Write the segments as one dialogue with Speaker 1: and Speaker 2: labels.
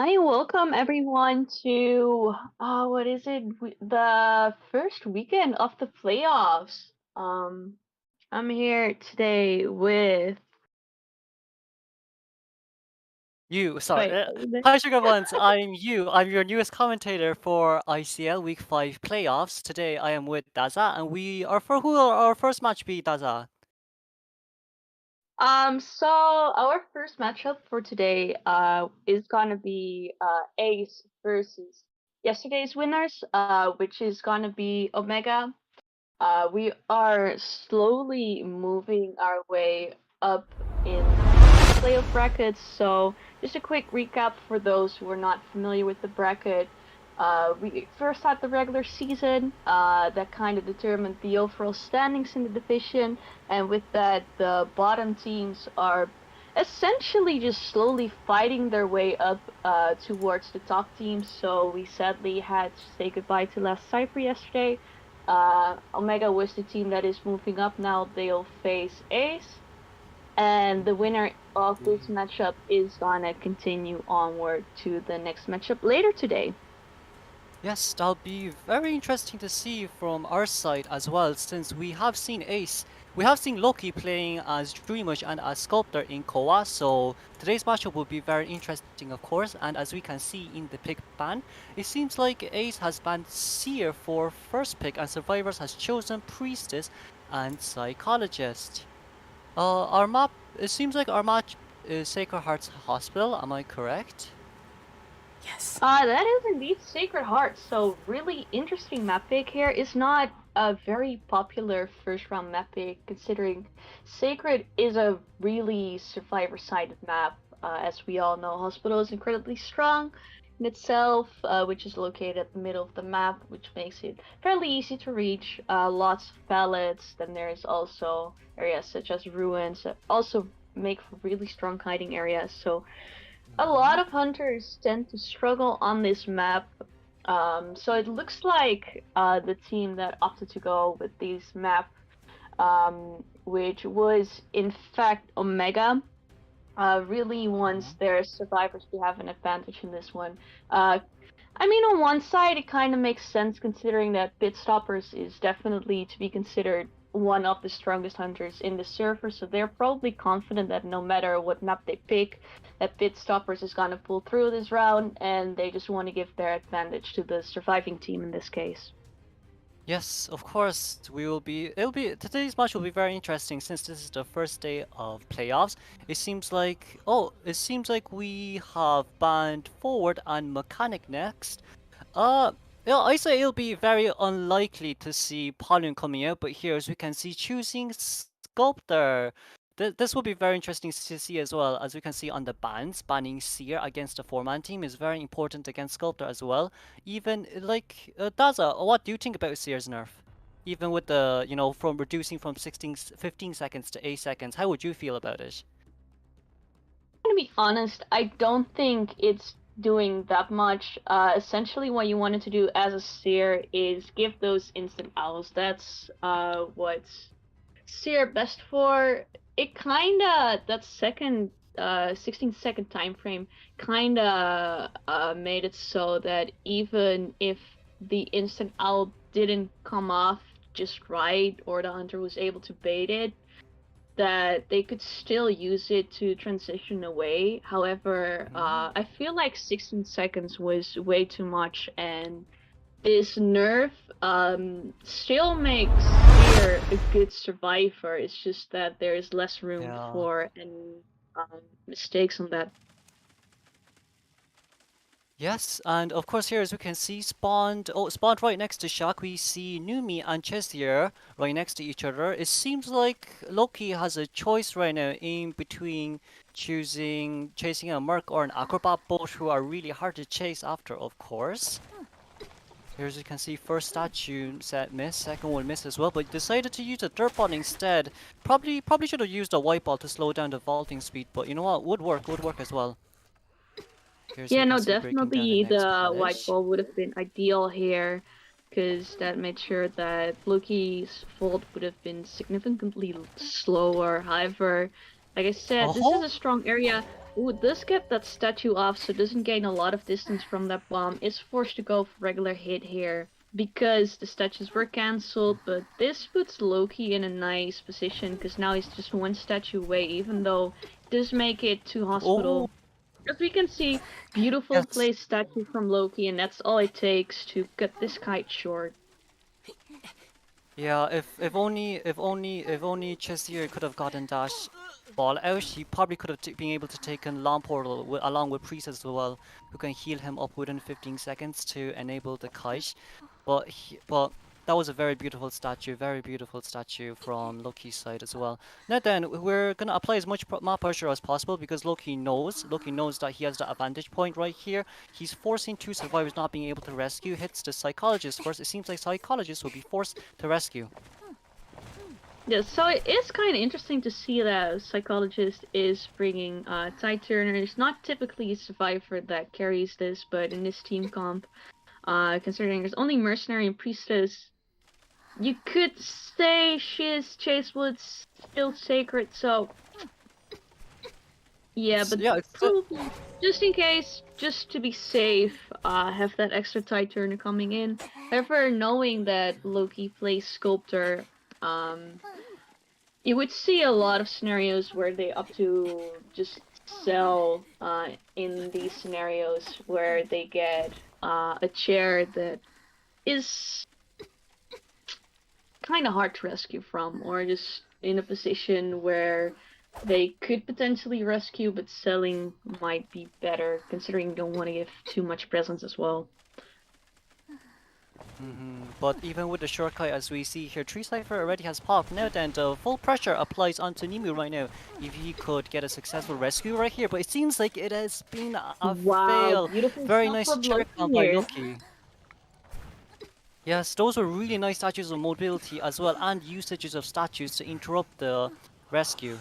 Speaker 1: Hi, welcome everyone to what is it? The first weekend of the playoffs. I'm here today with
Speaker 2: You, sorry.
Speaker 1: wait, what was it?
Speaker 2: Hi, Sugar Buns. I'm you. I'm your newest commentator for ICL Week 5 playoffs. Today I am with Daza, and we are for who will our first match be, Daza?
Speaker 1: So our first matchup for today is gonna be Ace versus yesterday's winners, which is gonna be Omega. We are slowly moving our way up in playoff brackets. So, just a quick recap for those who are not familiar with the bracket. We first had the regular season that kind of determined the overall standings in the division, and with that, the bottom teams are essentially just slowly fighting their way up towards the top teams. So, we sadly had to say goodbye to Last Cypher yesterday. Omega was the team that is moving up now. They'll face Ace, and the winner of this matchup is gonna continue onward to the next matchup later today.
Speaker 2: Yes, that'll be very interesting to see from our side as well, since we have seen Ace. We have seen Loki playing as Dreamish and as Sculptor in Koa, so today's matchup will be very interesting, of course. And as we can see in the pick ban, it seems like Ace has banned Seer for first pick, and Survivors has chosen Priestess and Psychologist. Our map, it seems like our match is Sacred Hearts Hospital, am I correct?
Speaker 3: Yes.
Speaker 1: That is indeed Sacred Heart. So really interesting map pick here. Is not a very popular first round map pick considering Sacred is a really survivor-sided map. As we all know, Hospital is incredibly strong in itself, which is located at the middle of the map, which makes it fairly easy to reach. Lots of pallets. Then there is also areas such as ruins that also make for really strong hiding areas. So a lot of hunters tend to struggle on this map. So it looks like the team that opted to go with this map, which was in fact Omega, really wants their survivors to have an advantage in this one. I mean, on one side, it kind of makes sense considering that Bitstoppers is definitely to be considered one of the strongest hunters in the server, so they're probably confident that no matter what map they pick, that Bitstoppers is gonna pull through this round, and they just want to give their advantage to the surviving team in this case.
Speaker 2: Yes, of course, today's match will be very interesting since this is the first day of playoffs. It seems like we have banned Forward and Mechanic next. Uh, I say it'll be very unlikely to see Pollen coming out, but here as we can see choosing Sculptor. This will be very interesting to see as well, as we can see on the bans. Banning Seer against the 4-man team is very important against Sculptor as well. Even like Daza, what do you think about Seer's nerf? Even with the, from reducing from 15 seconds to 8 seconds, how would you feel about it?
Speaker 1: To be honest, I don't think it's doing that much. Essentially, what you wanted to do as a seer is give those instant owls. That's what seer best for. It kinda that second 16-second time frame kinda made it so that even if the instant owl didn't come off just right or the hunter was able to bait it, that they could still use it to transition away. However, I feel like 16 seconds was way too much, and this nerf still makes Spear a good survivor. It's just that there's less room
Speaker 2: Yeah.
Speaker 1: for any mistakes on that.
Speaker 2: Yes, and of course here as we can see spawned right next to Shaq, we see Numi and Chesier right next to each other. It seems like Loki has a choice right now in between chasing a Merc or an Acrobat, both who are really hard to chase after, of course. Here as you can see, first statue set miss, second one miss as well, but decided to use a dirt ball instead. Probably should have used a white ball to slow down the vaulting speed, but you know what, would work as well. Here's
Speaker 1: Yeah,
Speaker 2: you can
Speaker 1: no,
Speaker 2: see breaking down the
Speaker 1: definitely
Speaker 2: next
Speaker 1: the white
Speaker 2: pallet.
Speaker 1: ball would have been ideal here, because that made sure that Loki's fold would have been significantly slower. However, like I said, this is
Speaker 2: Oh,
Speaker 1: a strong area. Who does get that statue off, so doesn't gain a lot of distance from that bomb, is forced to go for regular hit here because the statues were cancelled. But this puts Loki in a nice position because now he's just one statue away, even though it does make it to
Speaker 2: Oh,
Speaker 1: hospital. As we can see, beautiful
Speaker 2: yes.
Speaker 1: placed statue from Loki, and that's all it takes to cut this kite short.
Speaker 2: Yeah, if only Chessier could have gotten that ball out, he probably could have been able to take in Lawn Portal along with Priest as well, who can heal him up within 15 seconds to enable the kite. But that was a very beautiful statue from Loki's side as well. Now then, we're gonna apply as much map pressure as possible because Loki knows that he has the advantage point right here. He's forcing two survivors not being able to rescue. Hits the psychologist first. It seems like psychologist will be forced to rescue.
Speaker 1: Yeah, so it is kind of interesting to see that a psychologist is bringing Ty Turner. It's not typically a survivor that carries this, but in this team comp, considering there's only Mercenary and Priestess, you could say she's Chasewood's still sacred, so yeah, but
Speaker 2: Yeah, it's
Speaker 1: probably just in case, just to be safe, have that extra Ty Turner coming in. However, knowing that Loki plays Sculptor, you would see a lot of scenarios where they up to just sell in these scenarios where they get a chair that is kind of hard to rescue from, or just in a position where they could potentially rescue, but selling might be better, considering you don't want to give too much presence as well.
Speaker 2: But even with the shortcut, as we see here, Tree Cipher already has popped. Now then, the full pressure applies onto Nimu right now. If he could get a successful rescue right here, but it seems like it has been a
Speaker 1: Wow,
Speaker 2: fail.
Speaker 1: beautiful
Speaker 2: Very
Speaker 1: stuff
Speaker 2: nice
Speaker 1: from
Speaker 2: check
Speaker 1: Loki
Speaker 2: on by
Speaker 1: here.
Speaker 2: Loki. Yes, those were really nice statues of mobility as well, and usages of statues to interrupt the rescue.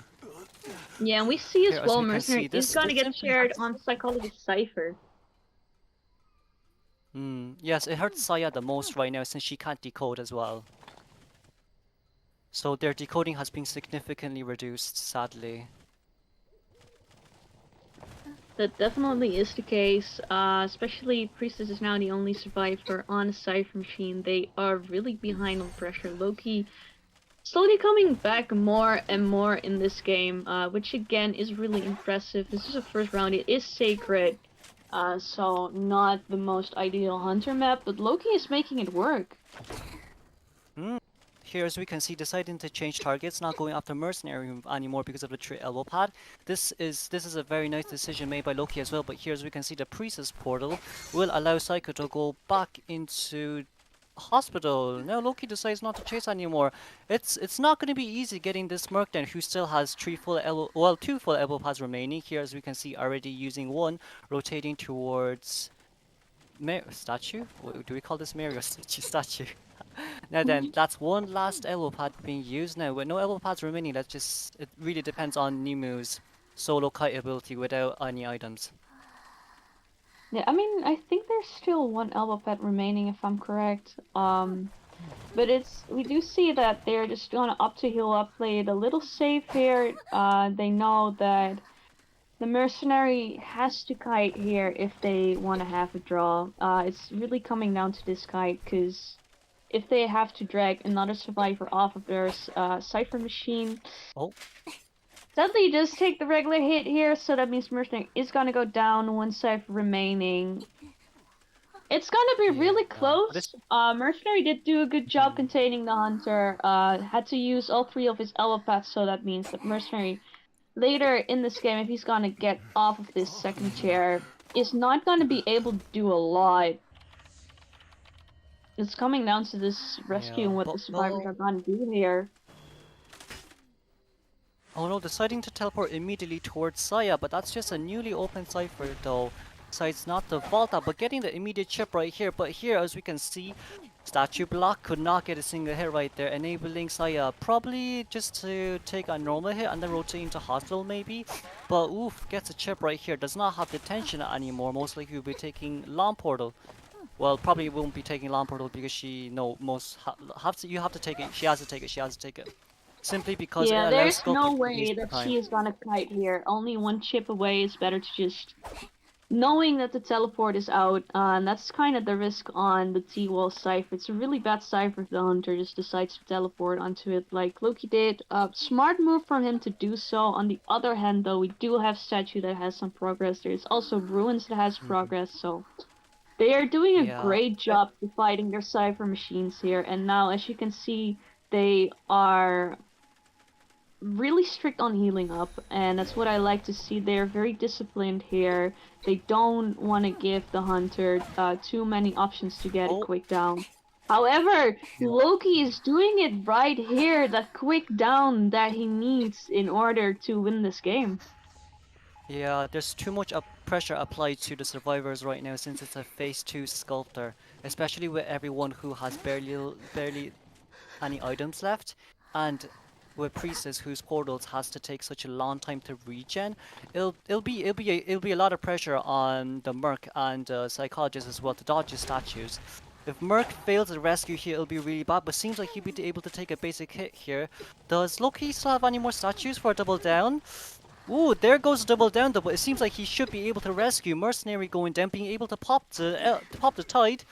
Speaker 1: Yeah, and we see
Speaker 2: Here,
Speaker 1: as
Speaker 2: as
Speaker 1: well,
Speaker 2: we can
Speaker 1: Mercenary
Speaker 2: see,
Speaker 1: is
Speaker 2: this
Speaker 1: gonna
Speaker 2: this
Speaker 1: get
Speaker 2: simply
Speaker 1: shared
Speaker 2: hurts.
Speaker 1: on Psychologist Cypher.
Speaker 2: Yes, it hurts Saya the most right now since she can't decode as well. So their decoding has been significantly reduced, sadly.
Speaker 1: That definitely is the case, especially Priestess is now the only survivor on a Cypher machine. They are really behind on pressure. Loki slowly coming back more and more in this game, which again is really impressive. This is a first round, it is sacred, so not the most ideal hunter map, but Loki is making it work.
Speaker 2: Here, as we can see, deciding to change targets, not going after Mercenary anymore because of the tree elbow pad. This is a very nice decision made by Loki as well. But here, as we can see, the Priestess portal will allow Psycho to go back into hospital. Now Loki decides not to chase anymore. It's not going to be easy getting this Merc down, who still has two full elbow pads remaining. Here, as we can see, already using one, rotating towards statue. Do we call this Mary or statue? Now then, that's one last elbow pad being used now. With no elbow pads remaining, it really depends on Nimu's solo kite ability without any items.
Speaker 1: Yeah, I mean, I think there's still one elbow pad remaining if I'm correct. But we do see that they're just gonna up to heal up, play it a little safe here. They know that the mercenary has to kite here if they want to have a draw. It's really coming down to this kite, because if they have to drag another survivor off of their Cypher machine,
Speaker 2: Oh,
Speaker 1: sadly does take the regular hit here, so that means mercenary is gonna go down, one Cypher remaining. It's gonna be really close. Mercenary did do a good job containing the hunter. Had to use all three of his elbow pads, so that means that Mercenary later in this game, if he's gonna get off of this second chair, is not gonna be able to do a lot. It's coming down to this rescuing what the survivors are gonna do here.
Speaker 2: Oh no, deciding to teleport immediately towards Saya, but that's just a newly opened cipher though. Besides not the Volta, but getting the immediate chip right here. But here, as we can see, Statue Block could not get a single hit right there, enabling Saya probably just to take a normal hit and then rotate into hospital maybe. But oof, gets a chip right here. Does not have the tension anymore. Most likely will be taking Lawn Portal. Well, probably won't be taking Lawn Portal because you have to take it. She has to take it. simply because it
Speaker 1: Yeah,
Speaker 2: allows
Speaker 1: there's
Speaker 2: Loki
Speaker 1: no
Speaker 2: to waste
Speaker 1: way
Speaker 2: the
Speaker 1: that
Speaker 2: time.
Speaker 1: she is gonna kite here. Only one chip away is better to just knowing that the teleport is out, and that's kind of the risk on the T-Wall Cypher. It's a really bad Cypher if the Hunter just decides to teleport onto it like Loki did. Smart move from him to do so. On the other hand, though, we do have Statue that has some progress. There's also Ruins that has
Speaker 2: Mhm.
Speaker 1: progress, so they are doing a
Speaker 2: Yeah.
Speaker 1: great job fighting their Cypher machines here. And now, as you can see, they are really strict on healing up, and that's what I like to see. They're very disciplined here. They don't want to give the hunter too many options to get a
Speaker 2: Oh,
Speaker 1: quick down. However,
Speaker 2: yeah.
Speaker 1: Loki is doing it right here, that quick down that he needs in order to win this game.
Speaker 2: Yeah, there's too much pressure applied to the survivors right now since it's a phase 2 sculptor, especially with everyone who has barely any items left, and with priestess whose portals has to take such a long time to regen. It'll be a lot of pressure on the merc and psychologist as well to dodge his statues. If Merc fails the rescue here, it'll be really bad, but seems like he'll be able to take a basic hit here. Does Loki still have any more statues for a double down? Ooh, there goes the double down, though, but it seems like he should be able to rescue Mercenary going down, being able to pop the tide.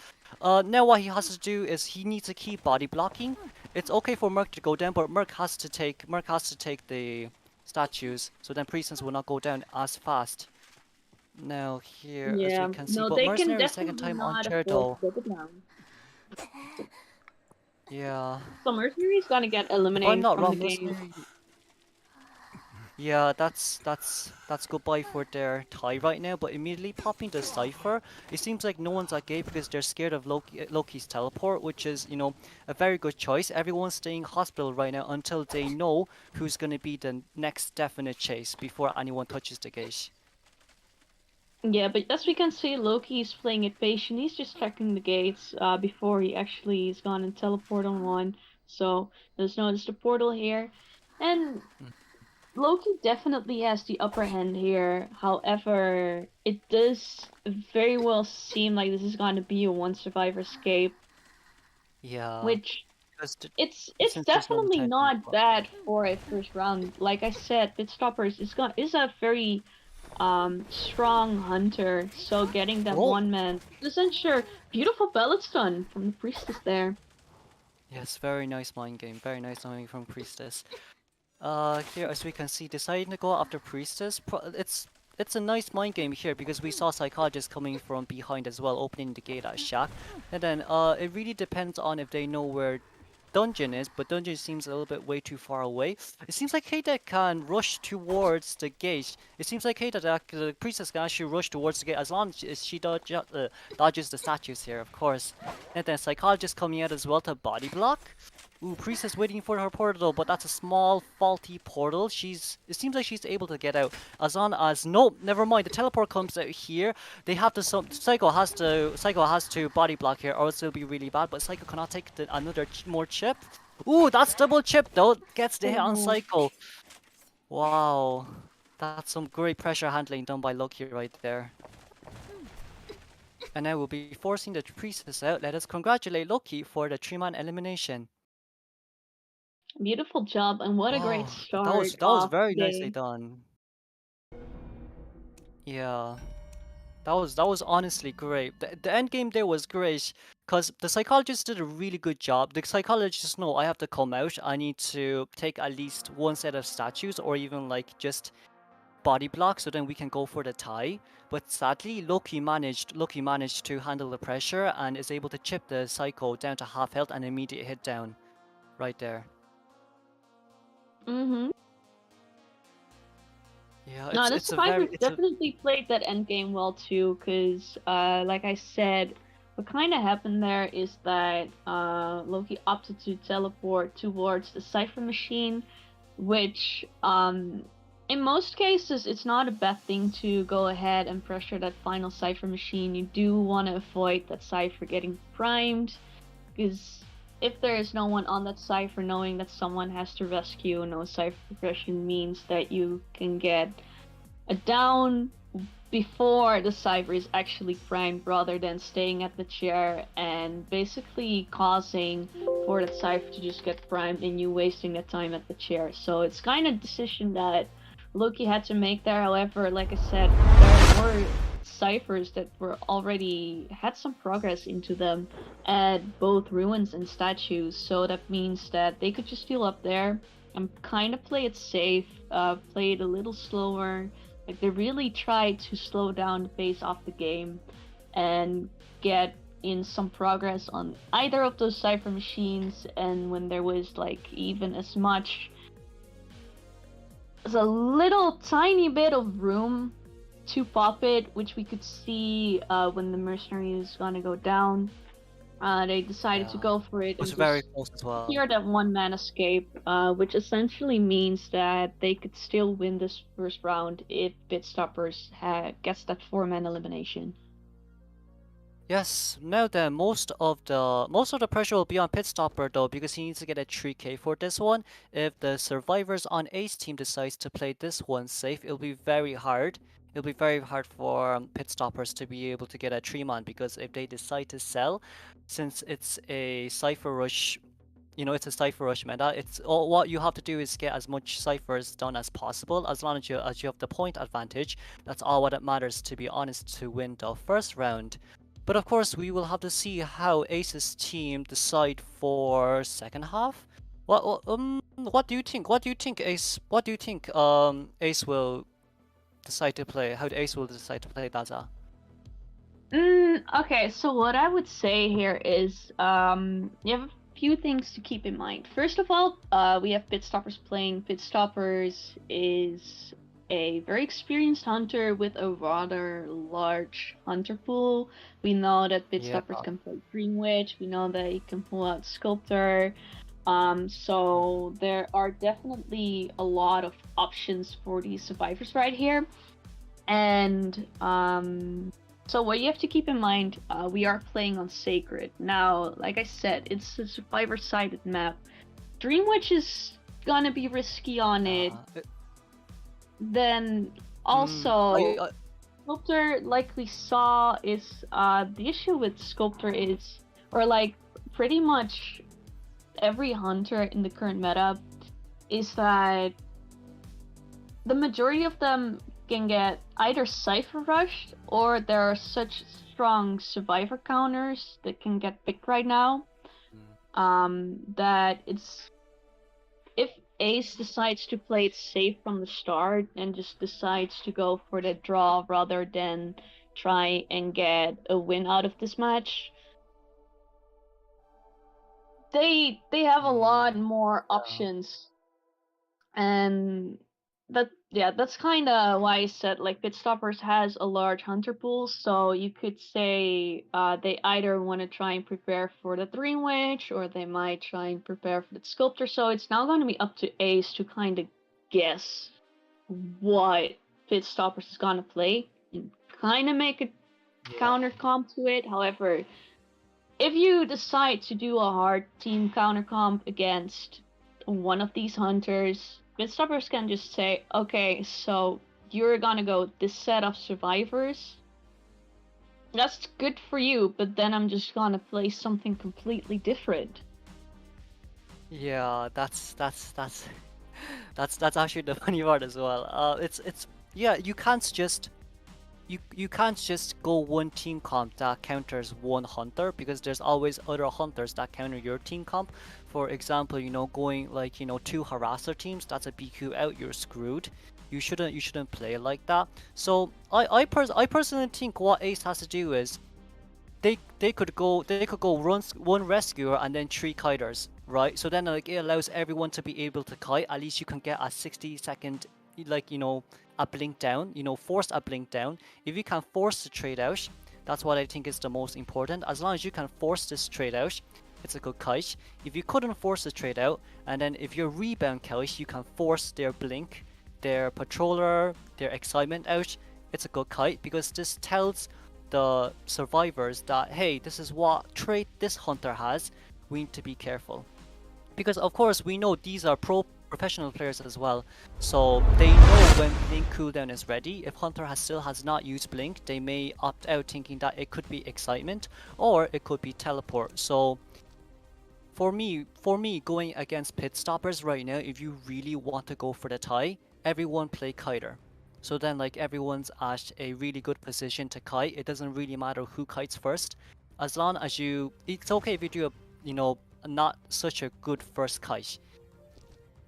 Speaker 2: Now what he has to do is he needs to keep body blocking. It's okay for Merc to go down, but Merc has to take the statues, so then Priestess will not go down as fast. Now here, as we
Speaker 1: Yeah,
Speaker 2: can see,
Speaker 1: no,
Speaker 2: but
Speaker 1: they can
Speaker 2: Mercenary second
Speaker 1: definitely
Speaker 2: time on
Speaker 1: not afford to
Speaker 2: turtle.
Speaker 1: double down.
Speaker 2: Yeah,
Speaker 1: So Mercenary's gonna get
Speaker 2: if I'm
Speaker 1: eliminated
Speaker 2: not
Speaker 1: from the
Speaker 2: wrong,
Speaker 1: game.
Speaker 2: Mercenary. Yeah, that's goodbye for their tie right now. But immediately popping the cipher, it seems like no one's at gate because they're scared of Loki's teleport, which is a very good choice. Everyone's staying hospital right now until they know who's gonna be the next definite chase before anyone touches the gate.
Speaker 1: Yeah, but as we can see, Loki is playing it patient. He's just checking the gates before he actually is gone and teleport on one. So there's the portal here. And
Speaker 2: Mm.
Speaker 1: Loki definitely has the upper hand here. However, it does very well seem like this is going to be a one survivor escape,
Speaker 2: Yeah,
Speaker 1: which
Speaker 2: because
Speaker 1: it's
Speaker 2: since there's no
Speaker 1: definitely
Speaker 2: attention.
Speaker 1: not bad for a first round. Like I said, Pitstoppers is a very strong hunter, so getting that
Speaker 2: Oh,
Speaker 1: one man does ensure beautiful pellet stun from the priestess there.
Speaker 2: yes, very nice mind game. Very nice knowing from Priestess. Here as we can see, deciding to go after Priestess, it's a nice mind game here because we saw Psychologist coming from behind as well, opening the gate at Shack. And then it really depends on if they know where Dungeon is, but Dungeon seems a little bit way too far away. It seems like Keita can rush towards the gate. It seems like Keita, the Priestess can actually rush towards the gate as long as she dodges the statues here, of course. And then Psychologist coming out as well to body block. Ooh, Priestess waiting for her portal, but that's a small, faulty portal. It seems like she's able to get out. As long as, nope, never mind. The teleport comes out here. They have to, Psycho has to body block here, or else it'll be really bad. But Psycho cannot take another more chip. Ooh, that's double chip though. Gets the hit on
Speaker 1: Oh,
Speaker 2: Psycho. Wow, that's some great pressure handling done by Loki right there. And now we'll be forcing the Priestess out. Let us congratulate Loki for the 3-man elimination.
Speaker 1: beautiful job, and what a great
Speaker 2: Oh, that was
Speaker 1: start
Speaker 2: that was
Speaker 1: of
Speaker 2: very nicely
Speaker 1: today.
Speaker 2: done. Yeah, that was honestly great. The end game there was great because the psychologist did a really good job. The psychologists know I have to come out. I need to take at least one set of statues or even like just body block so then we can go for the tie. But sadly, Loki managed to handle the pressure and is able to chip the psycho down to half health and immediate hit down right there.
Speaker 1: Mm-hmm.
Speaker 2: Yeah,
Speaker 1: No,
Speaker 2: it's
Speaker 1: the
Speaker 2: it's a very
Speaker 1: survivors
Speaker 2: it's a
Speaker 1: definitely played that end game well too, because like I said, what kind of happened there is that Loki opted to teleport towards the cipher machine, which in most cases it's not a bad thing to go ahead and pressure that final cipher machine. You do want to avoid that cipher getting primed, because if there is no one on that cipher, knowing that someone has to rescue, no cipher progression means that you can get a down before the cipher is actually primed rather than staying at the chair and basically causing for the cipher to just get primed and you wasting the time at the chair. So it's kind of a decision that Loki had to make there. However, like I said, there were ciphers that were already had some progress into them at both ruins and statues, so that means that they could just heal up there and kind of play it safe, play it a little slower. Like they really tried to slow down the pace of the game and get in some progress on either of those cipher machines, and when there was like even as much as a little tiny bit of room to pop it, which we could see when the mercenary is gonna go down. They decided to
Speaker 2: Yeah.
Speaker 1: go for it
Speaker 2: It was
Speaker 1: and
Speaker 2: very
Speaker 1: just
Speaker 2: close as well.
Speaker 1: clear that one man escape, which essentially means that they could still win this first round if Bitstoppers gets that 4-man elimination.
Speaker 2: Yes, now then, most of the pressure will be on Pitstopper though, because he needs to get a 3k for this one. If the survivors on Ace team decides to play this one safe, it'll be very hard. It'll be very hard for Pitstoppers to be able to get a 3-man, because if they decide to sell, since it's a Cypher Rush, it's a Cypher Rush meta, it's all what you have to do is get as much ciphers done as possible. As long as you have the point advantage, that's all what it matters, to be honest, to win the first round. But of course, we will have to see how Ace's team decide for second half. What do you think? What do you think Ace? What do you think Ace will decide to play? How Ace will decide to play Daza?
Speaker 1: Okay, so what I would say here is you have a few things to keep in mind. First of all, we have Pitstoppers playing. Pitstoppers is a very experienced hunter with a rather large hunter pool. We know that
Speaker 2: Yeah.
Speaker 1: Pitstoppers can play Green Witch. We know that he can pull out Sculptor. So there are definitely a lot of options for these survivors right here. And so what you have to keep in mind, we are playing on Sacred. Now, like I said, it's a survivor-sided map. Dream Witch is gonna be risky on it. Then also, Sculptor, like we saw, is the issue with Sculptor is, or like pretty much every hunter in the current meta, is that the majority of them can get either cipher rushed, or there are such strong survivor counters that can get picked right now, that it's, if Ace decides to play it safe from the start and just decides to go for the draw rather than try and get a win out of this match, they have a lot more options. And that's kind of why I said like Pitstoppers has a large hunter pool, so you could say they either want to try and prepare for the Dream Witch, or they might try and prepare for the Sculptor. So it's now going to be up to Ace to kind of guess what Pitstoppers is gonna play and kind of make a counter comp to it. However, if you decide to do a hard team counter comp against one of these hunters, Bitstoppers can just say, okay, so you're gonna go this set of survivors. That's good for you, but then I'm just gonna play something completely different.
Speaker 2: Yeah, that's that's actually the funny part as well. It's yeah, you can't just go one team comp that counters one hunter, because there's always other hunters that counter your team comp. For example, going like, two harasser teams, that's a BQ out, you're screwed. You shouldn't play like that. So I personally think what Ace has to do is they could go one rescuer and then 3 kiters, right? So then like it allows everyone to be able to kite. At least you can get a 60-second, like, a blink down, force a blink down. If you can force the trade out, that's what I think is the most important. As long as you can force this trade out, it's a good kite. If you couldn't force the trade out, and then if you're rebound kite, you can force their blink, their patroller, their excitement out, it's a good kite, because this tells the survivors that, hey, this is what trait this hunter has, we need to be careful. Because of course we know these are professional players as well, so they know when Blink cooldown is ready. If Hunter still has not used Blink, they may opt out thinking that it could be excitement or it could be teleport. So for me, going against pit stoppers right now, if you really want to go for the tie, everyone play kiter. So then like everyone's at a really good position to kite. It doesn't really matter who kites first, as long as it's okay if you do a not such a good first kite.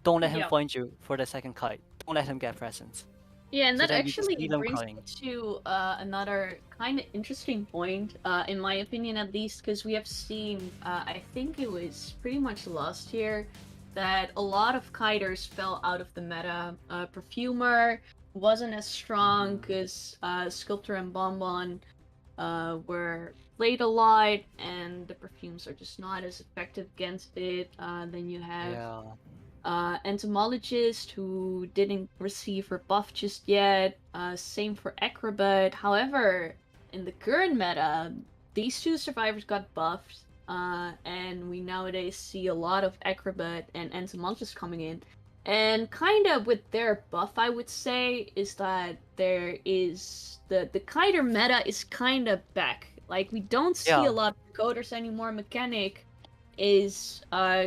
Speaker 2: Don't let him
Speaker 3: Yeah.
Speaker 2: find you for the second kite. Don't let him get presents.
Speaker 3: Yeah, and
Speaker 2: So
Speaker 3: that
Speaker 2: then you just
Speaker 3: actually
Speaker 2: leave them
Speaker 3: brings
Speaker 2: kiting.
Speaker 3: me to another kind of interesting point, in my opinion at least, because we have seen, I think it was pretty much last year, that a lot of kiters fell out of the meta. Perfumer wasn't as strong because Sculptor and Bonbon were played a lot, and the perfumes are just not as effective against it. Then you have
Speaker 2: Yeah.
Speaker 3: entomologist who didn't receive her buff just yet. Same for acrobat. However, in the current meta, these two survivors got buffed, and we nowadays see a lot of acrobat and entomologist coming in. And kind of with their buff, I would say, is that there is the kiter meta is kind of back. Like we don't see
Speaker 2: Yeah.
Speaker 3: a lot of coders anymore. Mechanic is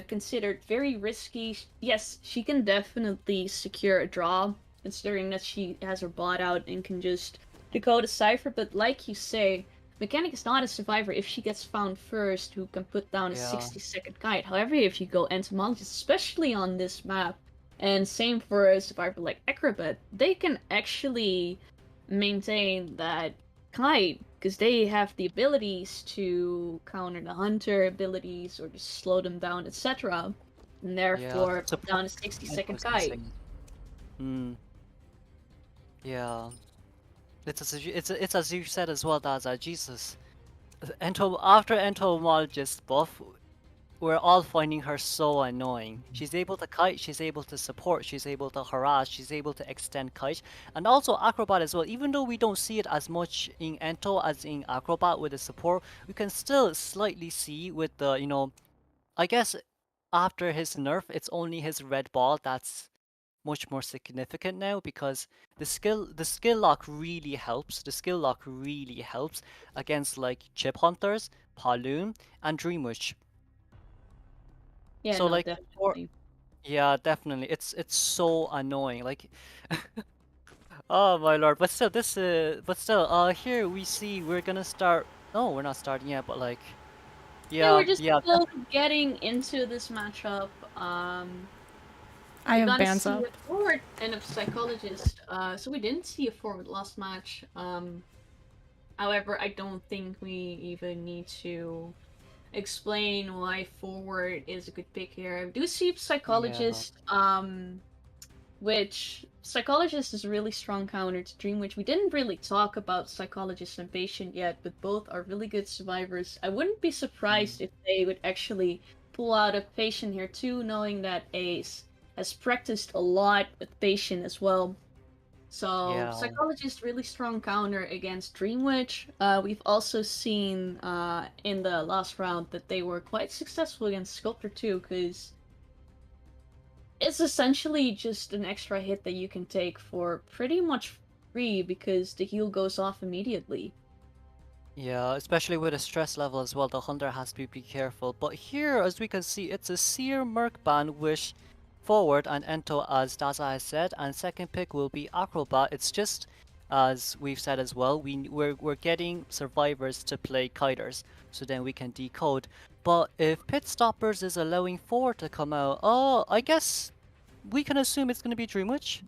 Speaker 3: considered very risky. Yes, she can definitely secure a draw, considering that she has her bot out and can just decode a cipher, but like you say, Mechanic is not a survivor if she gets found first who can put down a
Speaker 2: Yeah.
Speaker 3: 60-second guide. However, if you go entomologist, especially on this map, and same for a survivor like Acrobat, they can actually maintain that kite because they have the abilities to counter the hunter abilities or just slow them down, etc. And
Speaker 2: Yeah.
Speaker 3: therefore put
Speaker 2: Support
Speaker 3: down a 60-second
Speaker 2: was
Speaker 3: kite.
Speaker 2: missing. Hmm. Yeah. It's as you said as well, Daza. Jesus. After entomologist buff, we're all finding her so annoying. She's able to kite, she's able to support, she's able to harass, she's able to extend kite, and also acrobat as well. Even though we don't see it as much in ento as in acrobat with the support, we can still slightly see with the I guess after his nerf, it's only his red ball that's much more significant now because the skill lock really helps. The skill lock really helps against like chip hunters, Paloon, and Dreamwitch.
Speaker 3: Yeah,
Speaker 2: So
Speaker 3: no,
Speaker 2: like for
Speaker 3: definitely.
Speaker 2: yeah, definitely. It's so annoying. Like oh my lord. But still here we see we're gonna start. No, we're not starting yet, but like
Speaker 3: Yeah, we're
Speaker 2: yeah,
Speaker 3: just
Speaker 2: yeah,
Speaker 3: slowly getting into this matchup.
Speaker 4: I
Speaker 3: We're
Speaker 4: have
Speaker 3: gonna
Speaker 4: bands
Speaker 3: see
Speaker 4: up.
Speaker 3: a forward and a psychologist. So we didn't see a forward last match. However, I don't think we even need to explain why forward is a good pick here. I do see
Speaker 2: yeah,
Speaker 3: psychologist, which psychologist is a really strong counter to dream, which we didn't really talk about psychologist and patient yet, but both are really good survivors. I wouldn't be surprised if they would actually pull out a patient here too, knowing that Ace has practiced a lot with patient as well. So
Speaker 2: yeah,
Speaker 3: psychologist really strong counter against Dream Witch. We've also seen in the last round that they were quite successful against Sculptor too, because it's essentially just an extra hit that you can take for pretty much free because the heal goes off immediately.
Speaker 2: yeah. Especially with the stress level as well, the hunter has to be careful. But here, as we can see, it's a Seer Merc ban, which forward and Ento as Daza has said, and second pick will be Acrobat. It's just as we've said as well, we're getting survivors to play kiters, so then we can decode. But if Pit Stoppers is allowing forward to come out, oh, I guess we can assume it's gonna be Dreamwitch.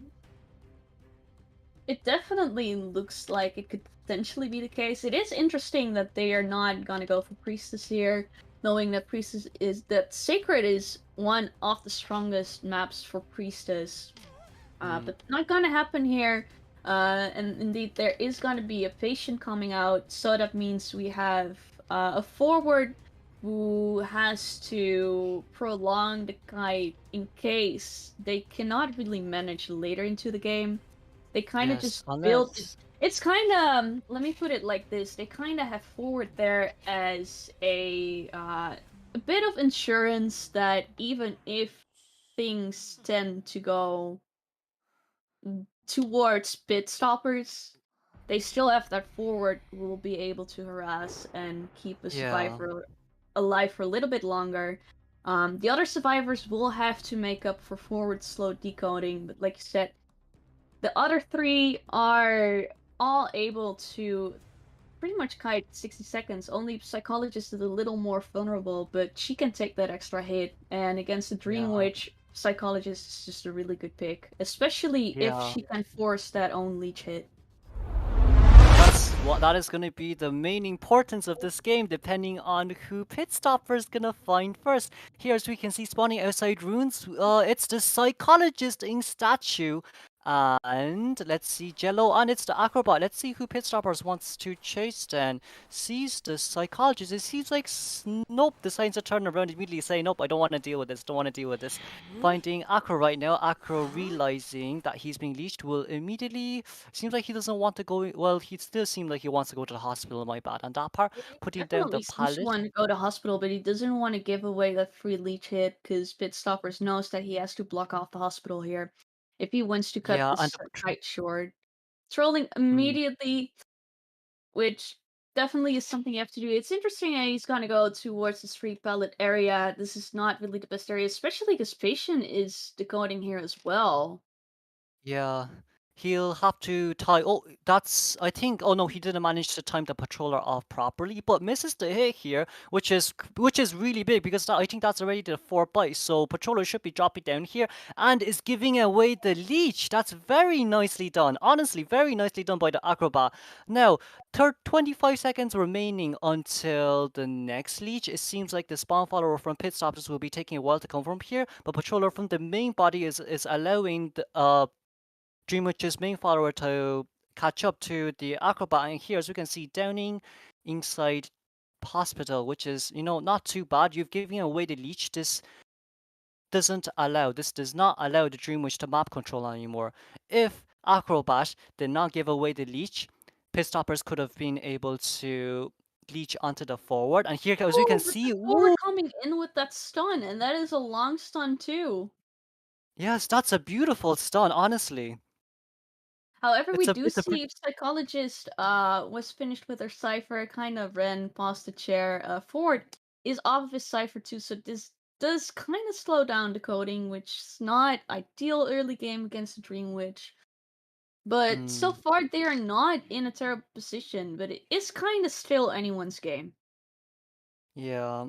Speaker 3: It definitely looks like it could potentially be the case. It is interesting that they are not gonna go for Priestess here, knowing that Sacred is one of the strongest maps for Priestess. But not gonna happen here. And indeed, there is gonna be a patient coming out, so that means we have a forward who has to prolong the kite in case they cannot really manage later into the game. They kind of
Speaker 2: Yes,
Speaker 3: just build it.
Speaker 2: unless
Speaker 3: It's kind of let me put it like this: they kind of have forward there as a bit of insurance that even if things tend to go towards pit stoppers, they still have that forward who will be able to harass and keep a
Speaker 2: Yeah.
Speaker 3: survivor alive for a little bit longer. The other survivors will have to make up for forward slow decoding, but like you said, the other three are all able to pretty much kite 60 seconds. Only Psychologist is a little more vulnerable, but she can take that extra hit. And against the Dream
Speaker 2: Yeah.
Speaker 3: Witch, Psychologist is just a really good pick, especially if
Speaker 2: Yeah.
Speaker 3: she can force that own leech hit.
Speaker 2: That is gonna be the main importance of this game, depending on who Pit Stopper is gonna find first. Here, as we can see, spawning outside runes, it's the Psychologist in statue, and let's see Jello, and it's the Acrobat. Let's see who Pit Stoppers wants to chase. Then sees the Psychologist. It seems like Nope decides to turn around immediately, saying, "Nope, I don't want to deal with this. Don't want to deal with this." Finding Acro right now. Acro realizing that he's being leashed will immediately. Seems like he doesn't want to go. Well, he still seems like he wants to go to the hospital. My bad on that part.
Speaker 3: Yeah, he
Speaker 2: Putting down the
Speaker 3: definitely seems to
Speaker 2: pallet.
Speaker 3: want to go to hospital, but he doesn't want to give away that free leech hit because Pit Stoppers knows that he has to block off the hospital here if he wants to cut
Speaker 2: Yeah, and
Speaker 3: this
Speaker 2: the
Speaker 3: kite short. Trolling
Speaker 2: mm,
Speaker 3: immediately, which definitely is something you have to do. It's interesting that he's gonna go towards the street pallet area. This is not really the best area, especially because Patient is decoding here as well.
Speaker 2: yeah. He'll have to tie. Oh, that's. I think. Oh no, he didn't manage to time the patroller off properly, but misses the hit here, which is really big because I think that's already the 4 bite. So patroller should be dropping down here and is giving away the leech. That's very nicely done. Honestly, very nicely done by the acrobat. Now, 25 seconds remaining until the next leech. It seems like the spawn follower from pit stoppers will be taking a while to come from here, but patroller from the main body is allowing the Dreamwitch's main follower to catch up to the acrobat. And here, as we can see, Downing inside hospital, which is, not too bad. You've given away the leech. This does not allow the Dreamwitch to map control anymore. If Acrobat did not give away the leech, Pitstoppers could have been able to leech onto the forward. And here, as we can
Speaker 3: Oh, but the
Speaker 2: see,
Speaker 3: forward
Speaker 2: ooh,
Speaker 3: coming in with that stun, and that is a long stun too.
Speaker 2: yes, that's a beautiful stun, honestly.
Speaker 3: However, we
Speaker 2: It's a
Speaker 3: do
Speaker 2: it's a
Speaker 3: see Psychologist was finished with her cipher, kind of ran past the chair. Forward is off of his cipher too, so this does kind of slow down the coding, which is not ideal early game against the Dream Witch. But so
Speaker 2: mm,
Speaker 3: far they are not in a terrible position, but it is kind of still anyone's game.
Speaker 2: yeah.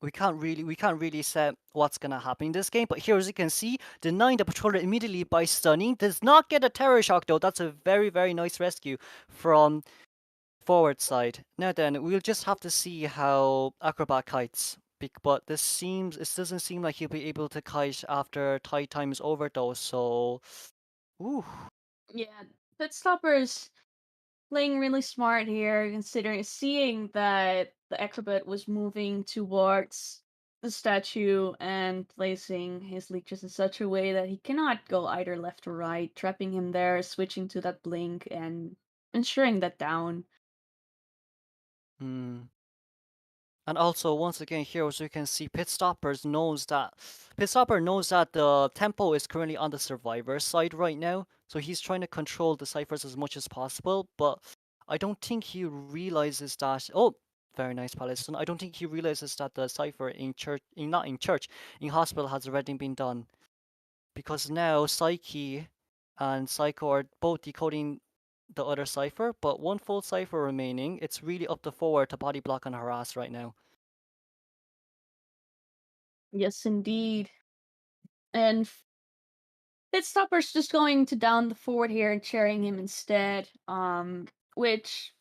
Speaker 2: We can't really say what's gonna happen in this game, but here as you can see, denying the patroller immediately by stunning does not get a terror shock though. That's a very very nice rescue from forward side. Now then, we'll just have to see how Acrobat kites. But it doesn't seem like he'll be able to kite after tide time is over though. So, ooh,
Speaker 3: Yeah, Pitstopper's playing really smart here, considering seeing that the acrobat was moving towards the statue and placing his leeches in such a way that he cannot go either left or right, trapping him there, switching to that blink, and ensuring that down.
Speaker 2: hmm. And also, once again, here as you can see, Pitstopper knows that the tempo is currently on the survivor side right now, so he's trying to control the ciphers as much as possible. But I don't think he realizes that. Oh, very nice, Palestine. I don't think he realizes that the cipher in church, not in church, in hospital has already been done, because now Psyche and Psycho are both decoding the other cipher, but one full cipher remaining. It's really up to forward to body block and harass right now.
Speaker 3: Yes, indeed. And Pitstopper's just going to down the forward here and cheering him instead. Which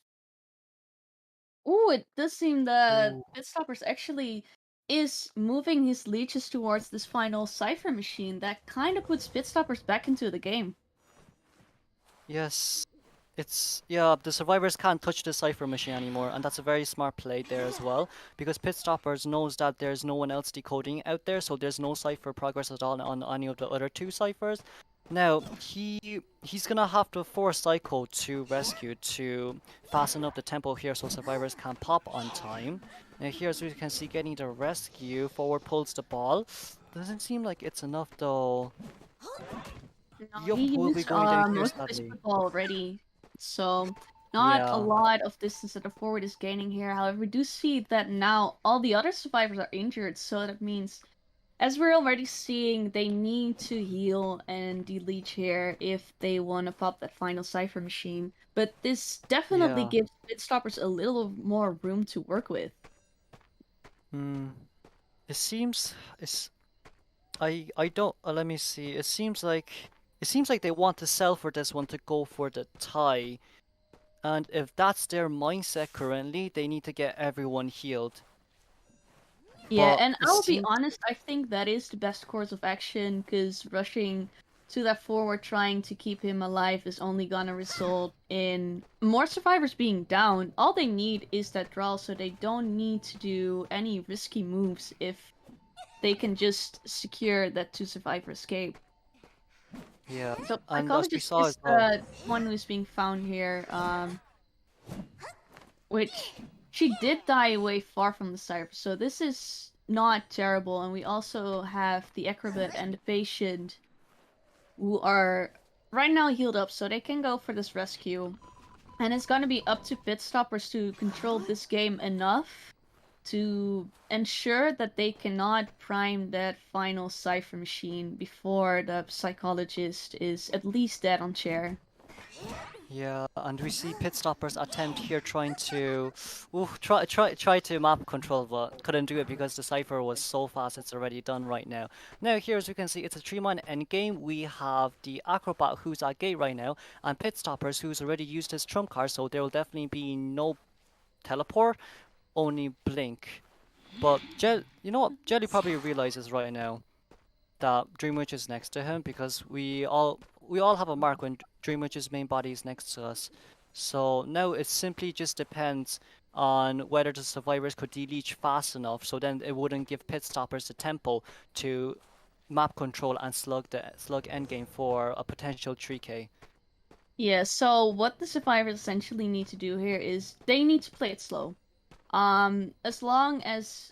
Speaker 3: Ooh, it does seem that
Speaker 2: Ooh.
Speaker 3: Pitstoppers actually is moving his leeches towards this final cipher machine. That kind of puts Pitstoppers back into the game.
Speaker 2: Yes, yeah. The survivors can't touch the cipher machine anymore, and that's a very smart play there as well. Because Pit Stoppers knows that there's no one else decoding out there, so there's no cipher progress at all on any of the other two ciphers. Now he's gonna have to force Psycho to rescue to fasten up the tempo here, so survivors can pop on time. Now here, as we can see, getting the rescue, forward pulls the ball. Doesn't seem like it's enough though.
Speaker 3: No,
Speaker 2: Yup,
Speaker 3: he
Speaker 2: will be
Speaker 3: used
Speaker 2: going down here
Speaker 3: most of his
Speaker 2: sadly.
Speaker 3: football already, so not a
Speaker 2: Yeah,
Speaker 3: lot of distance that the forward is gaining here. However, we do see that now all the other survivors are injured, so that means, as we're already seeing, they need to heal and deleach here if they want to pop that final cipher machine. But this definitely
Speaker 2: yeah.
Speaker 3: gives Bitstoppers a little more room to work with.
Speaker 2: Hmm. It seems it's I don't let me see. It seems like they want to sell for this one to go for the tie. And if that's their mindset currently, they need to get everyone healed.
Speaker 3: Yeah,
Speaker 2: But
Speaker 3: and
Speaker 2: it
Speaker 3: I'll be
Speaker 2: seems
Speaker 3: honest, I think that is the best course of action, because rushing to that forward trying to keep him alive is only gonna result in more survivors being down. All they need is that draw, so they don't need to do any risky moves if they can just secure that two survivor escape.
Speaker 2: yeah.
Speaker 3: So
Speaker 2: And as we
Speaker 3: psychologist
Speaker 2: saw
Speaker 3: is
Speaker 2: as well.
Speaker 3: the one who's being found here, which she did die away far from the cipher, so this is not terrible. And we also have the acrobat and the patient who are right now healed up, so they can go for this rescue. And it's gonna be up to pit stoppers to control this game enough to ensure that they cannot prime that final cipher machine before the psychologist is at least dead on chair.
Speaker 2: Yeah, and we see pit stoppers attempt here trying to try to map control, but couldn't do it because the cipher was so fast it's already done right now. Now here as you can see it's a 3-man endgame. We have the acrobat who's at gate right now, and pit stoppers who's already used his trump card, so there will definitely be no teleport, only blink. But you know what? Jelly probably realizes right now that Dreamwitch is next to him because we all have a mark when Dreamwitch's main body is next to us. So now it simply just depends on whether the survivors could deleach fast enough, so then it wouldn't give pit stoppers the tempo to map control and slug endgame for a potential 3k.
Speaker 3: Yeah, so what the survivors essentially need to do here is they need to play it slow. As long as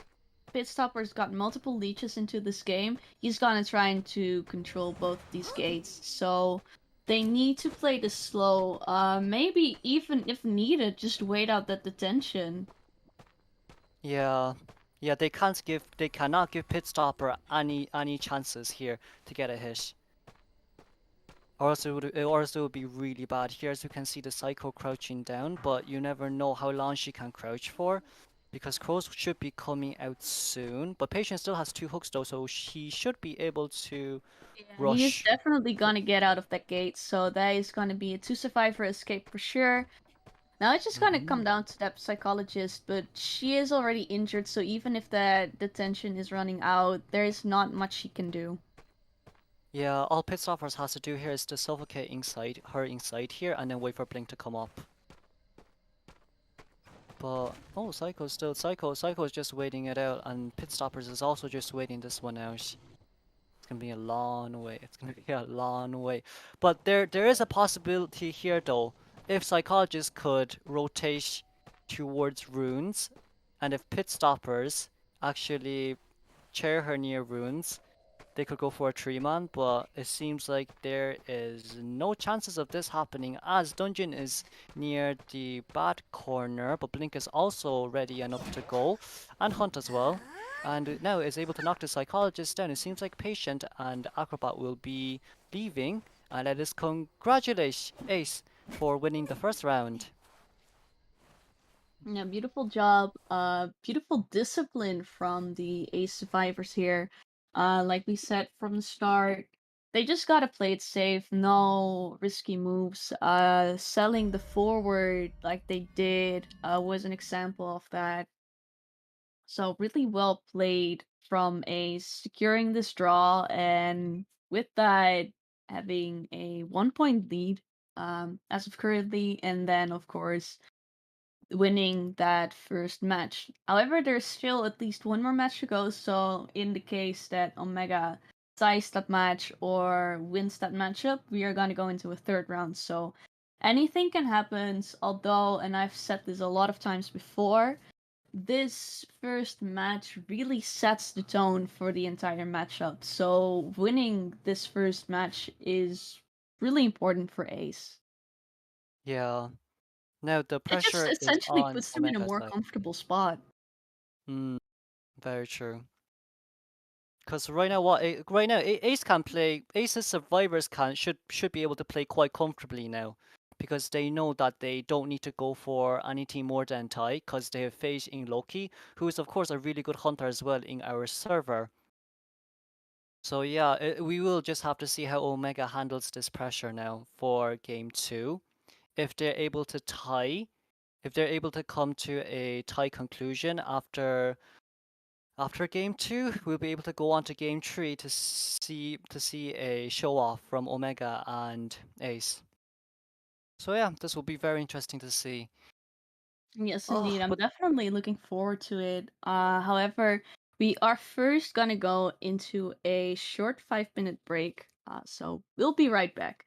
Speaker 3: Pitstopper's got multiple leeches into this game, he's gonna try to control both these gates. So they need to play this slow. Maybe even if needed, just wait out that detention.
Speaker 2: Yeah, yeah, they cannot give pit stopper any chances here to get a hit. Or else it would be really bad. Here, as you can see, the Psycho crouching down, but you never know how long she can crouch for, because Crows should be coming out soon. But Patient still has 2 hooks though, so she should be able to
Speaker 3: Yeah, he is
Speaker 2: rush.
Speaker 3: definitely gonna get out of that gate, so that is gonna be a two survivor escape for sure. Now it's just gonna come
Speaker 2: Mhm.
Speaker 3: down to that psychologist, but she is already injured, so even if that detention is running out, there is not much she can do.
Speaker 2: Yeah, all Pit Stoppers has to do here is to suffocate inside here, and then wait for Blink to come up. But oh, Psycho is just waiting it out, and Pit Stoppers is also just waiting this one out. It's gonna be a long way. It's gonna be a long way. But there is a possibility here though. If psychologists could rotate towards runes, and if pit stoppers actually chair her near runes, they could go for a 3-man, but it seems like there is no chances of this happening as Dungeon is near the bad corner, but Blink is also ready and up to go, and Hunt as well. And now is able to knock the Psychologist down. It seems like Patient and Acrobat will be leaving, and let us congratulate Ace for winning the first round.
Speaker 3: Yeah, beautiful job. Beautiful discipline from the Ace survivors here. Like we said from the start, they just gotta play it safe, no risky moves. Selling the forward like they did, was an example of that. So really well played from Ace, securing this draw, and with that having a 1 point lead, as of currently, and then of course winning that first match. However, there's still at least one more match to go, so in the case that Omega ties that match or wins that matchup, we are gonna go into a third round. So anything can happen, although, and I've said this a lot of times before, this first match really sets the tone for the entire matchup. So winning this first match is really important for Ace.
Speaker 2: Yeah. Now the
Speaker 3: It just
Speaker 2: pressure is
Speaker 3: essentially
Speaker 2: on
Speaker 3: puts them in a
Speaker 2: Omega's
Speaker 3: more
Speaker 2: side.
Speaker 3: comfortable spot.
Speaker 2: Hmm. Very true. Because right now, right now Ace can play. Ace's survivors should be able to play quite comfortably now, because they know that they don't need to go for anything more than tie, because they have faced in Loki, who is of course a really good hunter as well in our server. So yeah, we will just have to see how Omega handles this pressure now for game 2. If they're able to tie, if they're able to come to a tie conclusion after game 2, we'll be able to go on to game 3 to see a show off from Omega and Ace. So yeah, this will be very interesting to see.
Speaker 3: Yes,
Speaker 2: Oh,
Speaker 3: indeed. I'm
Speaker 2: but
Speaker 3: definitely looking forward to it. However, we are first gonna go into a short 5-minute break. So we'll be right back.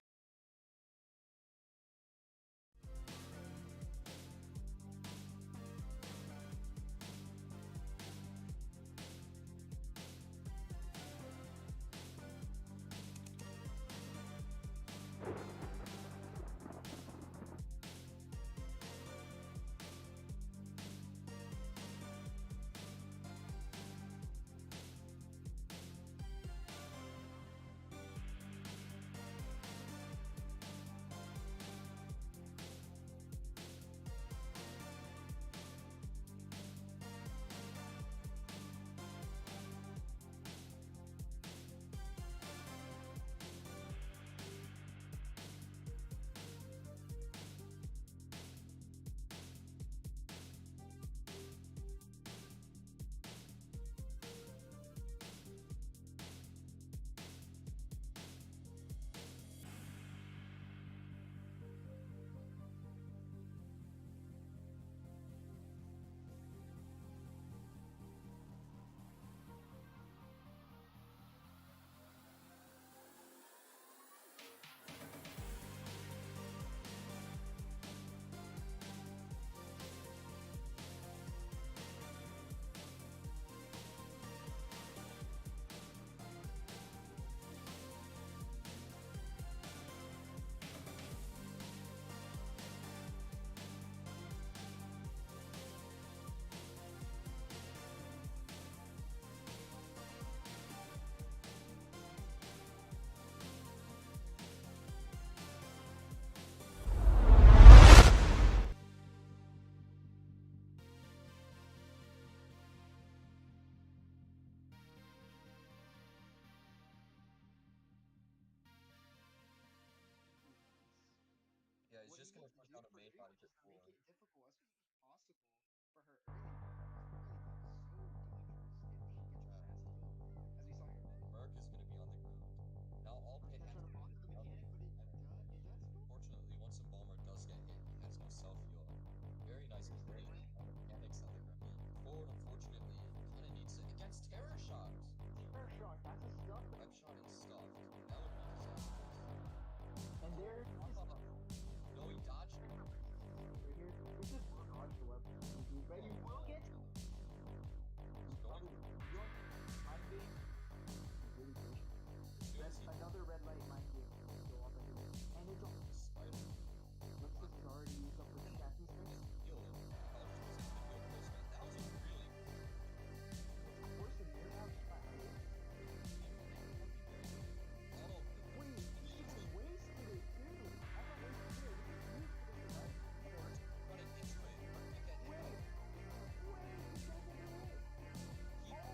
Speaker 4: Yeah, he's just gonna put down a main body for 4. Merc is gonna be on the ground. Now all pit has to be up. Fortunately, once Embalmer does get hit, he has no self-heal. Very nicely played on the mechanics of the Remy. Forward, unfortunately, kinda needs it against Terror Shot. Web shot and stuffed. That would be disastrous. And there no, he dodged it. He's going as soon as he spider. Heal him. Apologies for the heal placement. That was a really running into it. Merc can't get hit though.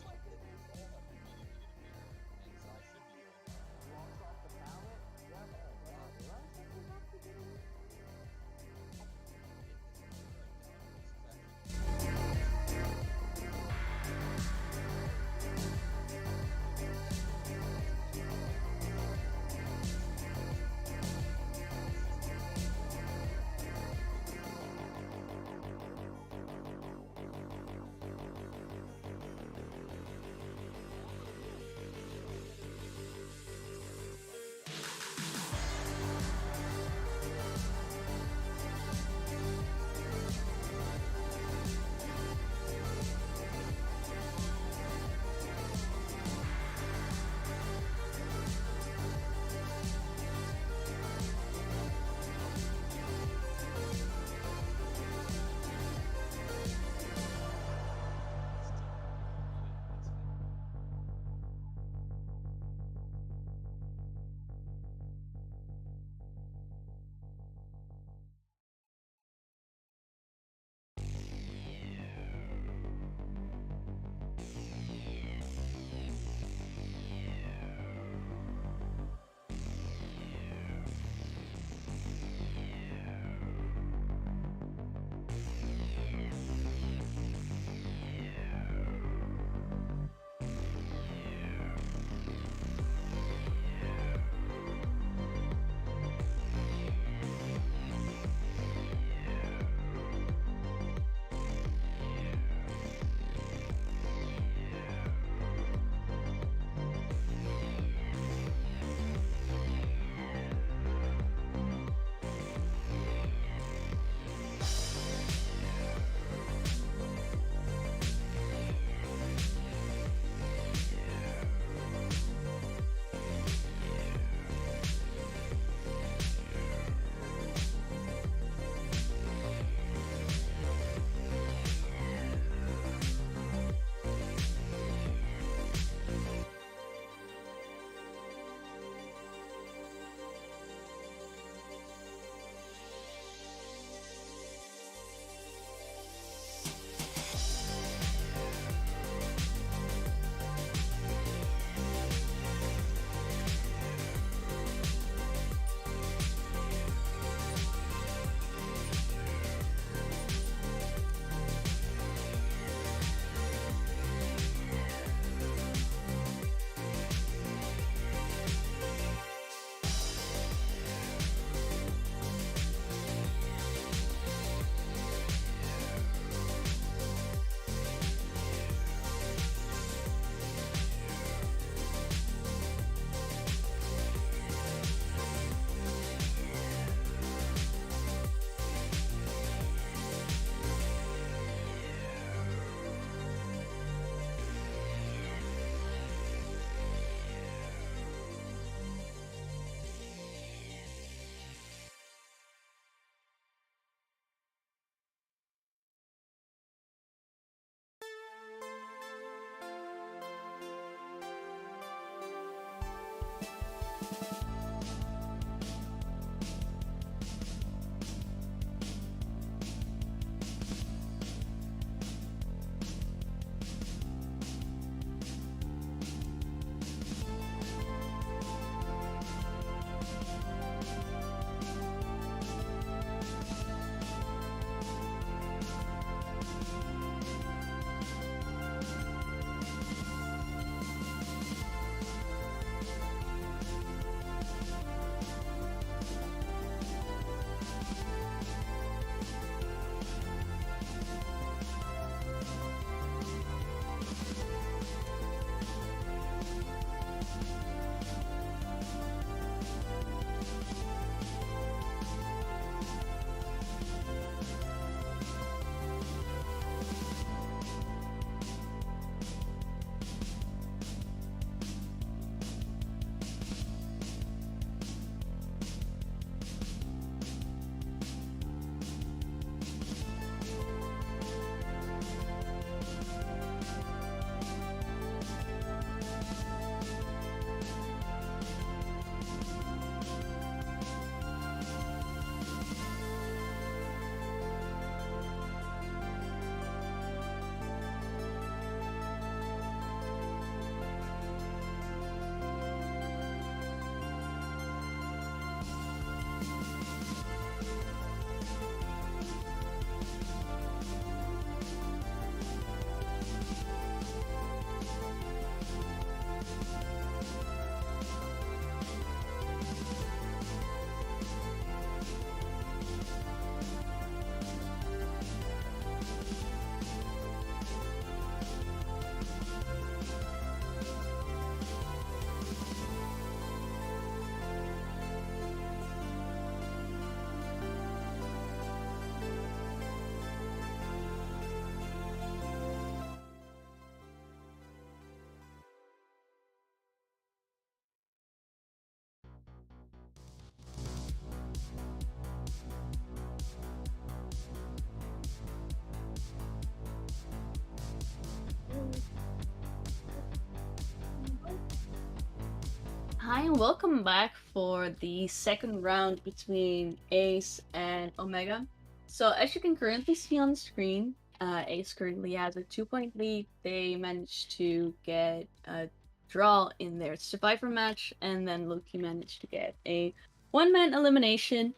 Speaker 3: Hi and welcome back for the second round between Ace and Omega. So as you can currently see on the screen, Ace currently has a 2-point lead. They managed to get a draw in their Survivor match, and then Loki managed to get a one-man elimination,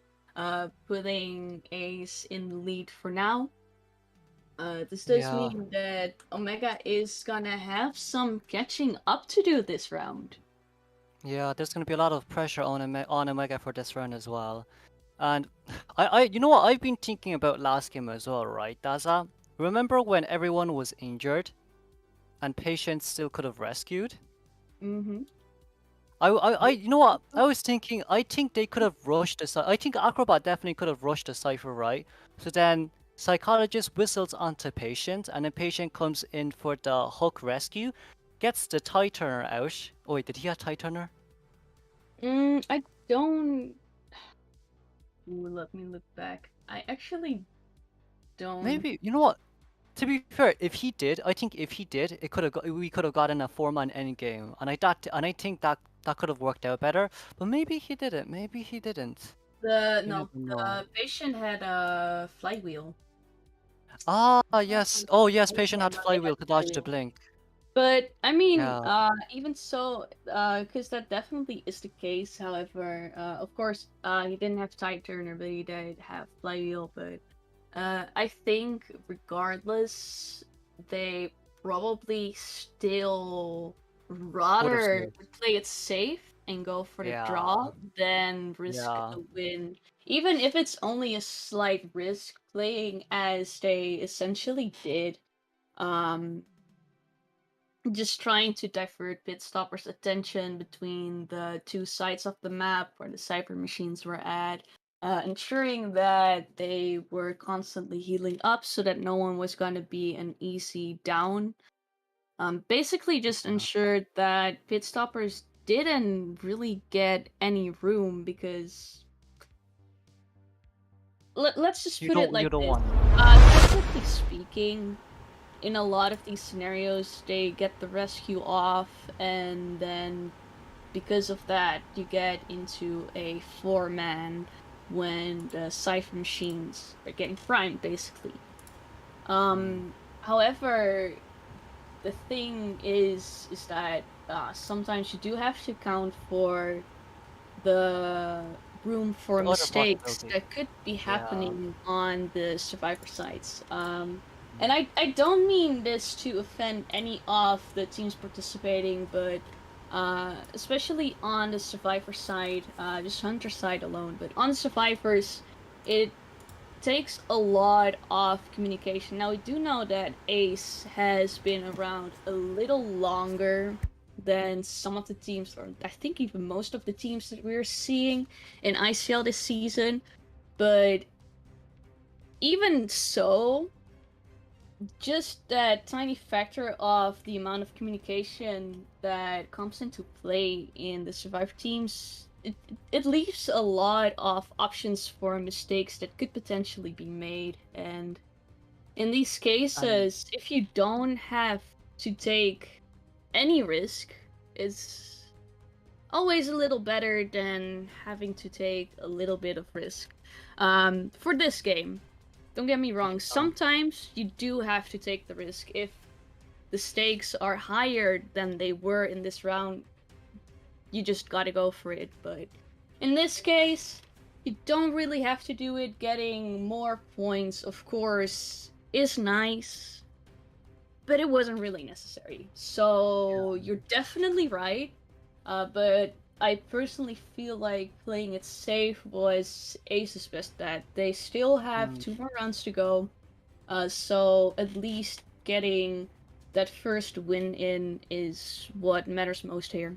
Speaker 3: putting Ace in the lead for now. This does
Speaker 2: Yeah.
Speaker 3: mean that Omega is gonna have some catching up to do this round.
Speaker 2: Yeah, there's gonna be a lot of pressure on Omega for this round as well. And you know what? I've been thinking about last game as well, right, Daza? Remember when everyone was injured and Patience still could have rescued?
Speaker 3: Mm-hmm.
Speaker 2: You know what? I was thinking, I think they could have rushed the I think Acrobat definitely could have rushed the cipher, right? So then Psychologist whistles onto Patient, and then Patient comes in for the Hulk rescue, gets the Tie Turner out. Oh wait, did he have Tie Turner?
Speaker 3: I don't. Ooh, let me look back. I actually don't.
Speaker 2: Maybe, you know what? To be fair, if he did, I think if he did, we could have gotten a 4-man endgame, and I think that could have worked out better. But maybe he didn't. Maybe he didn't. You never know.
Speaker 3: The patient had a flywheel.
Speaker 2: Ah, yes. Oh, yes. Patient
Speaker 3: Yeah,
Speaker 2: had
Speaker 3: no, they had
Speaker 2: flywheel, could dodge the
Speaker 3: flywheel.
Speaker 2: blink.
Speaker 3: But I mean,
Speaker 2: Yeah.
Speaker 3: even so, because that definitely is the case. However, of course, he didn't have Tide Turner, but he did have flywheel. But I think regardless, they probably still
Speaker 2: Would have
Speaker 3: rather
Speaker 2: saved.
Speaker 3: play it safe and go for the
Speaker 2: Yeah.
Speaker 3: draw than risk
Speaker 2: Yeah.
Speaker 3: a win. Even if it's only a slight risk, playing as they essentially did. Um, just trying to divert Pitstopper's attention between the two sides of the map where the cyber machines were at, ensuring that they were constantly healing up so that no one was going to be an easy down. Basically, just
Speaker 2: Yeah.
Speaker 3: ensured that Pitstoppers didn't really get any room because let's just put it
Speaker 2: You
Speaker 3: like
Speaker 2: don't
Speaker 3: this.
Speaker 2: want.
Speaker 3: Technically speaking, in a lot of these scenarios, they get the rescue off, and then because of that, you get into a 4-man when the cipher machines are getting primed, basically. However, the thing is that sometimes you do have to account for the room for
Speaker 2: The other
Speaker 3: mistakes
Speaker 2: possibility.
Speaker 3: that could be
Speaker 2: Yeah.
Speaker 3: happening on the survivor sites. And I don't mean this to offend any of the teams participating, but especially on the survivor side, just hunter side alone, but on survivors, it takes a lot of communication. Now, we do know that Ace has been around a little longer than some of the teams, or I think even most of the teams that we're seeing in ICL this season. But even so, just that tiny factor of the amount of communication that comes into play in the survivor teams, it leaves a lot of options for mistakes that could potentially be made. And in these
Speaker 2: And
Speaker 3: cases, if you don't have to take any risk, it's always a little better than having to take a little bit of risk. For this game, don't get me wrong, sometimes you do have to take the risk. If the stakes are higher than they were in this round, you just gotta go for it. But in this case, you don't really have to do it. Getting more points, of course, is nice, but it wasn't really necessary. So you're definitely right. But I personally feel like playing it safe was Ace's best bet. They still have 2 more rounds to go. So at least getting that first win in is what matters most here.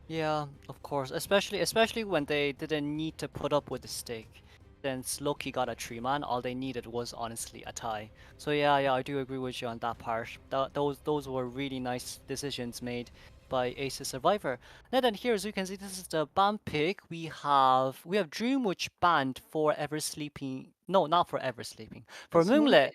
Speaker 2: yeah, of course. Especially when they didn't need to put up with the stake. Since Loki got a 3-man, all they needed was honestly a tie. So yeah, I do agree with you on that part. Those were really nice decisions made by Ace Survivor. And then here, as you can see, this is the ban pick. We have Dream, which banned Forever Sleeping. No, not Forever Sleeping. For
Speaker 3: It's
Speaker 2: Moonlit,
Speaker 3: Moonlit.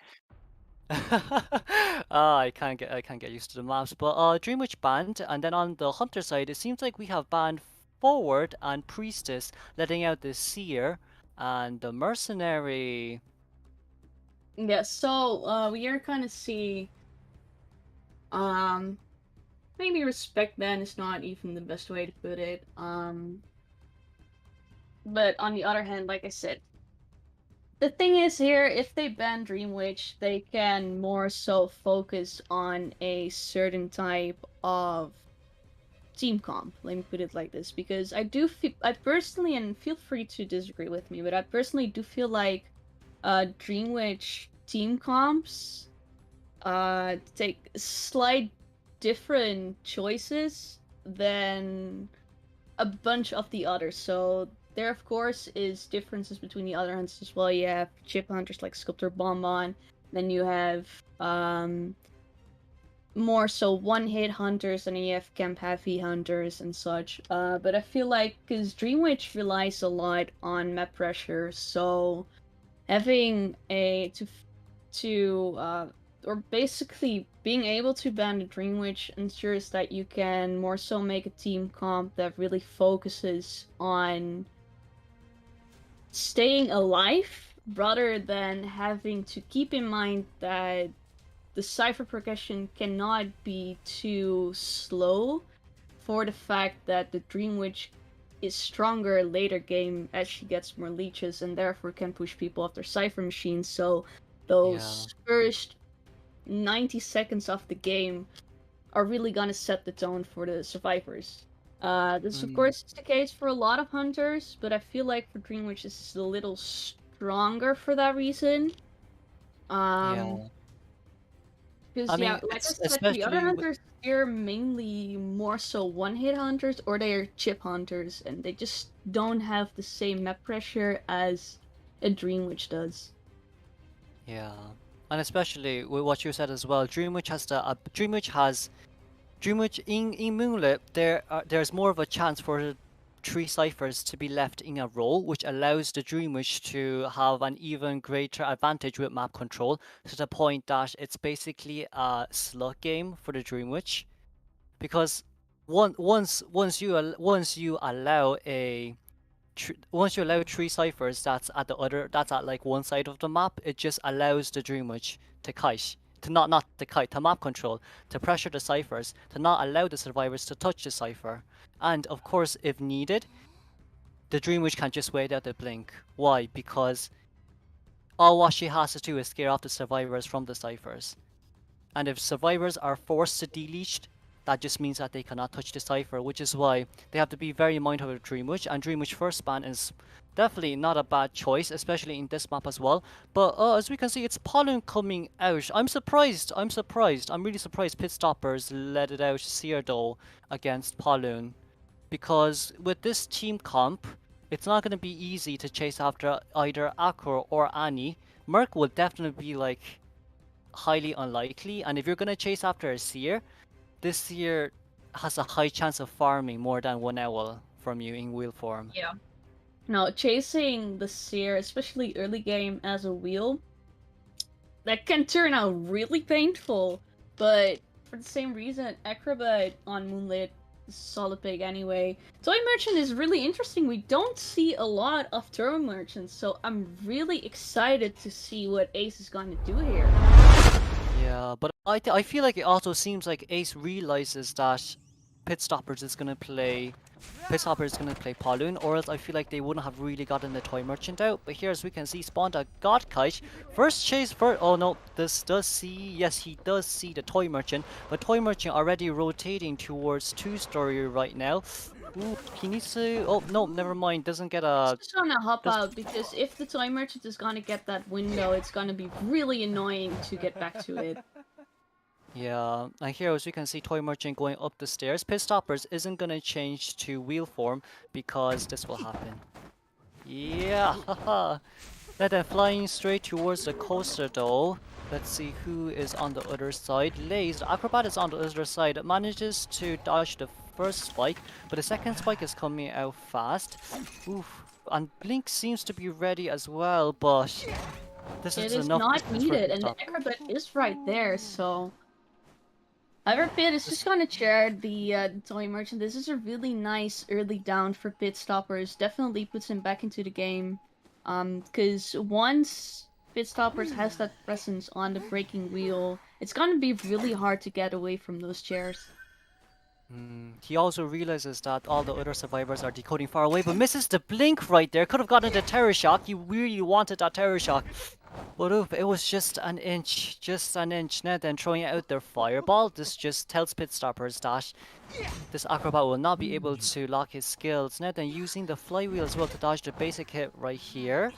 Speaker 2: I can't get used to the maps. But Dreamwitch banned, and then on the Hunter side, it seems like we have banned Forward and Priestess, letting out the Seer and the Mercenary.
Speaker 3: Yeah, so we are kind of see um maybe respect then is not even the best way to put it. But on the other hand, like I said, the thing is here, if they ban Dream Witch, they can more so focus on a certain type of team comp. Let me put it like this, because I personally, and feel free to disagree with me, but I personally do feel like Dream Witch team comps take slight different choices than a bunch of the others. So there, of course, is differences between the other hunters as well. You have chip hunters like Sculptor Bonbon. Then you have more so one-hit hunters, and then you have camp heavy hunters and such. But I feel like because Dreamwitch relies a lot on map pressure, so having a or basically being able to ban the Dream Witch ensures that you can more so make a team comp that really focuses on staying alive rather than having to keep in mind that the cipher progression cannot be too slow for the fact that the Dream Witch is stronger later game as she gets more leeches and therefore can push people off their cipher machines. So those first 90 seconds of the game are really gonna set the tone for the survivors. This of course is the case for a lot of hunters, but I feel like for Dream Witch this is a little stronger for that reason.
Speaker 2: Yeah.
Speaker 3: Because
Speaker 2: I
Speaker 3: yeah,
Speaker 2: mean,
Speaker 3: like I
Speaker 2: it's
Speaker 3: said, the other
Speaker 2: especially with
Speaker 3: hunters, they're mainly more so one-hit hunters or they're chip hunters, and they just don't have the same map pressure as a Dream Witch does.
Speaker 2: yeah, and especially with what you said as well. Dreamwitch in Moonlit. There's more of a chance for the three ciphers to be left in a row, which allows the Dreamwitch to have an even greater advantage with map control, to the point that it's basically a slug game for the Dreamwitch. Because once you allow once you allow three ciphers that's at like one side of the map, it just allows the Dreamwitch to kite. To not to kite, to map control, to pressure the ciphers, to not allow the survivors to touch the cipher. And of course, if needed, the Dreamwitch can just wait out the blink. Why? Because all what she has to do is scare off the survivors from the ciphers. And if survivors are forced to deleached, that just means that they cannot touch the cipher, which is why they have to be very mindful of Dreamwitch. And Dreamwitch first ban is definitely not a bad choice, especially in this map as well. But as we can see, it's Pollen coming out. I'm surprised. I'm surprised. I'm really surprised Pit Stoppers let it out Seardo against Pollen. Because with this team comp, it's not going to be easy to chase after either Akro or Annie. Merc will definitely be like highly unlikely, and if you're gonna chase after a seer, this seer has a high chance of farming more than one owl from you in wheel form.
Speaker 3: Yeah. Now, chasing the Seer, especially early game as a wheel, that can turn out really painful, but for the same reason, Acrobat on Moonlit is solid pick anyway. Toy Merchant is really interesting. We don't see a lot of Toy Merchants, so I'm really excited to see what Ace is going to do here.
Speaker 2: Yeah, but I feel like it also seems like Ace realizes that Pit Stoppers is gonna play Polun, or else I feel like they wouldn't have really gotten the Toy Merchant out. But here, as we can see, Sponda got Kite. First chase for, oh no, yes, he does see the Toy Merchant, but Toy Merchant already rotating towards two-story right now. Ooh, he needs to, oh no, never mind, doesn't get a,
Speaker 3: Just gonna hop
Speaker 2: does,
Speaker 3: out, because if the Toy Merchant is gonna get that window, it's gonna be really annoying to get back to it.
Speaker 2: yeah, and here as we can see Toy Merchant going up the stairs. Pit Stoppers isn't gonna change to wheel form because this will happen. Yeah, haha. Then flying straight towards the coaster though. Let's see who is on the other side. Laze, the Acrobat is on the other side. Manages to dodge the first spike, but the second spike is coming out fast. Oof. And Blink seems to be ready as well, but This
Speaker 3: It
Speaker 2: is
Speaker 3: is
Speaker 2: enough
Speaker 3: not
Speaker 2: distance for
Speaker 3: needed,
Speaker 2: pit
Speaker 3: and the
Speaker 2: stop.
Speaker 3: acrobat is right there, so. However, Pit is
Speaker 2: This-
Speaker 3: just gonna chair the toy merchant. This is a really nice early down for Pit Stoppers. Definitely puts him back into the game. Because once Pit Stoppers has that presence on the breaking wheel, it's gonna be really hard to get away from those chairs.
Speaker 2: He also realizes that all the other survivors are decoding far away, but misses the blink right there. Could have gotten the terror shock. He really wanted that terror shock. But oof, it was just an inch. Just an inch. Now then, throwing out their fireball. This just tells pit stoppers that this acrobat will not be able to lock his skills. Now then, using the flywheel as well to dodge the basic hit right here.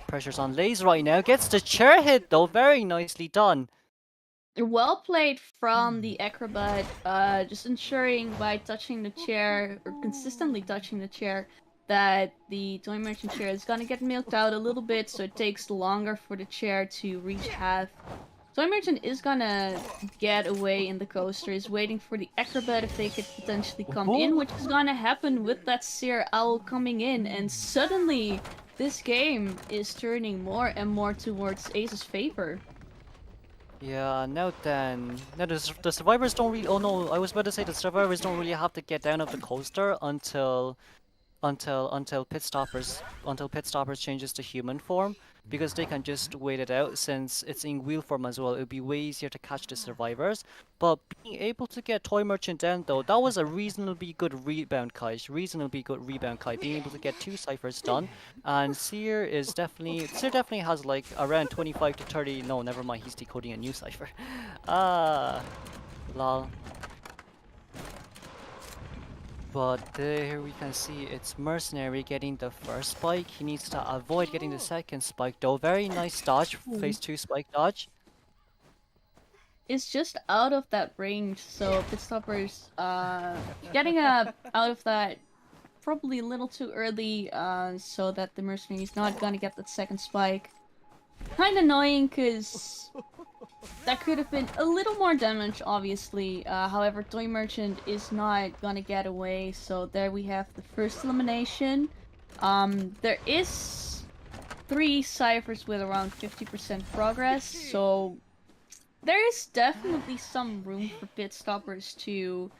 Speaker 2: Pressure's on Lays right now. Gets the chair hit though. Very nicely done.
Speaker 3: Well played from the acrobat, just ensuring by touching the chair, or consistently touching the chair, that the toy merchant chair is gonna get milked out a little bit, so it takes longer for the chair to reach half. Toy merchant is gonna get away in the coaster, is waiting for the acrobat if they could potentially come in, which is gonna happen with that Seer Owl coming in, and suddenly this game is turning more and more towards Ace's favor.
Speaker 2: Yeah, now then. Now the survivors don't really. Oh no, I was about to say the survivors don't really have to get down off the coaster until pit stoppers changes to human form, because they can just wait it out since it's in wheel form as well. It would be way easier to catch the survivors. But being able to get toy merchant down though, that was a reasonably good rebound kite. Being able to get 2 ciphers done, and Seer definitely has like around 25 to 30. No, never mind. He's decoding a new cipher. Ah, lol. But here we can see it's Mercenary getting the first spike. He needs to avoid getting the second spike though. Very nice dodge, phase 2 spike dodge.
Speaker 3: It's just out of that range, so Pit Stoppers getting out of that probably a little too early, so that the Mercenary is not gonna get that second spike. Kinda annoying, because that could have been a little more damage, obviously. However, Toy Merchant is not gonna get away, so there we have the first elimination. There is 3 ciphers with around 50% progress, so there is definitely some room for Pit Stoppers to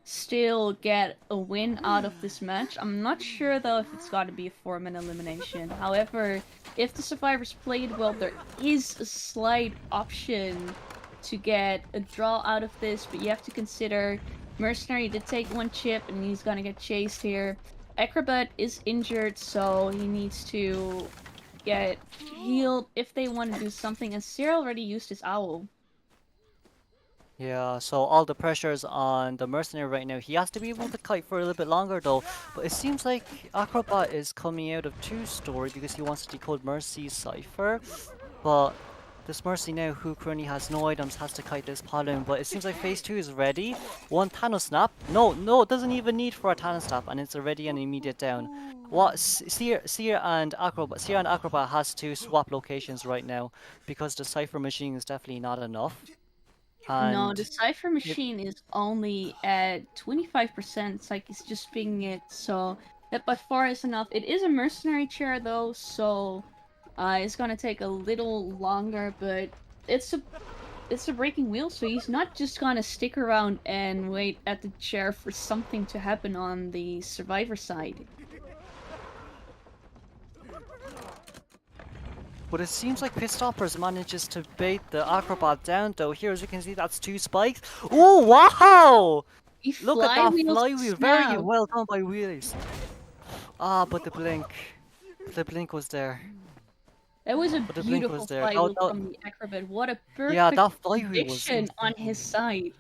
Speaker 3: still get a win out of this match. I'm not sure though if it's got to be a 4-man elimination. However, if the survivors played well, there is a slight option to get a draw out of this, but you have to consider Mercenary did take 1 chip and he's gonna get chased here. Acrobat is injured, so he needs to get healed if they want to do something, and Seer already used his owl.
Speaker 2: Yeah, so all the pressure's on the Mercenary right now. He has to be able to kite for a little bit longer though. But it seems like Acrobat is coming out of 2-story because he wants to decode Mercy's cipher. But this Mercy now, who currently has no items, has to kite this pollen. But it seems like phase 2 is ready. 1 Thanos Snap. No, it doesn't even need for a Thanos Snap, and it's already an immediate down. What Seer and Acrobat has to swap locations right now because the cipher machine is definitely not enough.
Speaker 3: No,
Speaker 2: And
Speaker 3: the Cypher machine is only at 25%. It's like it's just pinging it, so that by far is enough. It is a Mercenary chair though, so it's gonna take a little longer, but it's a breaking wheel, so he's not just gonna stick around and wait at the chair for something to happen on the survivor side.
Speaker 2: But it seems like Pit Stoppers manages to bait the Acrobat down though. Here, as you can see, that's 2 spikes. Oh, wow!
Speaker 3: He
Speaker 2: Look at that
Speaker 3: flywheels
Speaker 2: flywheel. Very
Speaker 3: snap.
Speaker 2: well done by Wheelies. Ah, but the blink. The blink was there.
Speaker 3: That was a
Speaker 2: But the blink
Speaker 3: beautiful
Speaker 2: was there.
Speaker 3: flywheel from the Acrobat. What a perfect
Speaker 2: Yeah, that flywheel was
Speaker 3: prediction on his side.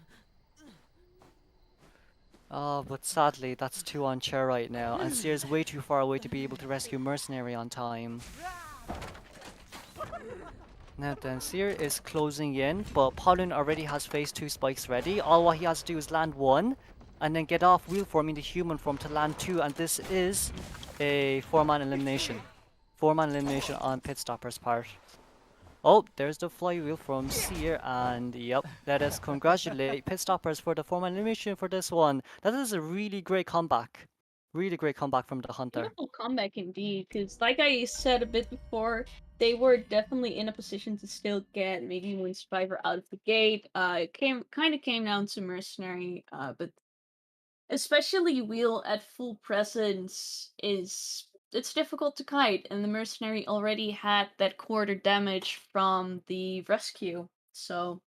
Speaker 2: Oh, but sadly, that's 2 on chair right now. And Seer's way too far away to be able to rescue Mercenary on time. Now then, Seer is closing in, but Pollen already has phase 2 spikes ready. All what he has to do is land 1, and then get off wheel form into human form to land 2, and this is a 4-man elimination. 4-man elimination on Pit Stopper's part. Oh, there's the flywheel from Seer, and yep, let us congratulate Pit Stoppers for the 4-man elimination for this one. That is a really great comeback. Really great comeback from the Hunter.
Speaker 3: Beautiful comeback indeed, because like I said a bit before, they were definitely in a position to still get maybe one survivor out of the gate. It came down to Mercenary, but especially Wheel at full presence it's difficult to kite, and the Mercenary already had that quarter damage from the rescue, so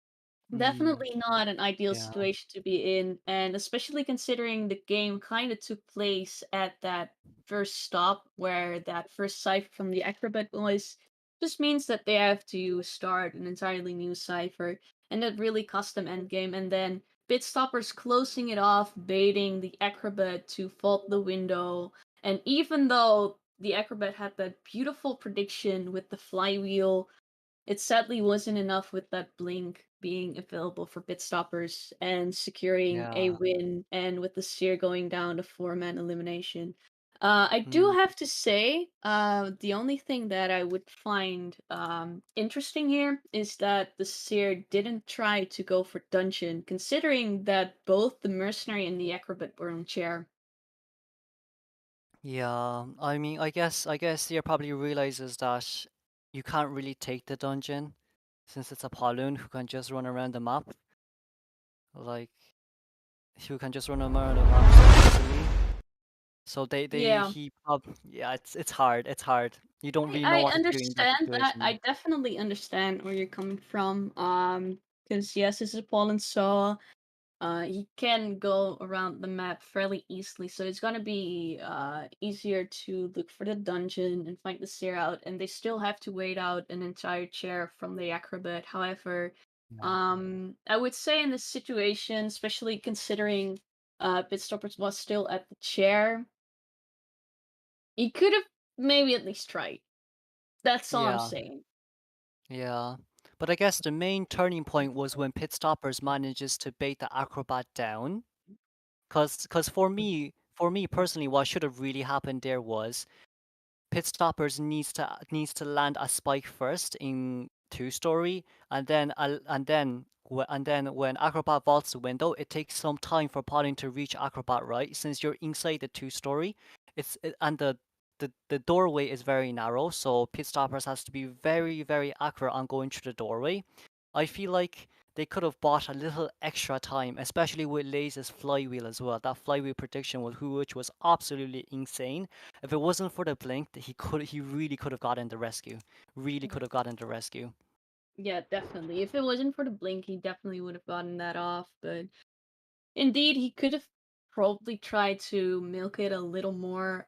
Speaker 2: Mm,
Speaker 3: definitely not an ideal
Speaker 2: yeah.
Speaker 3: situation to be in, and especially considering the game kind of took place at that first stop where that first cipher from the Acrobat was, just means that they have to start an entirely new cipher, and that really cost them endgame. And then Bitstoppers closing it off, baiting the Acrobat to fault the window, and even though the Acrobat had that beautiful prediction with the flywheel, it sadly wasn't enough with that blink being available for pit stoppers and securing a
Speaker 2: Yeah.
Speaker 3: win, and with the Seer going down to 4-man elimination. I do
Speaker 2: Mm,
Speaker 3: have to say, the only thing that I would find interesting here is that the Seer didn't try to go for dungeon, considering that both the Mercenary and the Acrobat were on chair.
Speaker 2: yeah. I mean, I guess Seer probably realizes that you can't really take the dungeon since it's a Paloon who can just run around the map. Like, who can just run around the map so easily. So
Speaker 3: Yeah.
Speaker 2: yeah, it's hard. It's hard. You don't really know
Speaker 3: I
Speaker 2: what to do in that
Speaker 3: understand that.
Speaker 2: situation.
Speaker 3: I definitely understand where you're coming from. Because yes, this is Paul Saw. He can go around the map fairly easily, so it's gonna be easier to look for the dungeon and find the Seer out, and they still have to wait out an entire chair from the Acrobat. However,
Speaker 2: Yeah.
Speaker 3: I would say in this situation, especially considering Bitstoppers was still at the chair, he could have maybe at least tried. That's all I'm
Speaker 2: Yeah.
Speaker 3: saying.
Speaker 2: Yeah. But I guess the main turning point was when Pit Stoppers manages to bait the Acrobat down. Cause for me personally, what should have really happened there was Pit Stoppers needs to land a spike first in two story, and then when Acrobat vaults the window, it takes some time for potting to reach Acrobat, right? Since you're inside the two story, and the doorway is very narrow, so Pit Stoppers has to be very very accurate on going through the doorway. I feel like they could have bought a little extra time, especially with Laze's flywheel as well. That flywheel prediction which was absolutely insane. If it wasn't for the blink, he really could have gotten the rescue. Really could have gotten the rescue.
Speaker 3: Yeah, definitely. If it wasn't for the blink, he definitely would have gotten that off. But indeed, he could have probably tried to milk it a little more.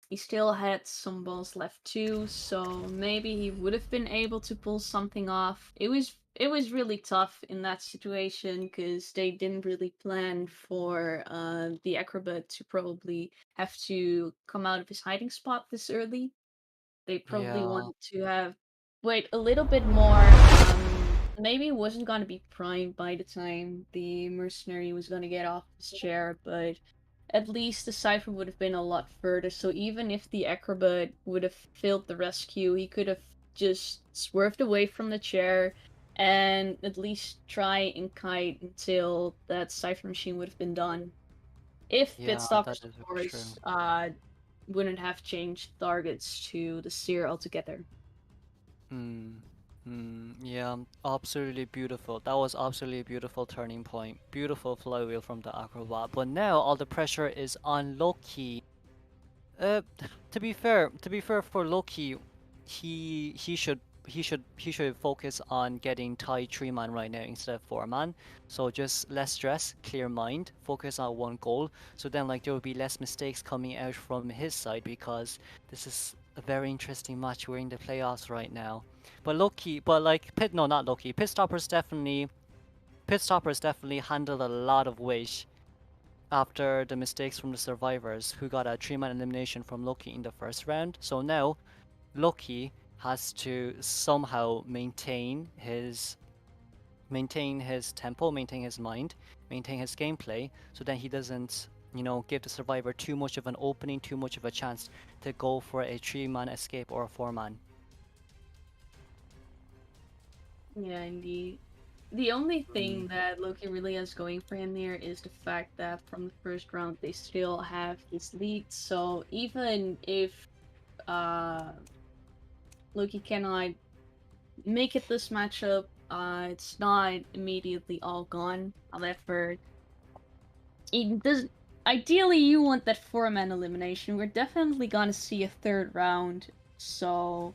Speaker 3: He still had some balls left too, so maybe he would have been able to pull something off. It was really tough in that situation because they didn't really plan for the Acrobat to probably have to come out of his hiding spot this early. They probably
Speaker 2: Yeah,
Speaker 3: wanted to have wait a little bit more. Maybe it wasn't gonna be primed by the time the mercenary was gonna get off his chair, but at least the cipher would have been a lot further. So even if the acrobat would have failed the rescue, he could have just swerved away from the chair and at least try and kite until that cipher machine would have been done. If
Speaker 2: yeah, that
Speaker 3: Bitstoppers,
Speaker 2: is
Speaker 3: of
Speaker 2: very true.
Speaker 3: course, wouldn't have changed targets to the seer altogether.
Speaker 2: Hmm. Yeah, absolutely beautiful. That was absolutely a beautiful turning point. Beautiful flywheel from the Acrobat. But now all the pressure is on Loki. Uh, to be fair for Loki, he should focus on getting Thai 3-man right now instead of 4-man. So just less stress, clear mind, focus on one goal. So then like there will be less mistakes coming out from his side because this is a very interesting match. We're in the playoffs right now. But Loki, but like Pit, no, not Loki. Pit stoppers definitely handled a lot of weight after the mistakes from the survivors who got a 3-man elimination from Loki in the first round. So now Loki has to somehow maintain his tempo, maintain his mind, maintain his gameplay, so that he doesn't, give the survivor too much of an opening, too much of a chance to go for a 3-man escape or a 4-man.
Speaker 3: Yeah, indeed. The only thing that Loki really has going for him here is the fact that from the first round they still have his lead. So even if uh, Loki cannot make it this matchup, it's not immediately all gone. However, it does. Ideally, you want that 4-man elimination. We're definitely gonna see a third round, so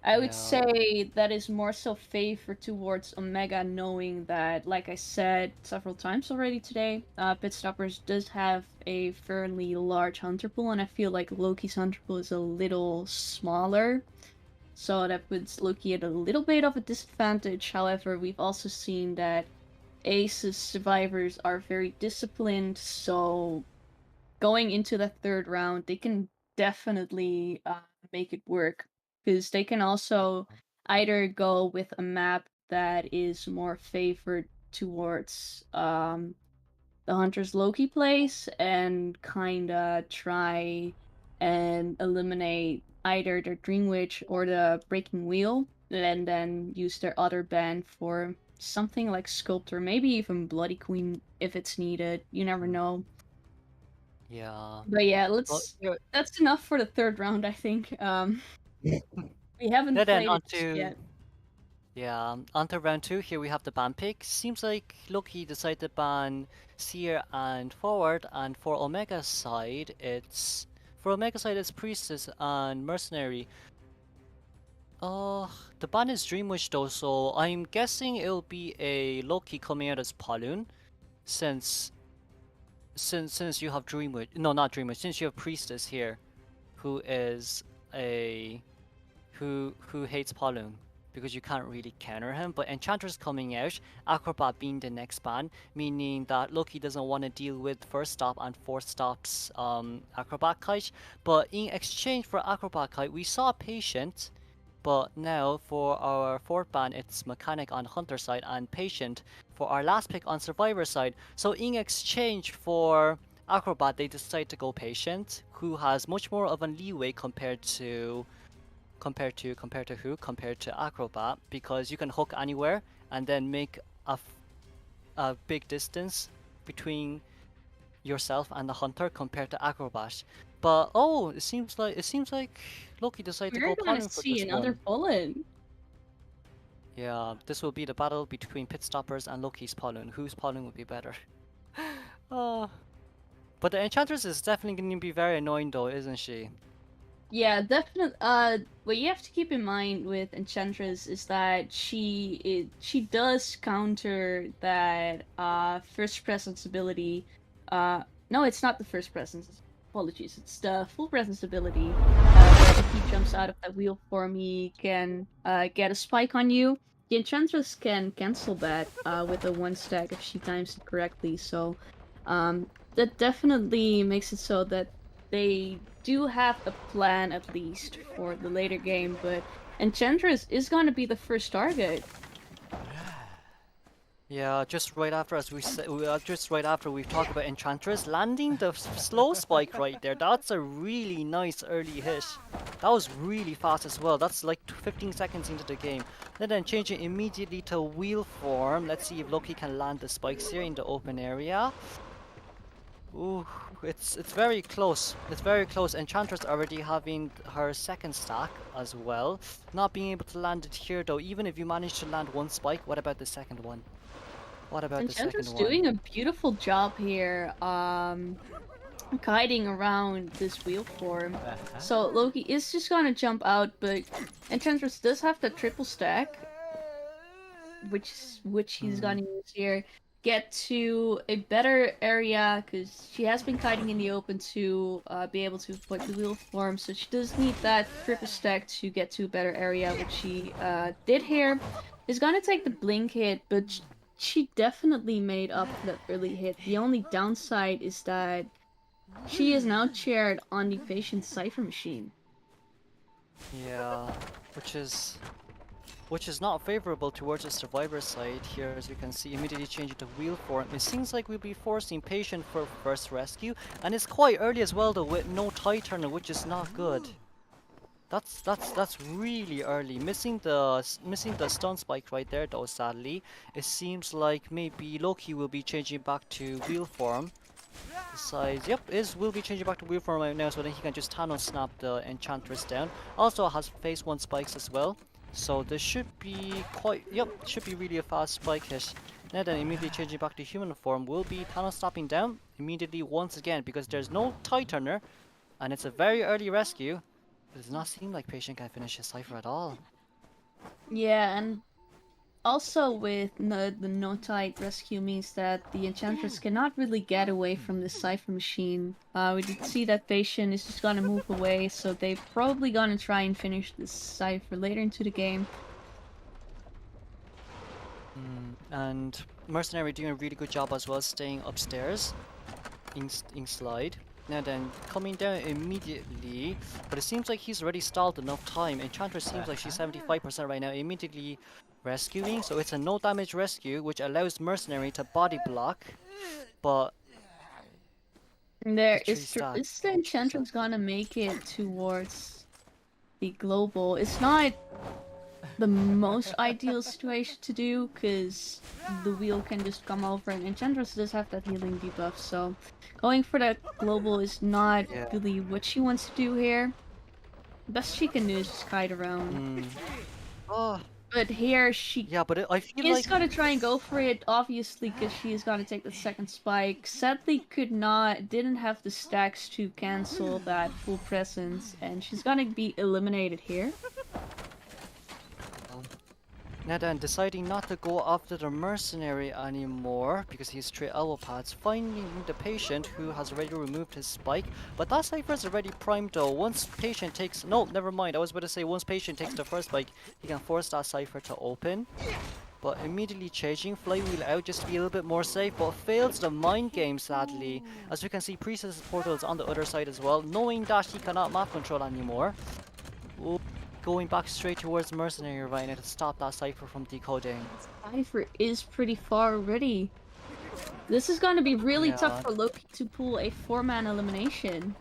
Speaker 3: I would
Speaker 2: Yeah.
Speaker 3: say that is more so favor towards Omega, knowing that, like I said several times already today, Pit Stoppers does have a fairly large hunter pool, and I feel like Loki's hunter pool is a little smaller, so that puts Loki at a little bit of a disadvantage. However, we've also seen that Ace's survivors are very disciplined, so going into the third round, they can definitely make it work because they can also either go with a map that is more favored towards the Hunter's Loki place and kinda try and eliminate either the Dream Witch or the Breaking Wheel, and then use their other band for something like Sculptor, maybe even Bloody Queen if it's needed. You never know.
Speaker 2: Yeah.
Speaker 3: But yeah,
Speaker 2: Well,
Speaker 3: that's enough for the third round, I think. We haven't
Speaker 2: then
Speaker 3: played it
Speaker 2: onto
Speaker 3: yet.
Speaker 2: yeah, onto round 2. Here we have the ban pick. Seems like Loki decided to ban Seer and Forward, and for Omega's side, it's Priestess and Mercenary. The ban is Dream Witch though, so I'm guessing it'll be a Loki coming out as Paloon, since you have Dream Witch. No, not Dream Witch. Since you have Priestess here, who is a who hates Paloon because you can't really counter him. But Enchantress coming out, Acrobat being the next ban, meaning that Loki doesn't want to deal with first stop and fourth stops Acrobat Kite. But in exchange for Acrobat Kite, we saw Patient. But now for our fourth ban, it's Mechanic on Hunter side and Patient for our last pick on Survivor side. So in exchange for Acrobat, they decide to go Patient, who has much more of a leeway compared to who? Compared to Acrobat, because you can hook anywhere and then make a big distance between yourself and the hunter compared to Acrobat. But oh, it seems like Loki decided to
Speaker 3: We're
Speaker 2: go
Speaker 3: gonna
Speaker 2: Paloon for
Speaker 3: see
Speaker 2: this
Speaker 3: another
Speaker 2: one.
Speaker 3: bullet.
Speaker 2: Yeah, this will be the battle between Pit Stoppers and Loki's Paloon. Whose Paloon would be better? Oh. But the Enchantress is definitely going to be very annoying though, isn't she?
Speaker 3: Yeah, definitely. What you have to keep in mind with Enchantress is that she does counter that first presence ability. No, it's not the first presence. Apologies, it's the full presence ability. Where if he jumps out of that wheel form, he can get a spike on you. The Enchantress can cancel that with a 1 stack if she times it correctly. So, that definitely makes it so that they do have a plan at least for the later game, but Enchantress is gonna be the first target.
Speaker 2: Yeah, just right after just right after we've talked about Enchantress landing the slow spike right there. That's a really nice early hit. That was really fast as well. That's like 15 seconds into the game. Then changing immediately to wheel form. Let's see if Loki can land the spikes here in the open area. Ooh, it's very close. It's very close. Enchantress already having her second stack as well. Not being able to land it here though. Even if you manage to land one spike, what about the second one? What about the second
Speaker 3: Enchantress
Speaker 2: one?
Speaker 3: doing a beautiful job here, guiding around this wheel form. So Loki is just gonna jump out, but Enchantress does have the triple stack, which he's gonna use here. Get to a better area because she has been kiting in the open to be able to avoid the wheel form, so she does need that triple stack to get to a better area, which she did here. Is gonna take the blink hit, but she definitely made up for that early hit. The only downside is that she is now chaired on the patient cipher machine.
Speaker 2: Yeah, which is not favorable towards the survivor side here, as we can see, immediately changing to wheel form. It seems like we'll be forcing Patient for first rescue, and it's quite early as well though, with no tie turner, which is not good. That's really early. Missing the stun spike right there though, sadly. It seems like maybe Loki will be changing back to wheel form. Besides, yep, will be changing back to wheel form right now, so then he can just Thanos snap the Enchantress down. Also has phase 1 spikes as well. So this should be should be really a fast spike hit. Now then immediately changing back to human form will be Thanos snapping down immediately once again because there's no Titanner and it's a very early rescue. It does not seem like Patient can finish his cipher at all.
Speaker 3: Yeah, and also with the no-tide rescue means that the Enchantress cannot really get away from this cipher machine. We did see that Patient is just gonna move away, so they're probably gonna try and finish this cipher later into the game.
Speaker 2: And Mercenary doing a really good job as well, staying upstairs in slide. Now then, coming down immediately, but it seems like he's already stalled enough time. Enchantress seems like she's 75% right now, immediately rescuing, so it's a no damage rescue, which allows Mercenary to body block, but...
Speaker 3: There
Speaker 2: the
Speaker 3: is
Speaker 2: tree
Speaker 3: the Enchantress gonna make it towards the global. It's not the most ideal situation to do, because the wheel can just come over and Enchantress does have that healing debuff, so going for that global is not really what she wants to do here. Best she can do is just kite around.
Speaker 2: Oh,
Speaker 3: But here she
Speaker 2: but I feel
Speaker 3: is
Speaker 2: like...
Speaker 3: gonna try and go for it, obviously, because she is gonna take the second spike. Sadly, didn't have the stacks to cancel that full presence, and she's gonna be eliminated here.
Speaker 2: Now then, deciding not to go after the Mercenary anymore because he's straight elbow pads, finding the Patient who has already removed his spike, but that cipher is already primed though. Once Patient takes... No, never mind, I was about to say once Patient takes the first spike, he can force that cipher to open. But immediately changing Flywheel out just to be a little bit more safe, but fails the mind game sadly. As we can see, Priestess Portal is on the other side as well, knowing that he cannot map control anymore. Ooh. Going back straight towards Mercenary right now to stop that cipher from decoding.
Speaker 3: Cipher is pretty far already. This is gonna be really tough for Loki to pull a 4-man elimination.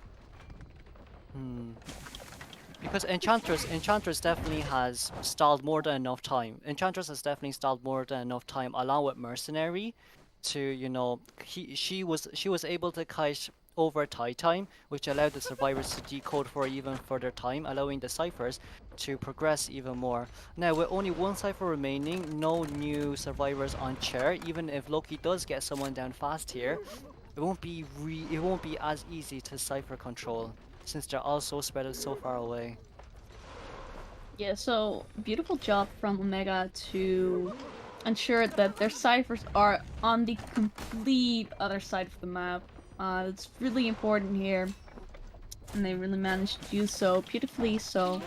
Speaker 2: Because Enchantress definitely has stalled more than enough time. Enchantress has definitely stalled more than enough time along with Mercenary to, you know, she was able to kite over tie time, which allowed the survivors to decode for even further time, allowing the ciphers to progress even more. Now with only one cipher remaining, no new survivors on chair, even if Loki does get someone down fast here, it won't be as easy to cipher control since they're all so spread out so far away.
Speaker 3: Yeah, so beautiful job from Omega to ensure that their ciphers are on the complete other side of the map. It's really important here, and they really managed to do so beautifully. So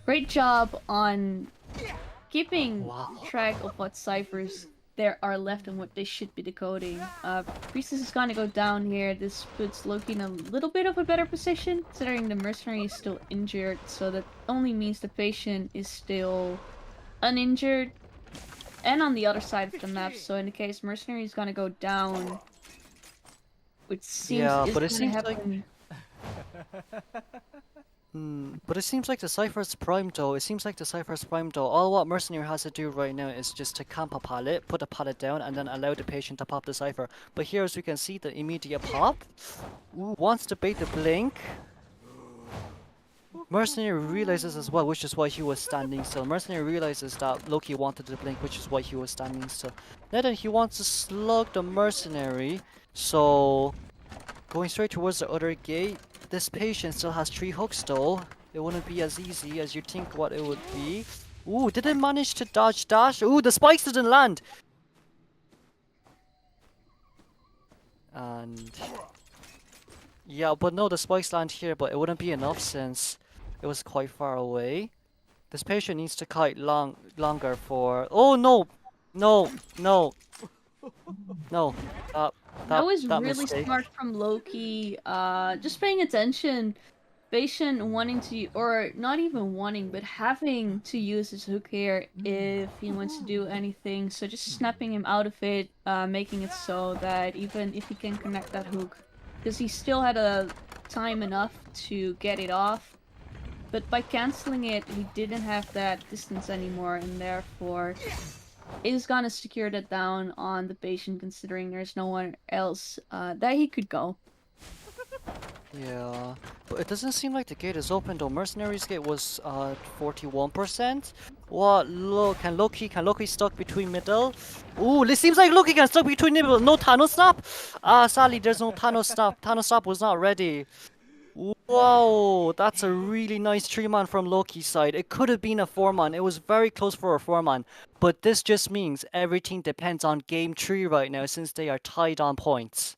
Speaker 3: great job on keeping track of what ciphers there are left and what they should be decoding. Priestess is gonna go down here. This puts Loki in a little bit of a better position, considering the Mercenary is still injured, so that only means the Patient is still uninjured and on the other side of the map. So in the case Mercenary is gonna go down, which seems
Speaker 2: but it
Speaker 3: gonna
Speaker 2: seems
Speaker 3: happen.
Speaker 2: But it seems like the cipher's primed though. All what Mercenary has to do right now is just to camp a pallet, put a pallet down, and then allow the Patient to pop the cipher. But here, as we can see, the immediate pop. Wants to bait the blink. Mercenary realizes as well, which is why he was standing still. Mercenary realizes that Loki wanted to blink, which is why he was standing still. Now then, he wants to slug the Mercenary, so going straight towards the other gate. This Patient still has 3 hooks though. It wouldn't be as easy as you think what it would be. Ooh, did it manage to dodge dash? Ooh, the spikes didn't land! And... yeah, but no, the spikes land here, but it wouldn't be enough since it was quite far away. This Patient needs to kite longer for... oh no! No! No! No.
Speaker 3: That was
Speaker 2: that
Speaker 3: really
Speaker 2: mistake.
Speaker 3: smart from Loki. Just paying attention. Patient wanting to, or not even wanting, but having to use his hook here if he wants to do anything. So just snapping him out of it, making it so that even if he can connect that hook, because he still had time enough to get it off. But by canceling it, he didn't have that distance anymore, and therefore is gonna secure that down on the patient, considering there's no one else that he could go.
Speaker 2: Yeah, but it doesn't seem like the gate is open though. Mercenaries gate was 41%. What? Look, can Loki stuck between middle? Ooh, it seems like Loki can stuck between middle. No Thanos snap. Sadly there's no Thanos snap. Thanos snap was not ready. Whoa, that's a really nice 3-man from Loki's side. It could have been a 4-man. It was very close for a 4-man. But this just means everything depends on game 3 right now since they are tied on points.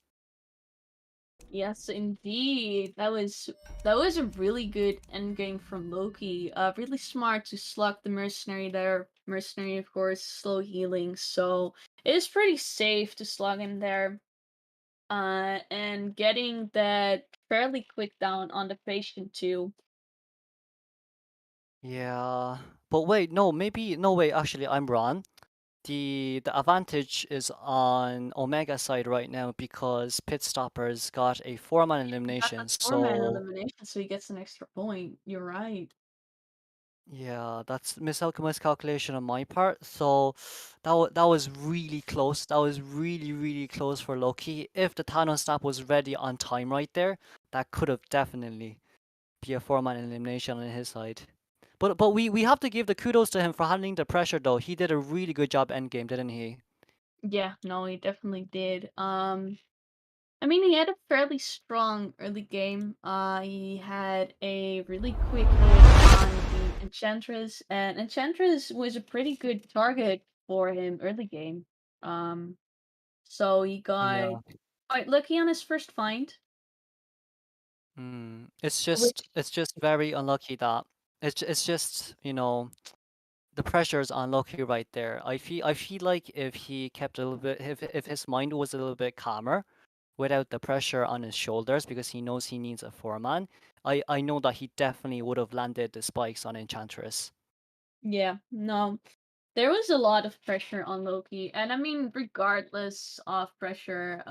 Speaker 3: Yes, indeed. That was a really good endgame from Loki. Really smart to slug the mercenary there. Mercenary, of course, slow healing, so it is pretty safe to slug him there. And getting that fairly quick down on the patient too.
Speaker 2: Yeah, but wait, no, no, wait, actually, I'm wrong. The advantage is on Omega side right now because Pit Stoppers got a 4-man
Speaker 3: He got the
Speaker 2: elimination,
Speaker 3: 4-man
Speaker 2: so
Speaker 3: elimination, so he gets an extra point. You're right.
Speaker 2: yeah, that's miscalculation on my part. So that was really close. That was really close for Loki. If the Thanos snap was ready on time right there, that could have definitely be a 4-man elimination on his side. But we have to give the kudos to him for handling the pressure though. He did a really good job endgame, didn't he?
Speaker 3: Yeah, no, he definitely did. I mean, he had a fairly strong early game. He had a really quick hit on the Enchantress, and Enchantress was a pretty good target for him early game. Um, so he got
Speaker 2: Yeah.
Speaker 3: quite lucky on his first find, which
Speaker 2: It's just very unlucky that it's just, the pressure is on Loki right there. I feel like if he kept a little bit if his mind was a little bit calmer without the pressure on his shoulders because he knows he needs a 4-man, I know that he definitely would have landed the spikes on Enchantress.
Speaker 3: yeah, no, there was a lot of pressure on Loki, and I mean, regardless of pressure,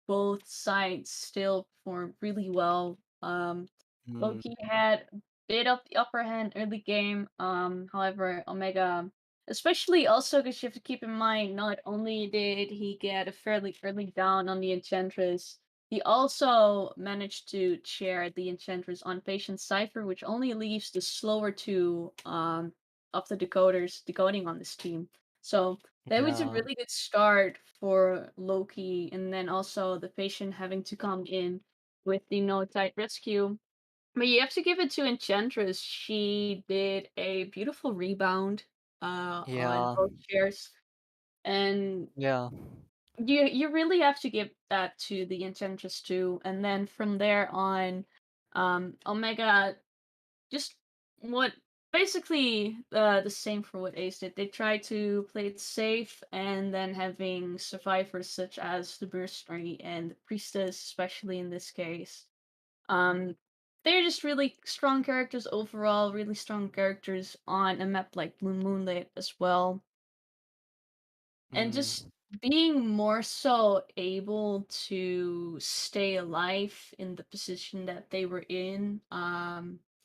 Speaker 3: both sides still performed really well.
Speaker 2: Mm,
Speaker 3: Loki had a bit of the upper hand early game. However, Omega, especially also because you have to keep in mind, not only did he get a fairly early down on the Enchantress, he also managed to chair the Enchantress on Patient Cipher, which only leaves the slower two of the decoders decoding on this team. So that was a
Speaker 2: yeah.
Speaker 3: really good start for Loki, and then also the Patient having to come in with the no tight rescue. But you have to give it to Enchantress. She did a beautiful rebound on
Speaker 2: Yeah.
Speaker 3: both shares. And
Speaker 2: Yeah.
Speaker 3: you really have to give that to the Enchantress too. And then from there on, Omega just what basically the same for what Ace did. They try to play it safe, and then having survivors such as the Mercenary and the Priestess, especially in this case. Um, they're just really strong characters overall, really strong characters on a map like Blue Moonlit as well. And
Speaker 2: Mm.
Speaker 3: just being more so able to stay alive in the position that they were in,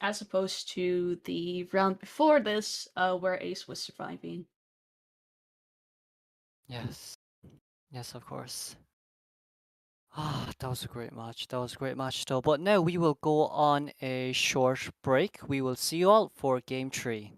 Speaker 3: as opposed to the round before this, where Ace was surviving.
Speaker 2: Yes. Yes, of course. Ah, that was a great match. That was a great match though. But now we will go on a short break. We will see you all for game 3.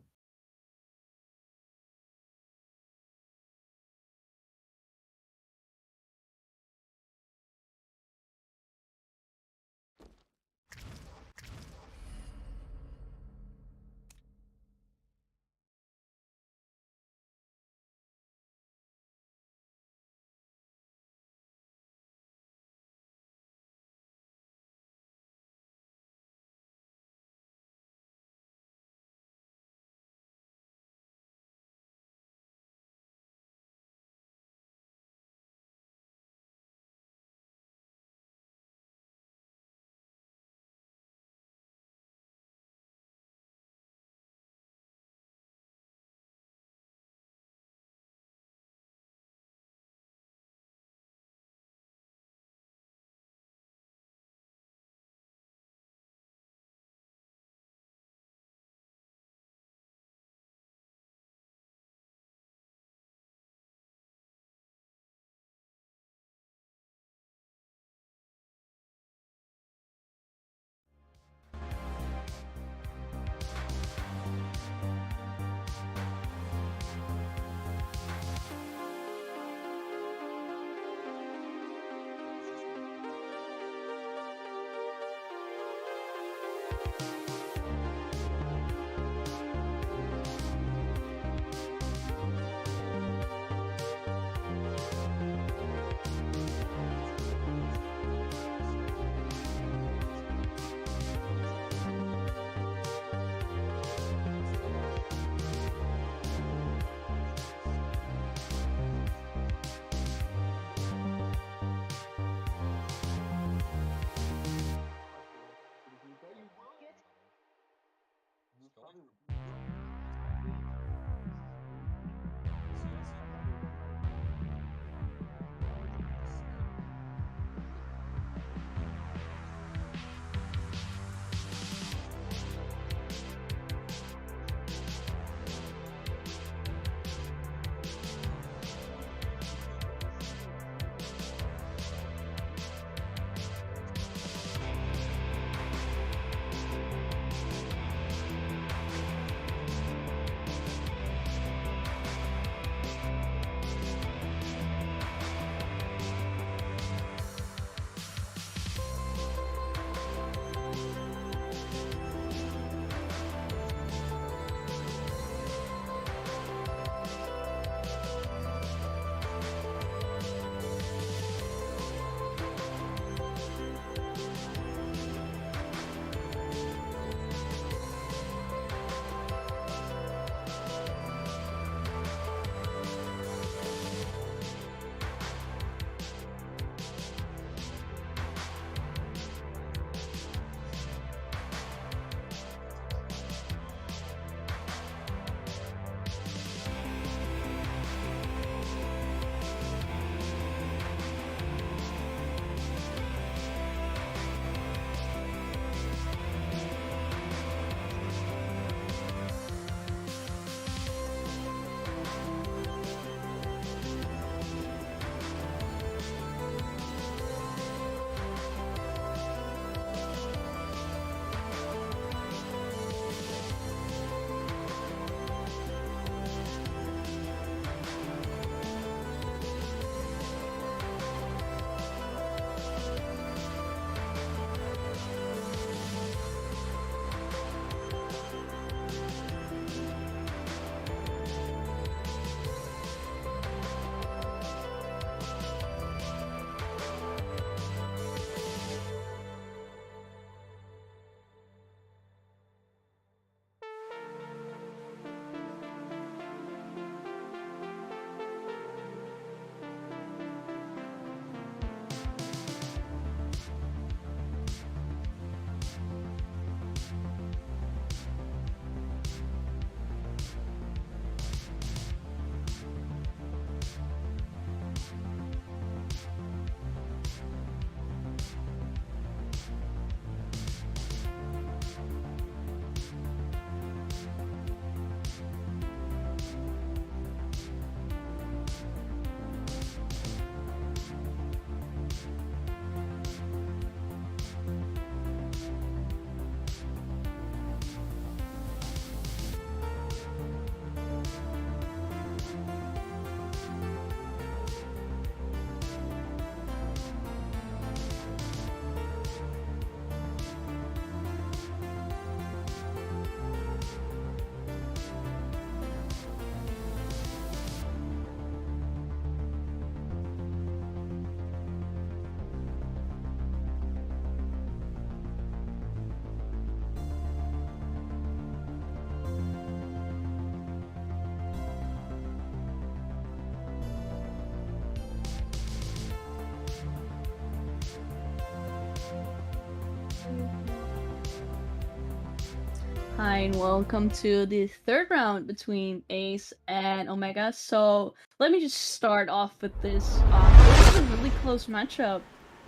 Speaker 3: Hi, and welcome to the third round between Ace and Omega. So let me just start off with this. This is a really close matchup.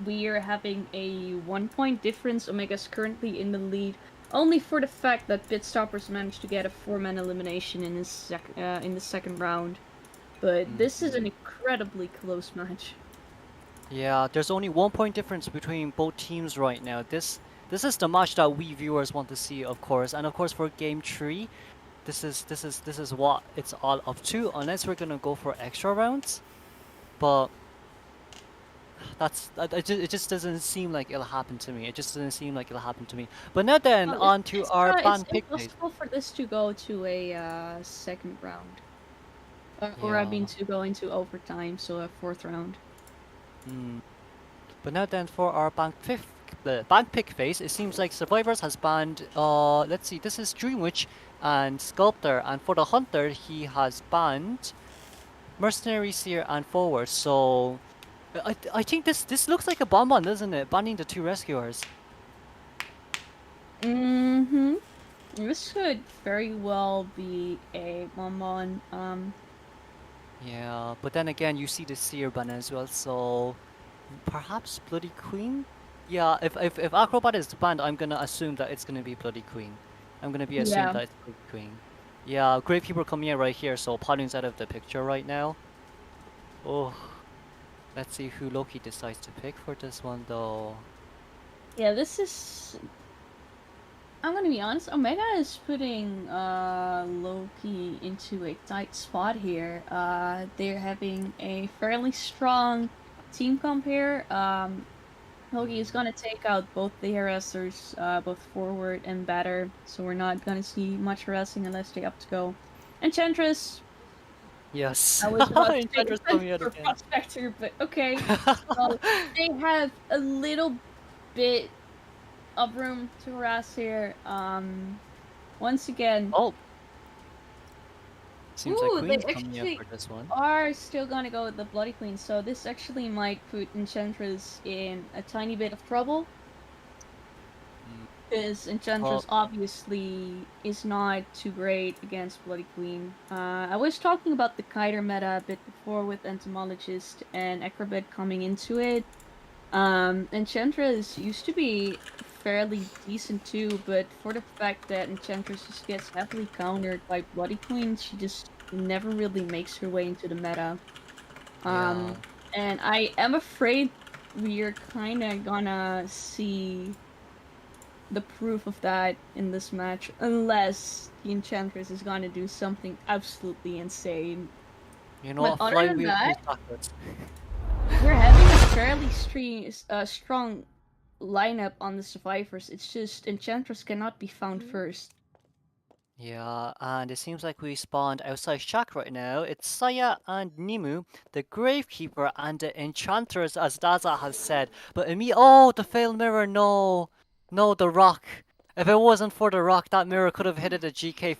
Speaker 3: We are having a 1 point difference. Omega's currently in the lead, only for the fact that Pitstoppers managed to get a 4-man elimination in the second round. But this is an incredibly close match.
Speaker 2: Yeah, there's only 1 point difference between both teams right now. This is the match that we viewers want to see, of course, and of course for game 3, this is what it's all up to. Unless we're gonna go for extra rounds, but It just doesn't seem like it'll happen to me. It just doesn't seem like it'll happen to me. But now then,
Speaker 3: Well,
Speaker 2: on to our
Speaker 3: it's
Speaker 2: band pick phase.
Speaker 3: impossible for this to go to a second round. Or I mean
Speaker 2: Yeah.
Speaker 3: to go into overtime, so a fourth round.
Speaker 2: But now then, for our band pick phase, it seems like Survivors has banned. Let's see. This is Dreamwitch and Sculptor, and for the Hunter, he has banned Mercenary, Seer, and Forward. So I think this looks like a bonbon, doesn't it? Banning the 2 rescuers.
Speaker 3: Mm-hmm. This could very well be a bonbon.
Speaker 2: Yeah, but then again, you see the Seer ban as well, so perhaps Bloody Queen? Yeah, if Acrobat is banned, I'm gonna assume that it's gonna be Bloody Queen. I'm gonna be assuming
Speaker 3: Yeah.
Speaker 2: that it's Bloody Queen. Yeah, Gravekeeper coming in right here, so Palune's out of the picture right now. Oh, let's see who Loki decides to pick for this one though.
Speaker 3: Yeah, this is. I'm gonna be honest. Omega is putting Loki into a tight spot here. They're having a fairly strong team comp here. Loki is gonna take out both the harassers, both forward and batter. So we're not gonna see much harassing unless they up to go. Enchantress.
Speaker 2: Yes.
Speaker 3: I was about to say
Speaker 2: Enchantress coming out
Speaker 3: for
Speaker 2: again.
Speaker 3: Prospector, but okay. So they have a little bit of room to harass here. Once again,
Speaker 2: Oh. Seems
Speaker 3: ooh,
Speaker 2: like
Speaker 3: they
Speaker 2: Queen's coming
Speaker 3: actually
Speaker 2: in for this one.
Speaker 3: are still gonna go with the Bloody Queen, so this actually might put Enchantress in a tiny bit of trouble. Because Enchantress obviously is not too great against Bloody Queen. I was talking about the Kiter meta a bit before with Entomologist and Acrobat coming into it. Enchantress used to be fairly decent too, but for the fact that Enchantress just gets heavily countered by Bloody Queen, she just never really makes her way into the meta.
Speaker 2: Yeah.
Speaker 3: And I am afraid we're kinda gonna see the proof of that in this match, unless the Enchantress is gonna do something absolutely insane.
Speaker 2: You know,
Speaker 3: But
Speaker 2: a
Speaker 3: other than
Speaker 2: flywheel
Speaker 3: that,
Speaker 2: goes backwards.
Speaker 3: we're having a fairly strong lineup on the survivors. It's just Enchantress cannot be found first.
Speaker 2: Yeah, and it seems like we spawned outside Shack right now. It's Saya and Nimu, the Gravekeeper and the Enchantress, as Daza has said. But oh, the failed mirror, no. No, the rock. If it wasn't for the rock, that mirror could have hit it a GK,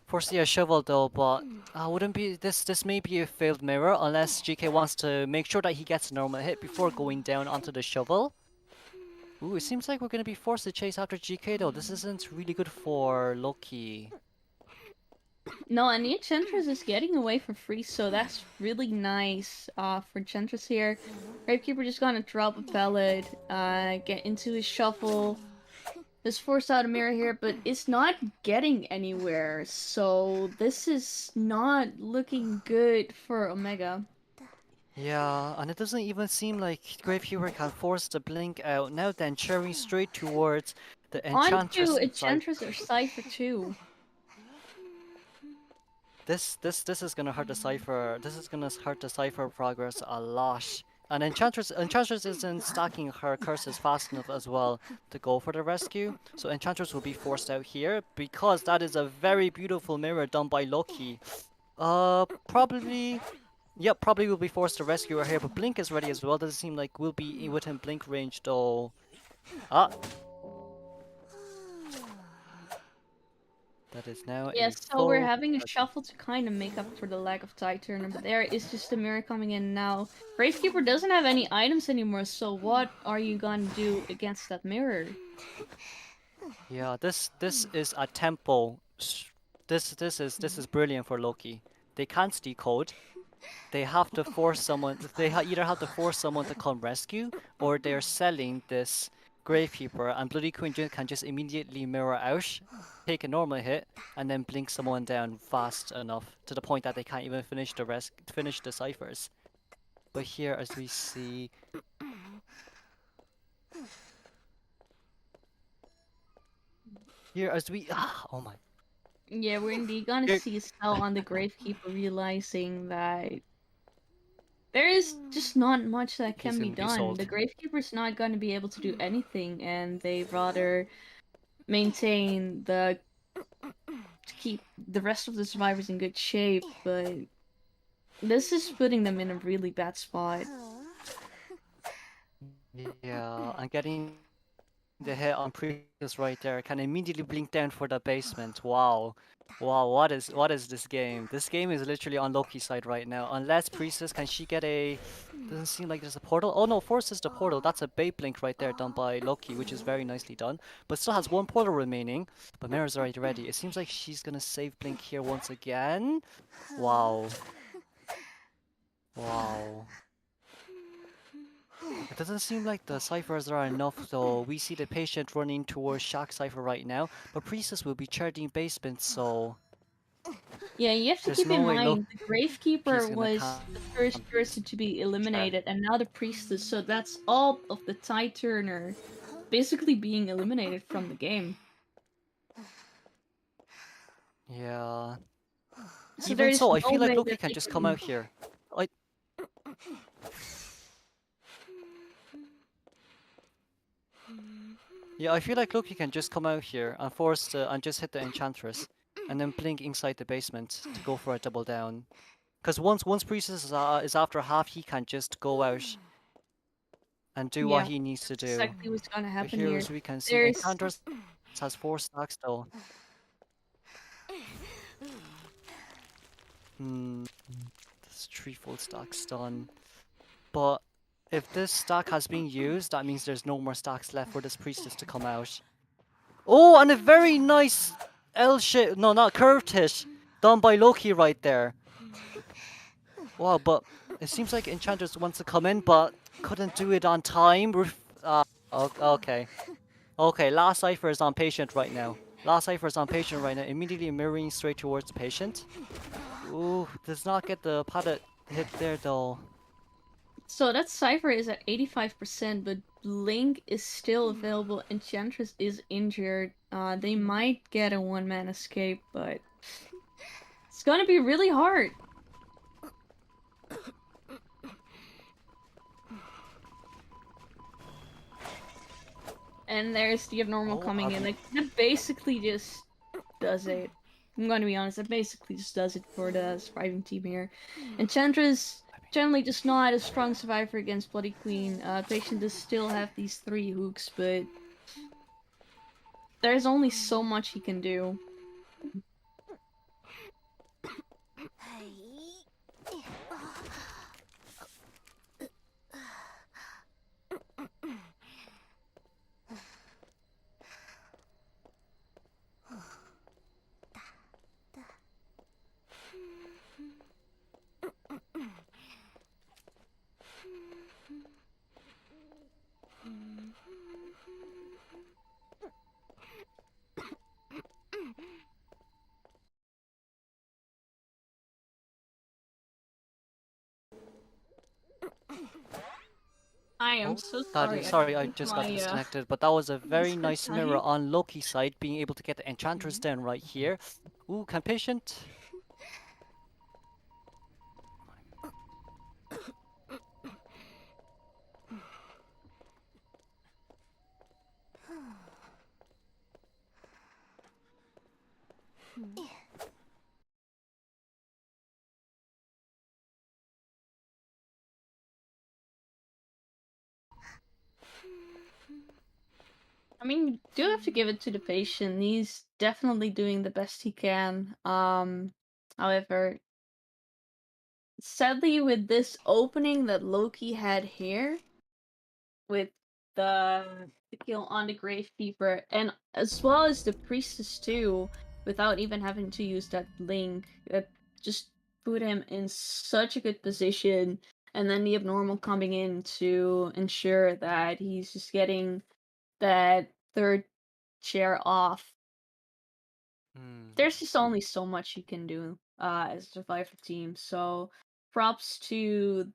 Speaker 2: forcing a shovel though, but wouldn't be this may be a failed mirror unless GK wants to make sure that he gets a normal hit before going down onto the shovel. Ooh, it seems like we're gonna be forced to chase after GK though. This isn't really good for Loki.
Speaker 3: No, and the Enchantress is getting away for free, so that's really nice for Enchantress here. Gravekeeper just gonna drop a pellet, get into his shuffle. Just force out a mirror here, but it's not getting anywhere, so this is not looking good for Omega.
Speaker 2: Yeah, and it doesn't even seem like Gravekeeper can force the blink out. Now then, Cherry straight towards the Enchantress
Speaker 3: On to
Speaker 2: side.
Speaker 3: Enchantress or Cypher too.
Speaker 2: This is gonna hurt the Cypher. This is gonna hurt the Cypher progress a lot. And Enchantress isn't stacking her curses fast enough as well to go for the rescue. So Enchantress will be forced out here because that is a very beautiful mirror done by Loki. Probably. Yep, probably will be forced to rescue her here, but Blink is ready as well. Doesn't seem like we'll be within Blink range though. Ah. That is now
Speaker 3: Yes,
Speaker 2: a
Speaker 3: so we're
Speaker 2: full...
Speaker 3: having a shuffle to kind of make up for the lack of tide turner, but there is just a mirror coming in now. Gravekeeper doesn't have any items anymore, so what are you gonna do against that mirror?
Speaker 2: Yeah, this is a tempo. This is brilliant for Loki. They can't decode. They have to force someone. Either have to force someone to come rescue, or they're selling this Gravekeeper, and Bloody Queen can just immediately mirror out, take a normal hit, and then blink someone down fast enough to the point that they can't even finish the ciphers. But here, as we see, oh my.
Speaker 3: Yeah, we're indeed gonna
Speaker 2: Here-
Speaker 3: see a spell on the Gravekeeper realizing that There is just not much that
Speaker 2: He's
Speaker 3: can be
Speaker 2: gonna be
Speaker 3: done.
Speaker 2: sold.
Speaker 3: The Gravekeeper's not going to be able to do anything, and they rather maintain the to keep the rest of the survivors in good shape, but this is putting them in a really bad spot.
Speaker 2: Yeah, and getting the hit on Priestess right there can immediately blink down for the basement. Wow. Wow, what is this game? This game is literally on Loki's side right now. Unless Priestess, can she get a... Doesn't seem like there's a portal. Oh no, forces the portal. That's a bait blink right there done by Loki, which is very nicely done. But still has one portal remaining. But Mira's already ready. It seems like she's gonna save blink here once again. Wow. Wow. It doesn't seem like the ciphers are enough, though. We see the patient running towards Shock Cipher right now, but Priestess will be charging basement, so
Speaker 3: Yeah, you have to
Speaker 2: there's
Speaker 3: keep
Speaker 2: no
Speaker 3: in
Speaker 2: way
Speaker 3: mind the
Speaker 2: Loki's
Speaker 3: Gravekeeper
Speaker 2: gonna
Speaker 3: was the first person to be eliminated, and now the Priestess, so that's all of the Tide Turner basically being eliminated from the game.
Speaker 2: Yeah.
Speaker 3: So
Speaker 2: Even
Speaker 3: there is
Speaker 2: so, I
Speaker 3: no
Speaker 2: feel like
Speaker 3: way
Speaker 2: Loki
Speaker 3: that
Speaker 2: can
Speaker 3: they
Speaker 2: just come
Speaker 3: can.
Speaker 2: out here. I... Yeah, I feel like Loki can just come out here and and just hit the Enchantress, and then blink inside the basement to go for a double down. Because once Priestess is after half, he can just go out and do what
Speaker 3: Yeah,
Speaker 2: he needs to
Speaker 3: that's
Speaker 2: do.
Speaker 3: exactly what's gonna
Speaker 2: But
Speaker 3: happen
Speaker 2: here,
Speaker 3: here.
Speaker 2: as we can see,
Speaker 3: There's
Speaker 2: Enchantress has 4 stacks though. Hmm, this 3 full stacks done. But if this stack has been used, that means there's no more stacks left for this priestess to come out. Oh, and a very nice L shape, no, not curved hit, done by Loki right there. Wow, but it seems like Enchantress wants to come in, but couldn't do it on time. Okay. Okay, last cipher is on patient right now. Last cipher is on patient right now, immediately mirroring straight towards the patient. Ooh, does not get the padded hit there though.
Speaker 3: so that Cypher is at 85%, but Blink is still available. Enchantress is injured. They might get a one-man escape, but it's gonna be really hard. And there's the abnormal
Speaker 2: Oh,
Speaker 3: coming in. Like, that basically just does it. I'm gonna be honest, that basically just does it for the surviving team here. Enchantress generally just not a strong survivor against Bloody Queen. Patient does still have these 3 hooks, but there's only so much he can do. I am so sorry.
Speaker 2: Sorry, I
Speaker 3: think
Speaker 2: just got
Speaker 3: my
Speaker 2: disconnected, but that was a very
Speaker 3: Discord
Speaker 2: nice mirror
Speaker 3: lagging.
Speaker 2: on Loki's side, being able to get the Enchantress down right here. Ooh, can patient?
Speaker 3: I mean, you do have to give it to the patient. He's definitely doing the best he can. However, sadly, with this opening that Loki had here, with the kill on the Gravekeeper, and as well as the Priestess too, without even having to use that link, that just put him in such a good position. And then the abnormal coming in to ensure that he's just getting that third chair off.
Speaker 2: Hmm.
Speaker 3: There's just only so much you can do as a survivor team. So props to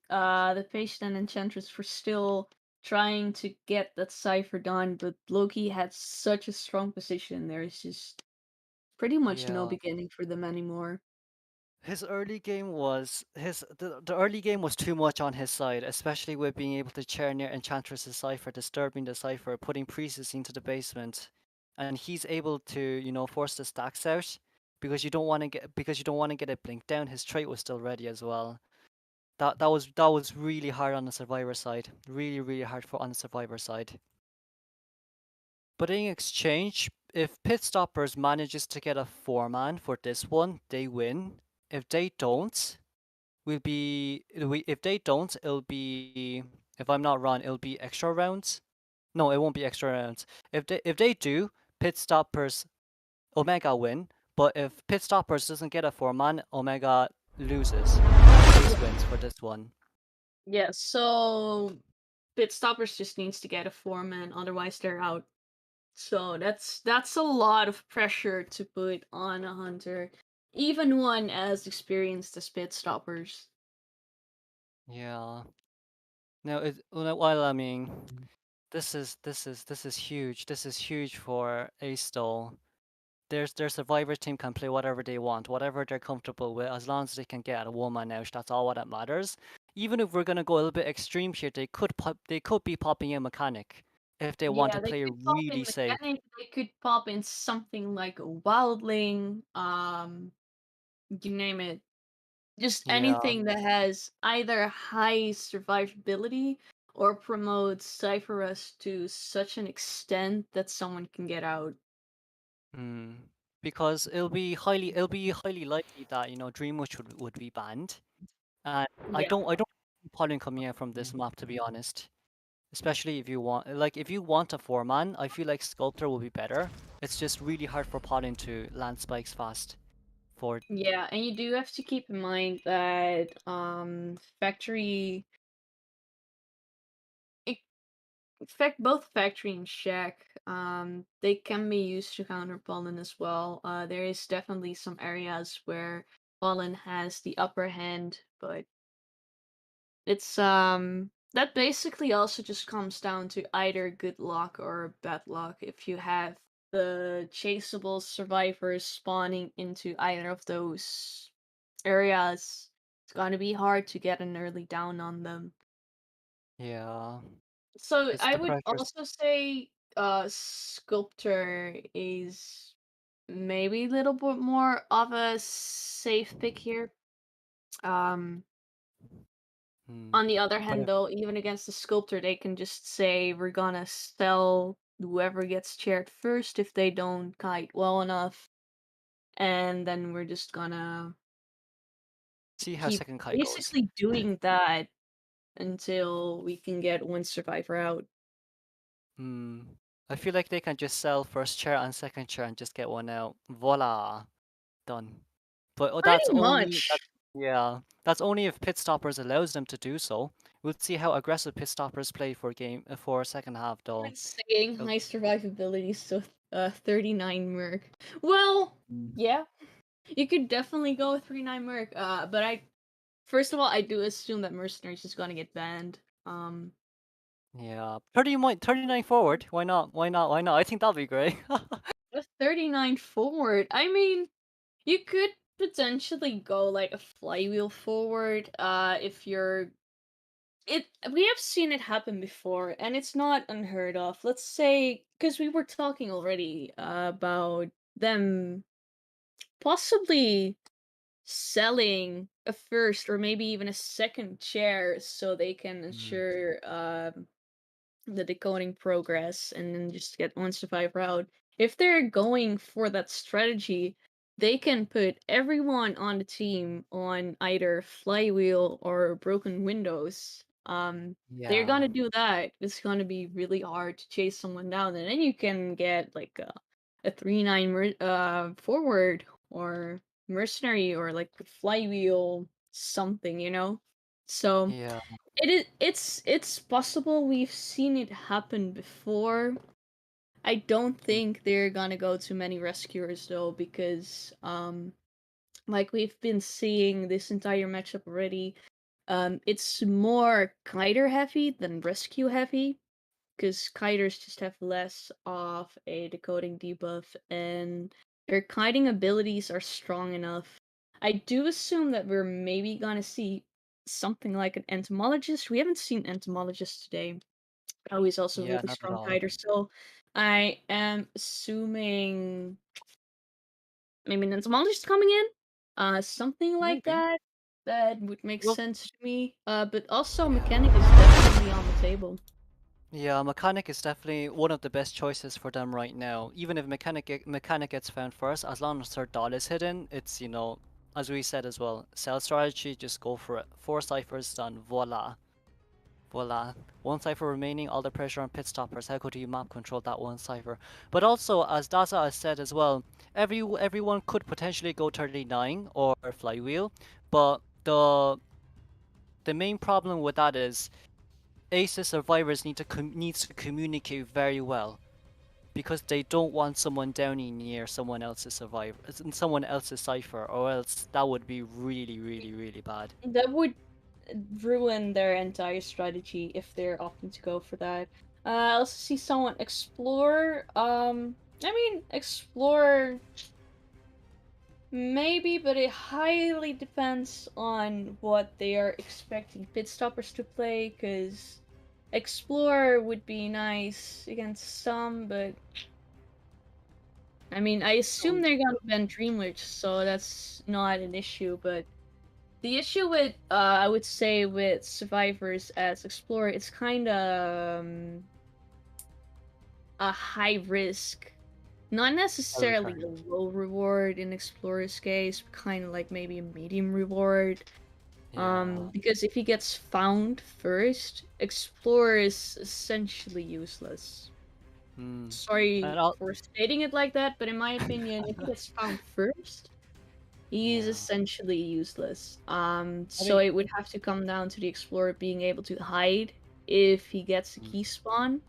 Speaker 3: the patient and enchantress for still trying to get that cipher done, but Loki had such a strong position. There's just pretty much no
Speaker 2: Yeah.
Speaker 3: beginning for them anymore.
Speaker 2: His early game was the early game was too much on his side, especially with being able to chair near Enchantress's cipher, disturbing the cipher, putting Priestess into the basement, and he's able to force the stacks out because you don't want to get it blinked down. His trait was still ready as well. That was really hard on the survivor side, really hard for on the survivor side. But in exchange, if Pit Stoppers manages to get a 4-man for this one, they win. If they don't, if they don't, it'll be, if I'm not wrong, it'll be extra rounds. No, it won't be extra rounds. If they do, Pit Stoppers Omega win. But if Pit Stoppers doesn't get a 4-man, Omega loses. Ace wins for this one.
Speaker 3: Yeah, so Pit Stoppers just needs to get a 4-man, otherwise they're out. So that's a lot of pressure to put on a hunter, even one as experienced as Pit Stoppers.
Speaker 2: Yeah. No, well, I mean, this is huge. This is huge for Ace though. Their survivor team can play whatever they want, whatever they're comfortable with, as long as they can get a 1-man out. That's all what that matters. Even if we're gonna go a little bit extreme here, they could be popping in mechanic if they want
Speaker 3: Yeah,
Speaker 2: to
Speaker 3: they
Speaker 2: play
Speaker 3: could pop in
Speaker 2: really safe.
Speaker 3: mechanic. They could pop in something like a wildling. You name it. Just
Speaker 2: Yeah.
Speaker 3: anything that has either high survivability or promotes Cypher Rush to such an extent that someone can get out.
Speaker 2: Hmm. Because it'll be highly likely that Dreamwitch would be banned, and
Speaker 3: Yeah.
Speaker 2: I don't see pollen coming out from this map, to be honest. Especially if you want a 4-man, I feel like Sculptor will be better. It's just really hard for pollen to land spikes fast. For
Speaker 3: Yeah, and you do have to keep in mind that factory in fact both factory and shack they can be used to counter pollen as well. There is definitely some areas where pollen has the upper hand, but it's that basically also just comes down to either good luck or bad luck. If you have the chaseable survivors spawning into either of those areas, it's gonna be hard to get an early down on them.
Speaker 2: yeah,
Speaker 3: So
Speaker 2: it's
Speaker 3: I
Speaker 2: the
Speaker 3: would
Speaker 2: pressures.
Speaker 3: also say Sculptor is maybe a little bit more of a safe pick here. Um
Speaker 2: Hmm.
Speaker 3: On the other
Speaker 2: But
Speaker 3: hand, though, even against the Sculptor, they can just say, we're gonna sell whoever gets chaired first if they don't kite well enough, and then we're just gonna
Speaker 2: see how
Speaker 3: keep
Speaker 2: second kite goes.
Speaker 3: basically doing that until we can get one survivor out.
Speaker 2: Hmm. I feel like they can just sell first chair and second chair and just get one out. Voila, done. But
Speaker 3: Pretty much.
Speaker 2: that's only if Pit Stoppers allows them to do so. We'll see how aggressive Pit Stoppers play for second half though.
Speaker 3: It's saying
Speaker 2: It'll-
Speaker 3: high survivability, so 39 merc. Well, yeah, you could definitely go with 39 merc. But first of all, I do assume that mercenaries is gonna get banned.
Speaker 2: Yeah, 39 forward. Why not? Why not? Why not? I think that'll be great.
Speaker 3: With 39 forward, I mean, you could potentially go like a flywheel forward, if you're it we have seen it happen before and it's not unheard of. Let's say because we were talking already about them possibly selling a first or maybe even a second chair so they can
Speaker 2: Mm,
Speaker 3: ensure the decoding progress and then just get one survivor out. If they're going for that strategy, they can put everyone on the team on either flywheel or broken windows. They're
Speaker 2: yeah,
Speaker 3: gonna do that. It's gonna be really hard to chase someone down, and then you can get like a 3-9 forward or mercenary or like a flywheel something, you know. So
Speaker 2: yeah,
Speaker 3: it's possible we've seen it happen before. I don't
Speaker 2: mm,
Speaker 3: think they're gonna go too many rescuers though, because like we've been seeing this entire matchup already, it's more kiter heavy than rescue heavy, because kiters just have less of a decoding debuff and their kiting abilities are strong enough. I do assume that we're maybe gonna see something like an entomologist. We haven't seen entomologist today. Oh, he's also a
Speaker 2: Yeah,
Speaker 3: really
Speaker 2: not at
Speaker 3: strong
Speaker 2: all.
Speaker 3: fighter, so I am assuming maybe an entomologist coming in? Something like
Speaker 2: Maybe.
Speaker 3: that. That would make
Speaker 2: Well,
Speaker 3: sense to me. But also mechanic is definitely on the table.
Speaker 2: yeah, mechanic is definitely one of the best choices for them right now. Even if mechanic gets found first, as long as her dot is hidden, it's as we said as well, cell strategy, just go for it. 4 ciphers done, voila. Voila. 1 cipher remaining, all the pressure on pit stoppers. How could you map control that 1 cipher? But also, as Daza has said as well, everyone could potentially go 39 or flywheel, but the main problem with that is ACES survivors needs to communicate very well because they don't want someone downing near someone else's cipher, or else that would be really, really, really bad.
Speaker 3: That would ruin their entire strategy if they're opting to go for that. I also see someone explore. I mean, explore maybe, but it highly depends on what they are expecting pit stoppers to play, because Explorer would be nice against some, but I mean, I assume
Speaker 2: Um,
Speaker 3: they're gonna ban Dreamwitch, so that's not an issue, but the issue with, I would say, with Survivors as Explorer, it's kinda, a high risk. Not
Speaker 2: Very
Speaker 3: necessarily a
Speaker 2: correct.
Speaker 3: low reward in Explorer's case, kind of like maybe a medium reward.
Speaker 2: Yeah.
Speaker 3: Because if he gets found first, Explorer is essentially useless.
Speaker 2: Hmm.
Speaker 3: Sorry
Speaker 2: And I'll,
Speaker 3: for stating it like that, but in my opinion, if he gets found first, he is
Speaker 2: yeah.
Speaker 3: essentially useless.
Speaker 2: I
Speaker 3: So
Speaker 2: mean,
Speaker 3: it would have to come down to the Explorer being able to hide if he gets a
Speaker 2: mm,
Speaker 3: key spawn.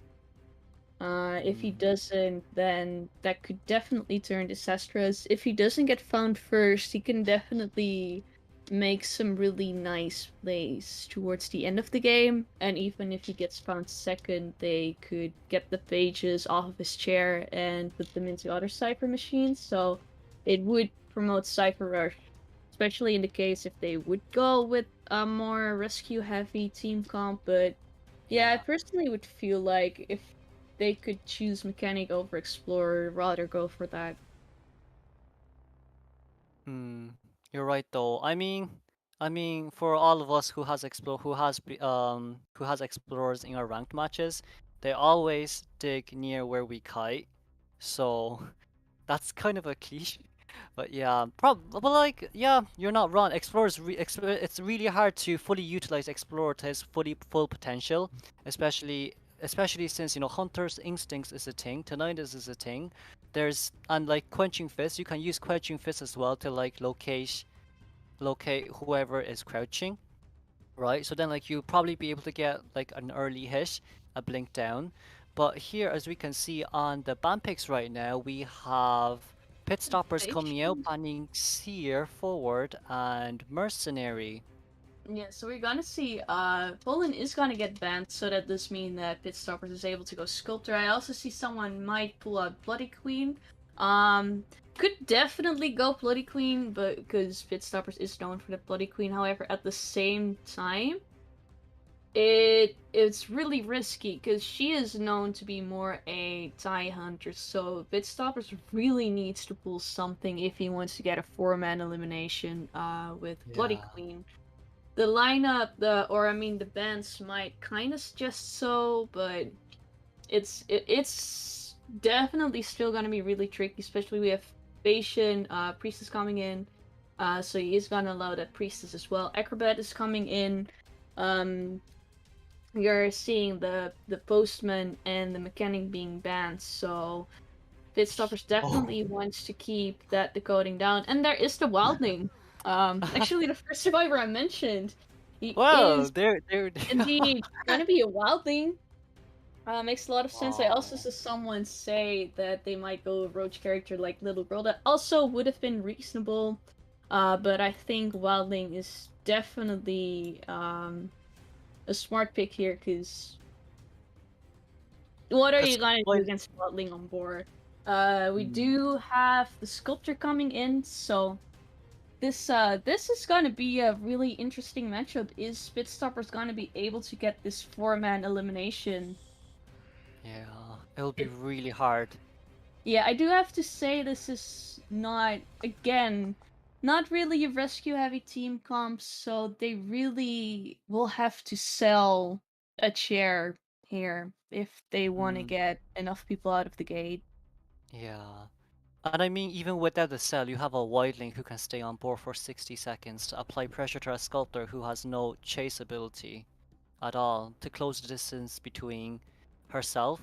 Speaker 3: If he
Speaker 2: mm,
Speaker 3: doesn't, then that could definitely turn disastrous. If he doesn't get found first, he can definitely make some really nice plays towards the end of the game. And even if he gets found second, they could get the pages off of his chair and put them into other cipher machines. So it would promote Cypher Rush, especially in the case if they would go with a more rescue heavy team comp. But yeah, I
Speaker 2: yeah.
Speaker 3: personally would feel like if they could choose mechanic over explorer, rather go for that.
Speaker 2: Hmm. You're right though. I mean, for all of us who has explorers in our ranked matches, they always dig near where we kite. So that's kind of a cliche. But yeah, but like, yeah, you're not wrong. It's really hard to fully utilize Explorer to his full potential, especially since Hunter's Instincts is a thing, Tinnitus is a thing. And like Quenching Fist, you can use Quenching Fist as well to like locate whoever is crouching, right? So then like you'll probably be able to get like an early hit, a blink down. But here, as we can see on the ban picks right now, we have pit stoppers coming out, banning Seer forward and Mercenary.
Speaker 3: Yeah, so we're gonna see Poland is gonna get banned, so that does mean that Pit Stoppers is able to go Sculptor. I also see someone might pull out Bloody Queen. Could definitely go Bloody Queen, but because Pit Stoppers is known for the Bloody Queen. However, at the same time, it's really risky because she is known to be more a tie hunter. So Pit Stoppers really needs to pull something if he wants to get a 4-man elimination with Bloody
Speaker 2: Yeah.
Speaker 3: Queen. The lineup, the bands might kind of suggest so, but it's definitely still gonna be really tricky, especially we have Bastion, Priestess coming in, so he is gonna allow that Priestess as well. Acrobat is coming in, um, you're seeing the Postman and the Mechanic being banned, so Pitstoppers
Speaker 2: Oh.
Speaker 3: definitely wants to keep that decoding down. And there is the Wildling. Actually, the first survivor I mentioned, he
Speaker 2: Well,
Speaker 3: is
Speaker 2: there.
Speaker 3: indeed gonna be a Wildling. Makes a lot of sense. I also
Speaker 2: Oh.
Speaker 3: saw someone say that they might go a roach character like Little Girl. That also would have been reasonable. But I think Wildling is definitely a smart pick here, because what are
Speaker 2: That's
Speaker 3: you gonna do
Speaker 2: quite.
Speaker 3: against Wildling on board? We
Speaker 2: Mm,
Speaker 3: do have the sculptor coming in, so this is gonna be a really interesting matchup. Is Spitstopper's gonna be able to get this 4-man elimination?
Speaker 2: Yeah, it'll be really hard.
Speaker 3: Yeah, I do have to say this is not, again, not really a rescue heavy team comp, so they really will have to sell a chair here if they want to
Speaker 2: Mm,
Speaker 3: get enough people out of the gate.
Speaker 2: yeah. And I mean, even without the cell, you have a wildling who can stay on board for 60 seconds to apply pressure to a sculptor who has no chase ability at all to close the distance between herself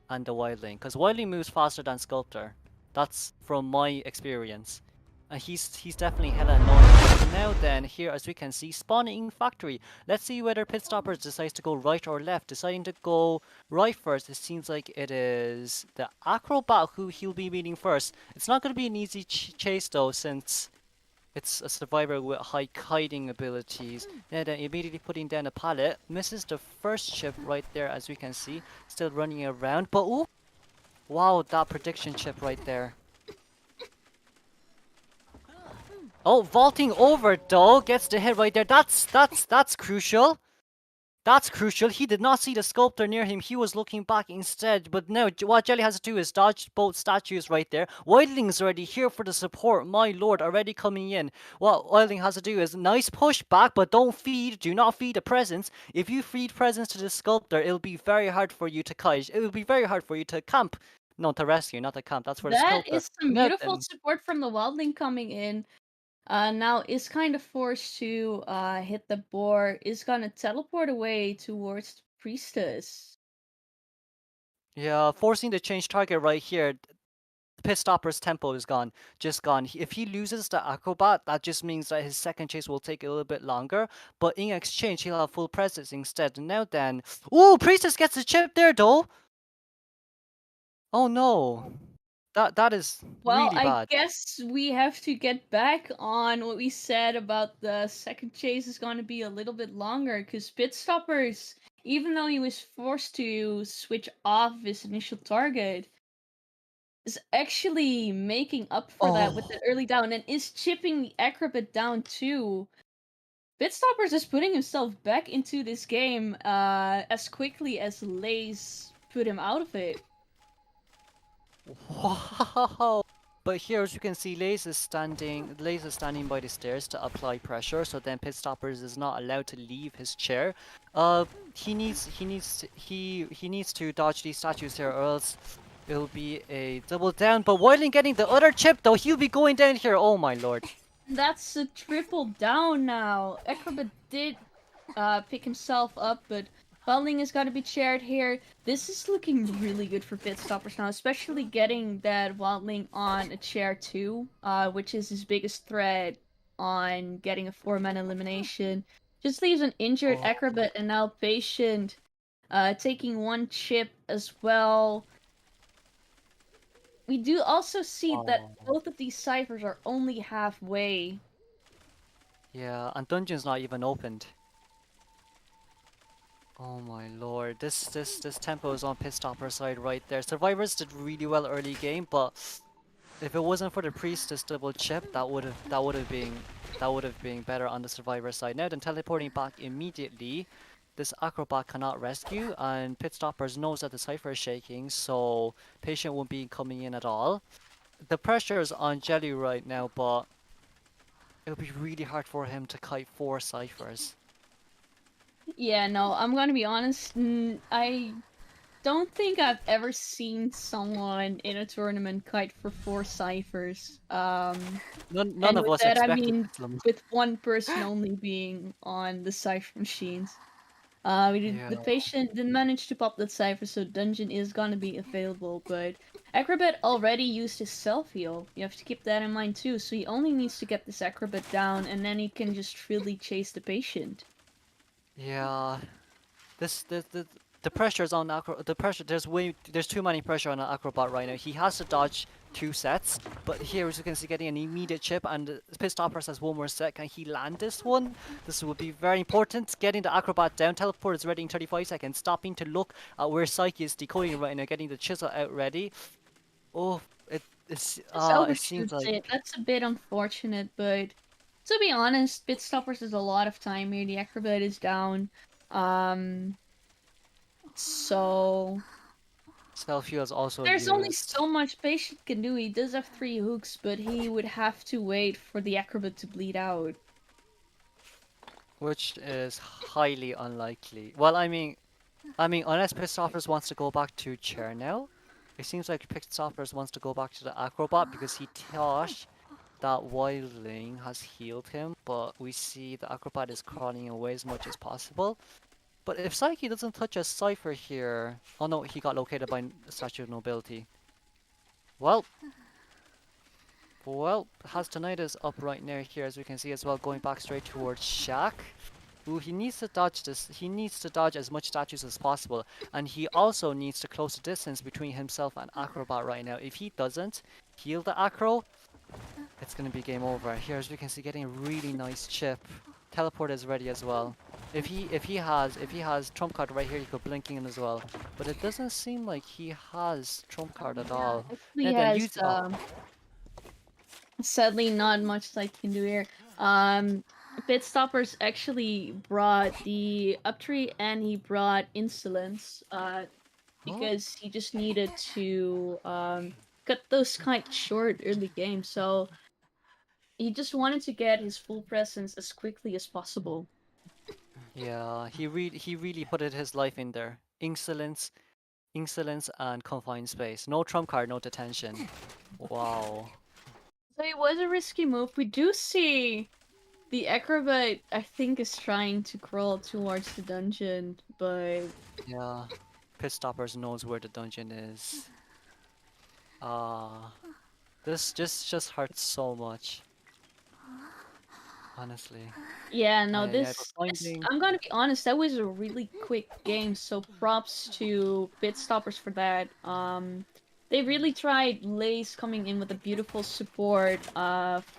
Speaker 2: and the wildling. Because wildling moves faster than sculptor. That's from my experience. And he's definitely hella annoying. So now then, here as we can see, spawning factory. Let's see whether Pitstoppers decides to go right or left. Deciding to go right first, it seems like it is the acrobat who he'll be meeting first. It's not going to be an easy chase though, since it's a survivor with high kiting abilities. And then immediately putting down a pallet. Misses the first chip right there, as we can see. Still running around. But ooh! Wow, that prediction chip right there. Oh, vaulting over though. Gets the hit right there. That's crucial. That's crucial. He did not see the sculptor near him. He was looking back instead. But now, what Jelly has to do is dodge both statues right there. Wildling's already here for the support. My lord, already coming in. What Wildling has to do is nice push back, but don't feed. Do not feed the presence. If you feed presence to the sculptor, it'll be very hard for you to kite. It will be very hard for you to camp. No, to rescue, not to camp. That's for the
Speaker 3: That
Speaker 2: sculptor.
Speaker 3: is some
Speaker 2: Now
Speaker 3: beautiful
Speaker 2: then.
Speaker 3: support from the wildling coming in. Now is kind of forced to hit the boar, is gonna teleport away towards the priestess.
Speaker 2: Yeah, forcing the change target right here. Pitstopper's tempo is gone, just gone. If he loses the acrobat, that just means that his second chase will take a little bit longer. But in exchange, he'll have full presence instead. Now then, ooh, Priestess gets a chip there though. Oh no, that is
Speaker 3: Well,
Speaker 2: really
Speaker 3: I
Speaker 2: bad.
Speaker 3: guess we have to get back on what we said about the second chase is going to be a little bit longer, because Pitstoppers, even though he was forced to switch off his initial target, is actually making up for that with
Speaker 2: Oh,
Speaker 3: the early down and is chipping the acrobat down too. Bitstoppers is putting himself back into this game as quickly as Lays put him out of it.
Speaker 2: wow. But here, as you can see, Lays is standing by the stairs to apply pressure. So then Pitstoppers is not allowed to leave his chair. He needs to dodge these statues here, or else it'll be a double down. But Wildling getting the other chip, though, he'll be going down here. Oh my lord.
Speaker 3: That's a triple down now. Acrobat did pick himself up, but Bowling has got to be chaired here. This is looking really good for Pitstoppers now, especially getting that Wildling on a chair too, which is his biggest threat on getting a 4-man elimination. Just leaves an injured
Speaker 2: Oh.
Speaker 3: Acrobat and now Patient taking one chip as well. We do also see that
Speaker 2: Oh.
Speaker 3: both of these ciphers are only halfway.
Speaker 2: Yeah, and dungeon's not even opened. Oh my lord, this tempo is on Pitstopper's side right there. Survivors did really well early game, but if it wasn't for the Priestess double chip, that would have been better on the Survivor side. Now then, teleporting back immediately. This acrobat cannot rescue, and Pitstoppers knows that the cipher is shaking, so Patient won't be coming in at all. The pressure is on Jelly right now, but it'll be really hard for him to kite 4 ciphers.
Speaker 3: Yeah, no, I'm gonna be honest. I don't think I've ever seen someone in a tournament kite for 4 ciphers.
Speaker 2: None
Speaker 3: And
Speaker 2: of
Speaker 3: with
Speaker 2: us
Speaker 3: that, I
Speaker 2: expected
Speaker 3: mean,
Speaker 2: them.
Speaker 3: with one person only being on the cipher machines. The
Speaker 2: Yeah.
Speaker 3: patient didn't manage to pop that cipher, so dungeon is gonna be available. But Acrobat already used his self heal. You have to keep that in mind too. So he only needs to get this Acrobat down, and then he can just freely chase the patient.
Speaker 2: Yeah. This the pressure is on the pressure. There's too many pressure on an acrobat right now. He has to dodge 2 sets, but here as you can see, getting an immediate chip, and Pitstoppers has 1 more set. Can he land this one? This will be very important. Getting the acrobat down. Teleport is ready in 35 seconds. Stopping to look at where Psyche is decoding right now. Getting the chisel out ready. Oh, it
Speaker 3: This
Speaker 2: seems
Speaker 3: overshoots
Speaker 2: like
Speaker 3: it. That's a bit unfortunate, but To be honest, Pit Stoppers is a lot of time here. The Acrobat is down. So
Speaker 2: Selfie is also
Speaker 3: there's only
Speaker 2: used,
Speaker 3: so much Patient can do. He does have 3 hooks, but he would have to wait for the Acrobat to bleed out.
Speaker 2: which is highly unlikely. Well, I mean, unless Pistolfers wants to go back to chair now, it seems like Pistolfers wants to go back to the acrobat because he thought that wildling has healed him, but we see the acrobat is crawling away as much as possible. But if Psyche doesn't touch a cipher here, oh no, he got located by Statue of Nobility. Well, Has up right near here, as we can see as well, going back straight towards Shaq. Ooh, he needs to dodge this. He needs to dodge as much statues as possible, and he also needs to close the distance between himself and Acrobat right now. If he doesn't heal the Acro, it's gonna be game over. Here, as we can see, getting a really nice chip. Teleport is ready as well. If he has trump card right here, he could blinking in as well. But it doesn't seem like he has trump card at all.
Speaker 3: He
Speaker 2: And then
Speaker 3: has
Speaker 2: use
Speaker 3: sadly not much I can do here. Pit Stoppers actually brought the Uptree and he brought Insolence. Because he just needed to cut those kind short early game. So he just wanted to get his full presence as quickly as possible.
Speaker 2: Yeah, he really put his life in there. Insolence, and confined space. No trump card, no detention. Wow.
Speaker 3: So it was a risky move. We do see the Acrobat, I think, is trying to crawl towards the dungeon, but
Speaker 2: Yeah. Pit Stoppers knows where the dungeon is. This just hurts so much. Honestly.
Speaker 3: yeah, no,
Speaker 2: Yeah,
Speaker 3: this,
Speaker 2: but finding
Speaker 3: I'm gonna be honest, that was a really quick game, so props to Bit Stoppers for that. They really tried Lace coming in with a beautiful support,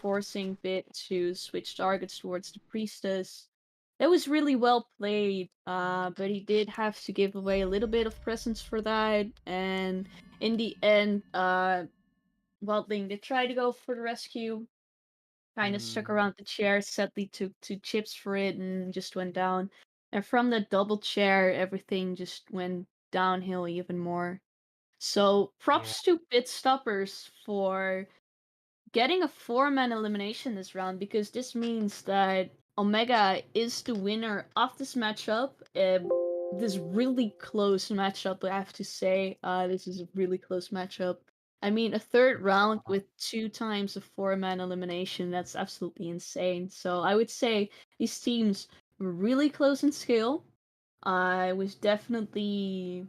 Speaker 3: forcing Bit to switch targets towards the Priestess. That was really well played, but he did have to give away a little bit of presence for that, and in the end, Wildling did try to go for the rescue, kind of stuck around the chair, sadly took 2 chips for it and just went down. And from the double chair, everything just went downhill even more. So
Speaker 2: yeah.
Speaker 3: props to Bit Stoppers for getting a 4-man elimination this round, because this means that Omega is the winner of this matchup. This really close matchup, I have to say. This is a really close matchup. I mean, a third round with 2 times a 4-man elimination, that's absolutely insane. So I would say these teams were really close in skill. It was definitely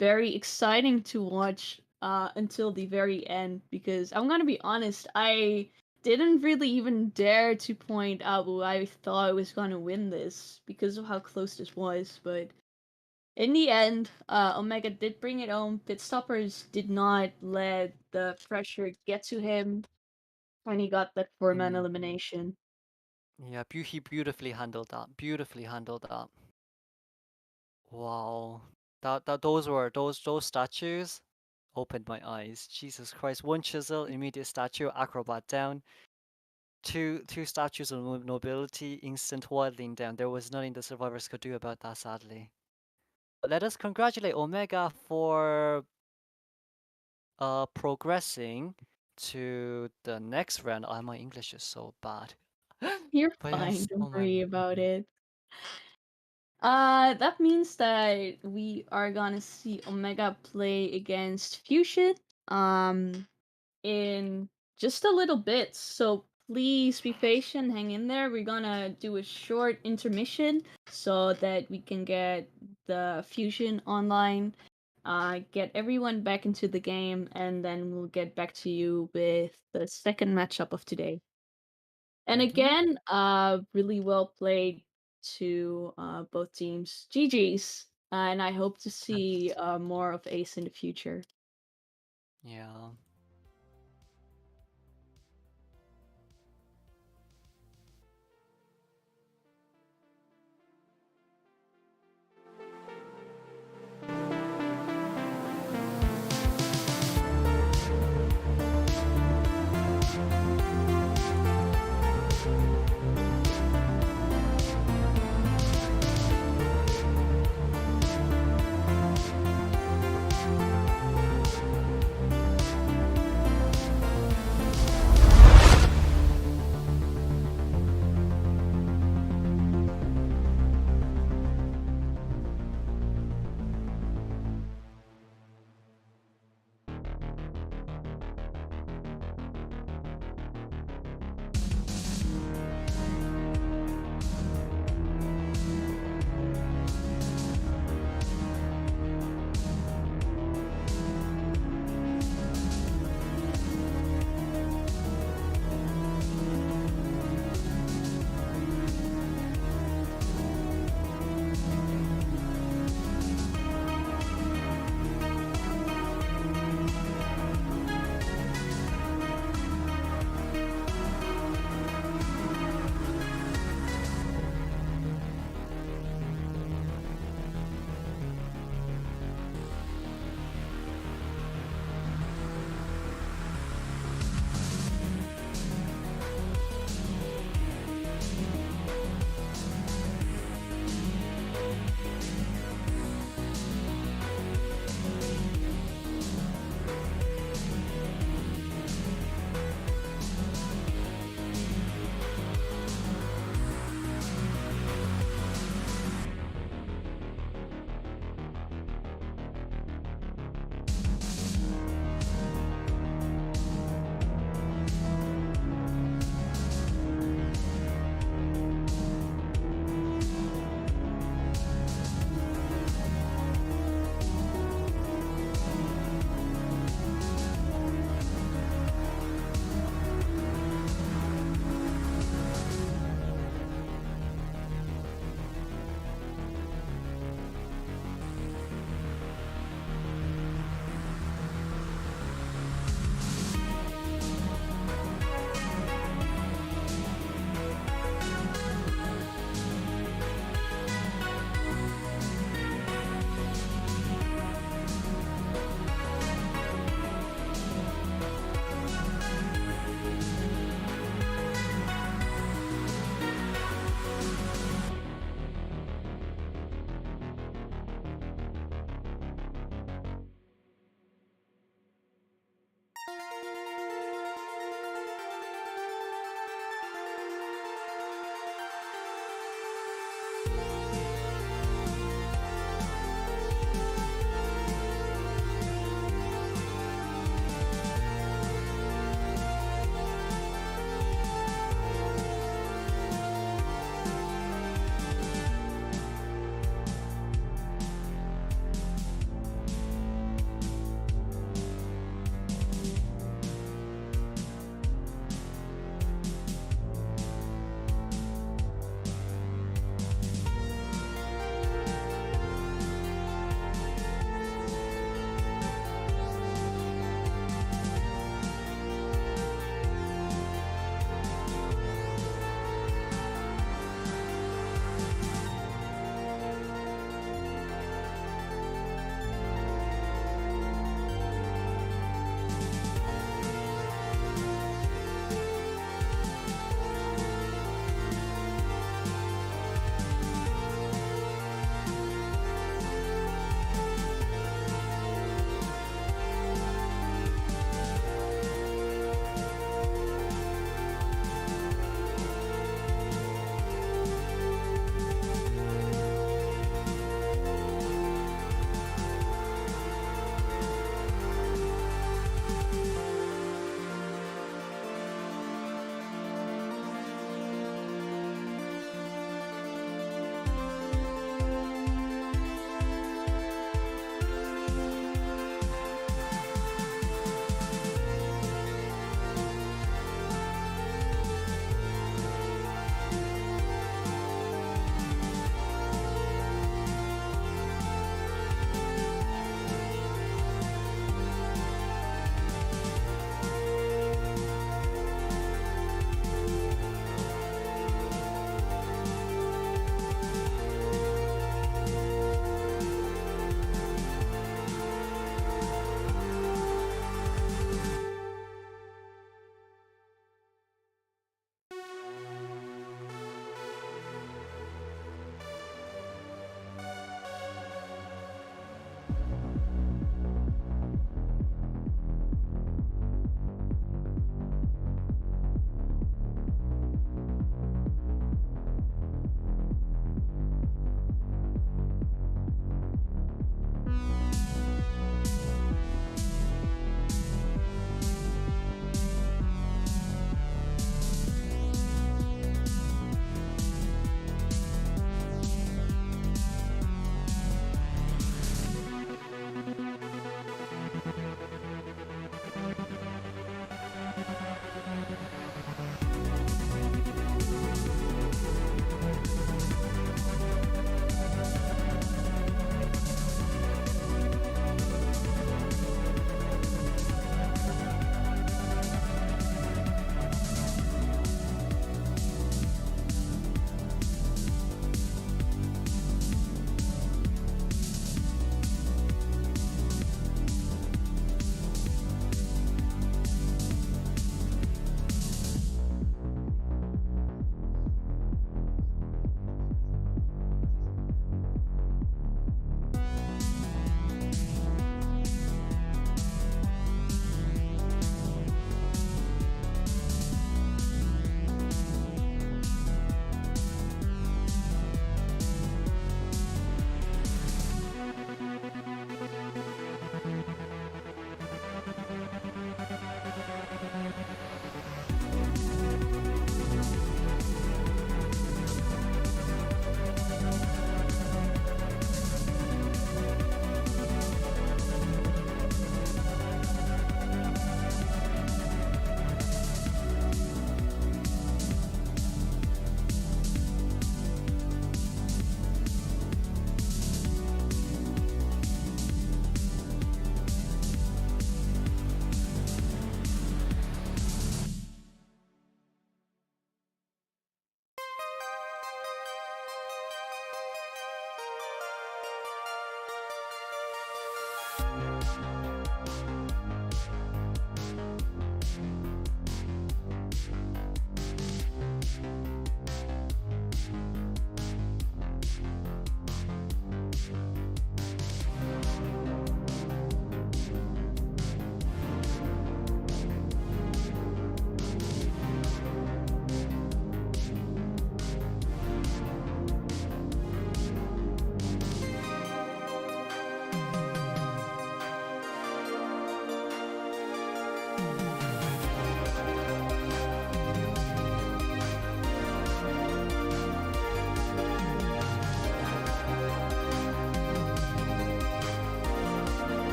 Speaker 3: very exciting to watch until the very end, because I'm gonna be honest, I didn't really even dare to point out who I thought was gonna win this because of how close this was, but in the end, Omega did bring it home. Pit Stoppers did not let the pressure get to him when he got that 4-man elimination.
Speaker 2: Yeah, he beautifully handled that. Beautifully handled that. Wow. Those statues opened my eyes. Jesus Christ. One chisel, immediate statue, acrobat down. Two statues of nobility, instant wildling down. There was nothing the survivors could do about that, sadly. But let us congratulate Omega for progressing to the next round. Oh, my English is so bad.
Speaker 3: You're
Speaker 2: But
Speaker 3: fine,
Speaker 2: yes, oh
Speaker 3: don't
Speaker 2: my.
Speaker 3: worry about it. That means that we are gonna see Omega play against Fusion, in just a little bit. So please be patient, hang in there. We're gonna do a short intermission so that we can get the Fusion online, get everyone back into the game, and then we'll get back to you with the second matchup of today. And again, really well played to both teams. GG's. And I hope to see more of Ace in the future.
Speaker 2: Yeah.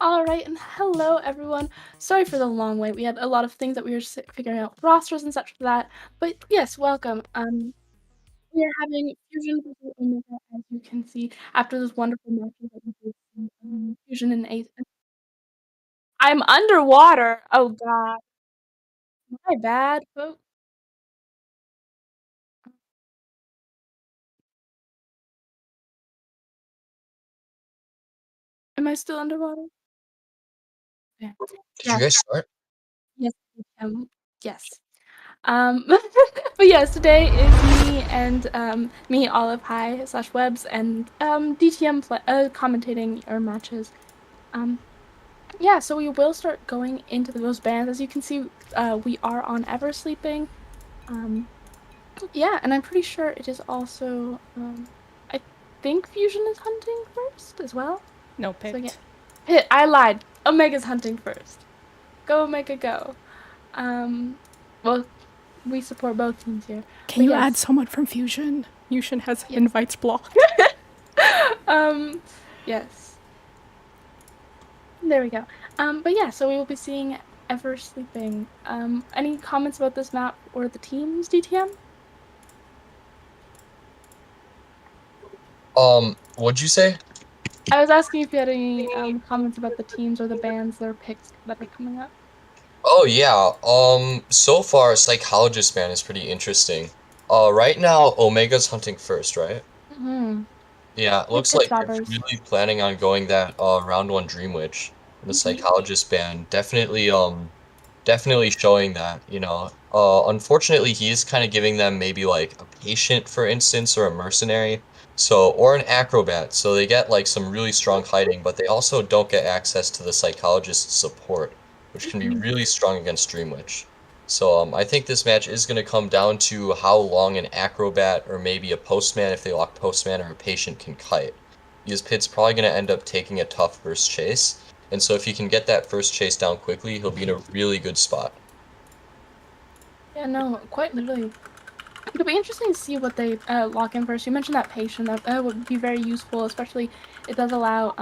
Speaker 5: All right, and hello everyone. Sorry for the long wait. We had a lot of things that we were figuring out rosters and such for that. But yes, welcome. We are having Fusion versus Omega, as you can see, after those wonderful matches that we did see. Fusion and Ace. I'm underwater. Oh God, my bad, folks. Am I still underwater? Yeah.
Speaker 4: Did you guys start?
Speaker 5: Yes. Yes. But yes, today is me and me, Olive High slash Webs, and DTM commentating our matches. Yeah, so we will start going into those bands. As you can see, we are on Ever Sleeping. Yeah, and I'm pretty sure it is also. I think Fusion is hunting first as well.
Speaker 6: No, Pit.
Speaker 5: So yeah, Pit. I lied. Omega's hunting first. Go Omega, go. Well, we support both teams here.
Speaker 6: Can you
Speaker 5: yes.
Speaker 6: add someone from Fusion? Fusion has
Speaker 5: Yes.
Speaker 6: invites blocked.
Speaker 5: Yes. There we go. But yeah, so we will be seeing Ever Sleeping. Any comments about this map or the teams, DTM?
Speaker 4: What'd you say?
Speaker 5: I was asking if you had any comments about the teams or the bands that are picked that are coming up.
Speaker 4: Oh yeah, so far Psychologist Man is pretty interesting. Right now Omega's hunting first, right?
Speaker 5: Mm-hmm.
Speaker 4: Yeah, it looks like they're really planning on going that round 1 Dream Witch. And the Psychologist Band definitely showing that, you know. Unfortunately he is kind of giving them maybe like a patient, for instance, or a mercenary. So, or an acrobat, so they get like some really strong hiding, but they also don't get access to the Psychologist's support, which can be really strong against Dream Witch. So I think this match is going to come down to how long an acrobat or maybe a postman, if they lock postman, or a patient can kite. Because Pit's probably going to end up taking a tough first chase, and so if he can get that first chase down quickly, he'll be in a really good spot.
Speaker 5: Yeah, no, quite literally. It'll be interesting to see what they lock in first. You mentioned that patient. That would be very useful, especially it does allow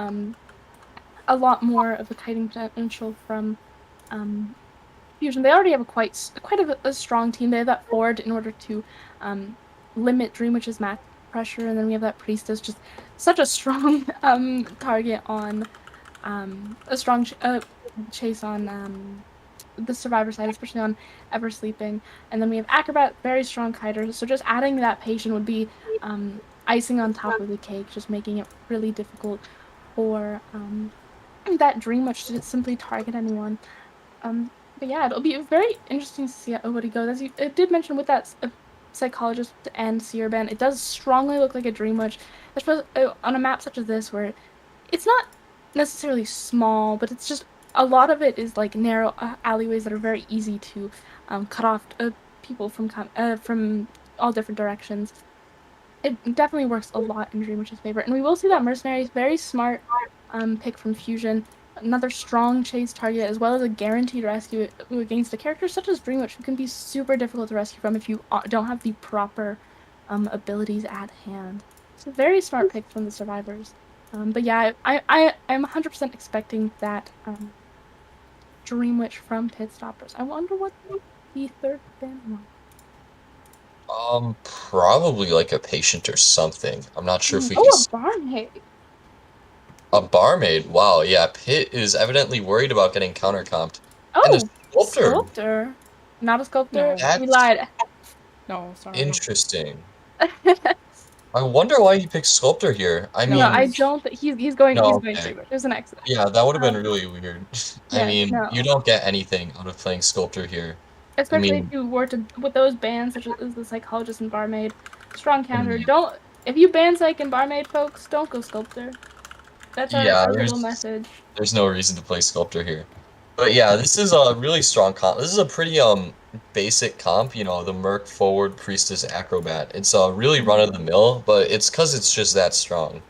Speaker 5: a lot more of the kiting potential from Fusion. They already have quite a strong team. They have that forward in order to limit Dream Witch's match pressure, and then we have that Priestess, just such a strong target on a strong chase on the Survivor side, especially on Ever Sleeping. And then we have Acrobat, very strong kiters. So just adding that patient would be icing on top of the cake, just making it really difficult for that Dream Witch to simply target anyone. But yeah, it'll be very interesting to see how it goes. As you did mention with that Psychologist and Seer Band, it does strongly look like a Dream Witch, especially on a map such as this, where it's not necessarily small, but it's just a lot of it is like narrow alleyways that are very easy to cut off people from all different directions. It definitely works a lot in Dream Witch's favor, and we will see that Mercenary, very smart pick from Fusion. Another strong chase target, as well as a guaranteed rescue against a character such as Dream Witch, who can be super difficult to rescue from if you don't have the proper abilities at hand. It's a very smart pick from the survivors. But yeah, I'm 100% expecting that Dream Witch from Pit Stoppers. I wonder what the third band was.
Speaker 4: Probably like a patient or something. I'm not sure if we
Speaker 5: Oh,
Speaker 4: can.
Speaker 5: a barmaid.
Speaker 4: A barmaid. Wow, yeah. Pit is evidently worried about getting countercomped.
Speaker 5: Oh,
Speaker 4: and the sculptor.
Speaker 5: Sculptor. Not a sculptor.
Speaker 4: That's
Speaker 5: We lied.
Speaker 6: No, sorry.
Speaker 4: interesting. I wonder why he picked sculptor here. I mean,
Speaker 5: no, I don't. He's going.
Speaker 4: No,
Speaker 5: he's going
Speaker 4: okay.
Speaker 5: to. There's an accident.
Speaker 4: Yeah, that would have been really weird. I
Speaker 5: Yeah,
Speaker 4: mean,
Speaker 5: no.
Speaker 4: you don't get anything out of playing sculptor here.
Speaker 5: Especially
Speaker 4: mean-
Speaker 5: if you were to with those bans such as the Psychologist and Barmaid. Strong counter.
Speaker 4: Mhm.
Speaker 5: Don't if you ban Psych and Barmaid, folks, don't go sculptor. That's our little message.
Speaker 4: There's no reason to play sculptor here. But yeah, this is a really strong comp. This is a pretty basic comp, you know, the Merc forward Priestess Acrobat. It's really run of the mill, but it's cuz it's just that strong.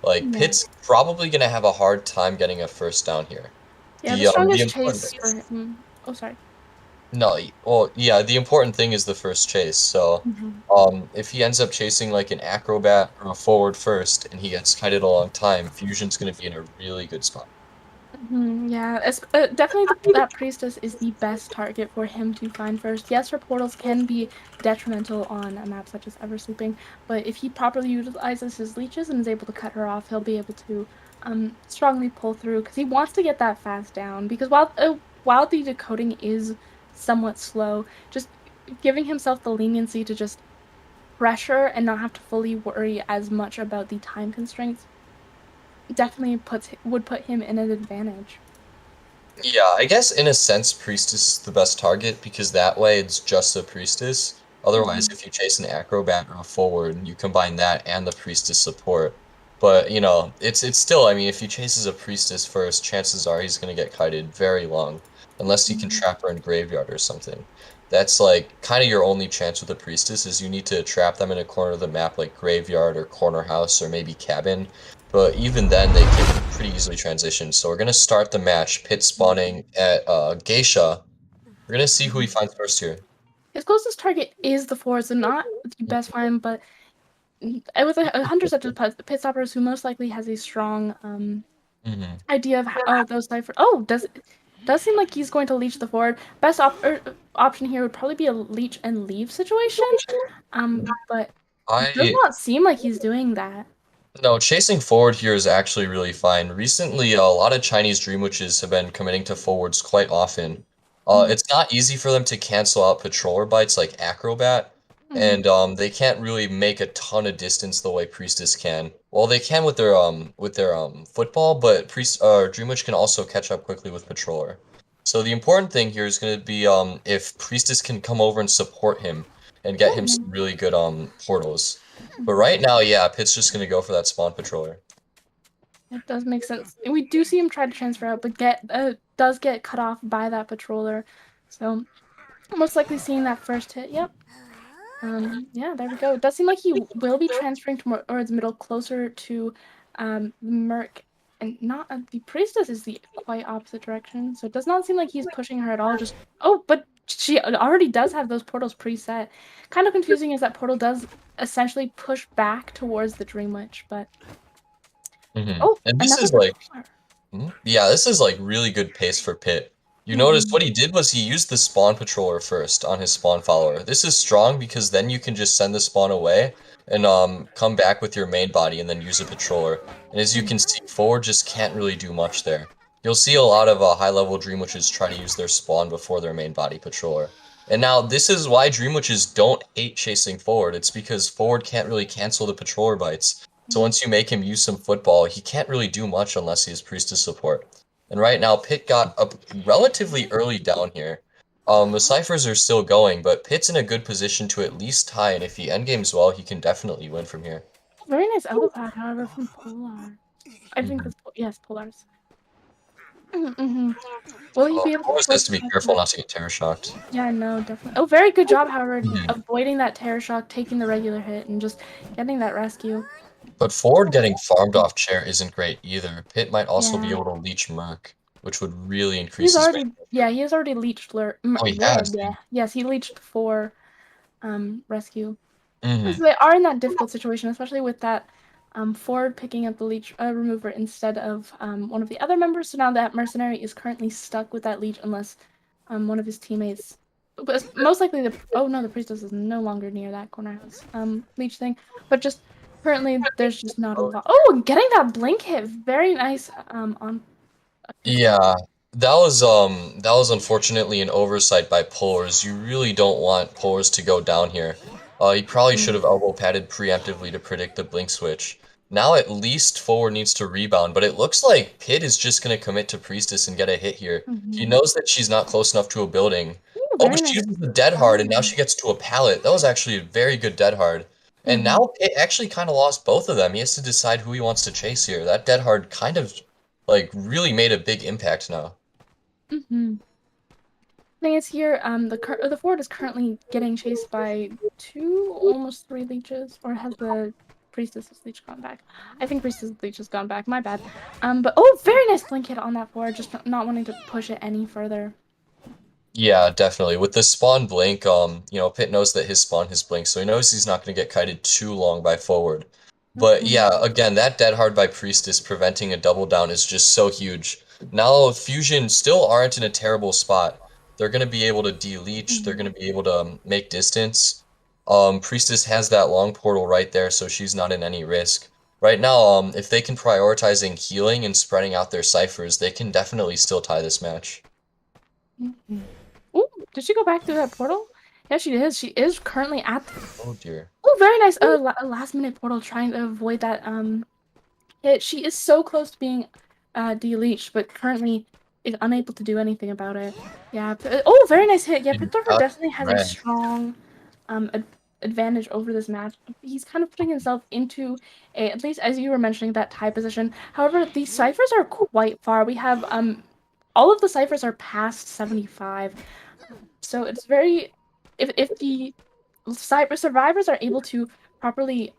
Speaker 4: Like
Speaker 5: Yeah.
Speaker 4: Pit's probably going to have a hard time getting a first down here.
Speaker 5: Yeah, the strongest chase for him. Oh, sorry.
Speaker 4: No, well, yeah, the important thing is the first chase. So, if he ends up chasing like an acrobat or a forward first, and he gets kited a long time, Fusion's gonna be in a really good spot.
Speaker 5: Yeah, definitely that priestess is the best target for him to find first. Yes, her portals can be detrimental on a map such as Eversleeping, but if he properly utilizes his leeches and is able to cut her off, he'll be able to strongly pull through because he wants to get that fast down. Because while the decoding is somewhat slow, just giving himself the leniency to just pressure and not have to fully worry as much about the time constraints definitely would put him in an advantage.
Speaker 4: Yeah, I guess in a sense, Priestess is the best target because that way it's just a Priestess. Otherwise, if you chase an Acrobat or a Forward, you combine that and the Priestess support. But, you know, it's still, I mean, if he chases a Priestess first, chances are he's going to get kited very long. Unless he can trap her in Graveyard or something. That's, like, kind of your only chance with a Priestess is you need to trap them in a corner of the map like Graveyard or Corner House or maybe Cabin. But even then, they can pretty easily transition. So we're going to start the match, Pit spawning at Geisha. We're going to see who he finds first here.
Speaker 5: His closest target is the Forward, so not the best find, but with a hunter such as Pit Stoppers, who most likely has a strong idea of how those ciphers. Oh, does seem like he's going to leech the Forward. Best option here would probably be a leech and leave situation. But it does not seem like he's doing that.
Speaker 4: No, chasing forward here is actually really fine. Recently, a lot of Chinese Dream Witches have been committing to forwards quite often. It's not easy for them to cancel out patroller bites like Acrobat, and they can't really make a ton of distance the way Priestess can. Well, they can with their football, but Dream Witch can also catch up quickly with patroller. So the important thing here is going to be if Priestess can come over and support him and get him some really good portals. But right now, yeah, Pit's just gonna go for that spawn patroller.
Speaker 5: It does make sense. We do see him try to transfer out, but does get cut off by that patroller. So most likely seeing that first hit. Yep. Yeah, there we go. It does seem like he will be transferring towards middle, closer to Merc, and not the Priestess is the quite opposite direction. So it does not seem like he's pushing her at all. Just but she already does have those portals preset. Kind of confusing is that portal does essentially push back towards the Dream Witch, but
Speaker 4: and this is like, yeah, this is like really good pace for Pit. You notice what he did was he used the spawn patroller first on his spawn follower. This is strong because then you can just send the spawn away and come back with your main body and then use a patroller. And as you can see, forward just can't really do much there. You'll see a lot of high-level Dream Witches try to use their spawn before their main body patroller. And now this is why Dream Witches don't hate chasing forward. It's because forward can't really cancel the patroller bites. So once you make him use some football, he can't really do much unless he has Priestess support. And right now, Pit got up relatively early down here. The ciphers are still going, but Pit's in a good position to at least tie, and if he endgames well, he can definitely win from here.
Speaker 5: Very nice elbow pad, however, from Polar. I think that's, yes, Polar's. Will he be able to...
Speaker 4: Always has to be careful not to get terror shocked.
Speaker 5: Yeah, no, definitely. Oh, very good job, however, avoiding that terror shock, taking the regular hit, and just getting that rescue.
Speaker 4: But forward getting farmed off chair isn't great either. Pit might also be able to leech Merc, which would really increase his range.
Speaker 5: Yeah, he has already leeched
Speaker 4: he has?
Speaker 5: Yeah. Yes, he leeched for rescue. So they are in that difficult situation, especially with that Ford picking up the leech remover instead of one of the other members. So now that mercenary is currently stuck with that leech unless one of his teammates, but most likely the priestess is no longer near that corner house leech thing, but just currently there's just not a lot. Oh, getting that blink hit, very nice on.
Speaker 4: Yeah, that was unfortunately an oversight by Polars. You really don't want Polars to go down here. He probably should have elbow padded preemptively to predict the blink switch. Now at least forward needs to rebound, but it looks like Pit is just gonna commit to Priestess and get a hit here. He knows that she's not close enough to a building. Oh, but she uses the dead hard and now she gets to a pallet. That was actually a very good dead hard. And now Pit actually kind of lost both of them. He has to decide who he wants to chase here. That dead hard kind of like really made a big impact now.
Speaker 5: Thing is here, the forward is currently getting chased by almost 3 leeches, or has the priestess's leech gone back? I think priestess's leech has gone back. My bad. But very nice blink hit on that forward, just not wanting to push it any further.
Speaker 4: Yeah, definitely. With the spawn blink, you know, Pit knows that his spawn has blinked, so he knows he's not going to get kited too long by forward. But yeah, again, that dead hard by Priestess preventing a double down is just so huge. Now Fusion still aren't in a terrible spot. They're gonna be able to de-leech, they're gonna be able to make distance. Priestess has that long portal right there, so she's not in any risk. Right now, if they can prioritizing healing and spreading out their ciphers, they can definitely still tie this match.
Speaker 5: Ooh, did she go back through that portal? Yeah, she is. She is currently at.
Speaker 4: Oh dear.
Speaker 5: Oh, very nice. A last minute portal trying to avoid that hit. She is so close to being de-leached, but currently is unable to do anything about it. Yeah. Oh, very nice hit. Yeah, Pittsburgh definitely has a strong advantage over this match. He's kind of putting himself into a, at least as you were mentioning, that tie position. However, these ciphers are quite far. We have all of the ciphers are past 75. So it's very, if the survivors are able to properly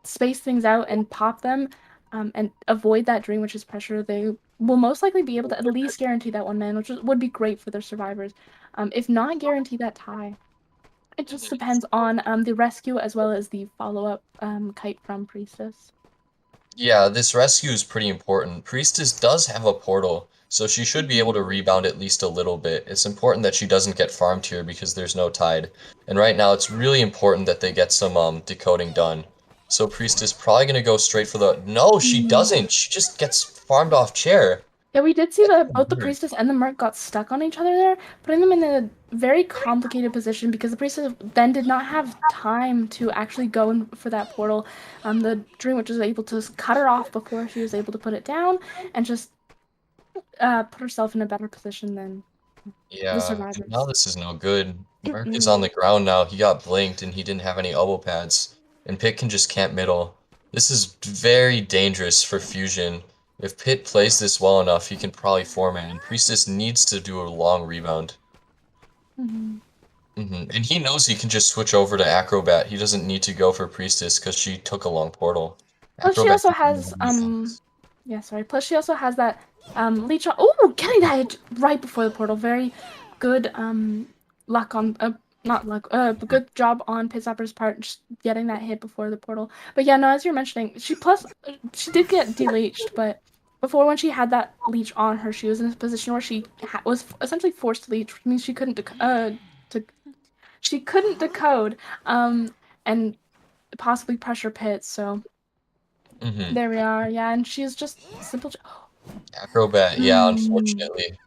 Speaker 5: space things out and pop them and avoid that Dream Witch's pressure, they will most likely be able to at least guarantee that one man, which would be great for their survivors. If not guarantee that tie. It just depends on the rescue as well as the follow-up kite from Priestess.
Speaker 4: Yeah, this rescue is pretty important. Priestess does have a portal, so she should be able to rebound at least a little bit. It's important that she doesn't get farmed here because there's no tide. And right now it's really important that they get some decoding done. So Priestess probably gonna go straight for the... No, she doesn't! She just gets farmed off chair.
Speaker 5: Yeah, we did see that both the Priestess and the Merc got stuck on each other there, putting them in a very complicated position because the Priestess then did not have time to actually go in for that portal. The Dream Witch was able to cut her off before she was able to put it down and just put herself in a better position than the survivors.
Speaker 4: Now this is no good. Merc is on the ground now. He got blinked and he didn't have any elbow pads. And Pit can just camp middle. This is very dangerous for Fusion. If Pit plays this well enough, he can probably 4-man. Priestess needs to do a long rebound. And he knows he can just switch over to Acrobat. He doesn't need to go for Priestess because she took a long portal.
Speaker 5: Plus she also has Plus she also has that leech on. Oh, getting that hit right before the portal. Very good luck on not luck. Good job on Pitstopper's part, just getting that hit before the portal. But yeah, no, as you're mentioning, she did get de-leached, but before when she had that leech on her, she was in a position where she was essentially forced to leech, which means she couldn't decode and possibly pressure Pit. So there we are. Yeah, and she's just simple.
Speaker 4: Acrobat, yeah, unfortunately.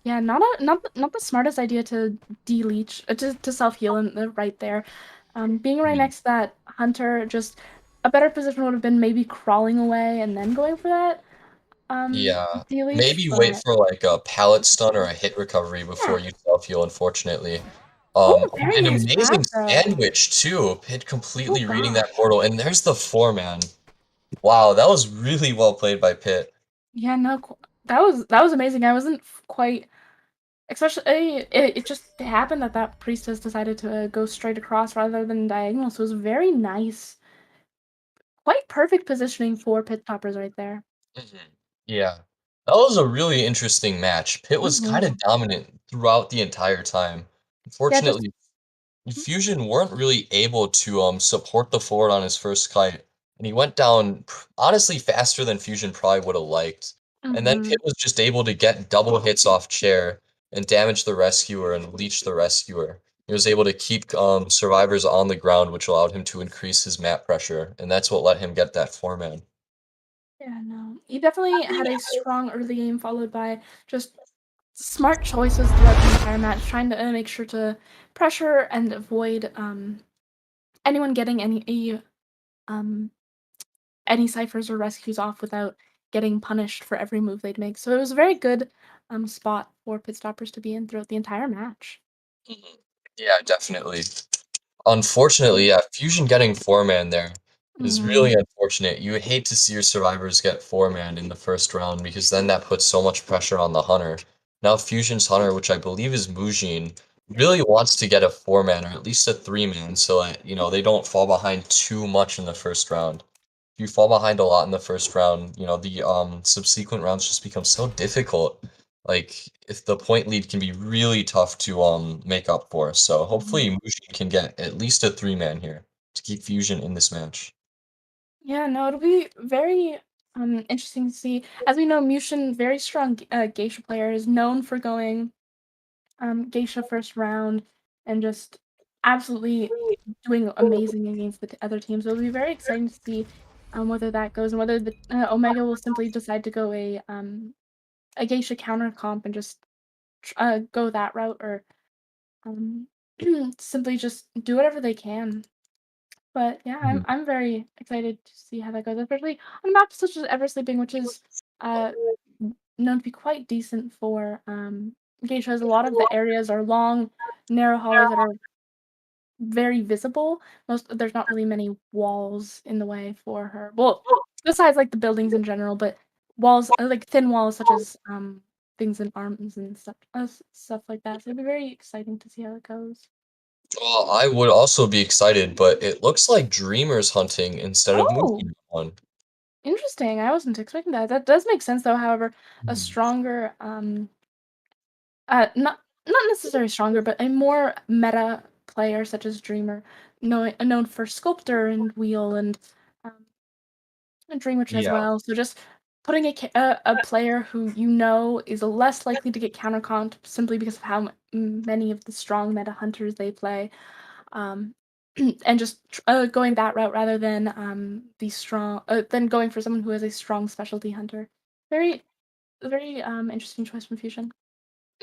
Speaker 5: Yeah, not the smartest idea to de-leech, to self-heal right there. Being right next to that hunter, just a better position would have been maybe crawling away and then going for that. De-leech,
Speaker 4: maybe wait for like a pallet stun or a hit recovery before you self-heal, unfortunately. An amazing sandwich too. Pit completely reading that portal, and there's the 4-man. Wow, that was really well played by Pit.
Speaker 5: Yeah, no, that was amazing. I wasn't quite, especially it just happened that Priestess decided to go straight across rather than diagonal, so it was very nice, quite perfect positioning for Pitstoppers right there.
Speaker 4: Yeah, that was a really interesting match. Pit was kind of dominant throughout the entire time. Unfortunately, Fusion weren't really able to support the forward on his first kite, and he went down honestly faster than Fusion probably would have liked. And then Pit was just able to get double hits off chair and damage the rescuer and leech the rescuer. He was able to keep survivors on the ground, which allowed him to increase his map pressure, and that's what let him get that 4-man.
Speaker 5: Yeah, no, he definitely had a strong early game followed by just smart choices throughout the entire match, trying to make sure to pressure and avoid anyone getting any ciphers or rescues off without getting punished for every move they'd make. So it was a very good spot for Pitstoppers to be in throughout the entire match.
Speaker 4: Yeah, definitely. Unfortunately, yeah, Fusion getting 4-man there is really unfortunate. You would hate to see your survivors get 4-man in the first round because then that puts so much pressure on the hunter. Now Fusion's hunter, which I believe is Mujin, really wants to get a 4-man or at least a 3-man so that, they don't fall behind too much in the first round. If you fall behind a lot in the first round, the subsequent rounds just become so difficult. Like, if the point lead can be really tough to make up for. So hopefully Mujin can get at least a 3-man here to keep Fusion in this match.
Speaker 5: Yeah, no, it'll be very interesting to see. As we know, Mushin, very strong geisha player, is known for going geisha first round and just absolutely doing amazing against the other teams. So it'll be very exciting to see whether that goes and whether the Omega will simply decide to go a geisha counter comp and just go that route, or um, simply just do whatever they can. But yeah, I'm very excited to see how that goes, especially on a map such as Ever Sleeping, which is uh known to be quite decent for geishas. A lot of the areas are long, narrow hallways that are very visible. There's not really many walls in the way for her. Well, besides like the buildings in general, but walls like thin walls such as things in arms and stuff like that. So it'll be very exciting to see how it goes.
Speaker 7: Well, I would also be excited, but it looks like Dreamer's hunting instead of
Speaker 5: Oh,
Speaker 7: moving on.
Speaker 5: interesting. I wasn't expecting that. That does make sense though. However, a
Speaker 7: Mhm.
Speaker 5: stronger not necessarily stronger, but a more meta player such as Dreamer, known for Sculptor and Wheel um, and Dreamwitch as
Speaker 7: Yeah.
Speaker 5: well. So just putting a player who you know is less likely to get countercont simply because of how many of the strong meta hunters they play, um, and just going that route rather than the strong than going for someone who is a strong specialty hunter. Very very interesting choice from Fusion.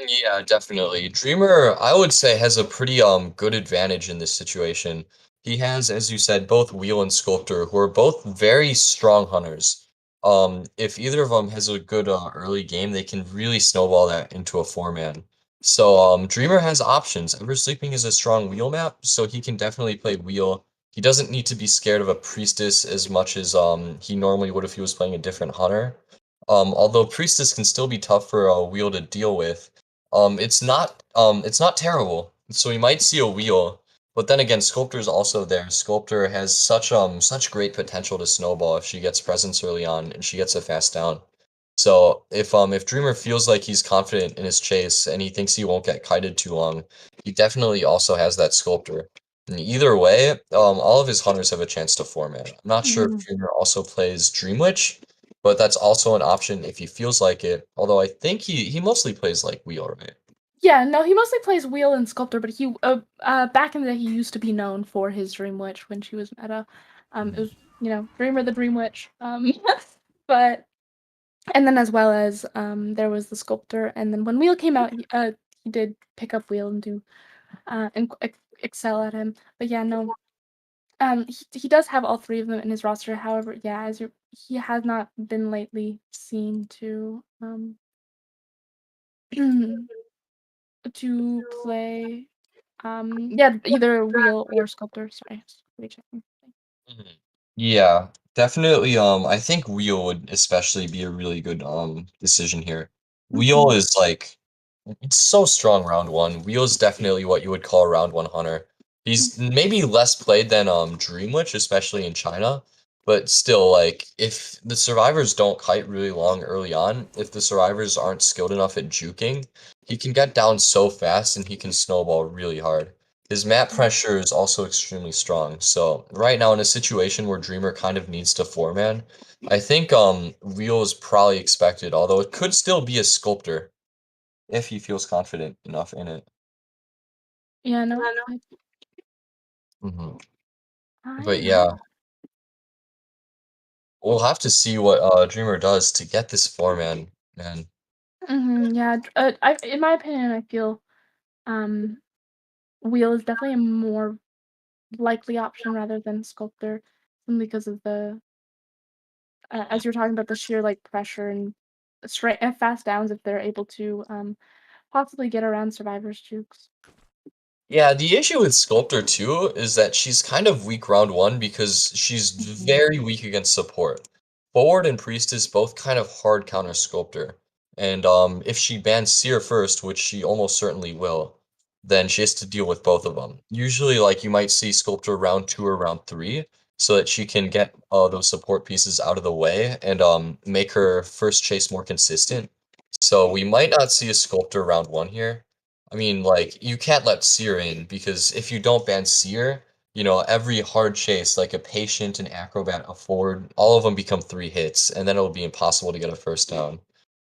Speaker 7: Yeah, definitely. Dreamer, I would say, has a pretty good advantage in this situation. He has, as you said, both Wheel and Sculptor, who are both very strong hunters. If either of them has a good early game, they can really snowball that into a four-man. So Dreamer has options. Ever Sleeping is a strong Wheel map, so he can definitely play Wheel. He doesn't need to be scared of a Priestess as much as he normally would if he was playing a different hunter. Although Priestess can still be tough for a Wheel to deal with. It's not terrible. So we might see a wheel, but then again, Sculptor's also there. Sculptor has such great potential to snowball if she gets presence early on and she gets a fast down. So if Dreamer feels like he's confident in his chase and he thinks he won't get kited too long, he definitely also has that Sculptor. And either way, all of his hunters have a chance to format. I'm not sure if
Speaker 5: Mhm.
Speaker 7: Dreamer also plays Dreamwitch, but that's also an option if he feels like it. Although I think he mostly plays like Wheel, right?
Speaker 5: Yeah, no, he mostly plays Wheel and Sculptor, but he back in the day he used to be known for his Dream Witch when she was meta. It
Speaker 7: Mhm.
Speaker 5: was Dreamer the Dream Witch. But and then as well as there was the Sculptor, and then when Wheel came out, he did pick up Wheel and do excel at him. But yeah, no, he does have all three of them in his roster. However, yeah, he has not been lately seen to play yeah, either Wheel or Sculptor. Sorry, just rechecking.
Speaker 7: Mhm. Yeah, definitely. I think Wheel would especially be a really good decision here. Wheel
Speaker 5: Mhm.
Speaker 7: is like it's so strong round one. Wheel is definitely what you would call a round one hunter. He's maybe less played than Dreamwitch, especially in China, but still, like if the survivors don't kite really long early on, if the survivors aren't skilled enough at juking, he can get down so fast and he can snowball really hard. His map pressure is also extremely strong. So right now in a situation where Dreamer kind of needs to four-man, I think Wheel is probably expected, although it could still be a Sculptor if he feels confident enough in it.
Speaker 5: Yeah, no,
Speaker 7: Hmm.
Speaker 5: I
Speaker 7: But yeah,
Speaker 5: know.
Speaker 7: we'll have to see what Dreamer does to get this four-man, man.
Speaker 5: Yeah, in my opinion, I feel um, Wheel is definitely a more likely option rather than Sculptor, simply because of the as you're talking about the sheer like pressure and straight and fast downs if they're able to possibly get around survivors jukes.
Speaker 7: Yeah, the issue with Sculptor too is that she's kind of weak round one because she's
Speaker 5: Mhm.
Speaker 7: very weak against support. Forward and Priestess both kind of hard counter Sculptor. And if she bans Seer first, which she almost certainly will, then she has to deal with both of them. Usually, like you might see Sculptor round two or round three, so that she can get those support pieces out of the way and make her first chase more consistent. So we might not see a Sculptor round one here. I mean, like, you can't let Seer in because if you don't ban Seer, every hard chase, like a patient, an acrobat, a forward, all of them become 3 hits, and then it'll be impossible to get a first down.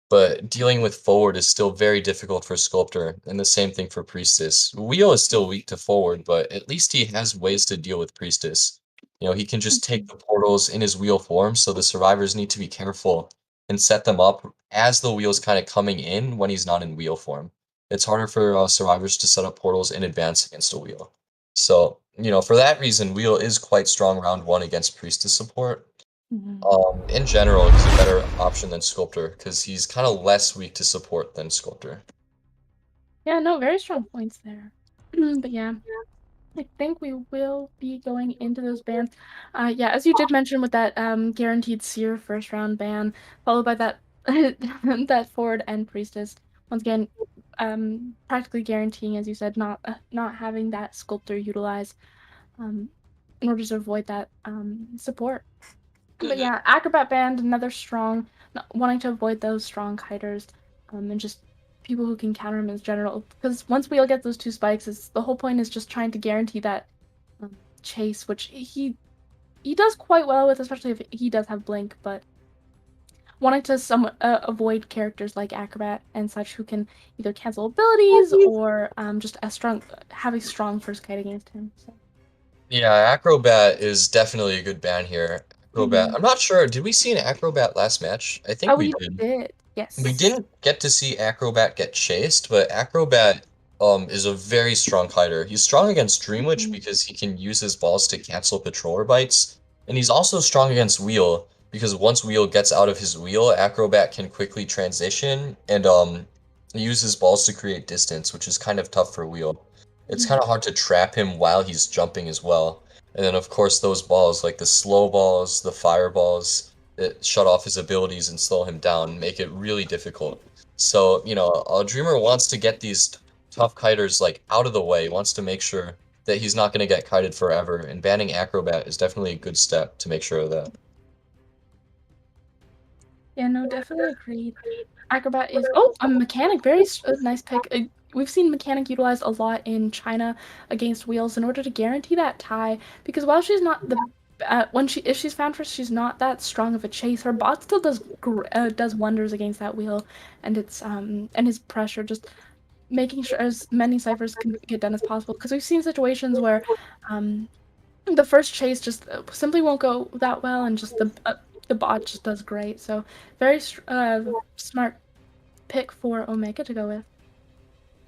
Speaker 7: But dealing with forward is still very difficult for Sculptor, and the same thing for Priestess. Wheel is still weak to forward, but at least he has ways to deal with Priestess. He can just take the portals in his wheel form, so the survivors need to be careful and set them up as the wheel's kind of coming in when he's not in wheel form. It's harder for survivors to set up portals in advance against a wheel. So, for that reason, wheel is quite strong round 1 against Priestess support. In general, he's a better option than Sculptor because he's kind of less weak to support than Sculptor.
Speaker 5: Yeah, no, very strong points there. But yeah, I think we will be going into those bans. Yeah, as you did mention with that guaranteed Seer first round ban, followed by that that Forward and Priestess. Once again, practically guaranteeing, as you said, not having that Sculptor utilized in order to avoid that support. But yeah, Acrobat band, another strong, wanting to avoid those strong kiters, and just people who can counter him in general. Because once we'll get those 2 spikes, the whole point is just trying to guarantee that chase, which he does quite well with, especially if he does have blink. But wanting to somewhat avoid characters like Acrobat and such who can either cancel abilities or just have a strong first kite against him. So.
Speaker 7: Yeah, Acrobat is definitely a good ban here. Acrobat. I'm not sure. Did we see an Acrobat last match? I think we did.
Speaker 5: Yes.
Speaker 7: We didn't get to see Acrobat get chased, but Acrobat is a very strong kiter. He's strong against Dreamwitch because he can use his balls to cancel patroller bites, and he's also strong against Wheel because once Wheel gets out of his wheel, Acrobat can quickly transition and use his balls to create distance, which is kind of tough for Wheel. It's kind of hard to trap him while he's jumping as well. And then, of course, those balls, like the slow balls, the fireballs, that shut off his abilities and slow him down, make it really difficult. So, Dreamer wants to get these tough kiters, like, out of the way. He wants to make sure that he's not going to get kited forever, and banning Acrobat is definitely a good step to make sure of that.
Speaker 5: Yeah, no, definitely agreed. Acrobat is a mechanic, very nice pick. We've seen mechanic utilized a lot in China against wheels in order to guarantee that tie. Because while she's not the if she's found first, she's not that strong of a chase. Her bot still does wonders against that wheel, and it's and his pressure, just making sure as many ciphers can get done as possible. Because we've seen situations where the first chase just simply won't go that well, and just the bot just does great. So very smart pick for Omega to go with.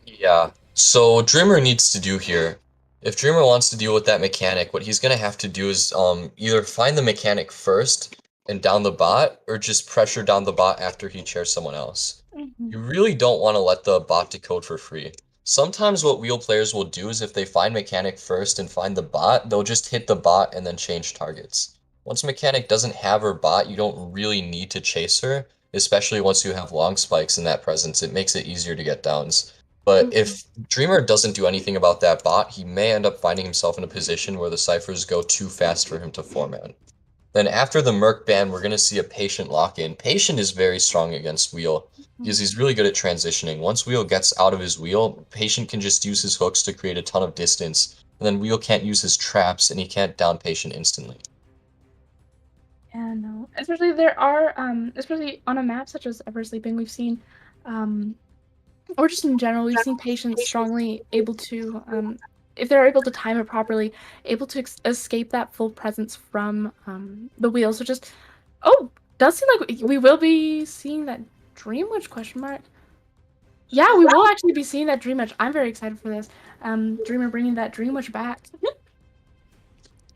Speaker 7: Yeah, so Dreamer needs to do here. If Dreamer wants to deal with that mechanic, what he's going to have to do is either find the mechanic first and down the bot, or just pressure down the bot after he chairs someone else. You really don't want to let the bot decode for free. Sometimes what wheel players will do is if they find mechanic first and find the bot, they'll just hit the bot and then change targets. Once mechanic doesn't have her bot, you don't really need to chase her, especially once you have long spikes in that presence. It makes it easier to get downs. But if Dreamer doesn't do anything about that bot, he may end up finding himself in a position where the ciphers go too fast for him to format. Then after the Merc ban, we're going to see a Patient lock-in. Patient is very strong against Wheel because he's really good at transitioning. Once Wheel gets out of his wheel, Patient can just use his hooks to create a ton of distance, and then Wheel can't use his traps, and he can't down Patient instantly.
Speaker 5: Yeah, no. Especially there are, especially on a map such as Ever Sleeping, we've seen, or just in general, we've seen Patients strongly able to, if they're able to time it properly, able to escape that full presence from the wheel. So just, does seem like we will be seeing that Dreamwitch question mark. Yeah, we will actually be seeing that Dreamwitch. I'm very excited for this. Dreamer bringing that Dreamwitch back.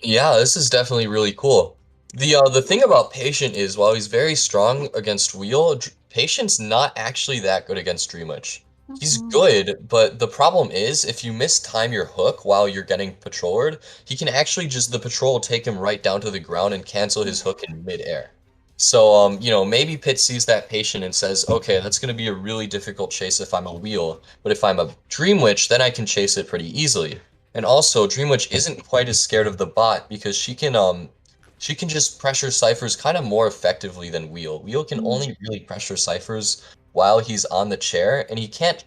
Speaker 7: Yeah, this is definitely really cool. The thing about Patient is, while he's very strong against Wheel, Patient's not actually that good against Dreamwitch. He's good, but the problem is, if you mistime your hook while you're getting patrolled, he can actually the patrol will take him right down to the ground and cancel his hook in midair. So, maybe Pit sees that Patient and says, okay, that's going to be a really difficult chase if I'm a Wheel, but if I'm a Dreamwitch, then I can chase it pretty easily. And also, Dreamwitch isn't quite as scared of the bot because she can just pressure ciphers kind of more effectively than Wheel. Wheel can only really pressure ciphers while he's on the chair, and he can't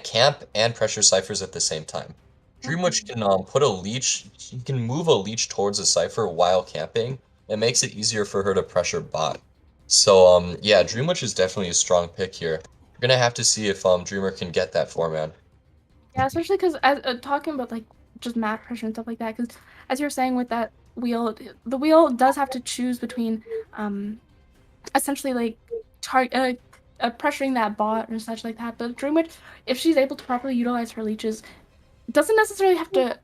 Speaker 7: camp and pressure ciphers at the same time. Dreamwitch can put a leech. He can move a leech towards a cipher while camping. It makes it easier for her to pressure bot. So yeah, Dreamwitch is definitely a strong pick here. We're gonna have to see if Dreamer can get that 4-man.
Speaker 5: Yeah, especially because as talking about like just map pressure and stuff like that, because as you're saying with that wheel, the wheel does have to choose between essentially like pressuring that bot or such like that. But Dreamwitch, if she's able to properly utilize her leeches, doesn't necessarily have to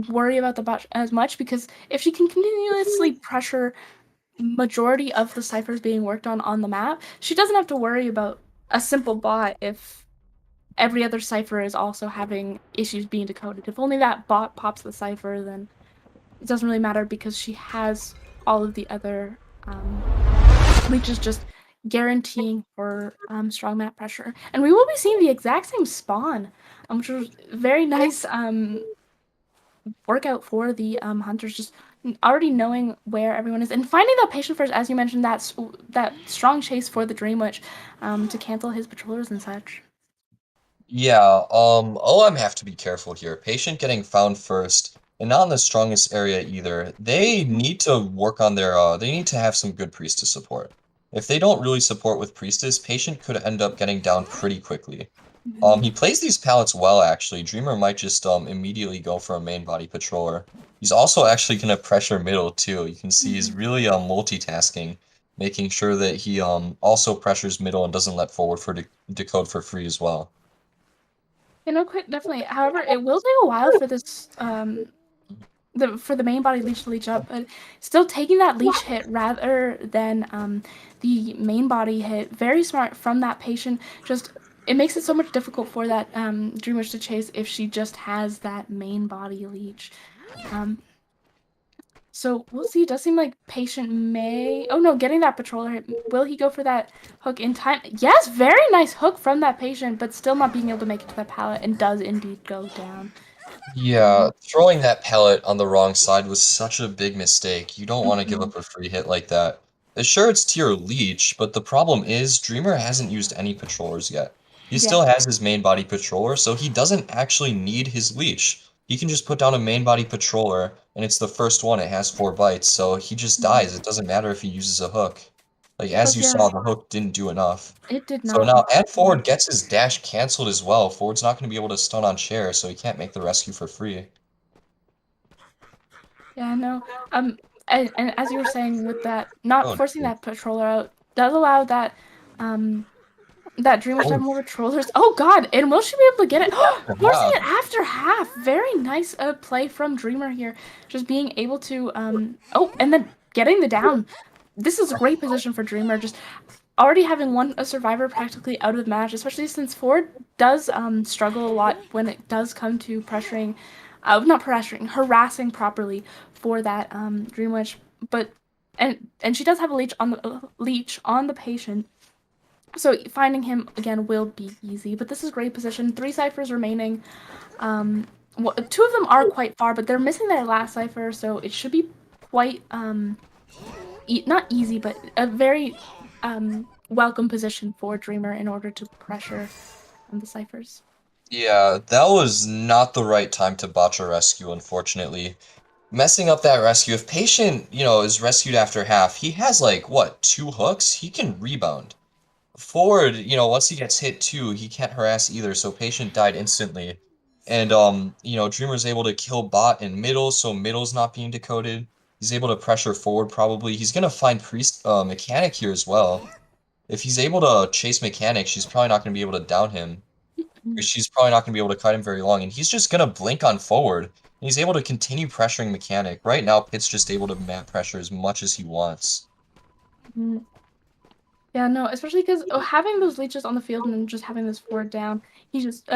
Speaker 5: worry about the bot as much, because if she can continuously pressure majority of the ciphers being worked on the map, she doesn't have to worry about a simple bot if every other cipher is also having issues being decoded. If only that bot pops the cipher, then it doesn't really matter because she has all of the other leeches just guaranteeing for strong map pressure. And we will be seeing the exact same spawn, which was very nice workout for the hunters, just already knowing where everyone is and finding the patient first, as you mentioned, that strong chase for the Dream Witch to cancel his patrollers and such.
Speaker 7: Yeah, OM have to be careful here. Patient getting found first, and not in the strongest area either. They need to work on their, they need to have some good priestess support. If they don't really support with priestess, Patient could end up getting down pretty quickly. He plays these pallets well, actually. Dreamer might just, immediately go for a main body patroller. He's also actually gonna pressure middle, too. You can see he's really, multitasking, making sure that he, also pressures middle and doesn't let forward for decode for free as well.
Speaker 5: You know, quite definitely. However, it will take a while for this for the main body leech to leech up, but still taking that leech hit rather than the main body hit. Very smart from that patient. Just it makes it so much difficult for that Dream Witch to chase if she just has that main body leech. So we'll see. It does seem like patient may. Oh no, getting that patroller hit. Will he go for that hook in time? Yes, very nice hook from that patient, but still not being able to make it to that pallet, and does indeed go down.
Speaker 7: Yeah, throwing that pellet on the wrong side was such a big mistake. You don't want to give
Speaker 5: Mhm.
Speaker 7: up a free hit like that. Sure, it's tier leech, but the problem is Dreamer hasn't used any patrollers yet. He
Speaker 5: Yeah.
Speaker 7: still has his main body patroller, so he doesn't actually need his leech. He can just put down a main body patroller, and it's the first one. It has 4 bites, so he just dies. It doesn't matter if he uses a hook. Like, as
Speaker 5: Plus,
Speaker 7: you
Speaker 5: yeah,
Speaker 7: saw, the hook didn't do enough.
Speaker 5: it did
Speaker 7: So
Speaker 5: not.
Speaker 7: now, and Forward gets his dash canceled as well. Forward's not going to be able to stun on chair, so he can't make the rescue for free.
Speaker 5: Yeah, no. And as you were saying with that, not
Speaker 7: Oh,
Speaker 5: forcing
Speaker 7: no.
Speaker 5: that patroller out does allow that that Dream Witch to have
Speaker 7: Oh,
Speaker 5: more patrollers. Oh God! And will she be able to get it? Forcing
Speaker 7: yeah.
Speaker 5: it after half. Very nice play from Dreamer here. Just being able to oh, and then getting the down. This is a great position for Dreamer. Just already having a survivor practically out of the match, especially since Ford does struggle a lot when it does come to pressuring, not pressuring, harassing properly for that Dream Witch. But and she does have a leech on the patient. So finding him again will be easy, but this is great position. 3 ciphers remaining. 2 of them are quite far, but they're missing their last cipher, so it should be quite not easy, but a very welcome position for Dreamer in order to pressure the ciphers.
Speaker 7: Yeah, that was not the right time to botch a rescue, unfortunately. Messing up that rescue, if Patient, is rescued after half, he has like, what, 2 hooks? He can rebound. Forward, once he gets hit too, he can't harass either, so Patient died instantly. And, Dreamer's able to kill bot in middle, so middle's not being decoded. He's able to pressure forward, probably. He's gonna find Mechanic here as well. If he's able to chase Mechanic, she's probably not gonna be able to down him. She's probably not gonna be able to cut him very long, and he's just gonna blink on forward. And he's able to continue pressuring Mechanic. Right now, Pit's just able to map pressure as much as he wants.
Speaker 5: Mm. Yeah, no, especially because having those leeches on the field and then just having this forward down, he just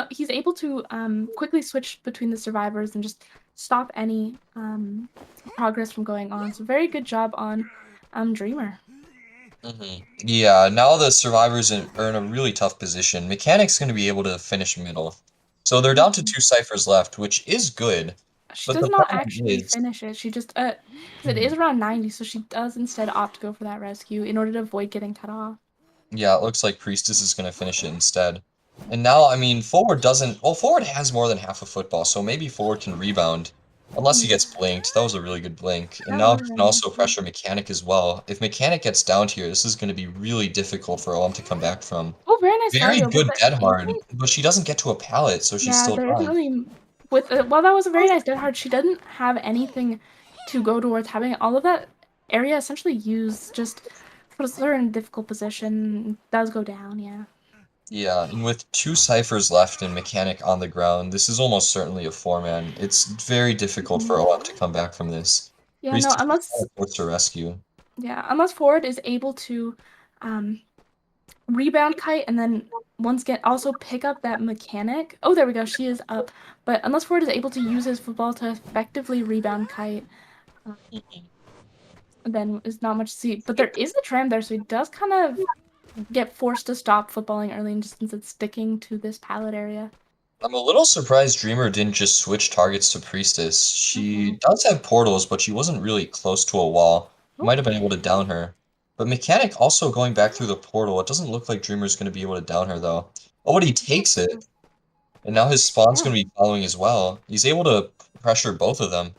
Speaker 5: he's able to quickly switch between the survivors and just stop any progress from going on. So very good job on Dreamer.
Speaker 7: Yeah, now the survivors are in a really tough position. Mechanic's going to be able to finish middle. So they're down to 2 ciphers left, which is good.
Speaker 5: She
Speaker 7: But
Speaker 5: does
Speaker 7: the
Speaker 5: not
Speaker 7: problem
Speaker 5: actually
Speaker 7: is,
Speaker 5: finish it. She just 'cause it is around 90, so she does instead opt to go for that rescue in order to avoid getting cut off.
Speaker 7: yeah, it looks like Priestess is going to finish it instead. And now, I mean, forward doesn't... Well, forward has more than half a football, so maybe forward can rebound. Unless he gets blinked. That was a really good blink. And
Speaker 5: That
Speaker 7: now
Speaker 5: was
Speaker 7: he can
Speaker 5: really
Speaker 7: also
Speaker 5: nice.
Speaker 7: pressure Mechanic as well. If Mechanic gets downed here, this is going to be really difficult for OM to come back from.
Speaker 5: Oh, very nice
Speaker 7: Very
Speaker 5: Mario with
Speaker 7: good
Speaker 5: the
Speaker 7: dead hard,
Speaker 5: input.
Speaker 7: but she doesn't get to a pallet, so she's
Speaker 5: Yeah,
Speaker 7: still
Speaker 5: there isn't
Speaker 7: dying.
Speaker 5: really well, that was a very nice dead hard. She doesn't have anything to go towards having all of that area essentially used. Just puts her in a difficult position. Does go down, yeah.
Speaker 7: Yeah, and with 2 ciphers left and Mechanic on the ground, this is almost certainly a 4-man. It's very difficult for OM to come back from this.
Speaker 5: Yeah, no,
Speaker 7: Priestess
Speaker 5: unless
Speaker 7: is forced to rescue.
Speaker 5: unless forward is able to rebound kite and then once again also pick up that Mechanic. Oh, there we go. She is up. But unless forward is able to use his football to effectively rebound kite, then is not much to see. But there is a tram there, so he does kind of get forced to stop footballing early in just since it's sticking to this pallet area.
Speaker 7: I'm a little surprised Dreamer didn't just switch targets to Priestess. She does have portals, but she wasn't really close to a wall. Might have been able to down her. But Mechanic also going back through the portal. It doesn't look like Dreamer's going to be able to down her, though. Oh, but he takes it. And now his spawn's going to be following as well. He's able to pressure both of them.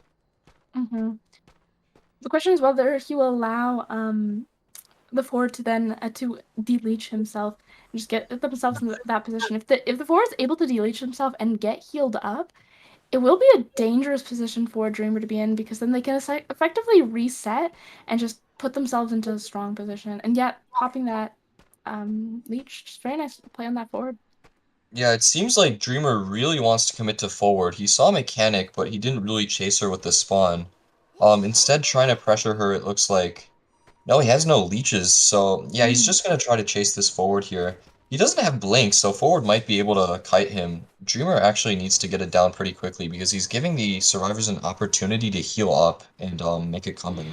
Speaker 5: The question is whether he will allow the forward to then to deleach himself and just get themselves in that position. If the forward is able to deleach himself and get healed up, it will be a dangerous position for a Dreamer to be in because then they can effectively reset and just put themselves into a strong position. And yet, popping that leech, just very nice play on that forward.
Speaker 7: Yeah, it seems like Dreamer really wants to commit to forward. He saw Mechanic, but he didn't really chase her with the spawn. Instead trying to pressure her, it looks like... No, he has no leeches, so yeah, he's just gonna try to chase this forward here. He doesn't have blink, so forward might be able to kite him. Dreamer actually needs to get it down pretty quickly because he's giving the survivors an opportunity to heal up and make a comeback.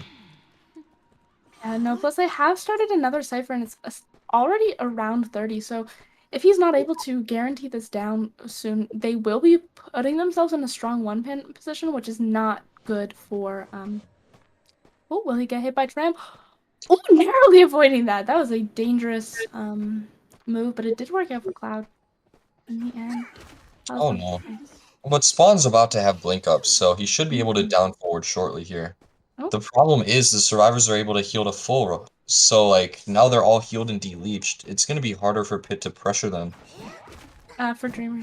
Speaker 5: Yeah, no, plus they have started another cipher and it's already around 30, so if he's not able to guarantee this down soon, they will be putting themselves in a strong one-pin position, which is not good for, Oh, will he get hit by tram? Oh, narrowly avoiding that. That was a dangerous, move, but it did work out for Cloud in the end.
Speaker 7: Oh no. But Spawn's about to have blink ups, so he should be able to down forward shortly here.
Speaker 5: Oh.
Speaker 7: The problem is the survivors are able to heal to full, so like now they're all healed and deleached. It's gonna be harder for Pit to pressure them.
Speaker 5: For Dreamer,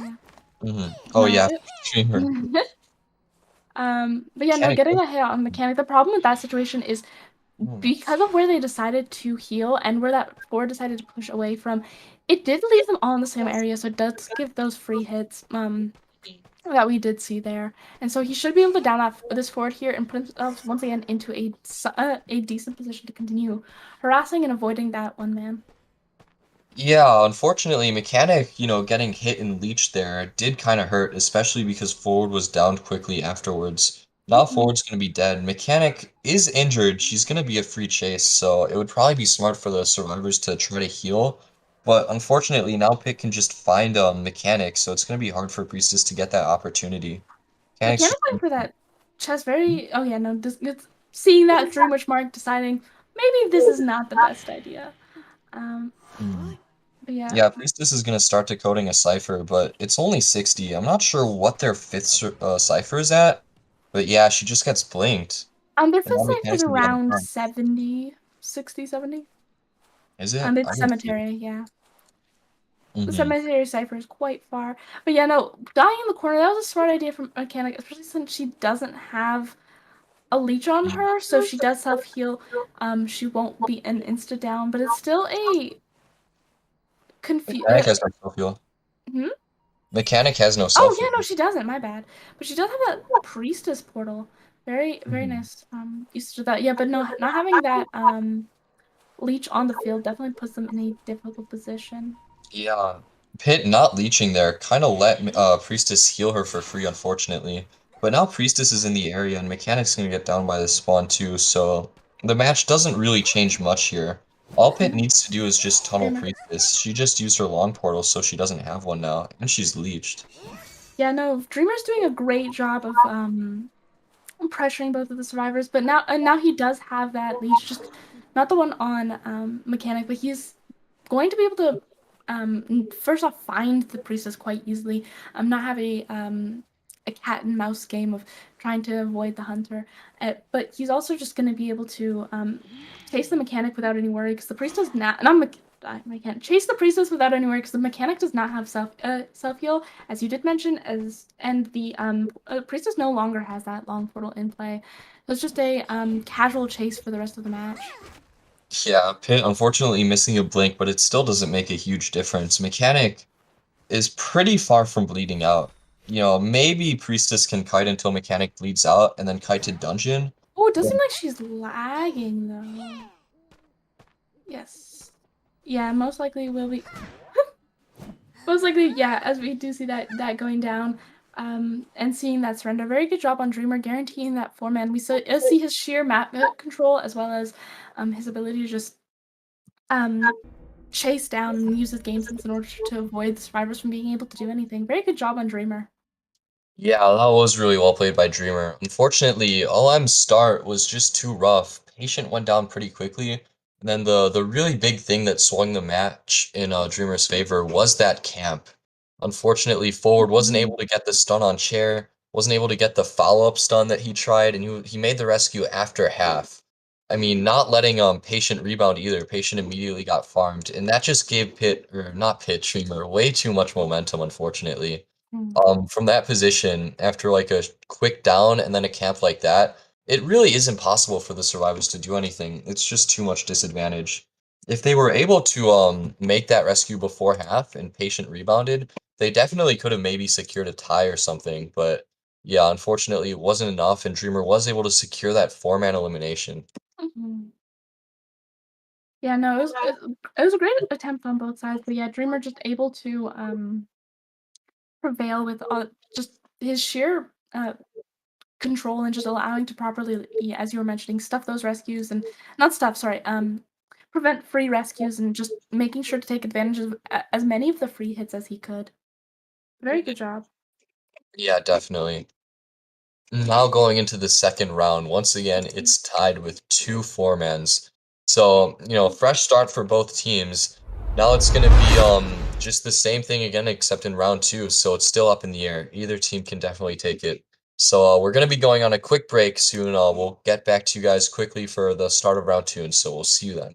Speaker 5: yeah.
Speaker 7: Oh
Speaker 5: No,
Speaker 7: yeah, Dreamer.
Speaker 5: But yeah, no,
Speaker 7: Mechanic-
Speaker 5: getting a hit on Mechanic. The problem with that situation is because of where they decided to heal and where that forward decided to push away from, it did leave them all in the same area, so it does give those free hits that we did see there. And so he should be able to down this forward here and put himself once again into a decent position to continue harassing and avoiding that one man.
Speaker 7: Yeah, unfortunately, Mechanic, getting hit and leeched there did kind of hurt, especially because forward was downed quickly afterwards. Now forward's gonna be dead. Mechanic is injured. She's gonna be a free chase, so it would probably be smart for the survivors to try to heal. But unfortunately, now Pick can just find Mechanic, so it's gonna be hard for Priestess to get that opportunity.
Speaker 5: Mechanic went for that chest very. Oh yeah, no, seeing that Dreamer's mark, deciding maybe this is not the best idea. But yeah.
Speaker 7: Yeah, Priestess is gonna start decoding a cipher, but it's only 60. I'm not sure what their fifth cipher is at, but yeah, she just gets blinked.
Speaker 5: Their
Speaker 7: And now
Speaker 5: fifth cipher
Speaker 7: Mechanic's
Speaker 5: is
Speaker 7: gonna be on the
Speaker 5: around
Speaker 7: front.
Speaker 5: 70, 60, 70.
Speaker 7: Is it?
Speaker 5: It's
Speaker 7: I didn't see it.
Speaker 5: cemetery, yeah. The
Speaker 7: Mhm.
Speaker 5: cemetery cipher is quite far. But yeah, no, dying in the corner, that was a smart idea from Mechanic, especially since she doesn't have a leech on her, so if she does self-heal, she won't be an insta down, but it's still a
Speaker 7: Mechanic has no self-heal. Mechanic has no
Speaker 5: Oh
Speaker 7: self-heal.
Speaker 5: yeah, no, she doesn't. My bad. But she does have that priestess portal. Very, very nice. Used to that. Yeah, but no, not having that leech on the field definitely puts them in a difficult position.
Speaker 7: Yeah. Pit not leeching there kind of let Priestess heal her for free, unfortunately. But now Priestess is in the area, and Mechanic's gonna get down by the spawn too, so the match doesn't really change much here. All Pit needs to do is just tunnel Priestess. She just used her long portal, so she doesn't have one now, and she's leeched.
Speaker 5: Yeah, no, Dreamer's doing a great job of pressuring both of the survivors, but now he does have that leech, just not the one on Mechanic, but he's going to be able to first off find the priestess quite easily, not have a cat and mouse game of trying to avoid the hunter, but he's also just going to be able to chase the mechanic without any worry, because the priestess not chase the priestess without any worry, because the mechanic does not have self heal, as you did mention, and the priestess no longer has that long portal in play. So it's just a casual chase for the rest of the match.
Speaker 7: Yeah, Pit unfortunately missing a blink, but it still doesn't make a huge difference. Mechanic is pretty far from bleeding out. Maybe Priestess can kite until Mechanic bleeds out and then kite to Dungeon.
Speaker 5: Oh, it does seem like she's lagging though. Yes. Yeah, most likely will be. Most likely, yeah, as we do see that going down, and seeing that surrender. Very good job on Dreamer, guaranteeing that 4-man. We see his sheer map control, as well as his ability to just chase down and use his game sense in order to avoid the survivors from being able to do anything. Very good job on Dreamer.
Speaker 7: Yeah, that was really well played by Dreamer. Unfortunately, OM's start was just too rough. Patient went down pretty quickly, and then the really big thing that swung the match in Dreamer's favor was that camp. Unfortunately, Forward wasn't able to get the stun on Chair, wasn't able to get the follow-up stun that he tried, and he made the rescue after half. I mean, not letting Patient rebound either. Patient immediately got farmed, and that just gave Pit, or not Pit, Dreamer, way too much momentum, unfortunately. From that position, after like a quick down and then a camp like that, it really is impossible for the survivors to do anything. It's just too much disadvantage. If they were able to make that rescue before half and Patient rebounded, they definitely could have maybe secured a tie or something. But yeah, unfortunately, it wasn't enough, and Dreamer was able to secure that 4-man elimination.
Speaker 5: Mhm. Yeah, no, it was a great attempt on both sides, but yeah, Dreamer just able to prevail with just his sheer control and just allowing to properly, yeah, as you were mentioning, stuff those rescues and not stuff, sorry, prevent free rescues and just making sure to take advantage of as many of the free hits as he could. Very good job.
Speaker 7: Yeah, definitely. Now going into the second round, once again, it's tied with two 4-mans. So, fresh start for both teams. Now it's gonna be just the same thing again, except in round two, so it's still up in the air. Either team can definitely take it. So we're gonna be going on a quick break soon. We'll get back to you guys quickly for the start of round two, and so we'll see you then.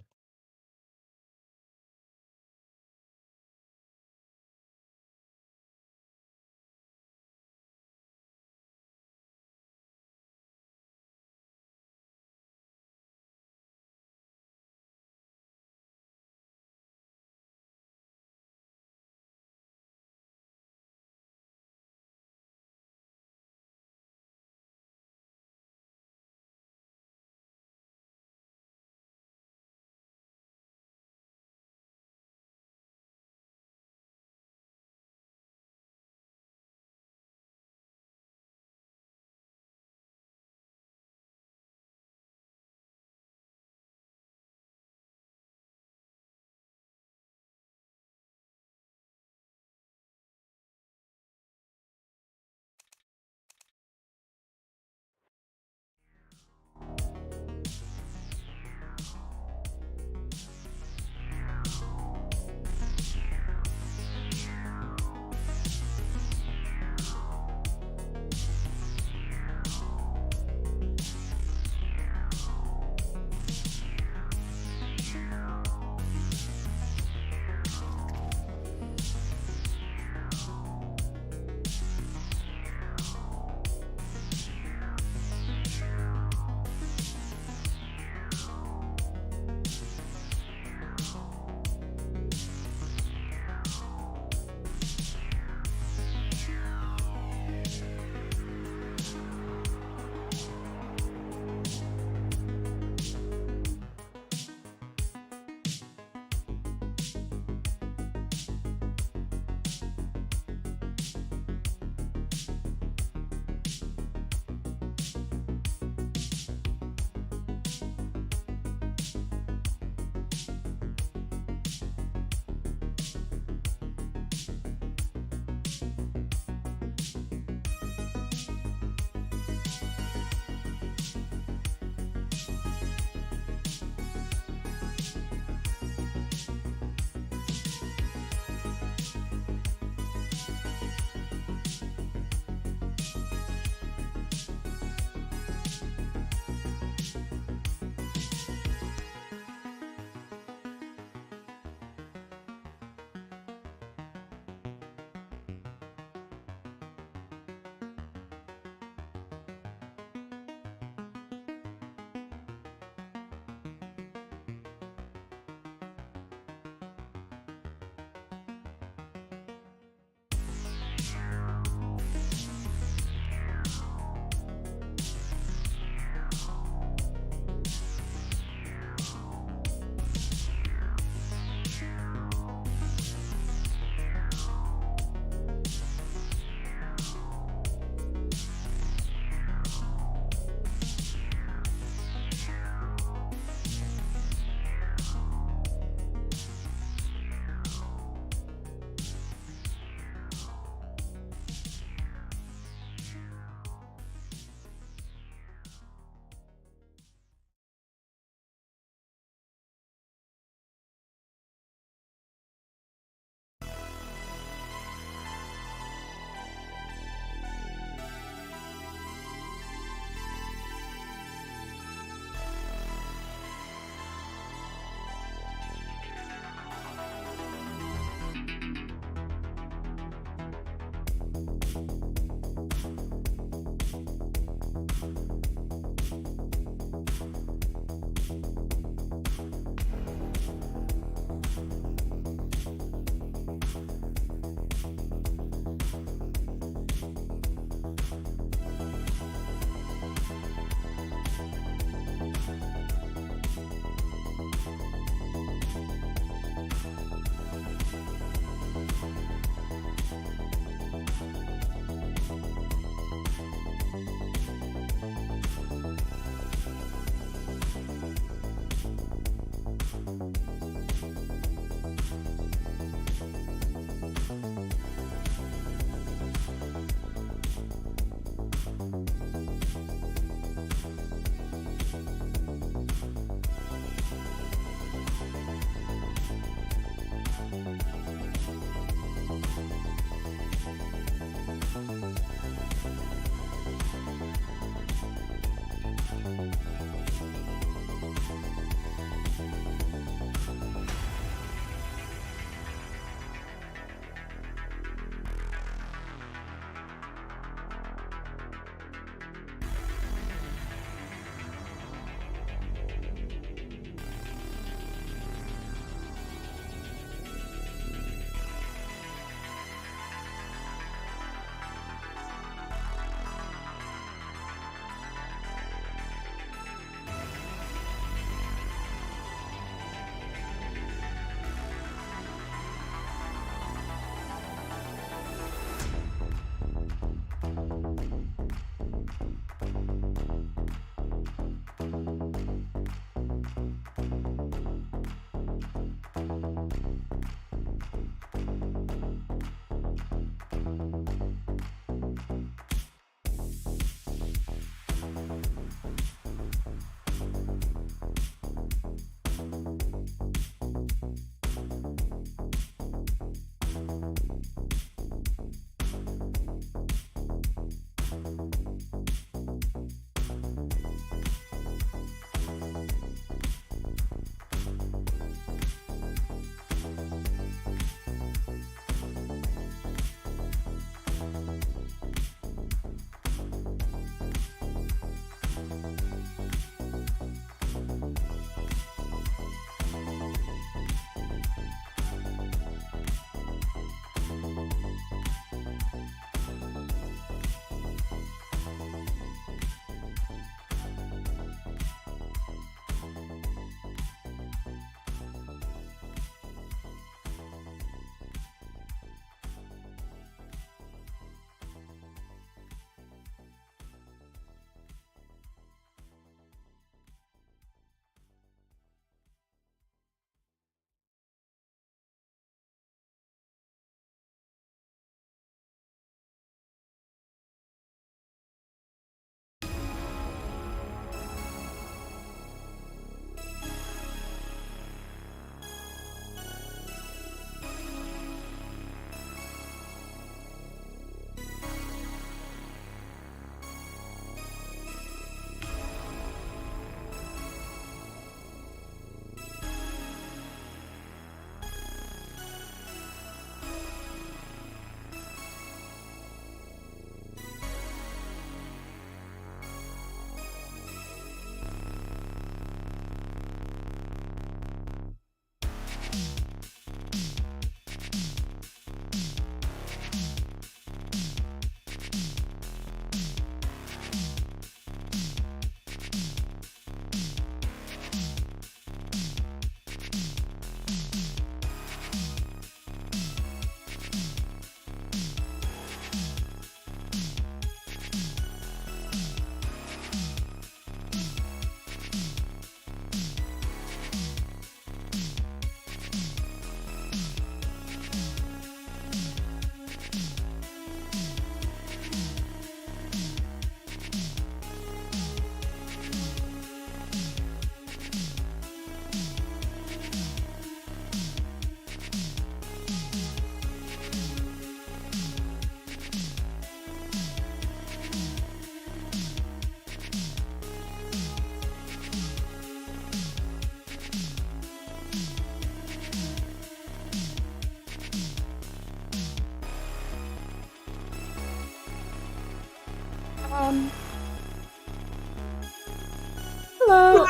Speaker 5: Hello,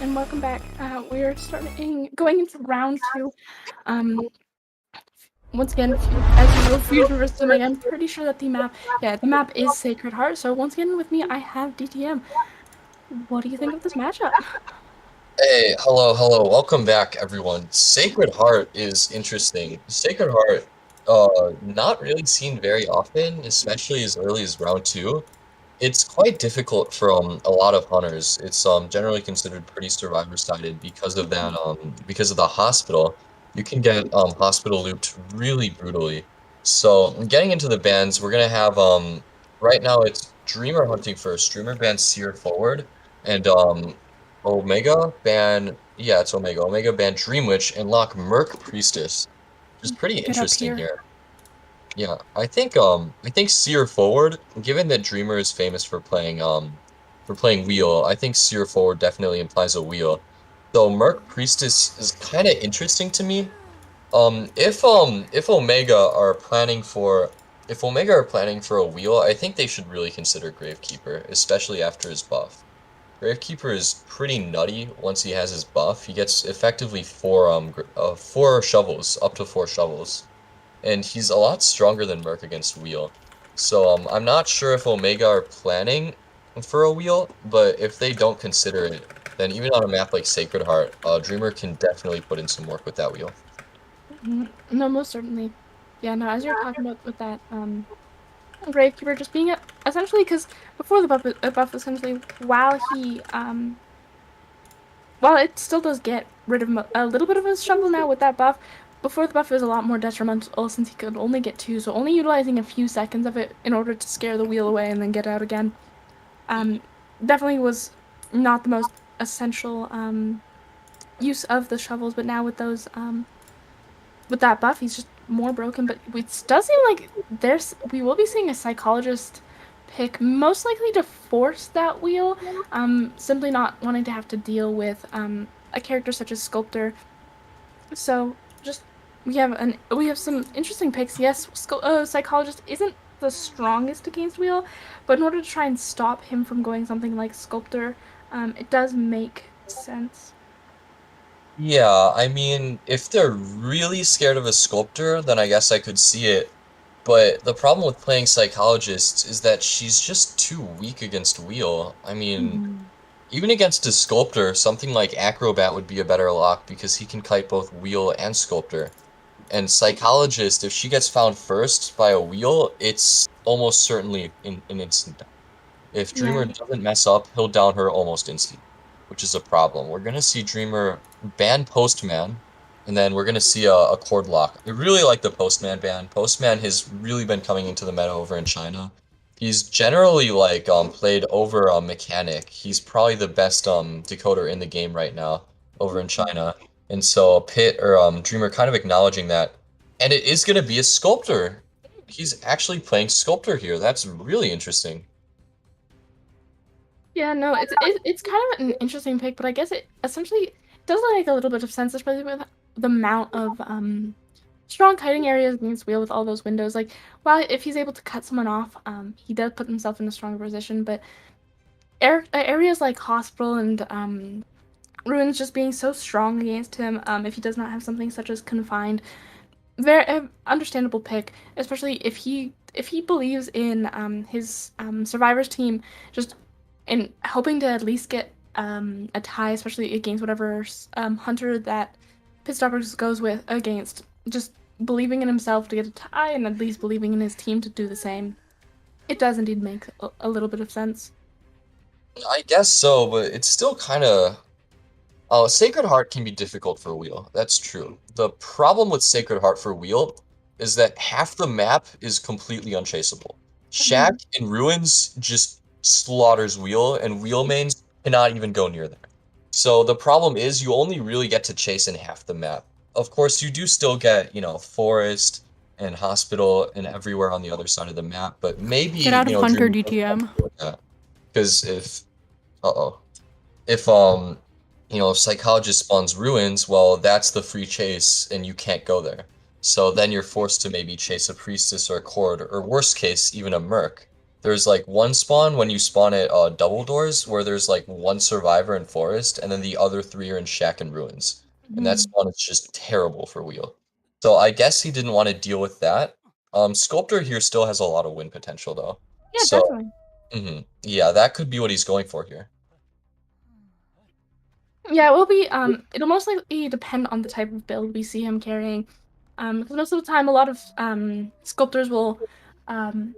Speaker 5: and welcome back. We're going into round 2. Once again, as usual, Fusion versus Omega. I'm pretty sure that the map is Sacred Heart. So once again, with me, I have DTM. What do you think of this matchup?
Speaker 7: Hey, hello, welcome back, everyone. Sacred Heart is interesting. Sacred Heart, not really seen very often, especially as early as round 2. It's quite difficult for a lot of hunters. It's generally considered pretty survivor-sided because of that because of the hospital. You can get hospital looped really brutally. So getting into the bans, we're gonna have right now it's Dreamer hunting first. Dreamer bans Seer forward, and Omega ban, yeah, it's Omega. Omega ban Dream Witch and lock Merc Priestess, which is pretty
Speaker 5: Get up
Speaker 7: interesting
Speaker 5: here.
Speaker 7: here. Yeah, I think Seer forward, given that Dreamer is famous for playing wheel, I think Seer forward definitely implies a wheel. So Merc Priestess is kind of interesting to me. If Omega are planning for a wheel, I think they should really consider Gravekeeper, especially after his buff. Gravekeeper is pretty nutty once he has his buff. He gets effectively 4 shovels, up to 4 shovels. And he's a lot stronger than Merc against wheel. So I'm not sure if Omega are planning for a wheel, but if they don't consider it, then even on a map like Sacred Heart, Dreamer can definitely put in some work with that wheel.
Speaker 5: No, most certainly. Yeah, no, as you're talking about with that, Gravekeeper just being essentially, because before the buff essentially, while it still does get rid of a little bit of his shovel now with that buff, before the buff is a lot more detrimental since he could only get 2, so only utilizing a few seconds of it in order to scare the wheel away and then get out again. Definitely was not the most essential use of the shovels, but now with those with that buff, he's just more broken. But it does seem like we will be seeing a psychologist pick, most likely to force that wheel, simply not wanting to have to deal with a character such as Sculptor. So just we have some interesting picks. Yes, psychologist isn't the strongest against wheel, but in order to try and stop him from going something like Sculptor, it does make sense.
Speaker 7: Yeah, I mean, if they're really scared of a sculptor, then I guess I could see it. But the problem with playing Psychologist is that she's just too weak against Wheel. I mean, even against a sculptor, something like Acrobat would be a better lock because he can kite both Wheel and Sculptor. And Psychologist, if she gets found first by a Wheel, it's almost certainly an instant down. If Dreamer doesn't mess up, he'll down her almost instant, which is a problem. We're gonna see Dreamer ban Postman, and then we're gonna see a cord lock. I really like the Postman ban. Postman has really been coming into the meta over in China. He's generally like played over a mechanic. He's probably the best decoder in the game right now over in China. And so Pit or Dreamer kind of acknowledging that. And it is gonna be a sculptor. He's actually playing sculptor here. That's really interesting.
Speaker 5: Yeah, no, it's kind of an interesting pick, but I guess it essentially does make a little bit of sense, especially with the amount of strong kiting areas against wheel with all those windows. Like, while if he's able to cut someone off, he does put himself in a stronger position. But areas like hospital and ruins just being so strong against him, if he does not have something such as confined, very understandable pick, especially if he believes in his survivors team, just in hoping to at least get a tie, especially against whatever hunter that Pitstoppers goes with against. Just believing in himself to get a tie, and at least believing in his team to do the same. It does indeed make a little bit of sense.
Speaker 7: I guess so, but it's still kind of. Sacred Heart can be difficult for Wheel. That's true. The problem with Sacred Heart for Wheel is that half the map is completely unchaseable. Shack in Ruins just slaughters Wheel, and Wheel mains cannot even go near there. So the problem is you only really get to chase in half the map. Of course, you do still get, Forest and Hospital and everywhere on the other side of the map, but maybe,
Speaker 6: Get out of Hunter,
Speaker 7: Dream
Speaker 6: DTM.
Speaker 7: because if if Psychologist spawns Ruins, well, that's the free chase, and you can't go there. So then you're forced to maybe chase a Priestess or a Cord, or worst case, even a Merc. There's like one spawn when you spawn at double doors where there's like one survivor in forest and then the other three are in shack and ruins. And that
Speaker 5: Mhm.
Speaker 7: spawn is just terrible for wheel. So I guess he didn't want to deal with that. Sculptor here still has a lot of win potential though.
Speaker 5: Yeah,
Speaker 7: So
Speaker 5: definitely.
Speaker 7: yeah, that could be what he's going for here.
Speaker 5: Yeah, it will be. It'll most likely depend on the type of build we see him carrying. Because most of the time, a lot of sculptors will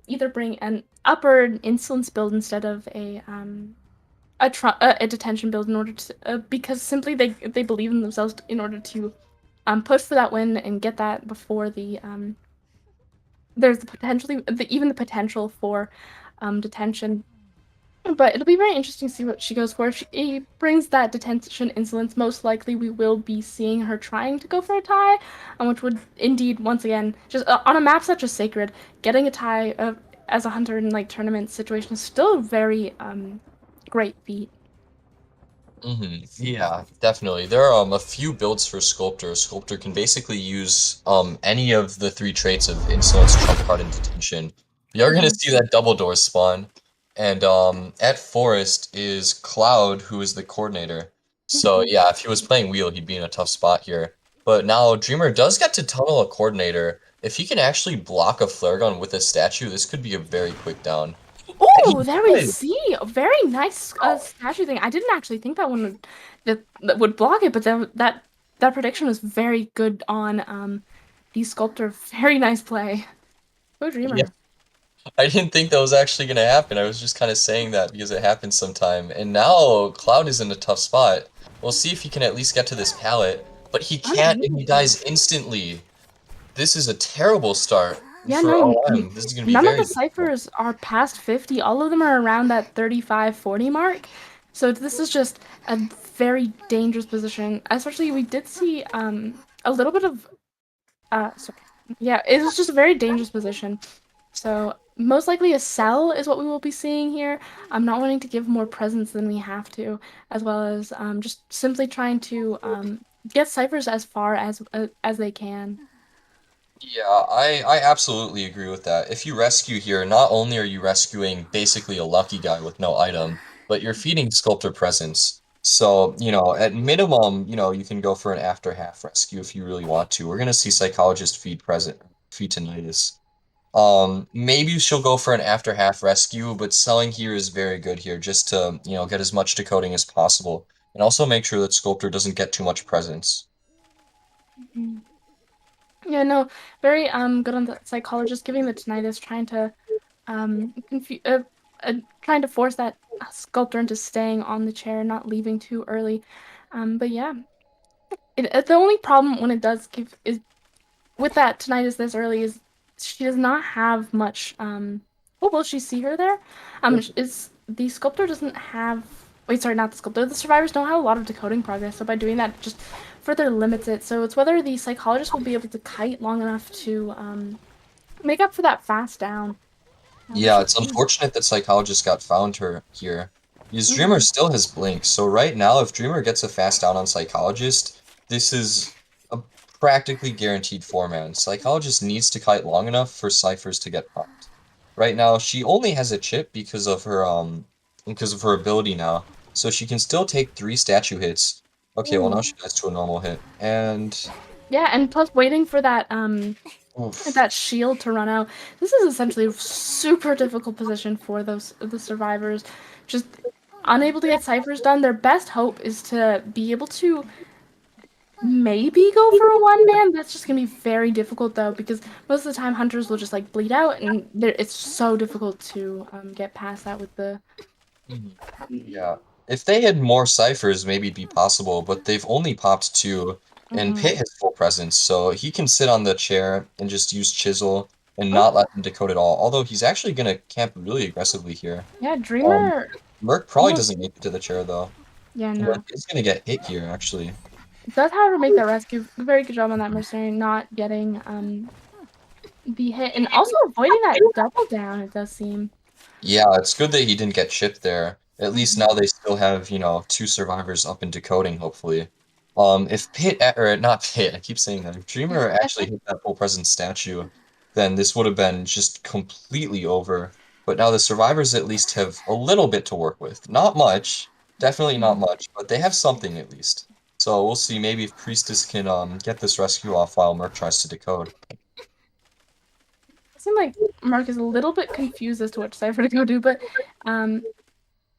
Speaker 5: either bring an upper insolence build instead of a detention build in order to because simply they believe in themselves in order to push for that win and get that before there's even the potential for detention. But it'll be very interesting to see what she goes for. If she brings that detention insolence, most likely we will be seeing her trying to go for a tie, which would indeed, once again, just on a map such as Sacred, getting a tie as a hunter in like tournament situation is still a very great feat.
Speaker 7: Yeah, definitely. There are a few builds for Sculptor. Sculptor can basically use any of the three traits of Insolence, Trump Card, and Detention. You're gonna see that double door spawn. And at Forest is Cloud, who is the coordinator. So yeah, if he was playing Wheel, he'd be in a tough spot here. But now Dreamer does get to tunnel a coordinator. If he can actually block a flare gun with a statue, this could be a very quick down. And he
Speaker 5: Oh, there we
Speaker 7: did.
Speaker 5: see a very nice statue thing. I didn't actually think that one that would block it, but that prediction was very good on the sculptor. Very nice play. Go
Speaker 7: Yeah.
Speaker 5: Dreamer.
Speaker 7: I didn't think that was actually going to happen. I was just kind of saying that because it happens sometime. And now Cloud is in a tough spot. We'll see if he can at least get to this pallet. But he can't, and he dies instantly. This is a terrible start
Speaker 5: Yeah,
Speaker 7: for
Speaker 5: no,
Speaker 7: OM. This is going to be
Speaker 5: none of
Speaker 7: very
Speaker 5: the
Speaker 7: difficult.
Speaker 5: ciphers are past 50. All of them are around that 35-40 mark. So this is just a very dangerous position. Especially we did see a little bit of sorry. Yeah, it was just a very dangerous position. So most likely a sell is what we will be seeing here. I'm not wanting to give more presence than we have to, as well as just simply trying to get ciphers as far as they can.
Speaker 7: Yeah, I absolutely agree with that. If you rescue here, not only are you rescuing basically a lucky guy with no item, but you're feeding Sculptor presence. So, at minimum, you can go for an after half rescue if you really want to. We're gonna see Psychologist feed Tinnitus. Maybe she'll go for an after half rescue, but selling here is very good here, just to, get as much decoding as possible. And also make sure that Sculptor doesn't get too much presence.
Speaker 5: Mhm. Yeah, no, very good on the psychologist giving the tinnitus, trying to force that sculptor into staying on the chair, not leaving too early. But yeah, the only problem when it does give is with that tinnitus this early is she does not have much. Oh, will she see her there? Is the sculptor doesn't have. Wait, sorry, not the sculptor. The survivors don't have a lot of decoding progress, so by doing that, it just further limits it. So it's whether the psychologist will be able to kite long enough to make up for that fast down.
Speaker 7: Yeah, it's unfortunate that Psychologist got found her here. Because Dreamer still has Blink, so right now, if Dreamer gets a fast down on Psychologist, this is a practically guaranteed 4-man. Psychologist needs to kite long enough for Cyphers to get popped. Right now, she only has a chip because of her ability now, so she can still take 3 statue hits. Okay, well now she gets to a normal hit, and
Speaker 5: Yeah, and plus waiting for
Speaker 7: oof.
Speaker 5: that shield to run out. This is essentially a super difficult position for the survivors. Just unable to get ciphers done. Their best hope is to be able to maybe go for a one man. That's just gonna be very difficult though, because most of the time hunters will just like bleed out, and it's so difficult to get past that with the.
Speaker 7: Yeah. If they had more ciphers, maybe it'd be possible, but they've only popped 2, and Pit has full presence, so he can sit on the chair and just use Chisel and not let them decode at all. Although he's actually gonna camp really aggressively here.
Speaker 5: Yeah,
Speaker 7: Um,
Speaker 5: Dreamer.
Speaker 7: Merc probably
Speaker 5: Almost.
Speaker 7: doesn't make it to the chair though.
Speaker 5: Yeah,
Speaker 7: Merc
Speaker 5: no.
Speaker 7: is gonna get hit here, actually.
Speaker 5: Does however make that rescue. Very good job on that mercenary not getting the hit and also avoiding that double down. It does seem.
Speaker 7: Yeah, it's good that he didn't get chipped there. At least now they still have, 2 survivors up in decoding, hopefully. If Pit, or not Pit, I keep saying that. If
Speaker 5: Yeah,
Speaker 7: Dreamer actually hit that full presence statue, then this would have been just completely over. But now the survivors at least have a little bit to work with. Not much, definitely not
Speaker 5: Mhm.
Speaker 7: much, but they have something at least. So we'll see maybe if Priestess can get this rescue off while Merc tries to decode.
Speaker 5: It seems like Mark is a little bit confused as to which cipher to go do, but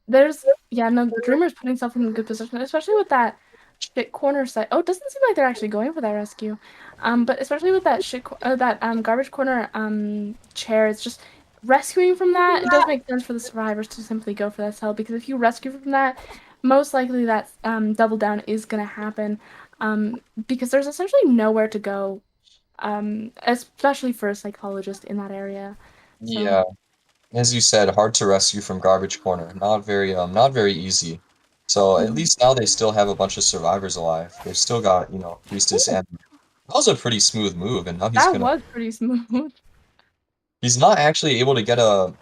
Speaker 5: Dreamer's putting himself in a good position, especially with that shit corner site. Oh, it doesn't seem like they're actually going for that rescue. But especially with that garbage corner chair, it's just rescuing from that. It does make sense for the survivors to simply go for that cell, because if you rescue from that, most likely that double down is gonna happen. Because there's essentially nowhere to go, especially for a psychologist in that area. So
Speaker 7: Yeah, as you said, hard to rescue from garbage corner. Not very easy. So at least now they still have a bunch of survivors alive. They've still got, Priestess and that was a pretty smooth move, and now
Speaker 5: that was pretty smooth.
Speaker 7: he's not actually able to get a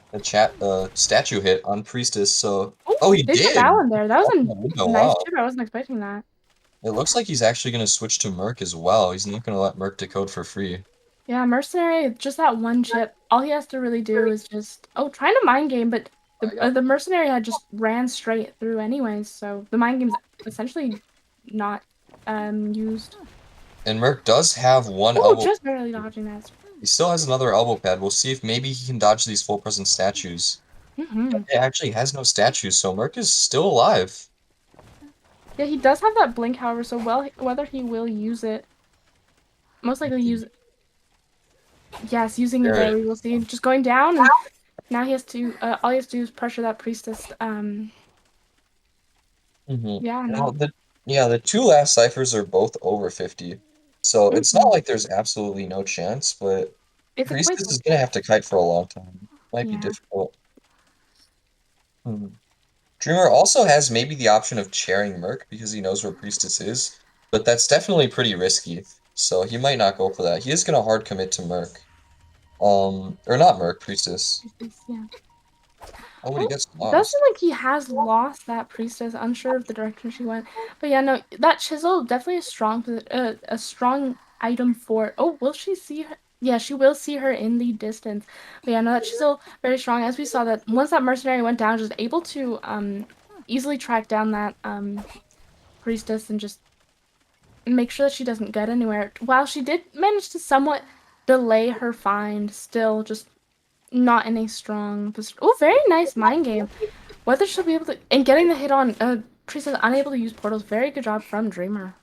Speaker 7: statue hit on Priestess, so oh he
Speaker 5: They put
Speaker 7: did!
Speaker 5: that one there. That was
Speaker 7: Oh,
Speaker 5: a
Speaker 7: window,
Speaker 5: nice
Speaker 7: wow.
Speaker 5: chip. I wasn't expecting that.
Speaker 7: It looks like he's actually gonna switch to Merc as well. He's not gonna let Merc decode for free.
Speaker 5: Yeah, Mercenary, just that one chip. All he has to really do is just trying to mind game, but the Mercenary had just ran straight through anyways, so the mind game's essentially not used.
Speaker 7: And Merc does have one
Speaker 5: Oh,
Speaker 7: elbow.
Speaker 5: just barely dodging that.
Speaker 7: He still has another elbow pad. We'll see if maybe he can dodge these full presence statues. It actually has no statues, so Merc is still alive.
Speaker 5: Yeah, he does have that blink, however, so whether he will use it, most likely use it. Yes, using it there, we will see. Just going down, and now he has to, all he has to do is pressure that Priestess. Yeah, no.
Speaker 7: The two last ciphers are both over 50. So it's not like there's absolutely no chance, but
Speaker 5: It's a quick
Speaker 7: Priestess is gonna have to kite for a long time. Might be
Speaker 5: Yeah.
Speaker 7: difficult. Dreamer also has maybe the option of chairing Merc because he knows where Priestess is, but that's definitely pretty risky. So he might not go for that. He is gonna hard commit to Merc. Or not Merc, Priestess.
Speaker 5: Yeah.
Speaker 7: Oh, but he gets
Speaker 5: It does
Speaker 7: lost.
Speaker 5: seem like he has lost that Priestess, unsure of the direction she went. But yeah, no, that chisel definitely a strong item for. Oh, will she see her? Yeah, she will see her in the distance. But yeah, no, that chisel very strong. As we saw that once that mercenary went down, just able to easily track down that Priestess and just make sure that she doesn't get anywhere. While she did manage to somewhat delay her find, still just not in a strong position. Oh, very nice mind game. Whether she'll be able to, and getting the hit on Priestess unable to use portals. Very good job from Dreamer.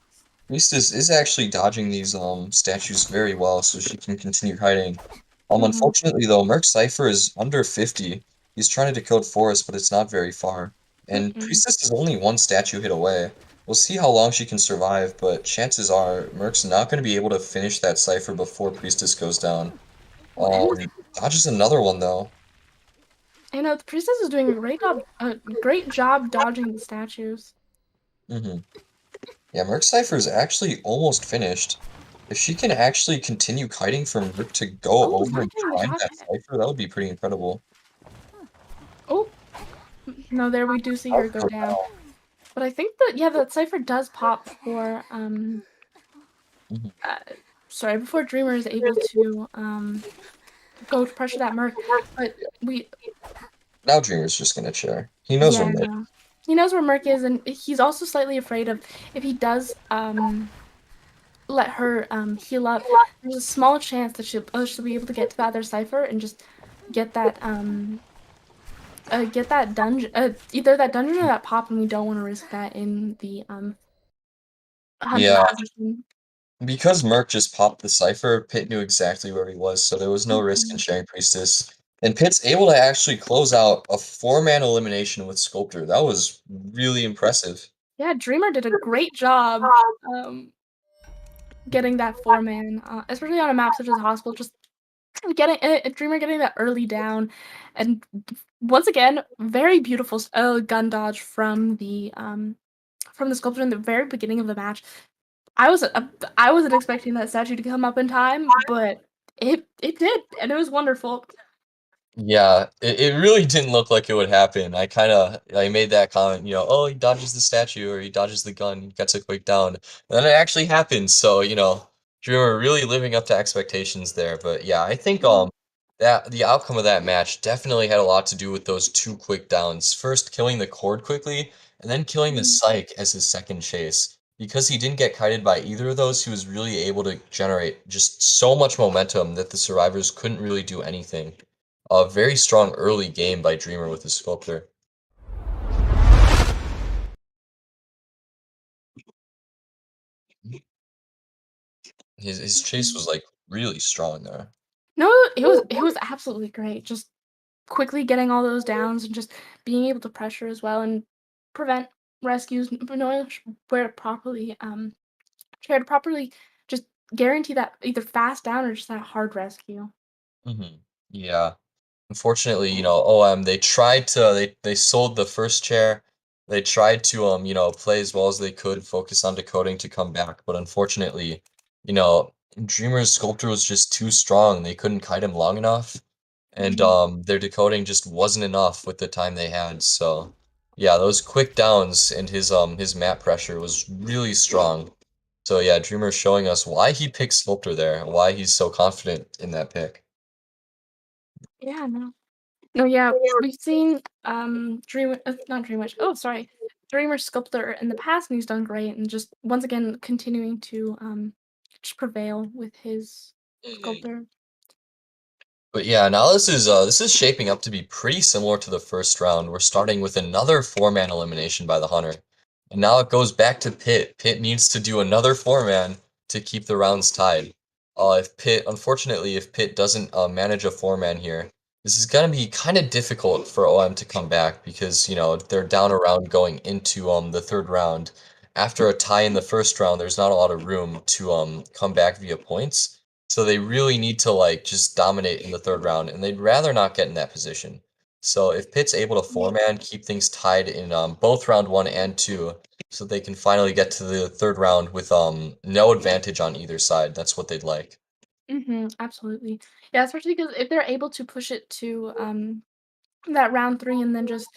Speaker 7: Priestess is actually dodging these statues very well, so she can continue hiding. Unfortunately though, Merc Cypher is under 50. He's trying to decode Forest, but it's not very far. And Priestess is only one statue hit away. We'll see how long she can survive, but chances are Merc's not going to be able to finish that cipher before Priestess goes down. Dodges another one though.
Speaker 5: I know the Priestess is doing a great job dodging the statues.
Speaker 7: Yeah, Merc Cypher is actually almost finished. If she can actually continue kiting from Merc to go over and find that cipher, that would be pretty incredible.
Speaker 5: Oh, no, there we do see her go down. But I think that, yeah, that cipher does pop for, sorry, before Dreamer is able to, go to pressure that Merc, but
Speaker 7: Now Dreamer's just gonna chair. He knows where Merc is.
Speaker 5: He knows where Merc is, and he's also slightly afraid of, if he does, let her, heal up, there's a small chance that she'll be able to get to the other cipher and just get that, dungeon, either that dungeon or that pop, and we don't want to risk that in the,
Speaker 7: Yeah.
Speaker 5: position.
Speaker 7: Because Merc just popped the cipher, Pit knew exactly where he was, so there was no risk in sharing Priestess. And Pit's able to actually close out a 4-man elimination with Sculptor. That was really impressive.
Speaker 5: Yeah, Dreamer did a great job getting that 4-man, especially on a map such as Hospital, just getting Dreamer getting that early down, and once again, very beautiful gun dodge from the Sculptor in the very beginning of the match. I wasn't expecting that statue to come up in time, but it did, and it was wonderful.
Speaker 7: Yeah, it really didn't look like it would happen. I made that comment, oh, he dodges the statue or he dodges the gun, gets a quick down. And then it actually happened, so, Dreamer really living up to expectations there. But yeah, I think the outcome of that match definitely had a lot to do with those two quick downs. First, killing the cord quickly, and then killing the Psych as his second chase. Because he didn't get kited by either of those, he was really able to generate just so much momentum that the survivors couldn't really do anything. A very strong early game by Dreamer with his Sculptor. His chase was like really strong there.
Speaker 5: No, it was absolutely great. Just quickly getting all those downs and just being able to pressure as well and prevent rescues, knowing where to properly try to properly just guarantee that either fast down or just that hard rescue.
Speaker 7: Yeah. Unfortunately, they tried to they sold the first chair. They tried to play as well as they could, focus on decoding to come back, but unfortunately, you know, Dreamer's Sculptor was just too strong. They couldn't kite him long enough, and their decoding just wasn't enough with the time they had. So, yeah, those quick downs and his map pressure was really strong. So yeah, Dreamer's showing us why he picked Sculptor there, and why he's so confident in that pick.
Speaker 5: Yeah, no. No, yeah, we've seen not Dream Witch. Oh, sorry, Dreamer Sculptor in the past, and he's done great, and just once again continuing to just prevail with his Sculptor.
Speaker 7: But yeah, now this is shaping up to be pretty similar to the first round. We're starting with another four-man elimination by the Hunter. And now it goes back to Pitt. Pitt needs to do another four-man to keep the rounds tied. Unfortunately, if Pitt doesn't manage a four-man here, this is gonna be kind of difficult for OM to come back because, they're down a round going into the third round. After a tie in the first round, there's not a lot of room to come back via points. So they really need to like just dominate in the third round, and they'd rather not get in that position. So if Pitt's able to four-man, keep things tied in both round 1 and 2, so they can finally get to the third round with no advantage on either side. That's what they'd like.
Speaker 5: Absolutely. Yeah, especially because if they're able to push it to that round 3 and then just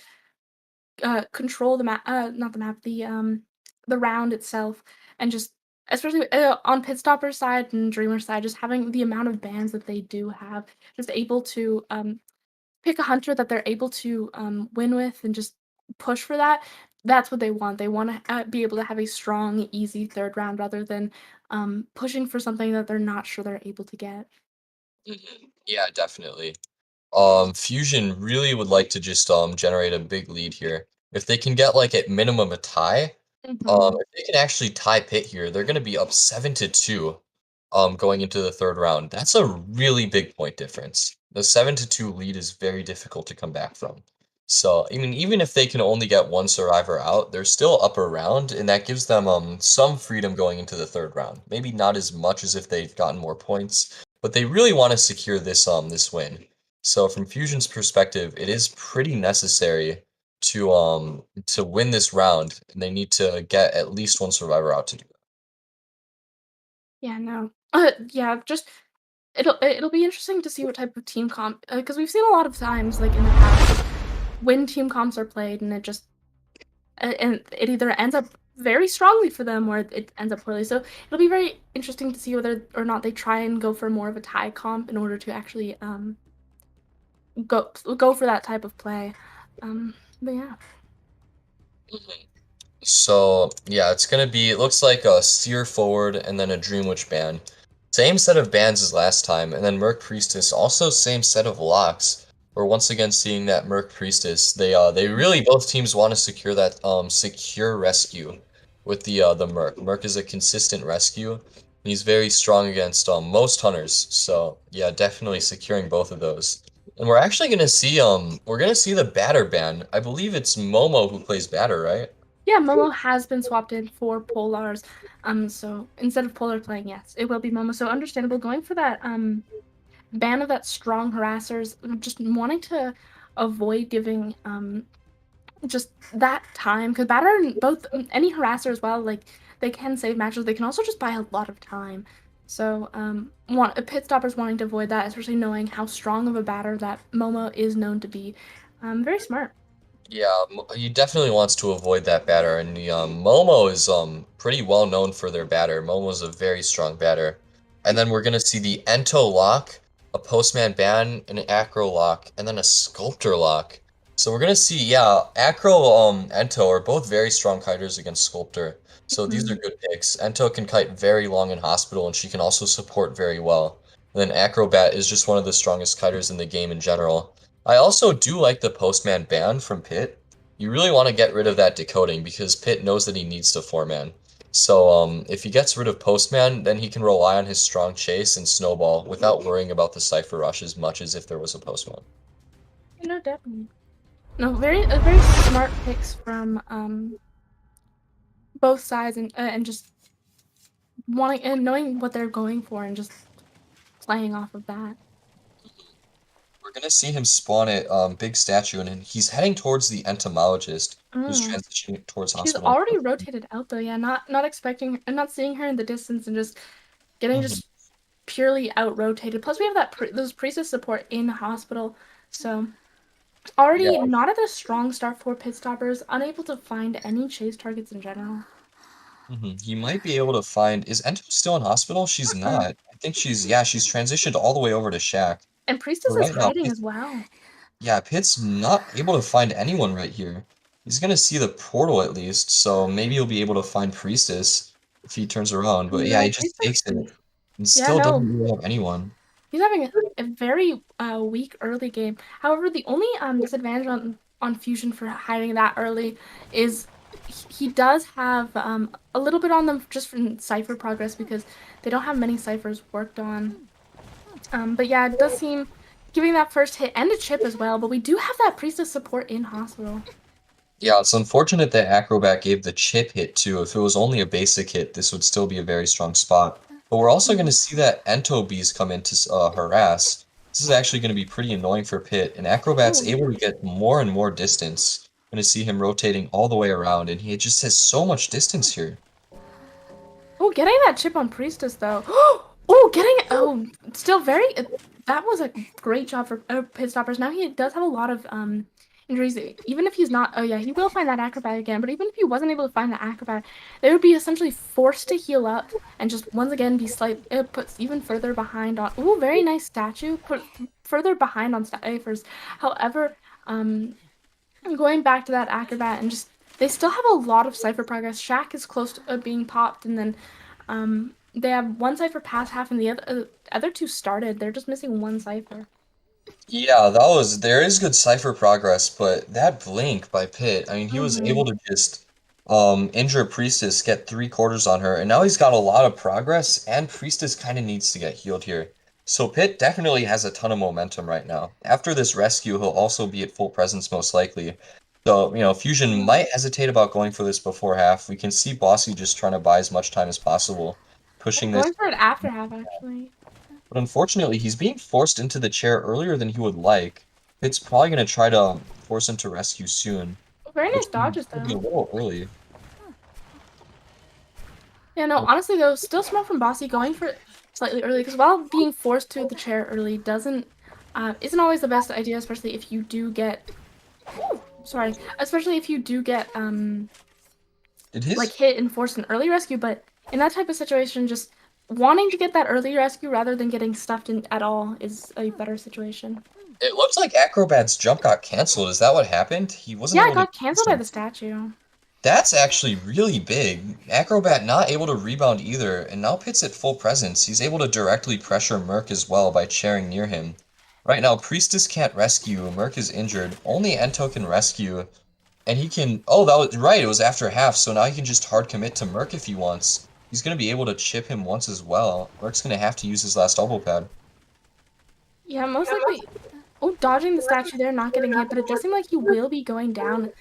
Speaker 5: control the map, not the map, the round itself, and just especially on Pit Stopper's side and Dreamer's side, just having the amount of bans that they do have, just able to pick a hunter that they're able to win with and just push for that. That's what they want. They want to be able to have a strong, easy third round rather than pushing for something that they're not sure they're able to get.
Speaker 7: Yeah, definitely. Fusion really would like to just generate a big lead here. If they can get like at minimum a tie, if they can actually tie Pitt here, they're gonna be up 7-2 going into the third round. That's a really big point difference. The 7-2 lead is very difficult to come back from. So, I mean, even if they can only get one survivor out, they're still up a round, and that gives them some freedom going into the third round. Maybe not as much as if they've gotten more points, but they really want to secure this win. So from Fusion's perspective, it is pretty necessary to win this round, and they need to get at least one survivor out to do that.
Speaker 5: Yeah, no. Yeah, just it'll be interesting to see what type of team comp because we've seen a lot of times like in the past when team comps are played and and it either ends up very strongly for them or it ends up poorly. So it'll be very interesting to see whether or not they try and go for more of a tie comp in order to actually go for that type of play. But yeah.
Speaker 7: So yeah, it looks like a Seer forward and then a Dream Witch ban. Same set of bans as last time, and then Merc Priestess, also same set of locks. We're once again seeing that Merc Priestess. They really both teams want to secure that secure rescue with the Merc. Merc is a consistent rescue. And he's very strong against most hunters. So yeah, definitely securing both of those. And we're actually gonna see the batter ban. I believe it's Momo who plays batter, right?
Speaker 5: Yeah, Momo has been swapped in for Polar's. So instead of Polar playing, yes, it will be Momo. So understandable going for that ban of that strong harassers, just wanting to avoid giving just that time because batter and both any harasser as well, like they can save matches. They can also just buy a lot of time. So Pit Stoppers wanting to avoid that, especially knowing how strong of a batter that Momo is known to be. Very smart.
Speaker 7: Yeah, he definitely wants to avoid that batter, and the Momo is pretty well known for their batter. Momo's a very strong batter. And then we're gonna see the Ento lock a Postman ban, an Acro lock, and then a Sculptor lock. So we're gonna see, yeah, Acro, Ento are both very strong kiters against Sculptor. So these are good picks. Ento can kite very long in Hospital, and she can also support very well. And then Acrobat is just one of the strongest kiters in the game in general. I also do like the Postman ban from Pit. You really want to get rid of that decoding because Pit knows that he needs to 4-man. So if he gets rid of Postman, then he can rely on his strong chase and snowball without worrying about the Cypher Rush as much as if there was a Postman.
Speaker 5: No, definitely. No, very smart picks from both sides, and just wanting and knowing what they're going for and just playing off of that.
Speaker 7: We're gonna see him spawn at Big Statue, and he's heading towards the Entomologist, who's transitioning towards
Speaker 5: She's
Speaker 7: Hospital.
Speaker 5: already rotated out though, yeah. Not expecting and not seeing her in the distance and just getting just purely out rotated. Plus we have that those priestess support in Hospital, so already not at a strong start for pit stoppers, unable to find any chase targets in general.
Speaker 7: He might be able to find. Is Ento still in Hospital? She's not. I think she's transitioned all the way over to Shack.
Speaker 5: And priestess is hiding as well.
Speaker 7: Yeah, Pit's not able to find anyone right here. He's gonna see the portal at least, so maybe he'll be able to find Priestess if he turns around. But yeah, he just takes it and still doesn't really have anyone.
Speaker 5: He's having a very weak early game. However, the only disadvantage on Fuzion for hiding that early is he does have a little bit on them just from Cypher progress because they don't have many Cyphers worked on. But yeah, it does seem giving that first hit and a chip as well, but we do have that Priestess support in Hospital.
Speaker 7: Yeah, it's unfortunate that Acrobat gave the chip hit too. If it was only a basic hit, this would still be a very strong spot. But we're also going to see that Ento bees come in to harass. This is actually going to be pretty annoying for Pit, and Acrobat's able to get more and more distance. Going to see him rotating all the way around, and he just has so much distance here.
Speaker 5: Oh, getting that chip on Priestess though. Still very. That was a great job for pit stoppers. Now he does have a lot of injuries. Even if he's not, he will find that Acrobat again. But even if he wasn't able to find the Acrobat, they would be essentially forced to heal up and just once again be puts even further behind on. Ooh, very nice statue. Put further behind on Cyphers. However, going back to that Acrobat and just they still have a lot of Cypher progress. Shack is close to being popped, and then they have one Cypher past half, and the other two started. They're just missing one Cypher.
Speaker 7: Yeah, there is good Cypher progress, but that blink by Pit, I mean, he was able to just injure Priestess, get 3/4 on her, and now he's got a lot of progress, and Priestess kind of needs to get healed here. So Pit definitely has a ton of momentum right now. After this rescue, he'll also be at full presence most likely. So, Fuzion might hesitate about going for this before half. We can see Bossy just trying to buy as much time as possible, pushing this.
Speaker 5: Going for it after half, actually.
Speaker 7: But unfortunately, he's being forced into the chair earlier than he would like. Pit's probably going to try to force him to rescue soon.
Speaker 5: Very nice dodges, though.
Speaker 7: A little early.
Speaker 5: Yeah, no, honestly, though, still smart from Bossy going for it slightly early, because while being forced to the chair early isn't always the best idea, especially if you do get... Especially if you do get, hit and forced an early rescue, but in that type of situation, just wanting to get that early rescue rather than getting stuffed in at all is a better situation.
Speaker 7: It looks like Acrobat's jump got canceled. Is that what happened? He wasn't able
Speaker 5: it got canceled by the statue.
Speaker 7: That's actually really big. Acrobat not able to rebound either, and now Pit's at full presence. He's able to directly pressure Merc as well by chairing near him. Right now, Priestess can't rescue. Merc is injured. Only Ento can rescue. And he can... Oh, that was right. It was after half, so now he can just hard commit to Merc if he wants. He's going to be able to chip him once as well. Merc's going to have to use his last elbow pad.
Speaker 5: Yeah, most likely... Oh, dodging the statue there, not getting hit, but it does seem like he will be going down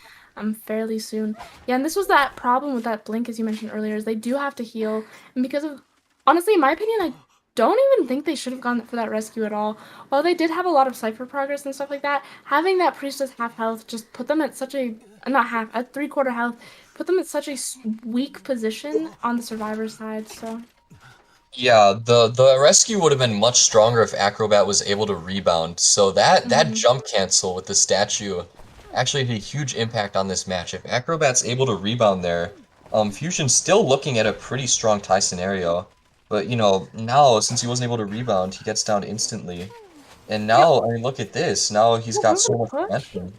Speaker 5: fairly soon. Yeah, and this was that problem with that blink, as you mentioned earlier, is they do have to heal. And because of... Honestly, in my opinion, I don't even think they should have gone for that rescue at all. While they did have a lot of Cypher progress and stuff like that, having that Priestess half health just put them at such a... Not half, at 3/4 health, put them at such a weak position on the survivor side, so...
Speaker 7: Yeah, the rescue would have been much stronger if Acrobat was able to rebound. So that jump cancel with the statue actually had a huge impact on this match. If Acrobat's able to rebound there, Fuzion's still looking at a pretty strong tie scenario. But, now, since he wasn't able to rebound, he gets down instantly. And now, I mean, look at this. Now he's got
Speaker 5: Going
Speaker 7: so
Speaker 5: for
Speaker 7: much
Speaker 5: the push.
Speaker 7: momentum.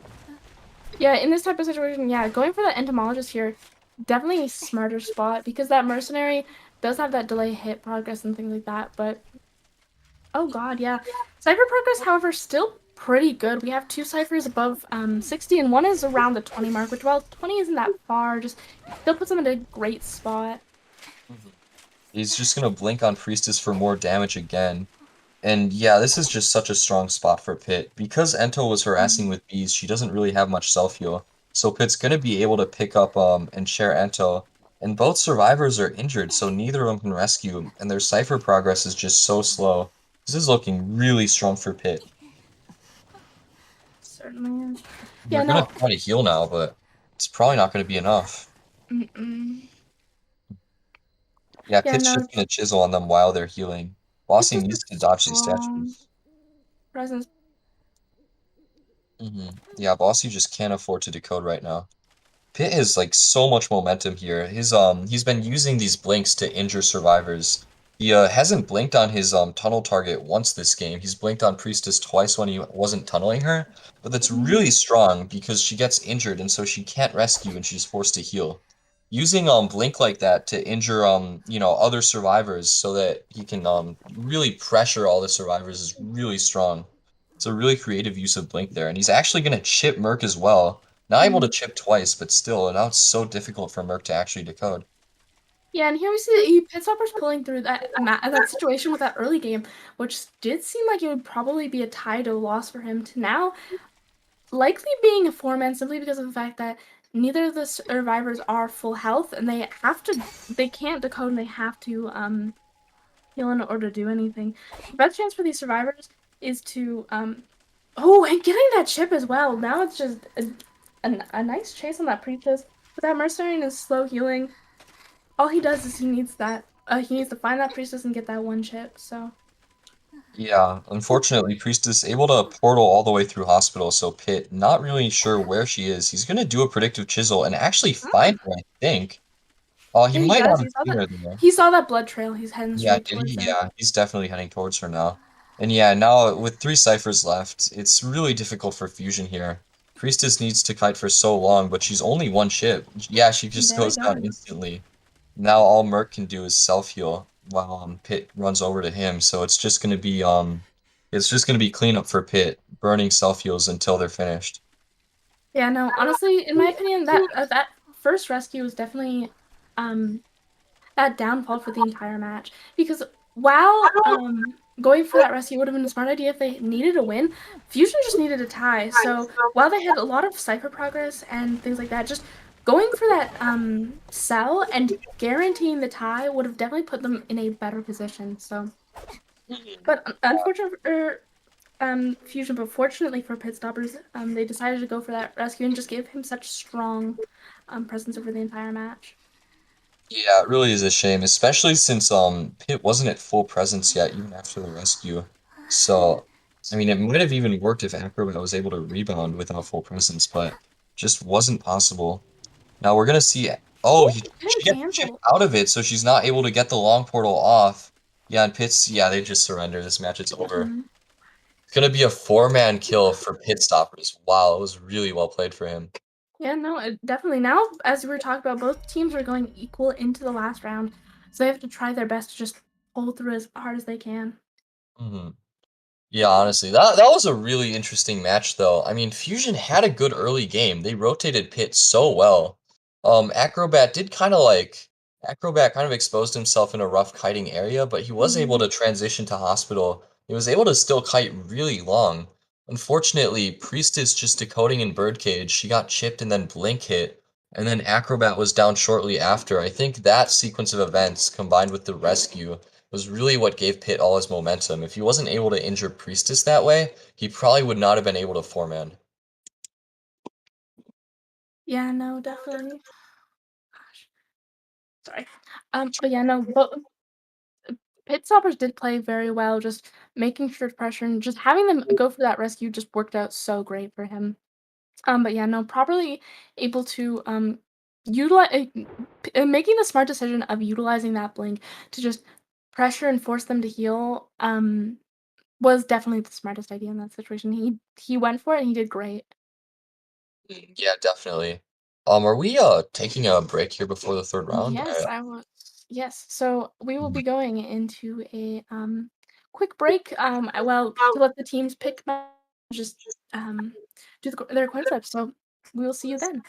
Speaker 5: Yeah, in this type of situation, yeah, going for that entomologist here, definitely a smarter spot because that mercenary does have that delay hit progress and things like that. But oh god, yeah, cipher progress, however, still pretty good. We have 2 ciphers above 60, and one is around the 20 mark, which while 20 isn't that far, just still puts him in a great spot.
Speaker 7: He's just gonna blink on Priestess for more damage again. And yeah, this is just such a strong spot for Pit. Because Ento was harassing with bees, she doesn't really have much self-heal. So Pit's gonna be able to pick up and share Ento. And both survivors are injured, so neither of them can rescue, and their cipher progress is just so slow. This is looking really strong for Pit.
Speaker 5: Certainly is.
Speaker 7: They're
Speaker 5: Yeah,
Speaker 7: gonna
Speaker 5: no.
Speaker 7: try to heal now, but it's probably not gonna be enough.
Speaker 5: Mm-mm.
Speaker 7: Yeah,
Speaker 5: Yeah,
Speaker 7: Pit's
Speaker 5: no.
Speaker 7: just gonna chisel on them while they're healing.
Speaker 5: It's
Speaker 7: Bossy
Speaker 5: just a
Speaker 7: needs to dodge these
Speaker 5: strong
Speaker 7: statues.
Speaker 5: presence.
Speaker 7: Yeah, Bossy just can't afford to decode right now. Pit has like so much momentum here. He's been using these blinks to injure survivors. He hasn't blinked on his tunnel target once this game. He's blinked on Priestess twice when he wasn't tunneling her, but that's really strong because she gets injured and so she can't rescue and she's forced to heal. Using blink like that to injure other survivors so that he can really pressure all the survivors is really strong. It's a really creative use of blink there, and he's actually gonna chip Merc as well. Not able to chip twice, but still, now it's so difficult for Merc to actually decode.
Speaker 5: Yeah, and here we see Pitstopper's pulling through that situation with that early game, which did seem like it would probably be a tie to a loss for him, to now likely being a 4-man simply because of the fact that neither of the survivors are full health and they can't decode and they have to heal in order to do anything. The best chance for these survivors is to oh, and getting that chip as well. Now it's just a nice chase on that Priestess. With that mercenary and his slow healing, all he does is he needs to find that Priestess and get that one chip. So
Speaker 7: Yeah, unfortunately, Priestess able to portal all the way through Hospital, so Pit not really sure where she is. He's gonna do a predictive chisel and actually find her, I think. Oh, he
Speaker 5: yeah, he
Speaker 7: might
Speaker 5: does.
Speaker 7: not have seen her there.
Speaker 5: He saw that blood trail. He's heading
Speaker 7: Yeah,
Speaker 5: straight
Speaker 7: did
Speaker 5: towards
Speaker 7: he?
Speaker 5: her.
Speaker 7: Yeah, he's definitely heading towards her now. And yeah, now with 3 ciphers left, it's really difficult for Fusion here. Priestess needs to kite for so long, but she's only 1 chip. Yeah, she just
Speaker 5: There we
Speaker 7: goes
Speaker 5: go.
Speaker 7: down instantly. Now all Merc can do is self-heal while Pit runs over to him, so it's just gonna be cleanup for Pit, burning self-heals until they're finished.
Speaker 5: Yeah, no, honestly, in my opinion, that first rescue was definitely um that downfall for the entire match because while going for that rescue would have been a smart idea if they needed a win, Fusion just needed a tie. So while they had a lot of cipher progress and things like that, just going for that cell and guaranteeing the tie would have definitely put them in a better position. So, but unfortunately for Fusion, but fortunately for Pit Stoppers, they decided to go for that rescue and just give him such strong presence over the entire match.
Speaker 7: Yeah, it really is a shame, especially since Pit wasn't at full presence yet, even after the rescue. So, I mean, it might have even worked if Acrobat was able to rebound without full presence, but just wasn't possible. Now we're gonna see. Oh, she
Speaker 5: Good
Speaker 7: gets chipped
Speaker 5: cancel.
Speaker 7: out of it, so she's not able to get the long portal off. Yeah, and Pit's. Yeah, they just surrender. This match is over. It's gonna be a 4-man kill for Pit Stoppers. Wow, it was really well played for him.
Speaker 5: Yeah, no, definitely. Now, as we were talking about, both teams are going equal into the last round, so they have to try their best to just pull through as hard as they can.
Speaker 7: hmm Yeah, honestly, that was a really interesting match, though. I mean, Fusion had a good early game. They rotated Pit so well. Acrobat did Acrobat kind of exposed himself in a rough kiting area, but he was able to transition to Hospital. He was able to still kite really long. Unfortunately, Priestess just decoding in Birdcage, she got chipped and then Blink hit, and then Acrobat was down shortly after. I think that sequence of events combined with the rescue was really what gave Pitt all his momentum. If he wasn't able to injure Priestess that way, he probably would not have been able to 4-man.
Speaker 5: Yeah, no, definitely. Gosh, sorry. But yeah, no, but Pit Stoppers did play very well, just making sure to pressure and just having them go for that rescue just worked out so great for him. But yeah, no, properly able to utilize making the smart decision of utilizing that blink to just pressure and force them to heal was definitely the smartest idea in that situation. He went for it and he did great.
Speaker 7: Yeah, definitely. Are we taking a break here before the third round?
Speaker 5: Yes, I was. Yes, so we will be going into a quick break. Well, to let the teams pick, just do their coin flips. So we will see you then.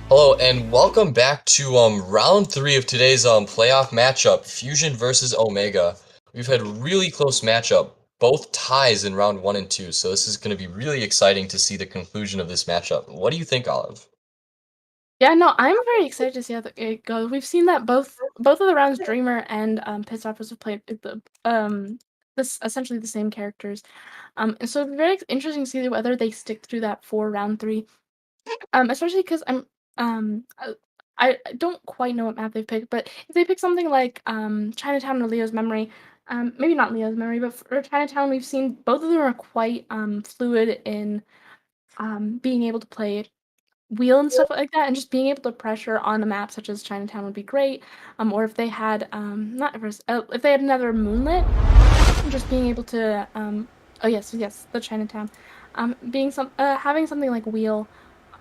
Speaker 7: Hello and welcome back to round 3 of today's playoff matchup, Fusion versus Omega. We've had really close matchup, both ties in round 1 and 2, so this is going to be really exciting to see the conclusion of this matchup. What do you think, Olive?
Speaker 5: Yeah, no, I'm very excited to see how it goes. We've seen that both of the rounds, Dreamer and Pit Stoppers have played this essentially the same characters. And so it'll be very interesting to see whether they stick through that for round 3. Especially because I don't quite know what map they picked, but if they pick something like Chinatown or Leo's Memory, maybe not Leo's Memory, but for Chinatown, we've seen both of them are quite fluid in being able to play wheel and stuff like that, and just being able to pressure on a map such as Chinatown would be great. Or if they had not if they had another Moonlit, just being able to oh yes, the Chinatown, being having something like wheel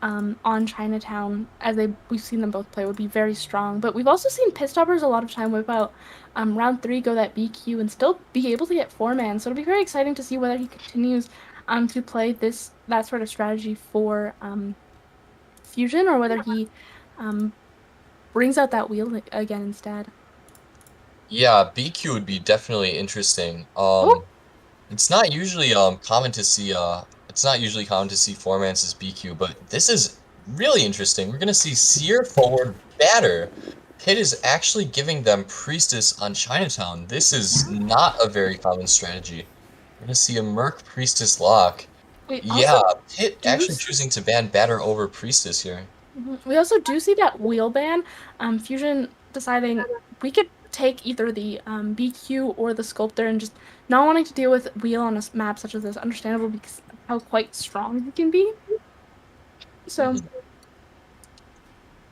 Speaker 5: on Chinatown, as we've seen them both play, would be very strong. But we've also seen Pit Stoppers a lot of time whip out round 3, go that BQ, and still be able to get 4-man. So it'll be very exciting to see whether he continues to play that sort of strategy for Fusion, or whether he brings out that wheel again instead.
Speaker 7: Yeah, BQ would be definitely interesting. It's not usually common to see four-mans as BQ, but this is really interesting. We're gonna see Seer forward batter. Pit is actually giving them Priestess on Chinatown. This is not a very common strategy. We're gonna see a Merc Priestess lock.
Speaker 5: We
Speaker 7: Yeah,
Speaker 5: also
Speaker 7: Pit
Speaker 5: do
Speaker 7: actually
Speaker 5: s-
Speaker 7: choosing to ban batter over Priestess here.
Speaker 5: we also do see that wheel ban. Fusion deciding we could take either the BQ or the Sculptor, and just not wanting to deal with wheel on a map such as this. Understandable because of how quite strong he can be. So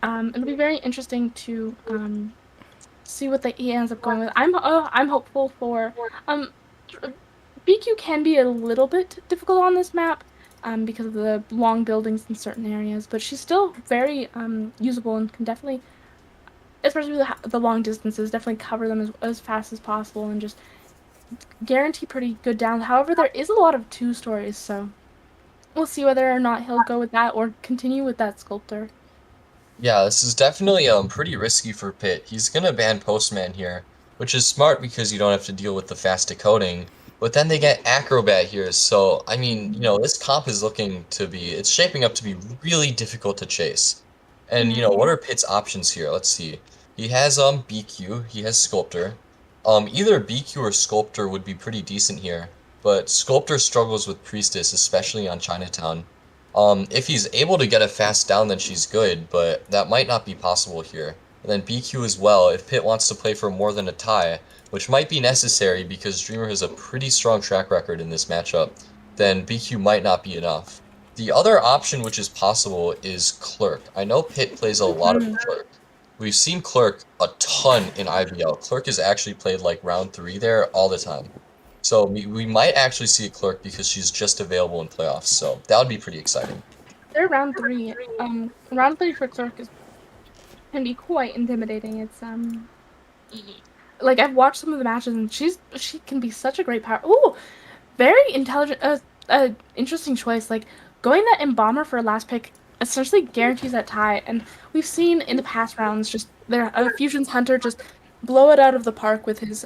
Speaker 7: Mhm.
Speaker 5: it'll be very interesting to see what he ends up going with. I'm hopeful for BQ can be a little bit difficult on this map because of the long buildings in certain areas, but she's still very usable and can definitely, especially with the long distances, definitely cover them as fast as possible and just guarantee pretty good down. However, there is a lot of 2 stories, so we'll see whether or not he'll go with that or continue with that Sculptor.
Speaker 7: Yeah, this is definitely pretty risky for Pitt. He's gonna ban Postman here, which is smart because you don't have to deal with the fast decoding. But then they get Acrobat here, so I mean, this comp is it's shaping up to be really difficult to chase. And what are Pitt's options here? Let's see. He has BQ, he has Sculptor. Either BQ or Sculptor would be pretty decent here, but Sculptor struggles with Priestess, especially on Chinatown. If he's able to get a fast down, then she's good, but that might not be possible here. And then BQ as well, if Pitt wants to play for more than a tie, which might be necessary because Dreamer has a pretty strong track record in this matchup, then BQ might not be enough. The other option which is possible is Clerk. I know Pitt plays a lot of Clerk. We've seen Clerk a ton in IVL. Clerk has actually played like round 3 there all the time. So we might actually see a Clerk because she's just available in playoffs, so that would be pretty exciting.
Speaker 5: They're round 3. Round 3 for Clerk can be quite intimidating. It's like I've watched some of the matches and she can be such a great power. Ooh, very intelligent. Interesting choice. Like going that Embomber for a last pick essentially guarantees that tie. And we've seen in the past rounds just their Fusion's Hunter just blow it out of the park with his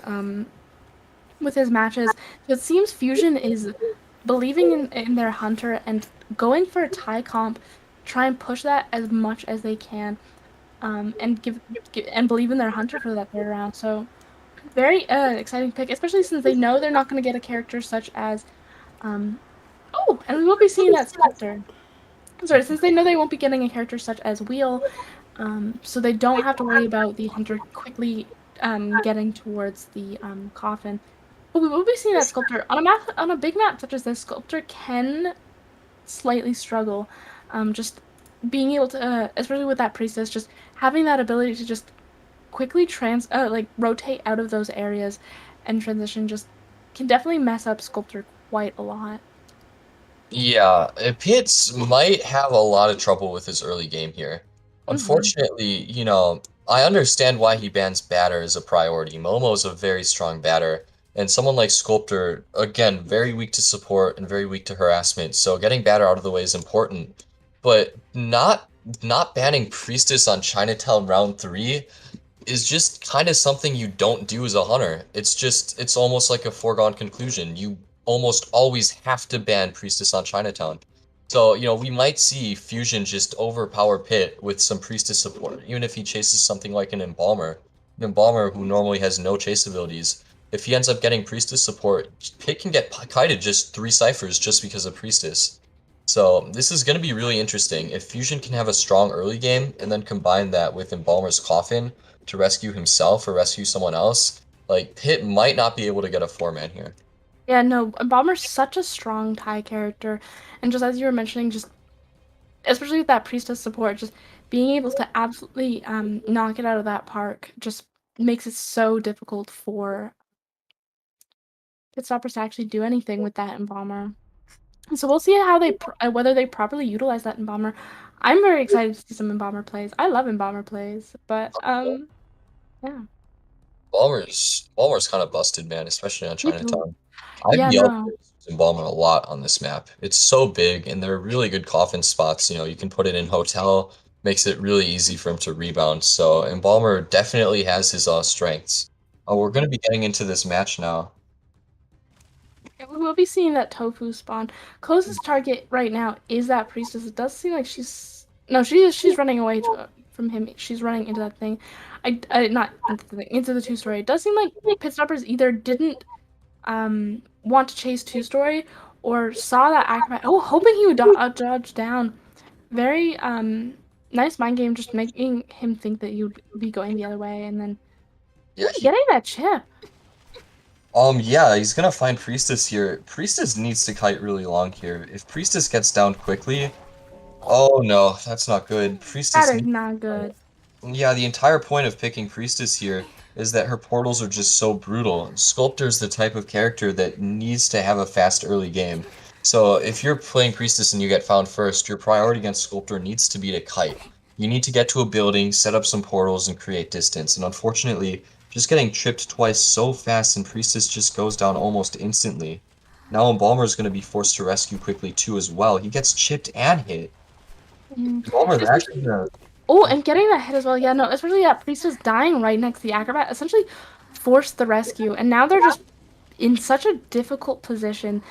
Speaker 5: matches. So it seems Fusion is believing in their Hunter and going for a tie comp, try and push that as much as they can, and give and believe in their Hunter for that 3rd round. So very exciting pick, especially since they know they're not going to get a character such as oh, and we will be seeing that Sculptor. Sorry, since they know they won't be getting a character such as Wheel, so they don't have to worry about the Hunter quickly getting towards the coffin. But we will be seeing that Sculptor on a big map such as this. Sculptor can slightly struggle, just being able to, especially with that Priestess, just having that ability to just quickly rotate out of those areas and transition just can definitely mess up Sculptor quite a lot.
Speaker 7: Yeah, Pitts might have a lot of trouble with his early game here.
Speaker 5: Mhm.
Speaker 7: Unfortunately, I understand why he bans batter as a priority. Momo's a very strong batter, and someone like Sculptor, again, very weak to support and very weak to harassment, so getting batter out of the way is important. But not not banning Priestess on Chinatown round 3 is just kind of something you don't do as a hunter. It's almost like a foregone conclusion. You almost always have to ban Priestess on Chinatown. So, we might see Fuzion just overpower Pit with some Priestess support, even if he chases something like an Embalmer. An Embalmer who normally has no chase abilities. If he ends up getting Priestess support, Pit can get kited just 3 ciphers just because of Priestess. So this is going to be really interesting. If Fuzion can have a strong early game and then combine that with Embalmer's Coffin to rescue himself or rescue someone else, like Pit might not be able to get a 4-man here.
Speaker 5: Yeah, no, Bomber's such a strong Thai character, and just as you were mentioning, just especially with that priestess support, just being able to absolutely knock it out of that park just makes it so difficult for Pit Stoppers to actually do anything with that Embalmer. So we'll see how whether they properly utilize that Embalmer. I'm very excited to see some Embalmer plays. I love Embalmer plays, but yeah.
Speaker 7: Embalmer's kind of busted, man, especially on
Speaker 5: Me too.
Speaker 7: Chinatown.
Speaker 5: Yeah,
Speaker 7: IBL
Speaker 5: no.
Speaker 7: plays Embalmer a lot on this map. It's so big, and they're really good coffin spots. You can put it in hotel, makes it really easy for him to rebound. So Embalmer definitely has his strengths. We're going to be getting into this match now.
Speaker 5: We will be seeing that Tofu spawn. Closest target right now is that priestess. It does seem like she's running away from him. She's running into that thing. Not into the thing, into the 2-story. It does seem like Pit Stoppers either didn't want to chase 2-story or saw that acrobat. Oh, hoping he would dodge down. Very nice mind game, just making him think that you'd be going the other way, and then getting that chip.
Speaker 7: Yeah, he's gonna find Priestess here. Priestess needs to kite really long here. If Priestess gets down quickly, oh no, that's not good. Priestess
Speaker 5: That is not good.
Speaker 7: Yeah, the entire point of picking Priestess here is that her portals are just so brutal. Sculptor's the type of character that needs to have a fast early game. So if you're playing Priestess and you get found first, your priority against Sculptor needs to be to kite. You need to get to a building, set up some portals, and create distance. And unfortunately, just getting tripped twice so fast and Priestess just goes down almost instantly. Now Embalmer is going to be forced to rescue quickly too as well. He gets chipped and hit. Embalmer's actually gonna...
Speaker 5: Oh, and getting that hit as well. Yeah, no, especially that priestess dying right next to the acrobat essentially forced the rescue, and now they're just in such a difficult position.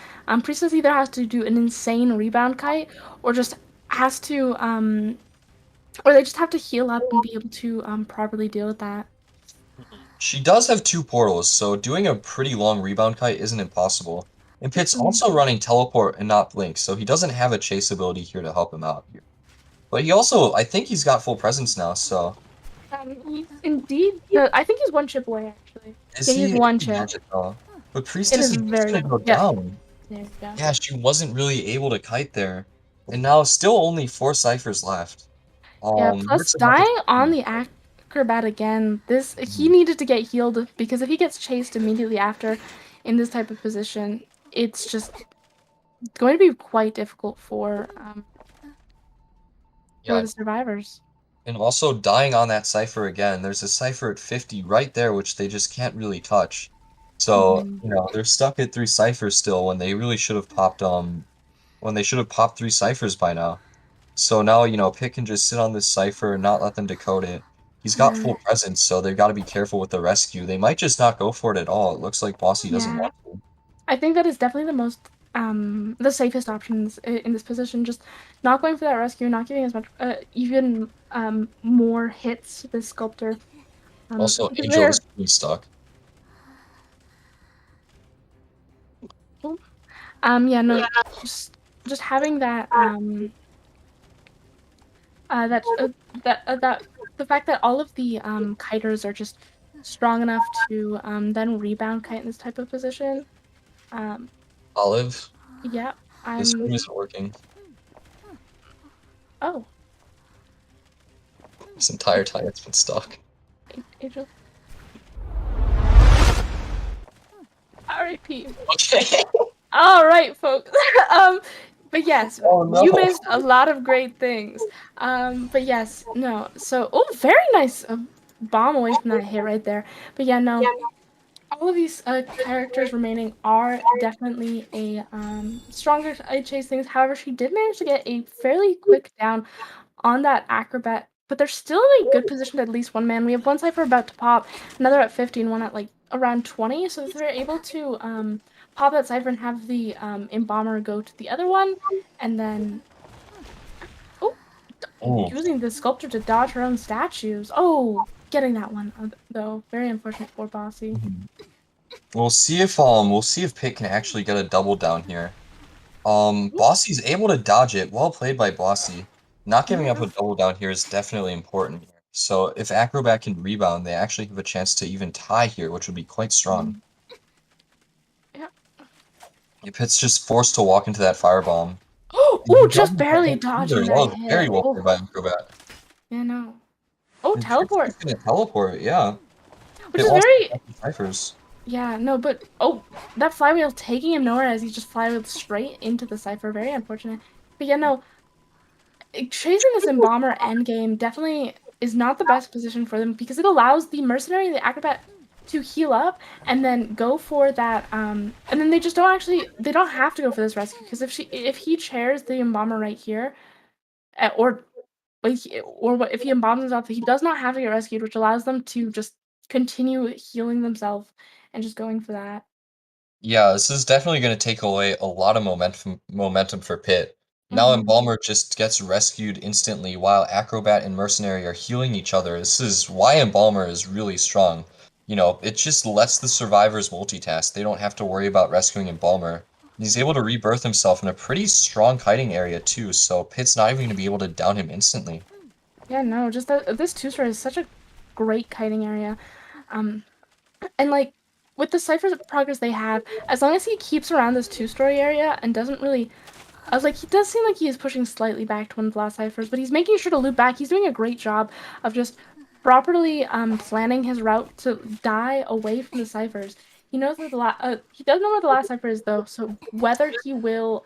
Speaker 5: Priestess either has to do an insane rebound kite, or just has to or they just have to heal up and be able to properly deal with that.
Speaker 7: She does have 2 portals, so doing a pretty long rebound kite isn't impossible. And Pit's also running teleport and not blink, so he doesn't have a chase ability here to help him out here. But he also, I think he's got full presence now, so...
Speaker 5: Indeed. I think he's 1 chip away, actually. He's 1 chip.
Speaker 7: Magical. But Priestess is gonna go down.
Speaker 5: There you go.
Speaker 7: Yeah, she wasn't really able to kite there. And now still only 4 ciphers left.
Speaker 5: Plus dying on the acrobat again. He needed to get healed, because if he gets chased immediately after in this type of position, it's just going to be quite difficult for the survivors.
Speaker 7: And also dying on that cipher again. There's a cipher at 50 right there, which they just can't really touch. So, they're stuck at 3 ciphers still when they really should have popped 3 ciphers by now. So now, Pitt can just sit on this cipher and not let them decode it. He's got full presence, so they've got to be careful with the rescue. They might just not go for it at all. It looks like Bossy doesn't want to.
Speaker 5: I think that is definitely the safest options in this position. Just not going for that rescue, not giving as much, even more hits to this sculptor.
Speaker 7: Also, Angel is pretty stuck.
Speaker 5: Just having that the fact that all of the kiters are just strong enough to then rebound kite in this type of position.
Speaker 7: Olive?
Speaker 5: Yeah.
Speaker 7: This one isn't working.
Speaker 5: Oh.
Speaker 7: This entire time it's been stuck.
Speaker 5: Angel. R.I.P.
Speaker 7: Okay.
Speaker 5: All right, folks. But yes,
Speaker 7: no.
Speaker 5: You missed a lot of great things. But yes, no. So, very nice bomb away from that hit right there. But yeah, no. All of these characters remaining are definitely a stronger chase things. However, she did manage to get a fairly quick down on that Acrobat, but they're still in a good position to at least one man. We have one Cypher about to pop, another at 50, and one at like around 20. So if they're able to pop that Cypher and have the Embomber go to the other one, and then using the sculptor to dodge her own statues. Oh, getting that one though. Very unfortunate for Bossy.
Speaker 7: We'll see if Pit can actually get a double down here. Bossy's able to dodge it. Well played by Bossy. Not giving up a double down here is definitely important here. So if Acrobat can rebound, they actually have a chance to even tie here, which would be quite strong.
Speaker 5: Yeah.
Speaker 7: Pit's just forced to walk into that firebomb.
Speaker 5: Oh, just barely dodging that hit.
Speaker 7: Very well played by Acrobat.
Speaker 5: Yeah, no. Oh, teleport.
Speaker 7: He's gonna teleport, yeah.
Speaker 5: Which is very...
Speaker 7: Ciphers.
Speaker 5: Yeah, no, but... Oh, that flywheel taking him nowhere as he just flywheeled straight into the Cypher. Very unfortunate. But yeah, no. Chasing this Embomber endgame definitely is not the best position for them because it allows the Mercenary and the Acrobat to heal up and then go for that, and then they just they don't have to go for this rescue because if he chairs the Embomber right here, or if he embombs himself, he does not have to get rescued, which allows them to just continue healing themselves and just going for that.
Speaker 7: Yeah, this is definitely going to take away a lot of momentum for Pit. Now Embomber just gets rescued instantly while Acrobat and Mercenary are healing each other. This is why Embomber is really strong. You know, it just lets the survivors multitask. They don't have to worry about rescuing Embomber. He's able to rebirth himself in a pretty strong kiting area too, so Pit's not even going to be able to down him instantly.
Speaker 5: Yeah, no, just this two-story is such a great kiting area. And like, with the Cypher's progress they have, as long as he keeps around this two-story area and doesn't really... I was like, he does seem like he is pushing slightly back to one of the last Cyphers, but he's making sure to loop back. He's doing a great job of just properly planning his route to die away from the Cyphers. He knows where he does know where the last Cypher is, though, so whether he will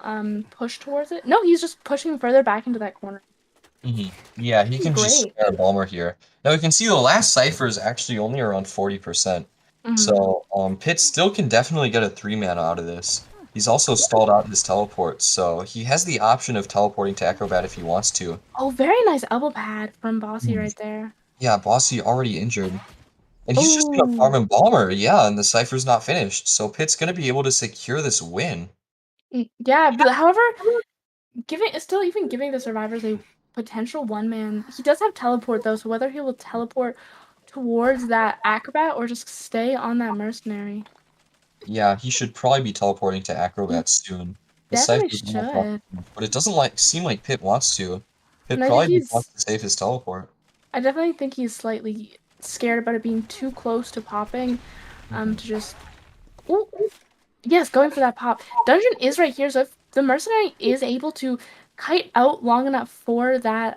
Speaker 5: push towards it... No, he's just pushing further back into that corner.
Speaker 7: Yeah, he can just spare Embomber here. Now we can see the last Cypher is actually only around 40%. So Pit still can definitely get a 3-mana out of this. He's also stalled out his teleport, so he has the option of teleporting to Acrobat if he wants to.
Speaker 5: Oh, very nice elbow pad from Bossy right there.
Speaker 7: Yeah, Bossy already injured. And he's just gonna farm Embomber, yeah, and the Cypher's not finished, so Pit's gonna be able to secure this win.
Speaker 5: Yeah, but however, giving the survivors a potential one-man, he does have teleport though, so whether he will teleport towards that Acrobat or just stay on that Mercenary.
Speaker 7: Yeah, he should probably be teleporting to Acrobat soon. The
Speaker 5: Definitely
Speaker 7: Cypher's
Speaker 5: should.
Speaker 7: but it doesn't seem like Pit wants to. Pit probably wants to save his teleport.
Speaker 5: I definitely think he's slightly scared about it being too close to popping, to just... Ooh. Yes, going for that pop. Dungeon is right here, so if the Mercenary is able to kite out long enough for that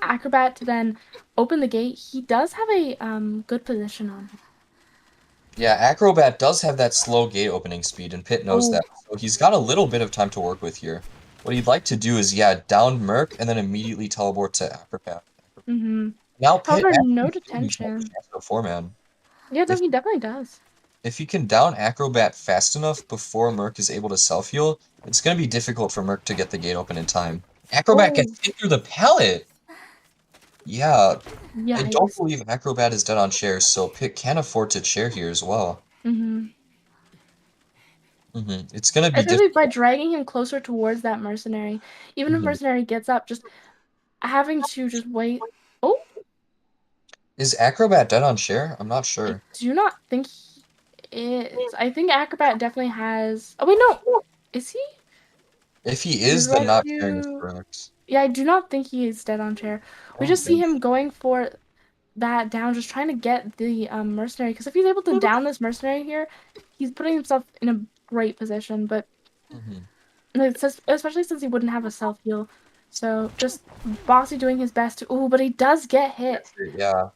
Speaker 5: Acrobat to then open the gate, he does have a good position on him.
Speaker 7: Yeah, Acrobat does have that slow gate opening speed, and Pit knows that, so he's got a little bit of time to work with here. What he'd like to do is, down Merc, and then immediately teleport to Acrobat. Now Pit
Speaker 5: no detention.
Speaker 7: 4-man.
Speaker 5: Yeah, he definitely does.
Speaker 7: If he can down Acrobat fast enough before Merc is able to self-heal, it's going to be difficult for Merc to get the gate open in time. Acrobat gets hit through the pallet! Yeah, I don't believe Acrobat is dead on chairs, so Pit can afford to chair here as well. It's gonna be difficult.
Speaker 5: By dragging him closer towards that Mercenary. Even if Mercenary gets up, just having to just wait. Oh!
Speaker 7: Is Acrobat dead on chair? I'm not sure.
Speaker 5: I do not think he is. I think Acrobat definitely has... Oh, wait, no! Is he?
Speaker 7: If he is, then not chairing is correct.
Speaker 5: Yeah, I do not think he is dead on chair. We just see him going for that down, just trying to get the Mercenary. Because if he's able to down this Mercenary here, he's putting himself in a great position. But especially since he wouldn't have a self-heal. So just Bossy doing his best to... Ooh, but he does get hit.
Speaker 7: Yeah.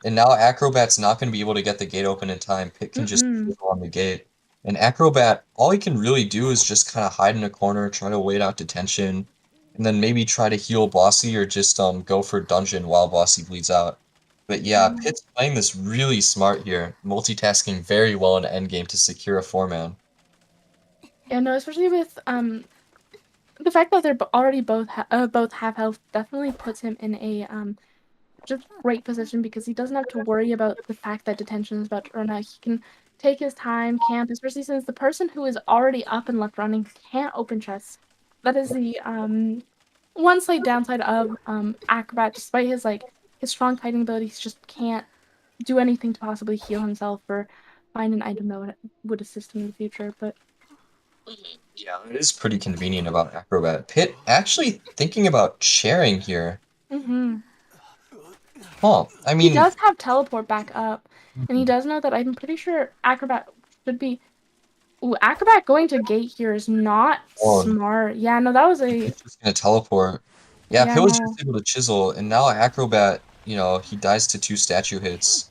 Speaker 7: And now Acrobat's not going to be able to get the gate open in time. Pit can just go on the gate. And Acrobat, all he can really do is just kind of hide in a corner, try to wait out detention, and then maybe try to heal Bossy or just go for dungeon while Bossy bleeds out. But yeah, Pit's playing this really smart here, multitasking very well in endgame to secure a 4-man.
Speaker 5: Yeah, no, especially with the fact that they're already both have health definitely puts him in a just great position because he doesn't have to worry about the fact that detention is about to run out. He can take his time, camp, especially since the person who is already up and left running can't open chests. That is the one slight downside of Acrobat. Despite his strong kiting abilities, he just can't do anything to possibly heal himself or find an item that would assist him in the future. But
Speaker 7: Yeah, it is pretty convenient about Acrobat. Pit actually thinking about sharing here.
Speaker 5: mm-hmm.
Speaker 7: Huh. I
Speaker 5: He
Speaker 7: mean,
Speaker 5: does have teleport back up, and he does know that I'm pretty sure Acrobat should be. Ooh, Acrobat going to gate here is not
Speaker 7: oh,
Speaker 5: smart. Yeah, no, that was a.
Speaker 7: Pit's just gonna teleport. Yeah,
Speaker 5: Yeah,
Speaker 7: Pit was
Speaker 5: no.
Speaker 7: just able to chisel, and now Acrobat, he dies to 2 statue hits.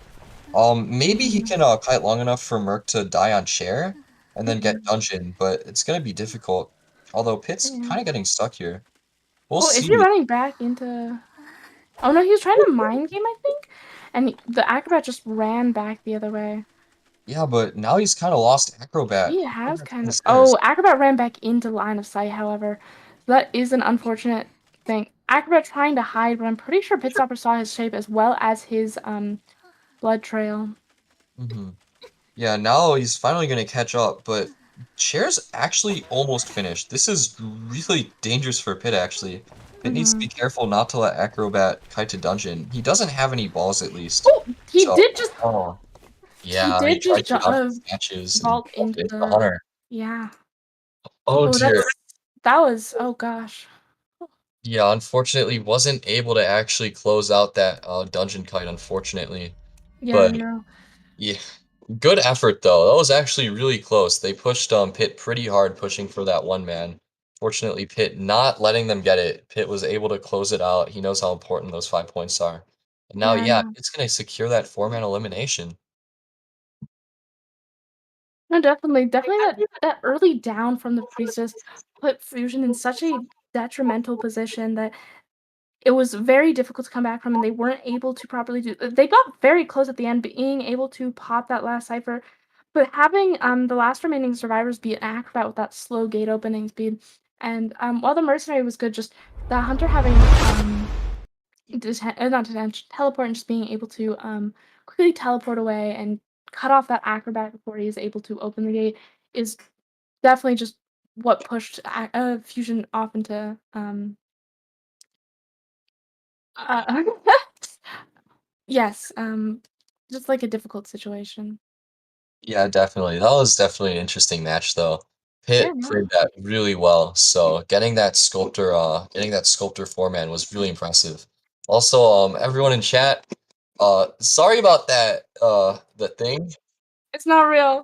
Speaker 7: Maybe he can kite long enough for Merc to die on chair and then get dungeon, but it's gonna be difficult. Although Pit's
Speaker 5: Yeah.
Speaker 7: kind of getting stuck here. We'll
Speaker 5: Oh, is he
Speaker 7: see.
Speaker 5: running back into. Oh no, he was trying to mind game, I think? And the Acrobat just ran back the other way.
Speaker 7: Yeah, but now he's kind of lost Acrobat.
Speaker 5: He has kind of.
Speaker 7: Stairs.
Speaker 5: Oh, Acrobat ran back into line of sight, however. So that is an unfortunate thing. Acrobat trying to hide, but I'm pretty sure Pitstopper saw his shape as well as his blood trail.
Speaker 7: Hmm. Yeah, now he's finally gonna catch up, but Chair's actually almost finished. This is really dangerous for Pit, actually. Pit needs to be careful not to let Acrobat kite to dungeon. He doesn't have any balls, at least.
Speaker 5: Oh,
Speaker 7: So, oh.
Speaker 5: he
Speaker 7: Yeah, he
Speaker 5: did
Speaker 7: tried
Speaker 5: just
Speaker 7: to get onto the matches and
Speaker 5: vault into
Speaker 7: hit the
Speaker 5: the.
Speaker 7: hunter.
Speaker 5: Yeah.
Speaker 7: Oh
Speaker 5: Oh,
Speaker 7: dear.
Speaker 5: that was. Oh gosh.
Speaker 7: Yeah, unfortunately, wasn't able to actually close out that dungeon kite, unfortunately.
Speaker 5: Yeah,
Speaker 7: But
Speaker 5: no.
Speaker 7: yeah, good effort though. That was actually really close. They pushed Pitt pretty hard, pushing for that one man. Fortunately, Pitt not letting them get it. Pitt was able to close it out. He knows how important those 5 points are. And now,
Speaker 5: Yeah,
Speaker 7: yeah,
Speaker 5: no.
Speaker 7: it's gonna secure that 4-man elimination.
Speaker 5: No, definitely. Definitely that early down from the priestess put Fusion in such a detrimental position that it was very difficult to come back from, and they weren't able to properly do. They got very close at the end, being able to pop that last cipher, but having the last remaining survivors be an acrobat with that slow gate opening speed, and while the mercenary was good, just the hunter having not detention, teleport and just being able to quickly teleport away and cut off that acrobat before he is able to open the gate is definitely just what pushed Fusion off into uh, yes, just like a difficult situation.
Speaker 7: Yeah, definitely. That was definitely an interesting match, though.
Speaker 5: Yeah,
Speaker 7: Pitt
Speaker 5: no.
Speaker 7: played that really well, so getting that sculptor 4-man was really impressive. Also, everyone in chat, sorry about that, the thing.
Speaker 5: It's not real.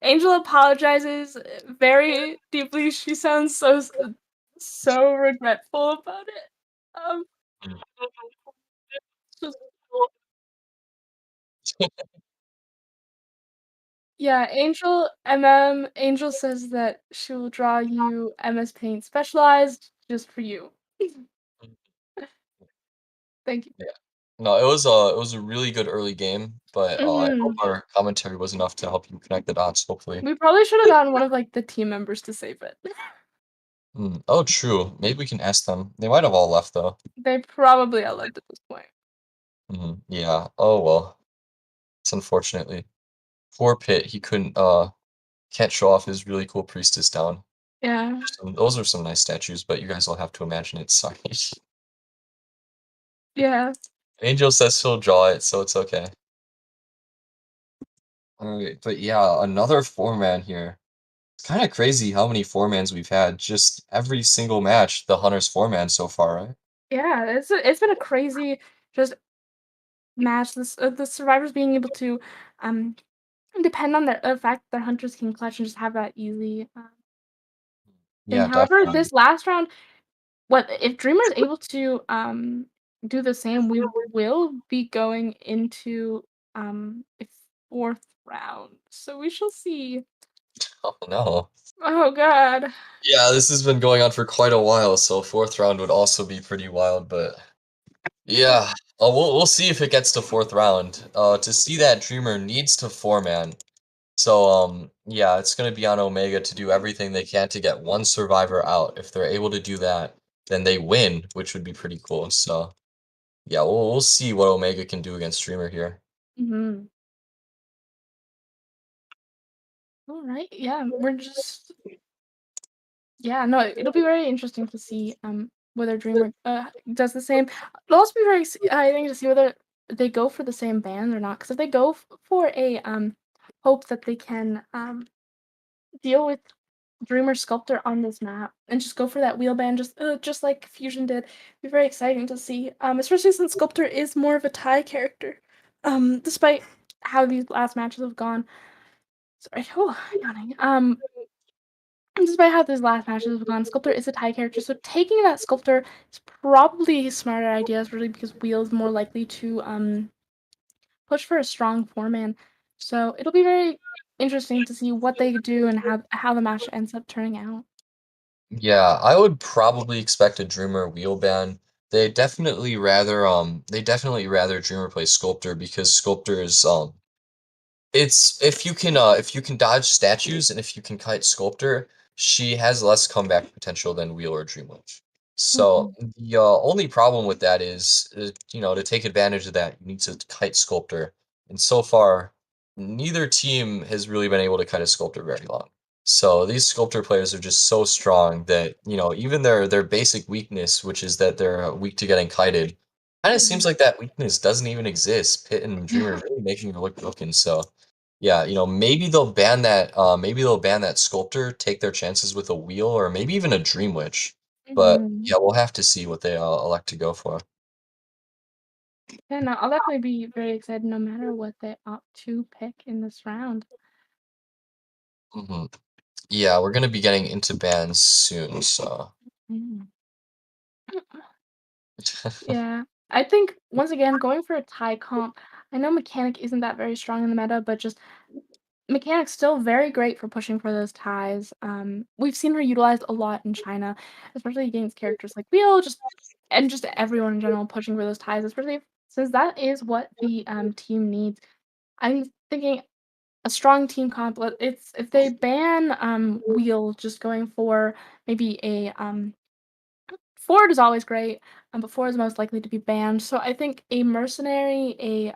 Speaker 5: Angel apologizes very deeply. She sounds so regretful about it. Um, just Yeah, Angel says that she will draw you MS Paint specialized just for you. Thank you.
Speaker 7: Yeah. No, it was a really good early game, but I hope
Speaker 5: Mhm.
Speaker 7: our commentary was enough to help you connect the dots, hopefully.
Speaker 5: We probably should have gotten one of like the team members to save it.
Speaker 7: Oh, true. Maybe we can ask them. They might have all left though.
Speaker 5: They probably all left at this point.
Speaker 7: Yeah. Oh well. It's unfortunately. Poor Pit, he can't show off his really cool priestess down.
Speaker 5: Yeah.
Speaker 7: Those are some nice statues, but you guys will have to imagine it. Sorry.
Speaker 5: Yeah.
Speaker 7: Angel says he'll draw it, so it's okay. Alright, but yeah, another 4-man here. It's kind of crazy how many 4-mans we've had. Just every single match, the Hunter's 4-man so far, right?
Speaker 5: Yeah, it's been a crazy just match. The survivors being able to um depend on the fact that hunters can clutch and just have that easy thing.
Speaker 7: Yeah,
Speaker 5: However,
Speaker 7: definitely.
Speaker 5: this last round, what if Dreamer is able to do the same, we will be going into a fourth round. So we shall see.
Speaker 7: Oh no.
Speaker 5: Oh god.
Speaker 7: Yeah, this has been going on for quite a while, so 4th round would also be pretty wild, but yeah, we'll see if it gets to 4th round. To see that Dreamer needs to 4-man. So yeah, it's gonna be on Omega to do everything they can to get one survivor out. If they're able to do that, then they win, which would be pretty cool. So yeah, we'll see what Omega can do against Streamer here.
Speaker 5: Mm-hmm. All right. Yeah, we're just. Yeah, no, it'll be very interesting to see whether Dreamer does the same. It'll also be very exciting to see whether they go for the same band or not. Because if they go for a hope that they can deal with Dreamer Sculptor on this map and just go for that wheel band, just like Fusion did, it'd be very exciting to see. Especially since Sculptor is more of a tie character. Despite how these last matches have gone. Sorry, oh, yawning. Despite how these last matches have gone, Sculptor is a tie character, so taking that Sculptor is probably a smarter idea, especially because Wheel is more likely to push for a strong four-man. So it'll be very interesting to see what they do and how the match ends up turning out.
Speaker 7: Yeah, I would probably expect a Dreamer wheel ban. They definitely rather Dreamer play Sculptor because Sculptor is it's if you can dodge statues and if you can kite Sculptor, she has less comeback potential than Wheel or Dreamwitch. So
Speaker 5: Mhm.
Speaker 7: the only problem with that is, to take advantage of that, you need to kite Sculptor. And so far, neither team has really been able to kite a Sculptor very long. So these Sculptor players are just so strong that, even their basic weakness, which is that they're weak to getting kited, kind of seems
Speaker 5: Mhm.
Speaker 7: like that weakness doesn't even exist. Pit and Dreamer really making her look broken. So yeah, maybe they'll ban that Sculptor, take their chances with a Wheel, or maybe even a Dream Witch. But
Speaker 5: Mhm.
Speaker 7: yeah, we'll have to see what they elect to go for.
Speaker 5: Yeah, no, I'll definitely be very excited no matter what they opt to pick in this round.
Speaker 7: hmm Yeah, we're gonna be getting into bans soon, so
Speaker 5: Mm. Yeah. I think once again going for a tie comp, I know mechanic isn't that very strong in the meta, but just mechanic's still very great for pushing for those ties. We've seen her utilized a lot in China, especially against characters like Wheel, just everyone in general pushing for those ties, especially since that is what the team needs. I'm thinking a strong team comp. It's if they ban Wheel, just going for maybe a Ford is always great, but Ford is most likely to be banned. So I think a mercenary, a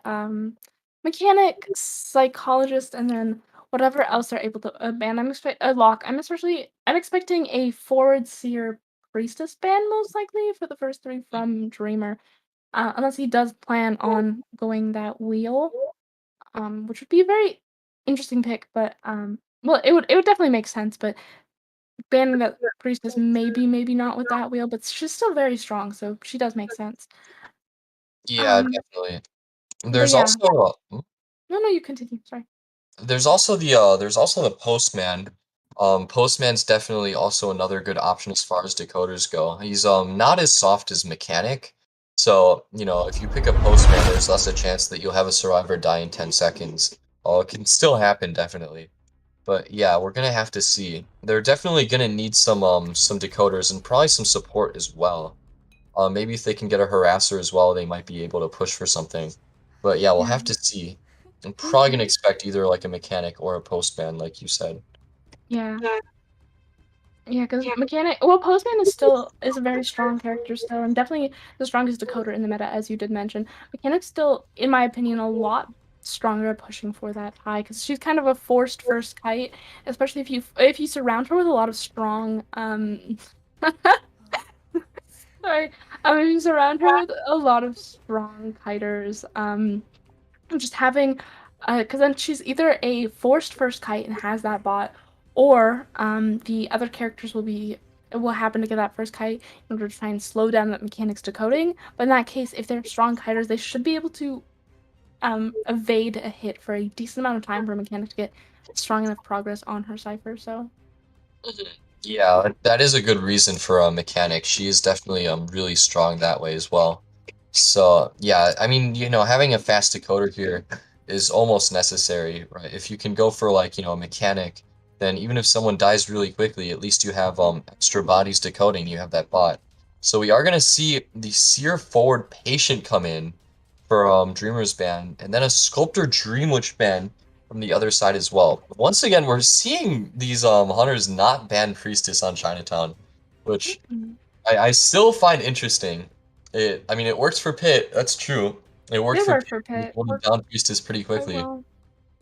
Speaker 5: mechanic, psychologist, and then whatever else they're able to ban. A lock. I'm expecting a forward seer priestess ban most likely for the first three from Dreamer, unless he does plan on going that wheel, which would be a very interesting pick. But well, it would definitely make sense. But banning that priestess, maybe not with that wheel, but she's still very strong, so she does make sense.
Speaker 7: yeah,
Speaker 5: Um,
Speaker 7: definitely.
Speaker 5: but
Speaker 7: There's
Speaker 5: yeah.
Speaker 7: also
Speaker 5: No, you continue. Sorry.
Speaker 7: there's also the Postman. Postman's definitely also another good option as far as decoders go. He's not as soft as Mechanic, so if you pick a Postman, there's less a chance that you'll have a survivor die in 10 seconds. Oh, it can still happen, definitely. But yeah, we're gonna have to see. They're definitely gonna need some decoders and probably some support as well. Maybe if they can get a harasser as well, they might be able to push for something. But yeah, we'll
Speaker 5: Yeah.
Speaker 7: have to see. I'm probably gonna
Speaker 5: Mhm.
Speaker 7: expect either like a mechanic or a postman, like you said.
Speaker 5: Yeah. Yeah, because mechanic. Well, Postman is a very strong character still, and definitely the strongest decoder in the meta, as you did mention. Mechanic's still, in my opinion, a lot stronger at pushing for that high because she's kind of a forced first kite, especially if you surround her with a lot of strong Sorry. If you surround her with a lot of strong kiters, just having, because then she's either a forced first kite and has that bot, or the other characters will happen to get that first kite in order to try and slow down that mechanic's decoding. But in that case, if they're strong kiters, they should be able to evade a hit for a decent amount of time for a mechanic to get strong enough progress on her cipher. So
Speaker 7: Yeah, that is a good reason for a mechanic. She is definitely really strong that way as well. So yeah, I mean, having a fast decoder here is almost necessary, right? If you can go for like, a mechanic, then even if someone dies really quickly, at least you have extra bodies decoding, you have that bot. So we are gonna see the Seer Forward Patient come in for Dreamer's ban, and then a Sculptor Dreamwitch ban. from the other side as well. Once again, we're seeing these hunters not ban Priestess on Chinatown, which I still find interesting. I mean, it works for Pit, that's true. It worked
Speaker 5: They
Speaker 7: for
Speaker 5: work
Speaker 7: Pit,
Speaker 5: for Pit.
Speaker 7: holding down Priestess pretty
Speaker 5: Quite
Speaker 7: quickly.
Speaker 5: well.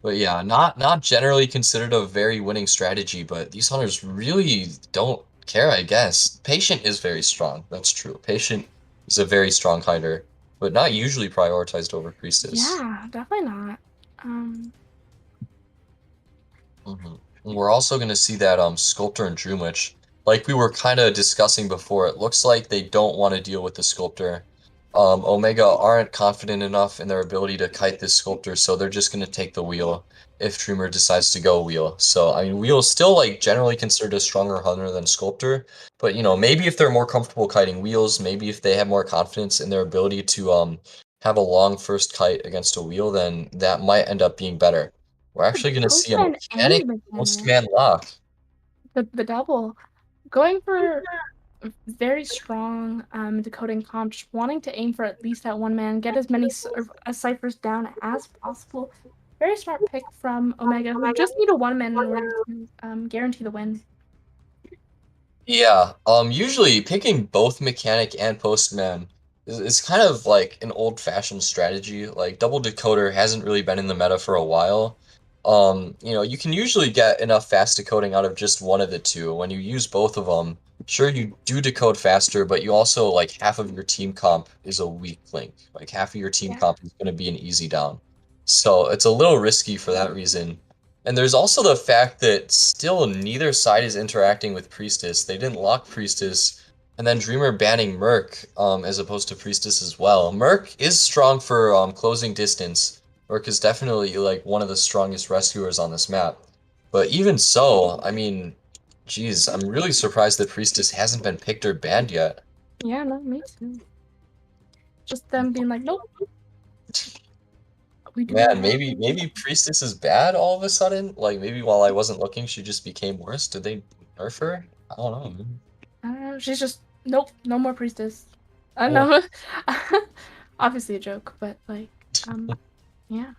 Speaker 7: But yeah, not generally considered a very winning strategy, but these hunters really don't care, I guess. Patient is very strong, that's true. Patient is a very strong hider, but not usually prioritized over Priestess.
Speaker 5: Yeah, definitely not.
Speaker 7: And we're also going to see that Sculptor and Dream Witch. Like we were kind of discussing before, it looks like they don't want to deal with the Sculptor. Omega aren't confident enough in their ability to kite this Sculptor, so they're just going to take the wheel if Dreamer decides to go wheel. So, I mean, wheel is still like generally considered a stronger hunter than Sculptor, but you know, maybe if they're more comfortable kiting wheels, maybe if they have more confidence in their ability to have a long first kite against a wheel, then that might end up being better. We're actually going to see a
Speaker 5: Postman
Speaker 7: mechanic
Speaker 5: and mechanic.
Speaker 7: postman lock.
Speaker 5: The double. Going for very strong decoding comp, just wanting to aim for at least that one man, get as many ciphers down as possible. Very smart pick from Omega, who just need a one man in order to guarantee the win.
Speaker 7: Yeah, usually picking both mechanic and postman is kind of like an old-fashioned strategy. Like double decoder hasn't really been in the meta for a while. You know, you can usually get enough fast decoding out of just one of the two. When you use both of them, sure you do decode faster, but you also like half of your team comp is a weak link. Like half of your team comp is going to be an easy down. So it's a little risky for that reason. And there's also the fact that still neither side is interacting with Priestess. They didn't lock Priestess, and then Dreamer banning Merc as opposed to Priestess as well. Merc is strong for closing distance. Merc is definitely like one of the strongest rescuers on this map. But even so, I mean, geez, I'm really surprised that Priestess hasn't been picked or banned yet.
Speaker 5: Yeah, no, me too. Just them being like, nope.
Speaker 7: Man, maybe Priestess is bad all of a sudden. Like maybe while I wasn't looking, she just became worse. Did they nerf her? I don't know.
Speaker 5: I don't know. She's just nope, no more Priestess. I know. Obviously a joke, but like, yeah.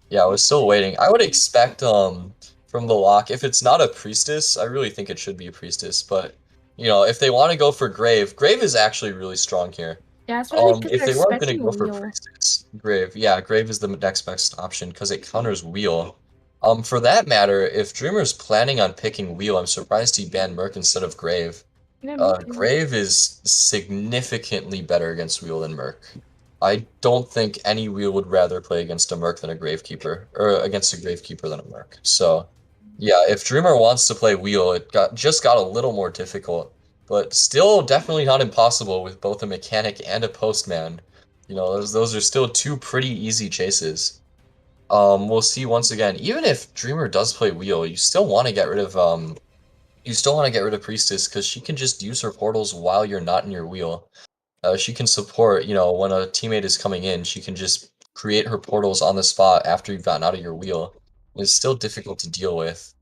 Speaker 7: Yeah, I was still waiting. I would expect from the lock, if it's not a Priestess, I really think it should be a Priestess. But you know, if they want to go for Grave, Grave is actually really strong here.
Speaker 5: Yeah, especially because
Speaker 7: If
Speaker 5: they're
Speaker 7: they weren't gonna
Speaker 5: expecting
Speaker 7: go
Speaker 5: a
Speaker 7: for
Speaker 5: wheel.
Speaker 7: Priestess, Grave, yeah, Grave is the next best option because it counters Wheel. For that matter, if Dreamer's planning on picking Wheel, I'm surprised he banned Merc instead of Grave.
Speaker 5: Yeah, me too.
Speaker 7: Grave is significantly better against Wheel than Merc. I don't think any Wheel would rather play against a Merc than a Gravekeeper, or against a Gravekeeper than a Merc. So, yeah, if Dreamer wants to play Wheel, it just got a little more difficult. But still definitely not impossible with both a mechanic and a postman. You know, those are still two pretty easy chases. We'll see once again. Even if Dreamer does play Wheel, you still want to get rid of Priestess because she can just use her portals while you're not in your wheel. She can support, you know, when a teammate is coming in, she can just create her portals on the spot after you've gotten out of your wheel. It's still difficult to deal with.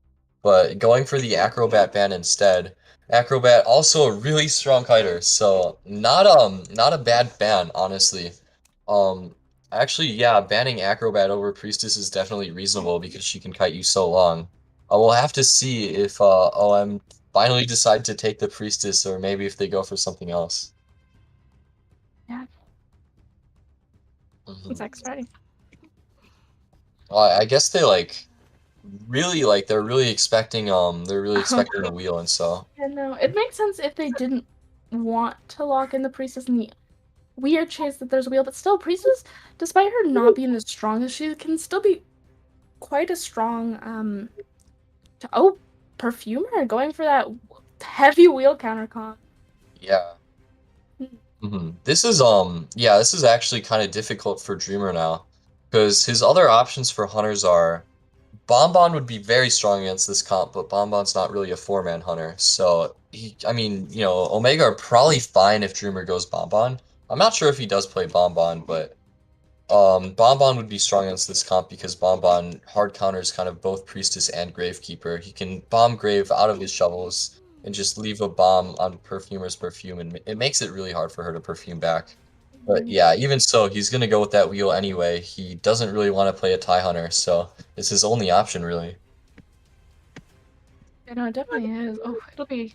Speaker 7: But going for the Acrobat ban instead, Acrobat also a really strong kiter, so not a bad ban, honestly. Actually, yeah, banning Acrobat over Priestess is definitely reasonable because she can kite you so long. We'll have to see if OM finally decide to take the Priestess or maybe if they go for something else.
Speaker 5: Yeah. It's exciting.
Speaker 7: Well, I guess they they're really expecting a wheel, and so
Speaker 5: Yeah, no, it makes sense if they didn't want to lock in the Priestess and the weird chance that there's a wheel, but still, Priestess, despite her not being the strongest, she can still be quite a strong Perfumer going for that heavy wheel counter comp.
Speaker 7: yeah. This is actually kind of difficult for Dreamer now, because his other options for hunters are Bonbon would be very strong against this comp, but Bonbon's not really a four-man hunter, so I mean, you know, Omega are probably fine if Dreamer goes Bonbon. I'm not sure if he does play Bonbon, but Bonbon would be strong against this comp because Bonbon hard counters kind of both Priestess and Gravekeeper. He can bomb Grave out of his shovels and just leave a bomb on Perfumer's perfume, and it makes it really hard for her to perfume back. But yeah, even so, he's gonna go with that wheel anyway. He doesn't really want to play a tie hunter, so it's his only option, really.
Speaker 5: Yeah, no, it definitely is. Oh, it'll be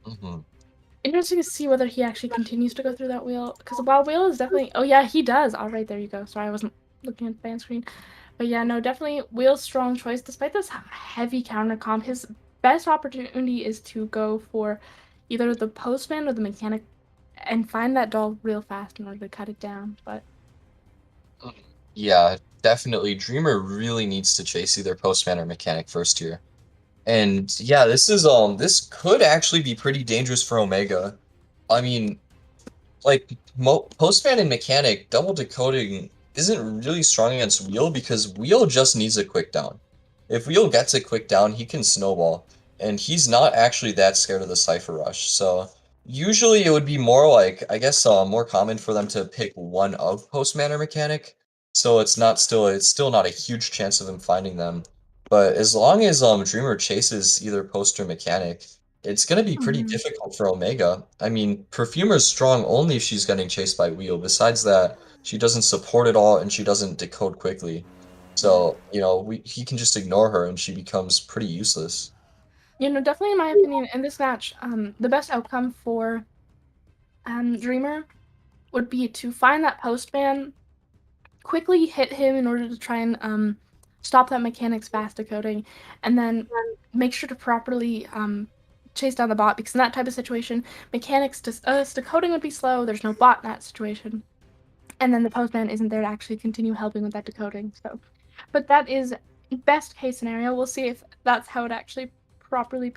Speaker 7: Hmm.
Speaker 5: interesting to see whether he actually continues to go through that wheel. Because the wild wheel is definitely. Oh yeah, he does. All right, there you go. Sorry, I wasn't looking at the fan screen. But yeah, no, definitely wheel's strong choice. Despite this heavy counter comp, his best opportunity is to go for either the postman or the mechanic, and find that doll real fast in order to cut it down. But
Speaker 7: Yeah, definitely. Dreamer really needs to chase either Postman or Mechanic first here. And yeah, this could actually be pretty dangerous for Omega. I mean, like Postman and Mechanic double decoding isn't really strong against Wheel because Wheel just needs a quick down. If Wheel gets a quick down, he can snowball, and he's not actually that scared of the Cypher Rush. So usually it would be more like, I guess, more common for them to pick one of Postman or Mechanic. So it's still not a huge chance of him finding them. But as long as Dreamer chases either Post or Mechanic, it's gonna be pretty difficult for Omega. I mean, Perfumer's strong only if she's getting chased by Wheel. Besides that, she doesn't support at all and she doesn't decode quickly. So, he can just ignore her and she becomes pretty useless.
Speaker 5: definitely in my opinion, in this match, the best outcome for Dreamer would be to find that postman, quickly hit him in order to try and stop that mechanic's fast decoding, and then make sure to properly chase down the bot, because in that type of situation, mechanics decoding would be slow, there's no bot in that situation, and then the postman isn't there to actually continue helping with that decoding. So, but that is best case scenario. We'll see if that's how it actually properly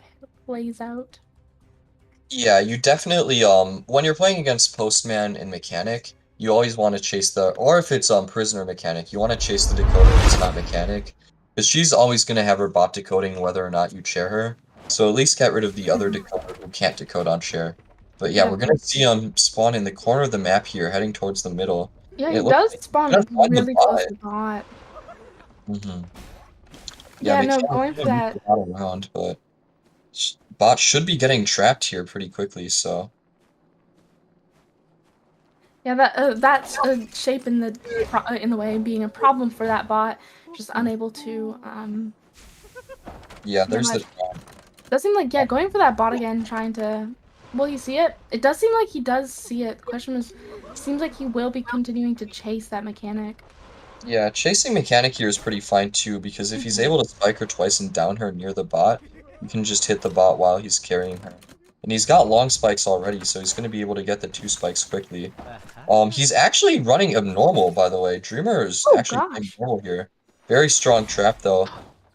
Speaker 5: plays out.
Speaker 7: Yeah, you definitely when you're playing against Postman and Mechanic, you always want to chase or if it's Prisoner Mechanic, you want to chase the decoder that's not Mechanic, because she's always gonna have her bot decoding whether or not you chair her. So at least get rid of the other decoder who can't decode on chair. But yeah, we're gonna see spawn in the corner of the map here, heading towards the middle.
Speaker 5: Yeah,
Speaker 7: And
Speaker 5: he
Speaker 7: it looks
Speaker 5: does
Speaker 7: like he's
Speaker 5: spawn
Speaker 7: gonna find the
Speaker 5: really close to bot.
Speaker 7: Mhm. Yeah,
Speaker 5: Yeah, no,
Speaker 7: Mechanic's
Speaker 5: going for
Speaker 7: gonna move
Speaker 5: that.
Speaker 7: the bot around, but bot should be getting trapped here pretty quickly, so.
Speaker 5: Yeah, that's a shape in the way, being a problem for that bot, just unable to
Speaker 7: Yeah, there's
Speaker 5: much.
Speaker 7: the trap.
Speaker 5: Does seem like, yeah, going for that bot again, trying to. Will he see it? It does seem like he does see it. The question is, seems like he will be continuing to chase that mechanic.
Speaker 7: Yeah, chasing Mechanic here is pretty fine too, because if he's able to spike her twice and down her near the bot, you can just hit the bot while he's carrying her. And he's got long spikes already, so he's going to be able to get the 2 spikes quickly. He's actually running abnormal, by the way. Dreamer is actually playing normal here. Very strong trap, though.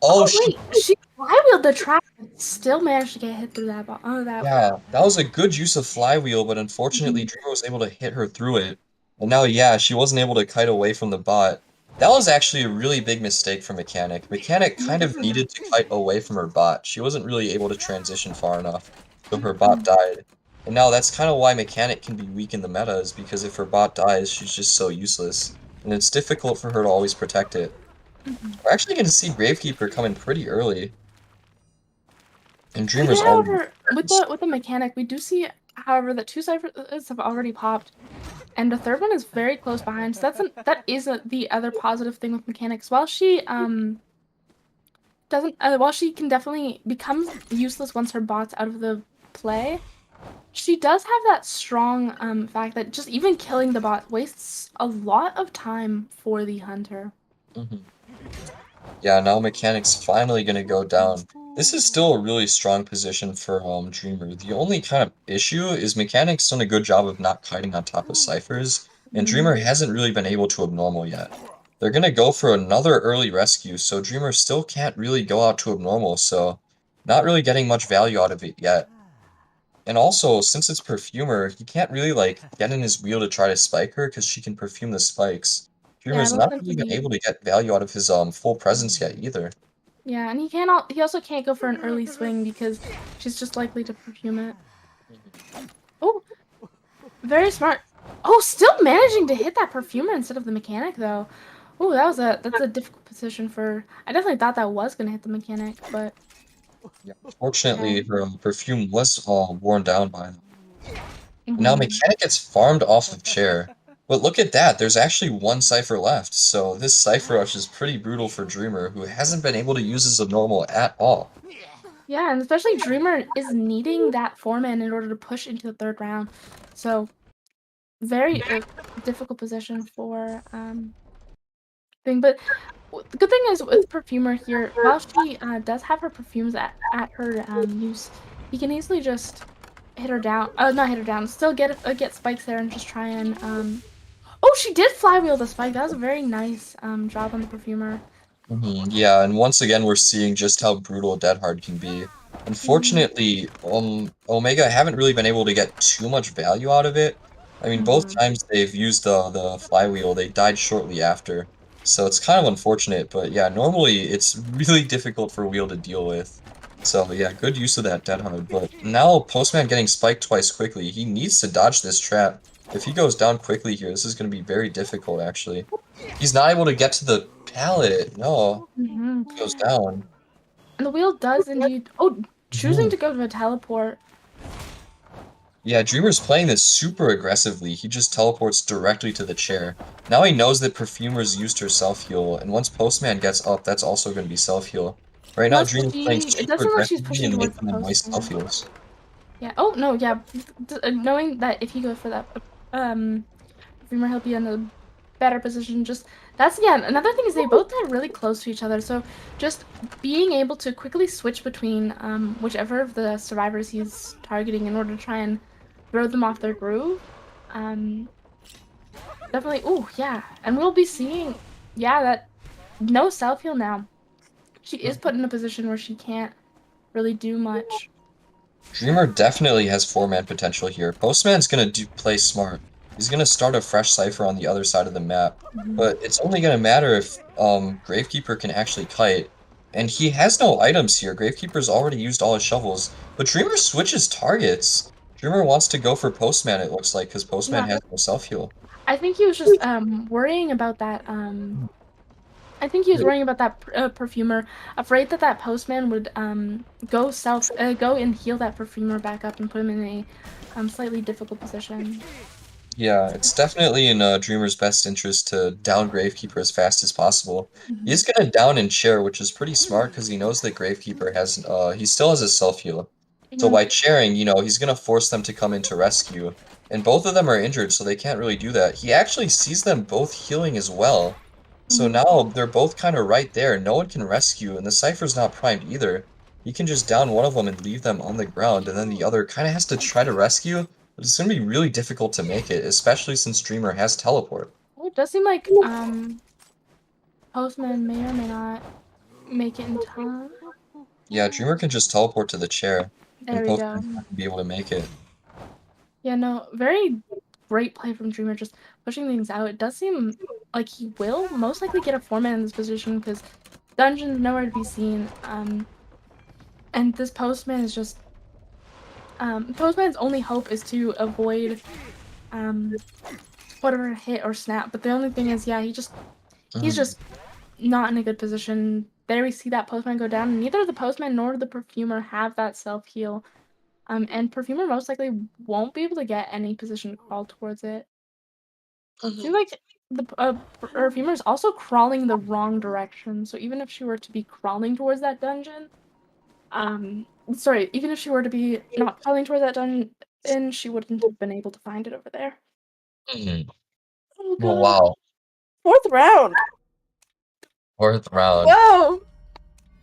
Speaker 5: Oh, wait, she flywheeled the trap and still managed to get hit through that bot. Oh,
Speaker 7: Yeah, that was a good use of flywheel, but unfortunately Dreamer was able to hit her through it. And now, yeah, she wasn't able to kite away from the bot. That was actually a really big mistake for Mechanic. Mechanic kind of needed to kite away from her bot. She wasn't really able to transition far enough, so her bot died. And now that's kind of why Mechanic can be weak in the meta, is because if her bot dies, she's just so useless. And it's difficult for her to always protect it. We're actually going to see Gravekeeper coming pretty early. And Dreamer's
Speaker 5: however, with the mechanic, we do see, however, that 2 ciphers have already popped, and the third one is very close behind. So that is the other positive thing with mechanics. While she while she can definitely become useless once her bot's out of the play, she does have that strong fact that just even killing the bot wastes a lot of time for the hunter.
Speaker 7: Yeah, now Mechanic's finally gonna go down. This is still a really strong position for Dreamer. The only kind of issue is Mechanic's done a good job of not kiting on top of ciphers, and Dreamer hasn't really been able to abnormal yet. They're gonna go for another early rescue, so Dreamer still can't really go out to abnormal, so not really getting much value out of it yet. And also, since it's Perfumer, he can't really get in his wheel to try to spike her because she can perfume the spikes. Dreamer's not really been able to get value out of his full presence yet either.
Speaker 5: Yeah, and he also can't go for an early swing because she's just likely to perfume it. Oh, very smart. Oh, still managing to hit that perfumer instead of the mechanic though. Oh, that's a difficult position for. I definitely thought that was gonna hit the mechanic, but.
Speaker 7: Yeah, fortunately, her perfume was worn down by them. And now
Speaker 5: Mhm.
Speaker 7: Mechanic gets farmed off of Chair. But look at that, there's actually one Cypher left, so this Cypher Rush is pretty brutal for Dreamer, who hasn't been able to use his abnormal at all.
Speaker 5: Yeah, and especially Dreamer is needing that 4-man in order to push into the 3rd round. So very difficult position for thing. But the good thing is with Perfumer here, while she does have her perfumes at her use, he can easily just hit her down. Not hit her down. Still get spikes there and just try and Oh, she did flywheel the spike. That was a very nice job on the Perfumer.
Speaker 7: Yeah, and once again we're seeing just how brutal Dead Hard can be. Unfortunately, Omega haven't really been able to get too much value out of it. I mean, both times they've used the flywheel, they died shortly after. So it's kind of unfortunate, but yeah, normally it's really difficult for Wheel to deal with. So yeah, good use of that Dead Hard. But now Postman getting spiked twice quickly, he needs to dodge this trap. If he goes down quickly here, this is going to be very difficult, actually. He's not able to get to the pallet. No, he goes down.
Speaker 5: And the wheel does indeed. Oh, choosing to go to a teleport.
Speaker 7: Yeah, Dreamer's playing this super aggressively. He just teleports directly to the chair. Now he knows that Perfumer's used her self-heal, and once Postman gets up, that's also going to be self-heal. Right now,
Speaker 5: Unless
Speaker 7: Dreamer's playing
Speaker 5: it does
Speaker 7: super
Speaker 5: seem like she's
Speaker 7: aggressively
Speaker 5: pushing
Speaker 7: and
Speaker 5: towards the
Speaker 7: making them nice
Speaker 5: Postman.
Speaker 7: self-heals.
Speaker 5: Yeah. Oh no. Yeah. Knowing that if he goes for that, Perfumer, he'll be in a better position. Just that's another thing is they both died really close to each other, so just being able to quickly switch between whichever of the survivors he's targeting in order to try and throw them off their groove, definitely. Oh yeah, and we'll be seeing that no self heal now. She is put in a position where she can't really do much.
Speaker 7: Dreamer definitely has 4-man potential here. Postman's gonna play smart. He's gonna start a fresh cipher on the other side of the map, but it's only gonna matter if Gravekeeper can actually kite. And he has no items here. Gravekeeper's already used all his shovels, but Dreamer switches targets. Dreamer wants to go for Postman, it looks like, because Postman
Speaker 5: Yeah.
Speaker 7: has no self-heal.
Speaker 5: I think he was just worrying about that. I think he was worrying about that Perfumer, afraid that that Postman would go and heal that Perfumer back up and put him in a slightly difficult position.
Speaker 7: Yeah, it's definitely in Dreamer's best interest to down Gravekeeper as fast as possible. He's gonna down in Chair, which is pretty smart because he knows that Gravekeeper has he still has his self-heal. So by chairing, he's gonna force them to come in to rescue. And both of them are injured, so they can't really do that. He actually sees them both healing as well. So now they're both kind of right there. No one can rescue, and the Cypher's not primed either. He can just down one of them and leave them on the ground, and then the other kind of has to try to rescue. But it's going to be really difficult to make it, especially since Dreamer has teleport.
Speaker 5: Well, it does seem like Postman may or may not make it in time.
Speaker 7: Yeah, Dreamer can just teleport to the chair,
Speaker 5: There
Speaker 7: and
Speaker 5: we go.
Speaker 7: Postman's not going to be able to make it.
Speaker 5: Yeah, no, very great play from Dreamer, just pushing things out. It does seem like he will most likely get a 4-man in this position because Dungeon's nowhere to be seen. And this Postman is just Postman's only hope is to avoid whatever hit or snap. But the only thing is, yeah, he's just not in a good position. There we see that Postman go down. Neither the Postman nor the Perfumer have that self heal. And Perfumer most likely won't be able to get any position to crawl towards it. Seems like the Perfumer is also crawling the wrong direction. So even if she were to be crawling towards that dungeon, sorry, even if she were to be not crawling towards that dungeon, she wouldn't have been able to find it over there. Oh
Speaker 7: Oh,
Speaker 5: god.
Speaker 7: wow.
Speaker 5: 4th round.
Speaker 7: 4th round.
Speaker 5: Whoa.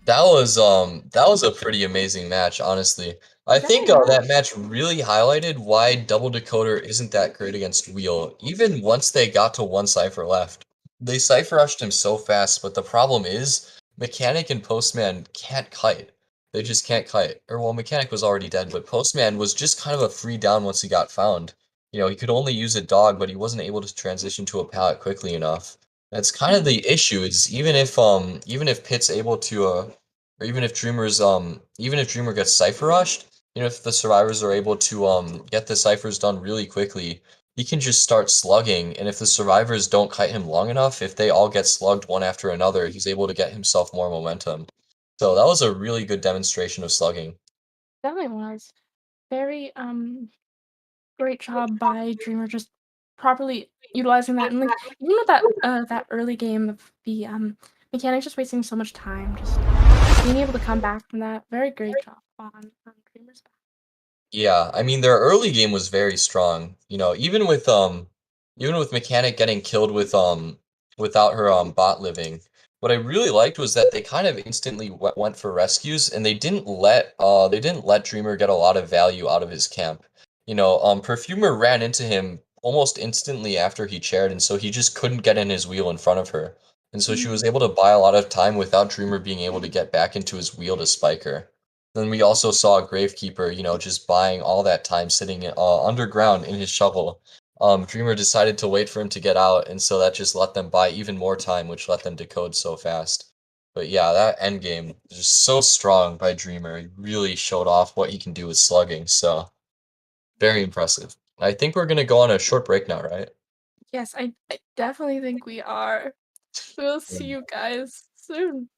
Speaker 7: That was a pretty amazing match, honestly. I think that match really highlighted why Double Decoder isn't that great against Wheel, even once they got to one cipher left. They cipher rushed him so fast, but the problem is Mechanic and Postman can't kite. They just can't kite. Or well, Mechanic was already dead, but Postman was just kind of a free down once he got found. He could only use a dog, but he wasn't able to transition to a pallet quickly enough. That's kind of the issue, is even if Pit's able to or even if Dreamer gets cipher rushed, if the survivors are able to get the ciphers done really quickly, he can just start slugging, and if the survivors don't kite him long enough, if they all get slugged one after another, he's able to get himself more momentum. So that was a really good demonstration of slugging.
Speaker 5: Definitely was. Very great job by Dreamer just properly utilizing that, and like even with that early game of the mechanics just wasting so much time, just being able to come back from that, very great job on Dreamer's back.
Speaker 7: Yeah, I mean their early game was very strong. You know, even with Mechanic getting killed with without her bot living. What I really liked was that they kind of instantly went for rescues and they didn't let Dreamer get a lot of value out of his camp. You know, Perfumer ran into him almost instantly after he chaired, and so he just couldn't get in his wheel in front of her. And so she was able to buy a lot of time without Dreamer being able to get back into his wheel to spike her. Then we also saw Gravekeeper, you know, just buying all that time sitting underground in his shovel. Dreamer decided to wait for him to get out, and so that just let them buy even more time, which let them decode so fast. But yeah, that end game is just so strong by Dreamer. He really showed off what he can do with slugging, so very impressive. I think we're gonna go on a short break now, right?
Speaker 5: Yes, I definitely think we are. We'll see you guys soon.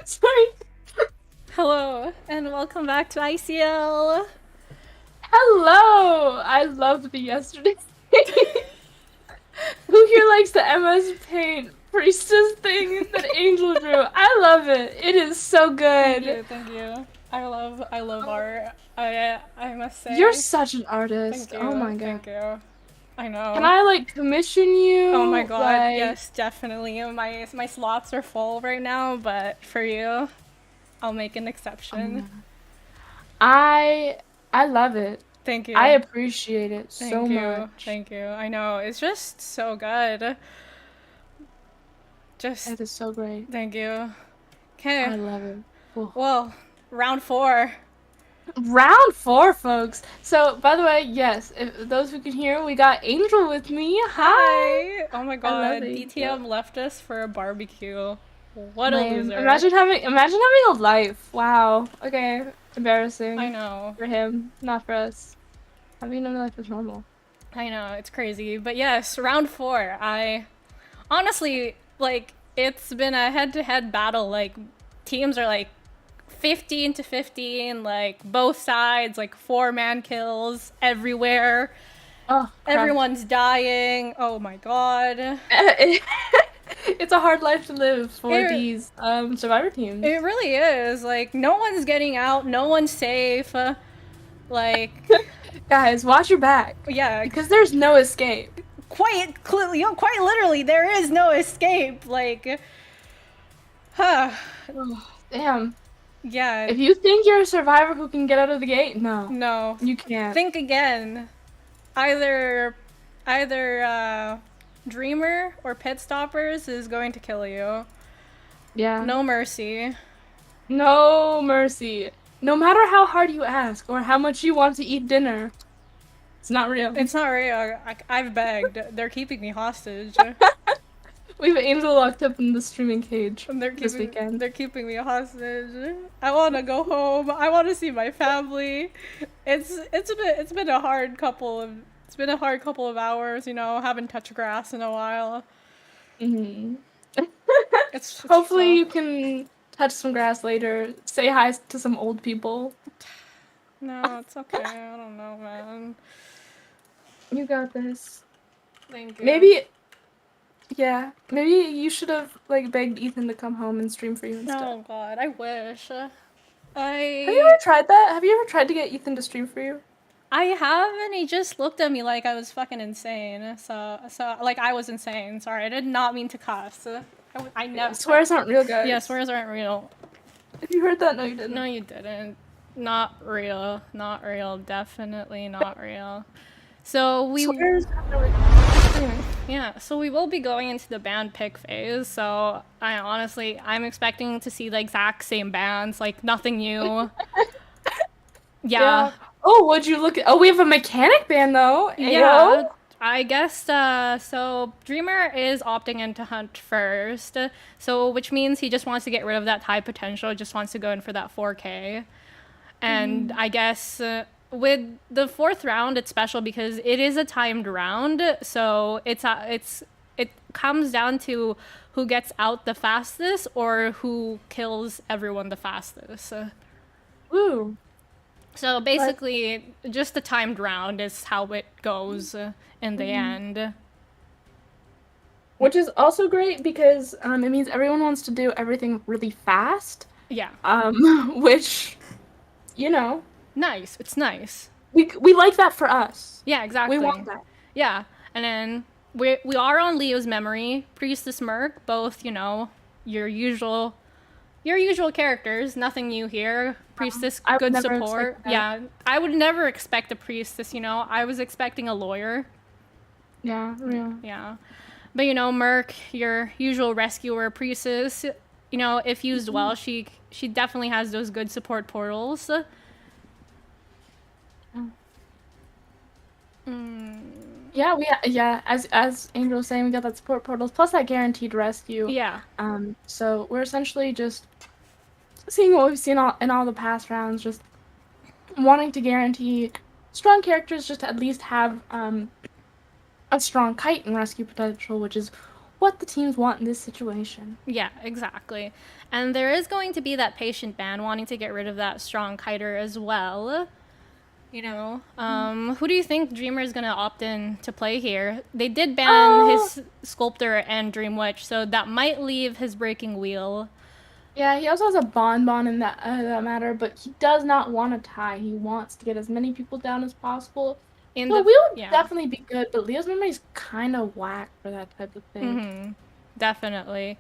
Speaker 5: Sorry.
Speaker 6: Hello, and welcome back to ICL.
Speaker 5: Hello! I loved the yesterday. Who here likes the MS Paint priestess thing that Angel drew? I love it. It is so good.
Speaker 6: Thank you. I love art. I must say.
Speaker 5: You're such an artist.
Speaker 6: Thank you.
Speaker 5: Oh my god.
Speaker 6: Thank you. I know.
Speaker 5: Can I like commission you?
Speaker 6: Oh my god,
Speaker 5: like...
Speaker 6: yes, definitely. My slots are full right now, but for you, I'll make an exception.
Speaker 5: I love it.
Speaker 6: Thank you.
Speaker 5: I appreciate it so
Speaker 6: you.
Speaker 5: much.
Speaker 6: Thank you. I know, it's just so good.
Speaker 5: It is so great.
Speaker 6: Thank you. Okay.
Speaker 5: I love it. Cool.
Speaker 6: Well, round 4.
Speaker 5: Round 4, folks. So, by the way, yes, if those who can hear, we got Angel with me. Hi.
Speaker 6: Oh my
Speaker 5: I love
Speaker 6: god,
Speaker 5: Angel.
Speaker 6: DTM left us for a barbecue. What a
Speaker 5: Lame.
Speaker 6: loser.
Speaker 5: Imagine having a life. Wow. Okay. Embarrassing.
Speaker 6: I know.
Speaker 5: For him, not for us. Having a life is normal.
Speaker 6: I know, it's crazy. But yes, round 4. I honestly, like, it's been a head-to-head battle. Like, teams are like 15 to 15, like both sides, like 4-man kills everywhere.
Speaker 5: Oh, crap.
Speaker 6: Everyone's dying. Oh my god.
Speaker 5: It's a hard life to live for these survivor teams.
Speaker 6: It really is. Like, no one's getting out, no one's safe. Like,
Speaker 5: guys, watch your back.
Speaker 6: Yeah,
Speaker 5: because there's no escape.
Speaker 6: Quite literally, there is no escape. Like,
Speaker 5: Oh, damn.
Speaker 6: Yeah.
Speaker 5: If you think you're a survivor who can get out of the gate,
Speaker 6: no,
Speaker 5: you can't.
Speaker 6: Think again. Either Dreamer or Pit Stoppers is going to kill you.
Speaker 5: Yeah.
Speaker 6: No mercy.
Speaker 5: No mercy. No matter how hard you ask or how much you want to eat dinner, it's not real.
Speaker 6: It's not real. I've begged. They're keeping me hostage.
Speaker 5: We have Angel locked up in the streaming cage this weekend.
Speaker 6: They're keeping me hostage. I want to go home. I want to see my family. It's been a hard couple of hours. You know, haven't touched grass in a while. It's
Speaker 5: Hopefully you can touch some grass later. Say hi to some old people.
Speaker 6: No, it's okay. I don't know, man.
Speaker 5: You got this.
Speaker 6: Thank you.
Speaker 5: Maybe you should have like begged Ethan to come home and stream for you instead.
Speaker 6: Oh god, I wish.
Speaker 5: Have you ever tried that? Have you ever tried to get Ethan to stream for you?
Speaker 6: I have, and he just looked at me like I was fucking insane. So like I was insane. Sorry, I did not mean to cuss. I never.
Speaker 5: Swears aren't real, guys.
Speaker 6: Yeah, swears aren't real.
Speaker 5: If you heard that, no, you didn't.
Speaker 6: No, you didn't. Not real. Not real. Definitely not real. So we.
Speaker 5: Swears
Speaker 6: Yeah, so we will be going into the band pick phase. So I'm expecting to see the exact same bands, like nothing new. Yeah.
Speaker 5: Oh, what'd you look at? Oh, we have a mechanic band though.
Speaker 6: Yeah. I guess so Dreamer is opting in to hunt first. So which means he just wants to get rid of that high potential, just wants to go in for that 4K. And I guess with the 4th round it's special because it is a timed round. So it comes down to who gets out the fastest or who kills everyone the fastest.
Speaker 5: Woo.
Speaker 6: So basically, just the timed round is how it goes in the end.
Speaker 5: Which is also great because it means everyone wants to do everything really fast.
Speaker 6: Yeah.
Speaker 5: Which, you know.
Speaker 6: Nice. It's nice.
Speaker 5: We like that for us.
Speaker 6: Yeah, exactly.
Speaker 5: We want that.
Speaker 6: Yeah, and then we are on Leo's memory, Priestess Merc, both, you know, your usual characters, nothing new here. Priestess, good support. Yeah, I would never expect a priestess, you know. I was expecting a lawyer.
Speaker 5: Yeah, real.
Speaker 6: Yeah. But, you know, Merc, your usual rescuer priestess, you know, if used well, she definitely has those good support portals.
Speaker 5: Yeah, as Angel was saying, we got that support portals plus that guaranteed rescue.
Speaker 6: Yeah.
Speaker 5: So we're essentially just seeing what we've seen in all the past rounds, just wanting to guarantee strong characters just to at least have a strong kite and rescue potential, which is what the teams want in this situation.
Speaker 6: Yeah, exactly. And there is going to be that patient ban wanting to get rid of that strong kiter as well. You know, who do you think Dreamer is going to opt in to play here? They did ban his Sculptor and Dream Witch, so that might leave his Breaking Wheel.
Speaker 5: Yeah, he also has a bonbon in that matter, but he does not want to tie. He wants to get as many people down as possible. The wheel would definitely be good, but Leo's memory is kind of whack for that type of thing.
Speaker 6: Definitely.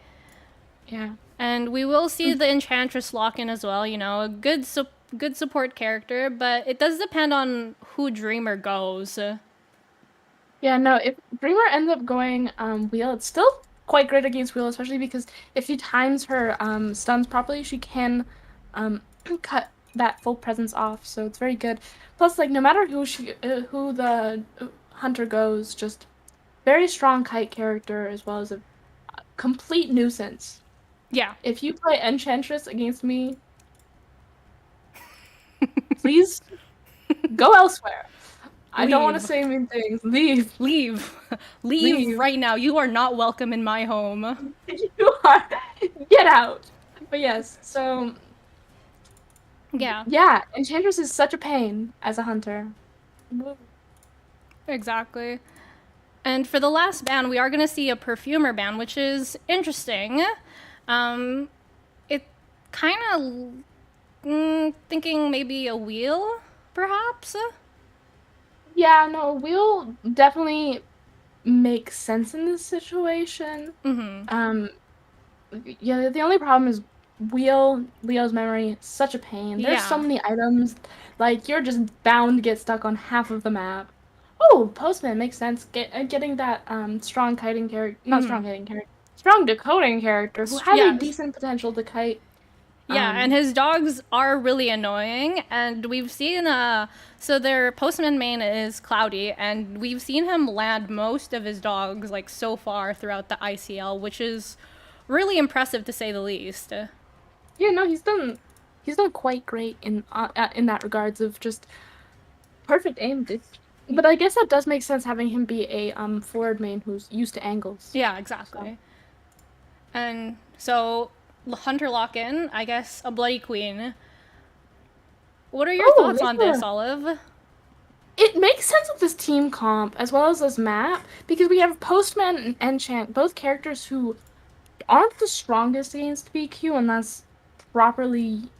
Speaker 5: Yeah.
Speaker 6: And we will see the Enchantress lock in as well, you know, a good support character, but it does depend on who Dreamer goes.
Speaker 5: Yeah, no, if Dreamer ends up going Wheel, it's still quite great against Wheel, especially because if she times her stuns properly, she can cut that full presence off, so it's very good. Plus, like, no matter who the hunter goes, just very strong kite character as well as a complete nuisance.
Speaker 6: Yeah.
Speaker 5: If you play Enchantress against me, please go elsewhere. I don't want to
Speaker 6: Leave.
Speaker 5: say mean things. Leave.
Speaker 6: Leave.
Speaker 5: Leave.
Speaker 6: Right now. You are not welcome in my home.
Speaker 5: You are. Get out. But yes, so
Speaker 6: Yeah.
Speaker 5: Enchantress is such a pain as a hunter.
Speaker 6: Exactly. And for the last ban, we are going to see a perfumer ban, which is interesting. It kind of thinking maybe a wheel, perhaps.
Speaker 5: Yeah, no, Wheel definitely makes sense in this situation. Yeah, the only problem is Leo's memory, such a pain. There's so
Speaker 6: Yeah.
Speaker 5: many items, like you're just bound to get stuck on half of the map. Oh, Postman makes sense. Getting that strong kiting character, not strong kiting character, strong decoding character who has
Speaker 6: Yeah.
Speaker 5: a decent potential to kite.
Speaker 6: Yeah, and his dogs are really annoying, and we've seen so their postman main is Cloudy, and we've seen him land most of his dogs like so far throughout the ICL, which is really impressive to say the least.
Speaker 5: Yeah, no, he's done quite great in that regards of just perfect aim. But I guess that does make sense having him be a forward main who's used to angles.
Speaker 6: Yeah, exactly. And so Hunter lock in, I guess a Bloody Queen. What are your thoughts on this, Olive?
Speaker 5: It makes sense with this team comp as well as this map because we have Postman and Enchant, both characters who aren't the strongest against BQ unless properly,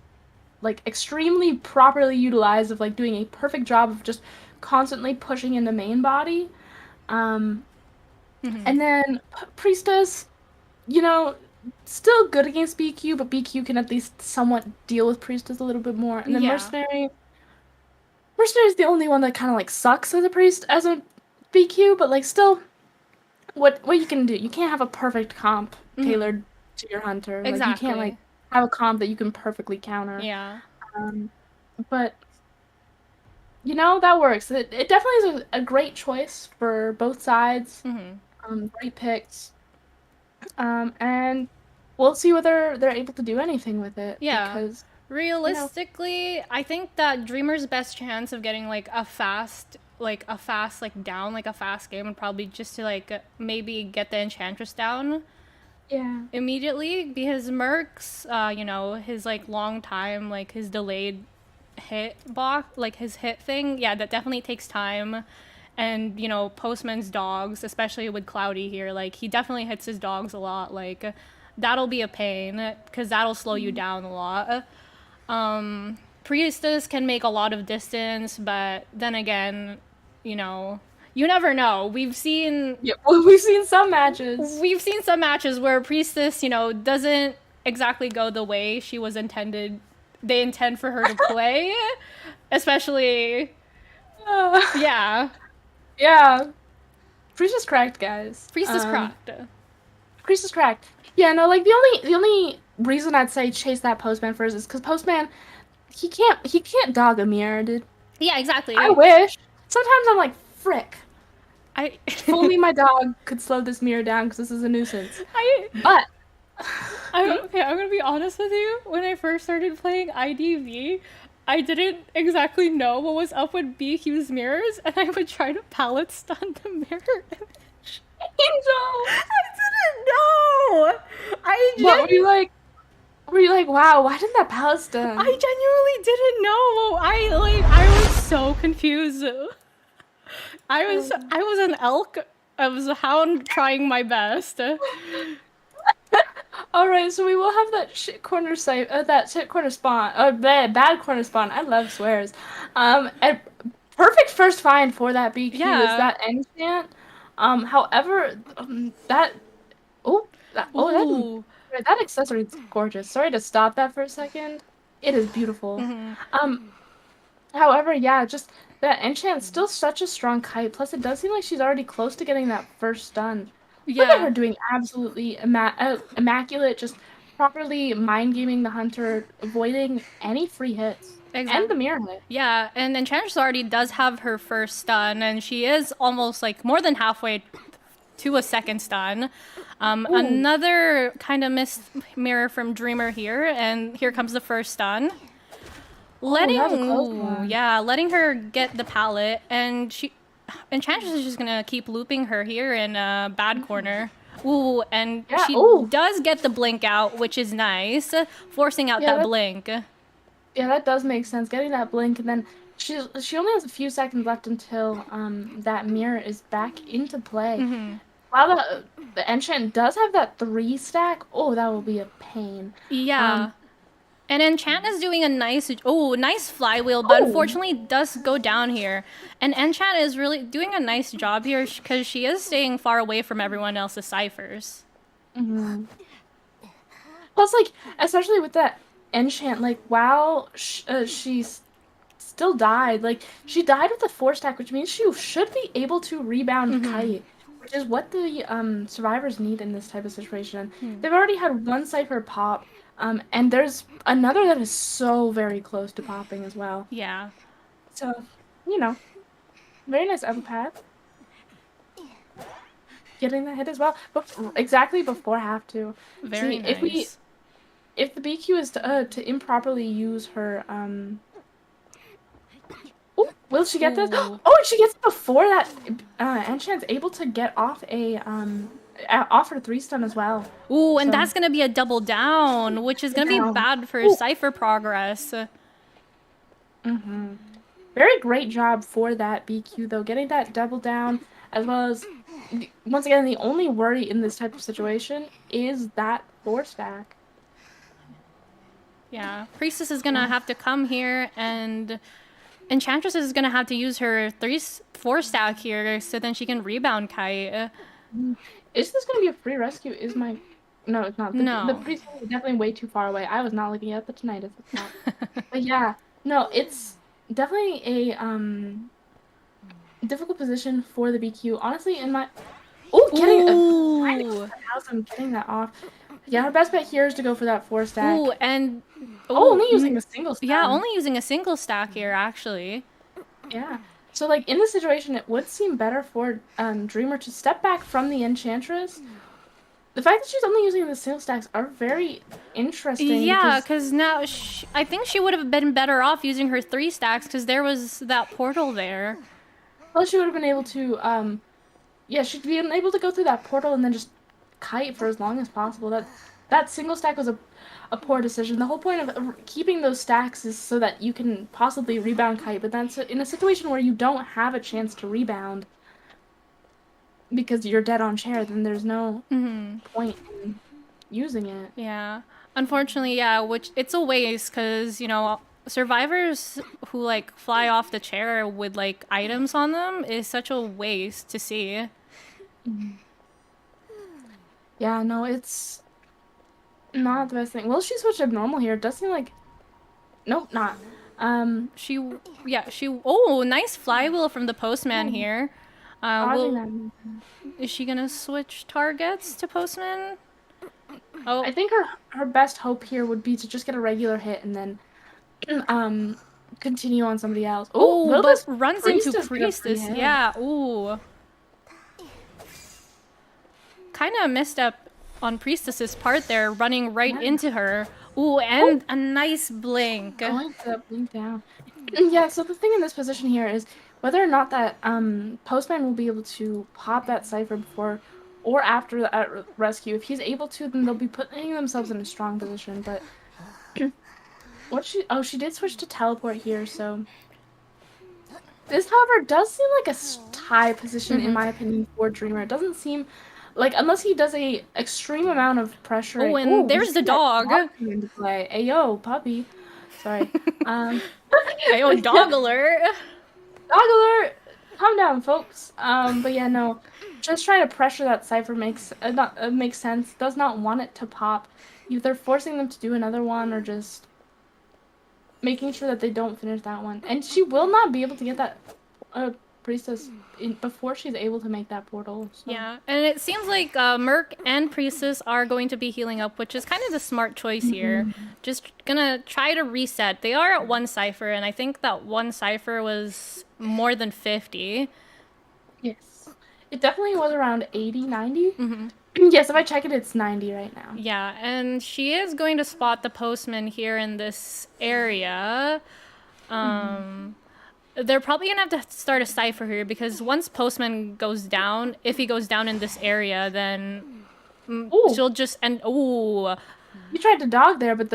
Speaker 5: like extremely properly utilized of like doing a perfect job of just constantly pushing in the main body. And then Priestess, you know, still good against BQ, but BQ can at least somewhat deal with Priestess a little bit more. And then Mercenary is the only one that kind of like sucks as a BQ, but like still, what you can do? You can't have a perfect comp tailored to your hunter.
Speaker 6: Exactly.
Speaker 5: Like, you can't like have a comp that you can perfectly counter.
Speaker 6: Yeah.
Speaker 5: But you know that works. It definitely is a great choice for both sides. Great picks. And we'll see whether they're able to do anything with it.
Speaker 6: Yeah.
Speaker 5: Because
Speaker 6: realistically, I think that Dreamer's best chance of getting like a fast game would probably just to like maybe get the Enchantress down.
Speaker 5: Yeah.
Speaker 6: Immediately, because Merc's, his like long time, like his delayed hit box, like his hit thing, yeah, that definitely takes time. And, Postman's dogs, especially with Cloudy here, like he definitely hits his dogs a lot. Like that'll be a pain because that'll slow you down a lot. Priestess can make a lot of distance, but then again, you never know. We've seen
Speaker 5: some matches.
Speaker 6: We've seen some matches where Priestess, doesn't exactly go the way she was intended. They intend for her to play, especially. Yeah.
Speaker 5: Yeah. Priestess cracked, guys.
Speaker 6: Priestess cracked.
Speaker 5: Priestess cracked. Yeah, no, like the only reason I'd say chase that Postman first is because Postman, he can't dog a mirror, dude.
Speaker 6: Yeah, exactly.
Speaker 5: I wish. Sometimes I'm like, frick.
Speaker 6: If
Speaker 5: only my dog could slow this mirror down because this is a nuisance.
Speaker 6: I'm gonna be honest with you. When I first started playing IDV, I didn't exactly know what was up with BQ's mirrors, and I would try to pallet stun the mirror image.
Speaker 5: Angel!
Speaker 6: I didn't know!
Speaker 5: What were you like, wow, why didn't that pallet stun?
Speaker 6: I genuinely didn't know. I was so confused. I was an elk. I was a hound trying my best.
Speaker 5: Alright, so we will have that shit corner spawn. Bad corner spawn. I love swears. And perfect first find for that BQ is that enchant. However, that accessory is gorgeous. Sorry to stop that for a second. It is beautiful. However, yeah, just that enchant's still such a strong kite. Plus, it does seem like she's already close to getting that first stun. Look at her doing absolutely immaculate, just properly mind gaming the hunter, avoiding any free hits. And the mirror hit.
Speaker 6: Yeah, and Enchantress already does have her first stun, and she is almost like more than halfway to a second stun. Another kind of missed mirror from Dreamer here, and here comes the first stun. Letting letting her get the pallet, and Enchantress is just gonna keep looping her here in a bad corner. Ooh, and she does get the blink out, which is nice, forcing out that blink.
Speaker 5: Yeah, that does make sense. Getting that blink, and then she only has a few seconds left until that mirror is back into play. While the enchant does have that 3 stack, that will be a pain.
Speaker 6: Yeah. And Enchant is doing a nice flywheel, but unfortunately does go down here. And Enchant is really doing a nice job here because she is staying far away from everyone else's ciphers.
Speaker 5: Plus, like, especially with that Enchant, like, while she's still died, like, she died with a 4 stack, which means she should be able to rebound Kite, which is what the survivors need in this type of situation. They've already had 1 cipher pop. And there's another that is so very close to popping as well.
Speaker 6: Yeah.
Speaker 5: So, very nice empath. Getting that hit as well, exactly before have to.
Speaker 6: Very nice.
Speaker 5: If the BQ is to improperly use her, will she get this? She gets it before that. Enchant's able to get off off her 3 stun as well.
Speaker 6: Ooh, and that's gonna be a double down, which is gonna be bad for cipher progress.
Speaker 5: Very great job for that BQ though, getting that double down, as well as once again the only worry in this type of situation is that 4 stack.
Speaker 6: Yeah, Priestess is gonna have to come here, and Enchantress is gonna have to use her 4 stack here, so then she can rebound Kite.
Speaker 5: Is this going to be a free rescue? No, it's not. The priest is definitely way too far away. I was not looking at the tinnitus. It's not. But yeah, no, it's definitely a difficult position for the BQ. Honestly, getting that off. Yeah, her best bet here is to go for that 4 stack.
Speaker 6: Ooh, and
Speaker 5: only using a single stack.
Speaker 6: Yeah, only using a single stack here actually.
Speaker 5: Yeah. So, like, in this situation, it would seem better for Dreamer to step back from the Enchantress. The fact that she's only using the single stacks are very interesting.
Speaker 6: Yeah, because now I think she would have been better off using her 3 stacks because there was that portal there.
Speaker 5: Well, she would have been able to, she'd been able to go through that portal and then just kite for as long as possible. That single stack was a poor decision. The whole point of keeping those stacks is so that you can possibly rebound Kite, but that's in a situation where you don't have a chance to rebound because you're dead on chair, then there's no point in using it.
Speaker 6: Yeah. Unfortunately, yeah, which it's a waste because, survivors who, like, fly off the chair with, like, items on them is such a waste to see.
Speaker 5: Yeah, no, it's not the best thing. Well, she switched abnormal here. It does seem like... Nope, not.
Speaker 6: Nice flywheel from the postman here. Is she gonna switch targets to postman? Oh,
Speaker 5: I think her best hope here would be to just get a regular hit and then continue on somebody else.
Speaker 6: Oh, but runs into Priestess. Yeah, ooh. Kind of messed up on Priestess's part there, running right into her. Ooh, and a nice blink.
Speaker 5: Going to blink down. Yeah, so the thing in this position here is whether or not that postman will be able to pop that cipher before or after the rescue. If he's able to, then they'll be putting themselves in a strong position. But she did switch to teleport here, so this, however, does seem like a tie position in my opinion for Dreamer. It doesn't seem like, unless he does a extreme amount of pressure.
Speaker 6: Oh, and there's the dog.
Speaker 5: Into play. Ayo, puppy. Sorry.
Speaker 6: Ayo, dog alert.
Speaker 5: Dog alert. Calm down, folks. But yeah, no. Just trying to pressure that cipher makes sense. Does not want it to pop. Either forcing them to do another one or just making sure that they don't finish that one. And she will not be able to get that Priestess before she's able to make that portal. So.
Speaker 6: Yeah, and it seems like Merc and Priestess are going to be healing up, which is kind of the smart choice here. Just gonna try to reset. They are at 1 cipher, and I think that 1 cipher was more than 50.
Speaker 5: Yes. It definitely was around 80, 90. Yes, if I check it, it's 90 right now.
Speaker 6: Yeah, and she is going to spot the postman here in this area. They're probably gonna have to start a cipher here because once postman goes down, if he goes down in this area, then she'll just end. Ooh,
Speaker 5: You tried to dog there, but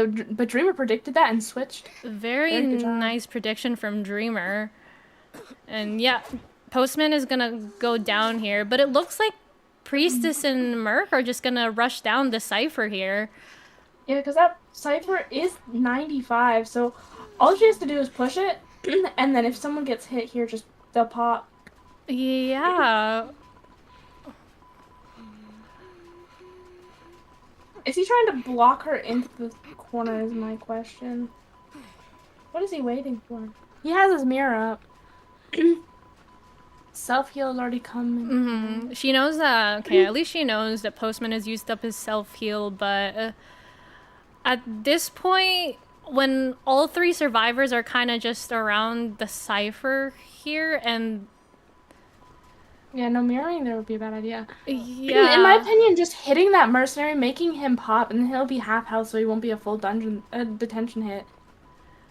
Speaker 5: Dreamer predicted that and switched.
Speaker 6: very
Speaker 5: good job.
Speaker 6: nice prediction from Dreamer. And yeah, postman is gonna go down here, but it looks like Priestess and Merc are just gonna rush down the cipher here.
Speaker 5: Yeah, because that cipher is 95, so all she has to do is push it, and then if someone gets hit here, they'll pop.
Speaker 6: Yeah.
Speaker 5: Is he trying to block her into the corner is my question. What is he waiting for? He has his mirror up. Self-heal is already coming.
Speaker 6: She knows that, okay, at least she knows that Postman has used up his self-heal, but at this point, when all 3 survivors are kind of just around the cipher here, and...
Speaker 5: Yeah, no mirroring there would be a bad idea.
Speaker 6: Yeah.
Speaker 5: In my opinion, just hitting that mercenary, making him pop, and then he'll be half health, so he won't be a full detention hit.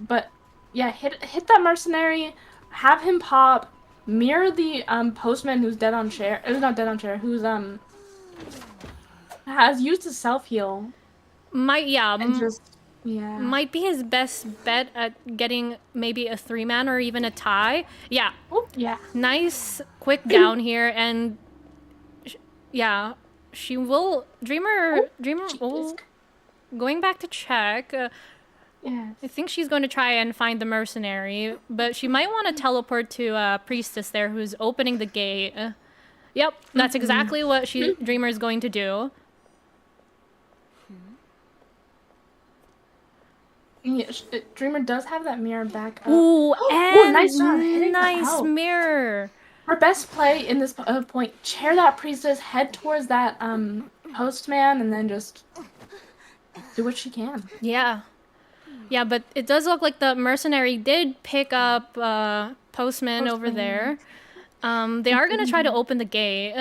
Speaker 5: But, yeah, hit that mercenary, have him pop, mirror the postman who's dead on chair. Who's not dead on chair. Who's has used his self heal.
Speaker 6: Might be his best bet at getting maybe a 3-man or even a tie. Yeah.
Speaker 5: Oh, yeah.
Speaker 6: Nice quick down here, and yeah, she will. Dreamer. Going back to check.
Speaker 5: Yes.
Speaker 6: I think she's going to try and find the mercenary, but she might want to teleport to Priestess there, who's opening the gate. Yep, that's exactly what Dreamer is going to do.
Speaker 5: Yeah, Dreamer does have that mirror back up.
Speaker 6: Ooh, and
Speaker 5: nice job hitting that
Speaker 6: nice
Speaker 5: out.
Speaker 6: mirror.
Speaker 5: Her best play in this point, chair that priestess, head towards that postman, and then just do what she can.
Speaker 6: Yeah. Yeah, but it does look like the mercenary did pick up postman over there. They are going to try to open the gate.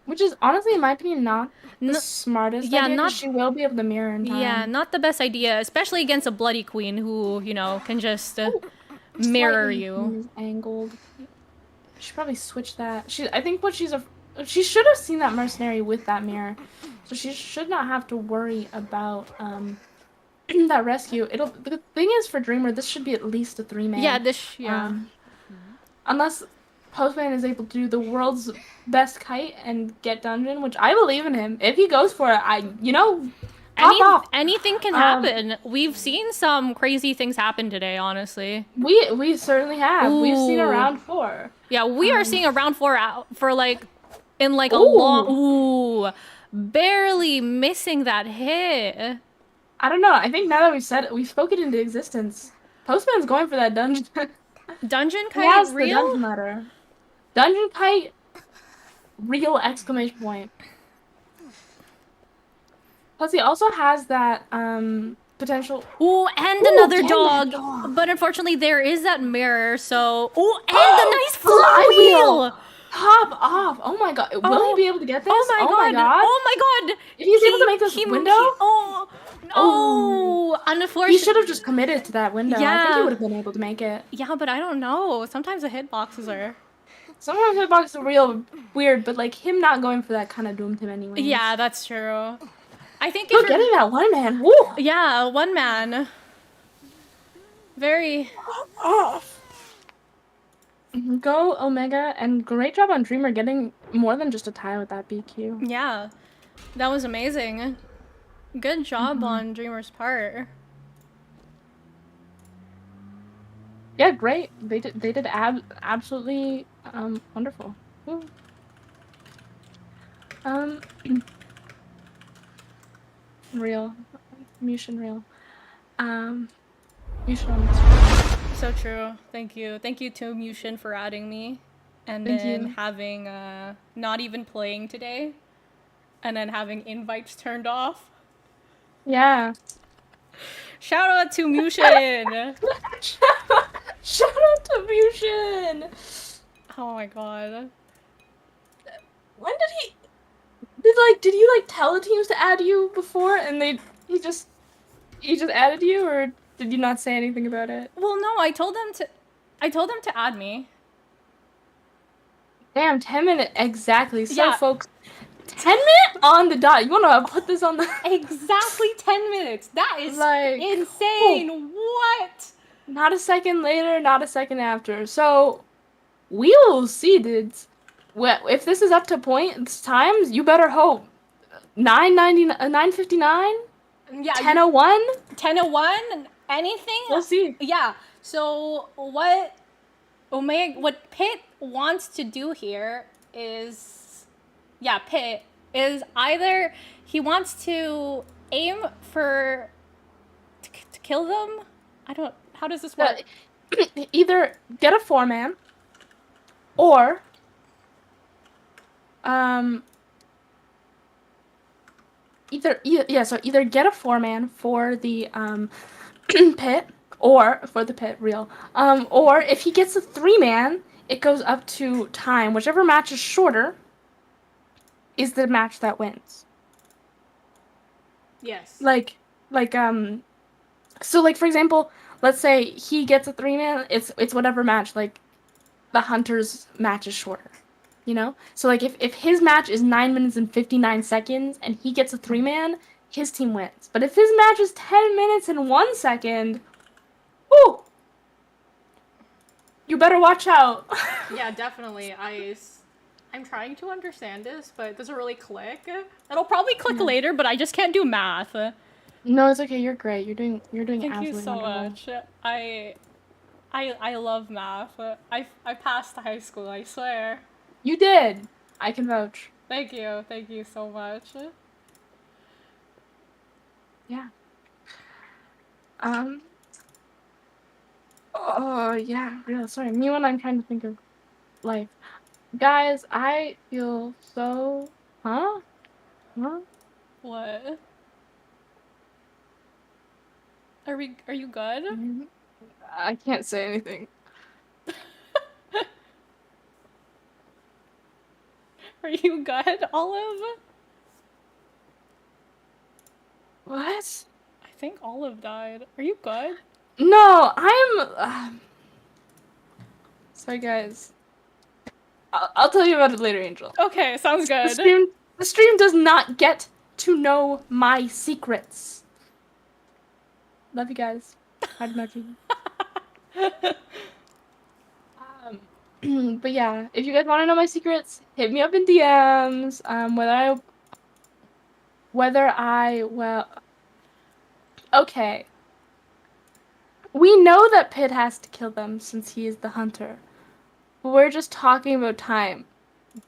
Speaker 5: Which is, honestly, in my opinion, not the smartest idea, 'cause she will be able to mirror in time.
Speaker 6: Yeah, not the best idea, especially against a bloody queen who, you know, can just mirror you.
Speaker 5: Angled. She probably switched that. I think what she should have seen that mercenary with that mirror, so she should not have to worry about that rescue. The thing is, for Dreamer, this should be at least a 3-man.
Speaker 6: Yeah,
Speaker 5: unless Postman is able to do the world's best kite and get dungeon, which I believe in him. If he goes for it, pop off.
Speaker 6: Anything can happen. We've seen some crazy things happen today, honestly.
Speaker 5: We certainly have.
Speaker 6: Ooh.
Speaker 5: We've seen a round 4.
Speaker 6: Yeah, we are seeing a round 4 out for a long. Ooh, barely missing that hit.
Speaker 5: I don't know. I think now that we've said it, we've spoken into existence. Postman's going for that dungeon.
Speaker 6: Dungeon kite
Speaker 5: he has
Speaker 6: real?
Speaker 5: The dungeon ladder. Dungeon kite real exclamation point. Plus he also has that potential.
Speaker 6: Ooh, and another dog. But unfortunately there is that mirror, so and a nice flywheel!
Speaker 5: Pop off! Oh my god. Will he be able to get this?
Speaker 6: Oh my god! Oh my god!
Speaker 5: If he's able to make this window?
Speaker 6: Unfortunately.
Speaker 5: He should have just committed to that window.
Speaker 6: Yeah.
Speaker 5: I think he would have been able to make it.
Speaker 6: Yeah, but I don't know. Sometimes the hitboxes are...
Speaker 5: Sometimes hitboxes are real weird, but like him not going for that kind of doomed him anyway.
Speaker 6: Yeah, that's true. I think
Speaker 5: if getting that 1-man. Woo!
Speaker 6: Yeah, 1-man. Very...
Speaker 5: Off. Go Omega, and great job on Dreamer getting more than just a tie with that BQ.
Speaker 6: Yeah, that was amazing. Good job on Dreamer's part.
Speaker 5: Yeah, great. They did absolutely wonderful. Woo. Real. Mushin real. Mushin on this.
Speaker 6: So true. Thank you. Thank you to Mushin for adding me. and
Speaker 5: Thank
Speaker 6: then
Speaker 5: you.
Speaker 6: having not even playing today, and then having invites turned off.
Speaker 5: Yeah.
Speaker 6: Shout out to Mushin!
Speaker 5: Shout out to Fuzion!
Speaker 6: Oh my god.
Speaker 5: When did you tell the teams to add you before and he just added you, or did you not say anything about it?
Speaker 6: Well, no, I told them to add me.
Speaker 5: Damn, 10 minutes exactly. So
Speaker 6: Yeah.
Speaker 5: folks, 10 minutes on the dot. You wanna put this on the
Speaker 6: Exactly 10 minutes. That is
Speaker 5: Like,
Speaker 6: insane. What?
Speaker 5: not a second later, not a second after. So we will see, dudes. Well, if this is up to point times, you better hope 9:59,
Speaker 6: Yeah.
Speaker 5: 10:01.
Speaker 6: 10:01, anything?
Speaker 5: We'll see.
Speaker 6: Yeah. So what Pitt wants to do here is, Pitt is either he wants to aim for to kill them. How does this work?
Speaker 5: Either get a 4-man, or either get a 4-man for the pit, or for the pit real, or if he gets a 3-man, it goes up to time. Whichever match is shorter is the match that wins.
Speaker 6: Yes.
Speaker 5: So for example, let's say he gets a 3-man, it's whatever match, like the hunter's match is shorter, you know? So if his match is 9 minutes and 59 seconds and he gets a 3-man, his team wins. But if his match is 10 minutes and 1 second, whoo! You better watch out.
Speaker 6: Yeah, definitely. I'm trying to understand this, but it doesn't really click. It'll probably click later, but I just can't do math.
Speaker 5: No, it's okay. You're great. You're doing
Speaker 6: Thank
Speaker 5: absolutely
Speaker 6: you so
Speaker 5: wonderful.
Speaker 6: much. I love math. I passed high school, I swear.
Speaker 5: You did. I can vouch.
Speaker 6: Thank you so much.
Speaker 5: Yeah. Oh yeah, real. Sorry, me when I'm trying to think of life. Guys, I feel so. Huh?
Speaker 6: What? Are you good?
Speaker 5: I can't say anything.
Speaker 6: Are you good, Olive?
Speaker 5: What?
Speaker 6: I think Olive died. Are you good?
Speaker 5: No, I'm. Sorry, guys. I'll tell you about it later, Angel.
Speaker 6: Okay, sounds good.
Speaker 5: The stream does not get to know my secrets. Love you guys. Hard Mochi. But yeah, if you guys want to know my secrets, hit me up in DMs. Okay. We know that Pitt has to kill them since he is the hunter. But we're just talking about time.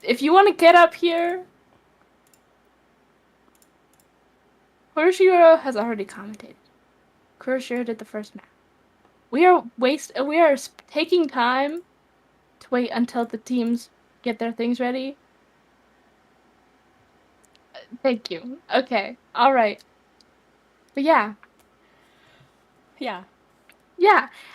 Speaker 5: If you want to get up here, Kuroshiro has already commentated. Kuroshiro did the first match. We are taking time to wait until the teams get their things ready. Thank you. Okay. All right. But yeah. Yeah.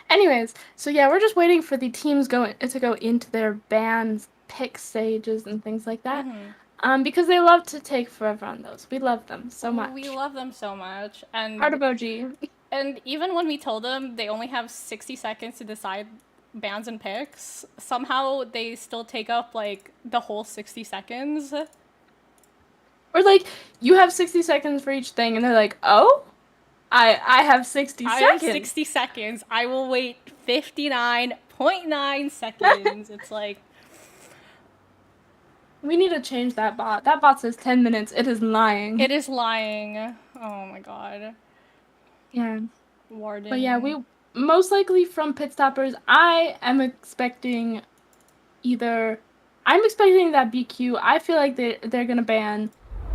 Speaker 5: Anyways, so yeah, we're just waiting for the teams to go into their bands, pick stages, and things like that. Because they love to take forever on those. We love them so much.
Speaker 6: We love them so much, and
Speaker 5: Heart emoji.
Speaker 6: And even when we told them they only have 60 seconds to decide bands and picks, somehow they still take up like the whole 60 seconds.
Speaker 5: Or like, you have 60 seconds for each thing, and they're like, oh? I have 60 seconds.
Speaker 6: I have 60 seconds. I will wait 59.9 seconds. It's like...
Speaker 5: We need to change that bot. That bot says 10 minutes. It is lying.
Speaker 6: It is lying. Oh my god.
Speaker 5: Yeah.
Speaker 6: Warden.
Speaker 5: But yeah, we most likely from Pit Stoppers, I am expecting I'm expecting that BQ. I feel like they're gonna ban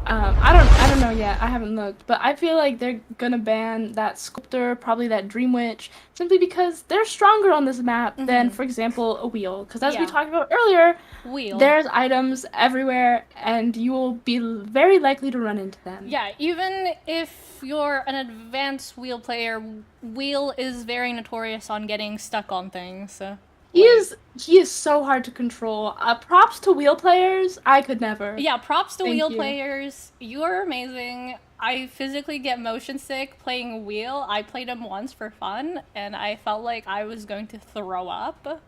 Speaker 5: I don't know yet. I haven't looked, but I feel like they're gonna ban that sculptor, probably that Dream Witch, simply because they're stronger on this map than, for example, a wheel. Because as we
Speaker 6: Yeah.
Speaker 5: talked about earlier,
Speaker 6: Wheel.
Speaker 5: there's items everywhere, and you will be very likely to run into them.
Speaker 6: Yeah, even if you're an advanced wheel player, wheel is very notorious on getting stuck on things.
Speaker 5: He is so hard to control. Props to wheel players. I could never.
Speaker 6: Yeah, props to
Speaker 5: Thank
Speaker 6: wheel
Speaker 5: you.
Speaker 6: players. You are amazing. I physically get motion sick playing wheel. I played him once for fun, and I felt like I was going to throw up.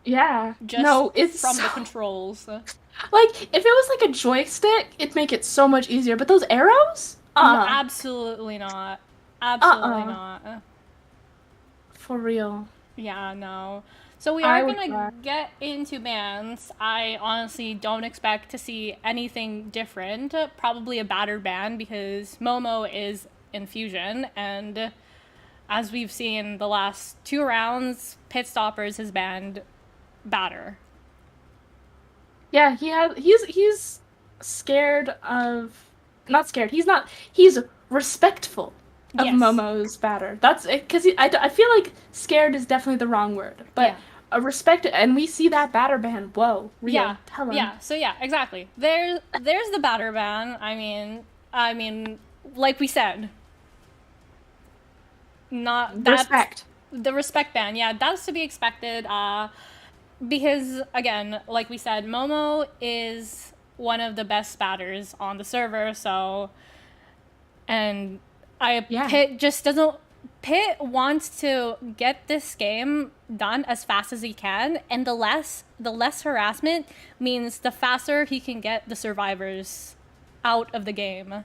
Speaker 5: Yeah.
Speaker 6: Just
Speaker 5: no, it's
Speaker 6: from the
Speaker 5: so-
Speaker 6: controls.
Speaker 5: Like if it was like a joystick, it'd make it so much easier. But those arrows?
Speaker 6: No, absolutely not. Absolutely not.
Speaker 5: For real.
Speaker 6: Yeah, no. So we
Speaker 5: I
Speaker 6: are
Speaker 5: would
Speaker 6: gonna
Speaker 5: try.
Speaker 6: get into bans. I honestly don't expect to see anything different. Probably a batter ban because Momo is in Fusion, and as we've seen the last 2 rounds, Pit Stoppers has banned batter.
Speaker 5: Yeah, he's scared of not scared. He's respectful of
Speaker 6: Yes.
Speaker 5: Momo's batter. That's it, because I feel like scared is definitely the wrong word, but
Speaker 6: Yeah.
Speaker 5: a respect, and we see that batter ban. Whoa, real.
Speaker 6: Yeah,
Speaker 5: Tell him.
Speaker 6: yeah. So yeah, exactly. There's the batter ban. I mean, like we said, that's
Speaker 5: Respect.
Speaker 6: the respect ban. Yeah, that's to be expected. Because again, like we said, Momo is one of the best batters on the server. So, and
Speaker 5: Yeah.
Speaker 6: Pit just doesn't. Pit wants to get this game done as fast as he can, and the less harassment means the faster he can get the survivors out of the game.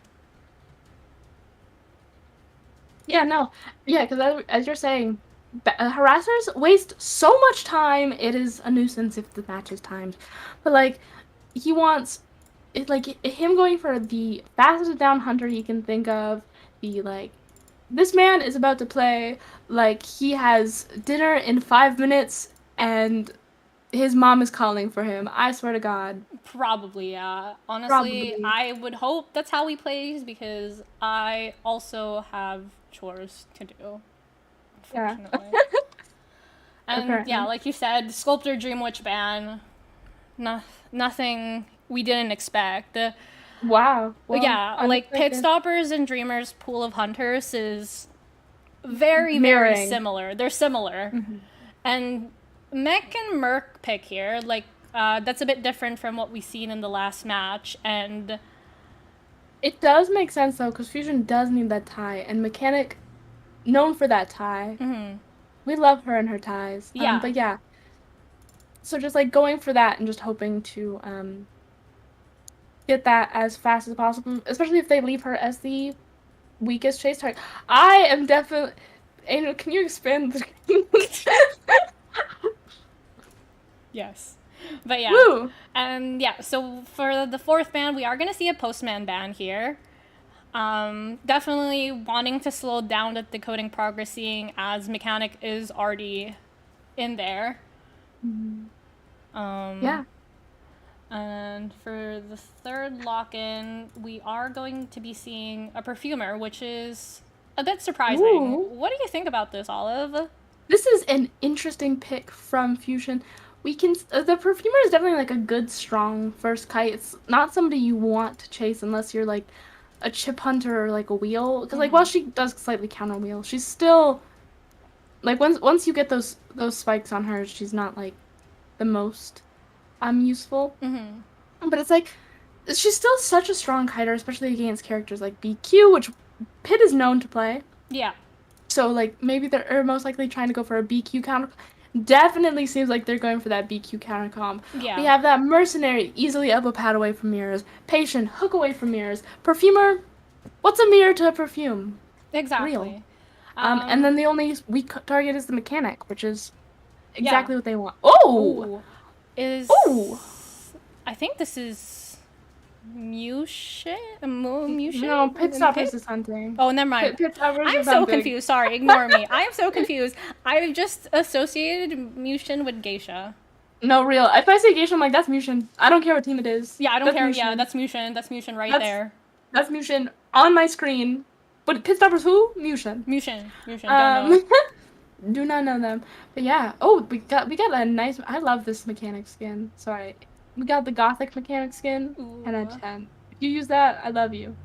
Speaker 5: Yeah, no. Yeah, because as you're saying, harassers waste so much time. It is a nuisance if the match is timed. But, like, he wants... It, like, him going for the fastest down hunter he can think of. The, like... This man is about to play like he has dinner in 5 minutes and his mom is calling for him. I swear to God.
Speaker 6: Probably, yeah. Honestly,
Speaker 5: Probably.
Speaker 6: I would hope that's how he plays because I also have chores to do.
Speaker 5: Yeah.
Speaker 6: Unfortunately. And
Speaker 5: Apparently.
Speaker 6: yeah, like you said, Sculptor Dream Witch ban. Nothing we didn't expect.
Speaker 5: Wow. Well,
Speaker 6: Yeah, like Pit
Speaker 5: unexpected.
Speaker 6: Stoppers and Dreamers Pool of Hunters is very, very
Speaker 5: Mirroring.
Speaker 6: similar. They're similar. And Mech and Merc pick here, like, that's a bit different from what we've seen in the last match, and
Speaker 5: It does make sense though, because Fusion does need that tie, and Mechanic, known for that tie. We love her and her ties.
Speaker 6: Yeah.
Speaker 5: But yeah. So just like going for that and just hoping to get that as fast as possible, especially if they leave her as the weakest chase target. I am definitely. Angel, can you expand?
Speaker 6: yes. But yeah.
Speaker 5: Woo!
Speaker 6: And yeah, so for the 4th ban, we are going to see a Postman ban here. Definitely wanting to slow down the decoding progress, seeing as Mechanic is already in there.
Speaker 5: Yeah.
Speaker 6: And for the 3rd lock-in, we are going to be seeing a Perfumer, which is a bit surprising.
Speaker 5: Ooh.
Speaker 6: What do you think about this, Olive?
Speaker 5: This is an interesting pick from Fusion. We can the Perfumer is definitely like a good, strong first kite. It's not somebody you want to chase unless you're like a chip hunter or like a wheel. Because like while she does slightly counter wheel, she's still like once you get those spikes on her, she's not like the most useful. But it's like she's still such a strong kiter, especially against characters like BQ, which Pit is known to play.
Speaker 6: Yeah.
Speaker 5: So, like, maybe they're most likely trying to go for a BQ counter. Definitely seems like they're going for that BQ counter comp.
Speaker 6: Yeah.
Speaker 5: We have that Mercenary, easily elbow pad away from mirrors. Patient, hook away from mirrors. Perfumer, what's a mirror to a perfume?
Speaker 6: Exactly.
Speaker 5: Real. And then the only weak target is the Mechanic, which is exactly what they want. Oh! Ooh!
Speaker 6: I think this is Mushin? Mushin?
Speaker 5: No, Pit Stoppers is hunting.
Speaker 6: Oh, never mind.
Speaker 5: Pit Stoppers
Speaker 6: I'm
Speaker 5: is
Speaker 6: so
Speaker 5: hunting.
Speaker 6: confused. Sorry, ignore me. I am so confused. I've just associated Mushin with Geisha.
Speaker 5: No, real. If I say Geisha, I'm like, that's Mushin. I don't care what team it is.
Speaker 6: Yeah, I don't
Speaker 5: That's
Speaker 6: care.
Speaker 5: Mushin.
Speaker 6: Yeah, that's Mushin. That's Mushin right
Speaker 5: That's-
Speaker 6: there.
Speaker 5: That's Mushin on my screen. But Pitstoppers who? Mushin.
Speaker 6: Mushin. Don't know.
Speaker 5: Do not know them. But yeah. Oh, we got a nice. I love this mechanic skin. Sorry, we got the Gothic mechanic skin. 10 out of 10. If you use that, I love you.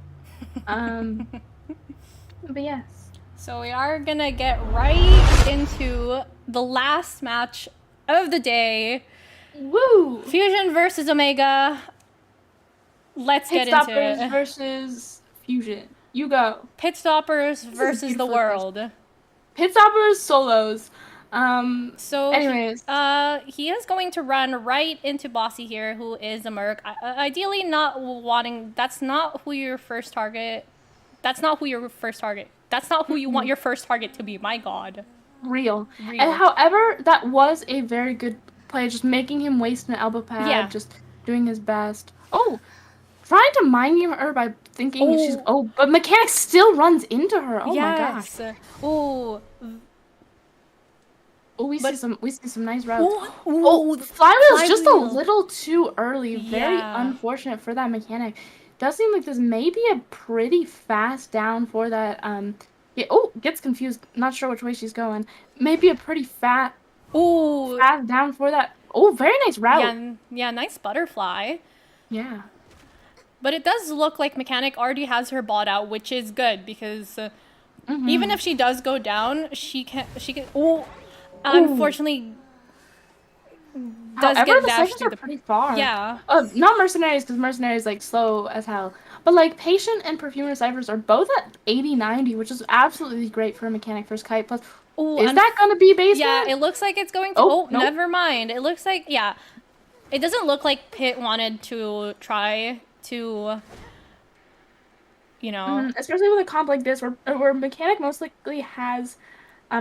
Speaker 5: But yes.
Speaker 6: So we are gonna get right into the last match of the day.
Speaker 5: Woo!
Speaker 6: Fuzion versus Omega. Let's get into
Speaker 5: Pitstoppers
Speaker 6: it.
Speaker 5: versus Fuzion. You go.
Speaker 6: Pitstoppers
Speaker 5: is
Speaker 6: versus the
Speaker 5: beautiful
Speaker 6: world.
Speaker 5: Pitstoppers solos.
Speaker 6: So
Speaker 5: anyways.
Speaker 6: he is going to run right into Bossy here, who is a merc. Ideally not wanting, that's not who your first target. That's not who your first target. That's not who you want your first target to be. My God.
Speaker 5: Real. And however, that was a very good play, just making him waste an elbow pad, just doing his best. Oh, trying to mind game her by thinking she's but Mechanic still runs into her. Oh my gosh.
Speaker 6: Oh.
Speaker 5: Oh, we see some nice routes.
Speaker 6: Oh,
Speaker 5: Flywheel's just a little too early. Very unfortunate for that Mechanic. Does seem like this may be a pretty fast down for that. Gets confused. Not sure which way she's going. Maybe a pretty fast down for that. Oh, very nice route.
Speaker 6: Yeah, nice butterfly.
Speaker 5: Yeah.
Speaker 6: But it does look like Mechanic already has her bot out, which is good because even if she does go down, she can. Unfortunately, does
Speaker 5: However,
Speaker 6: get
Speaker 5: the
Speaker 6: dashed
Speaker 5: sections
Speaker 6: through
Speaker 5: are pretty far.
Speaker 6: Yeah.
Speaker 5: Not Mercenaries, because Mercenaries like slow as hell. But like Patient and Perfumer Ciphers are both at 80-90, which is absolutely great for a Mechanic first kite. Plus, is that going to be basement?
Speaker 6: Yeah, it looks like it's going to.
Speaker 5: Nope.
Speaker 6: Never mind. It looks like It doesn't look like Pitt wanted to try to.
Speaker 5: Especially with a comp like this, where Mechanic most likely has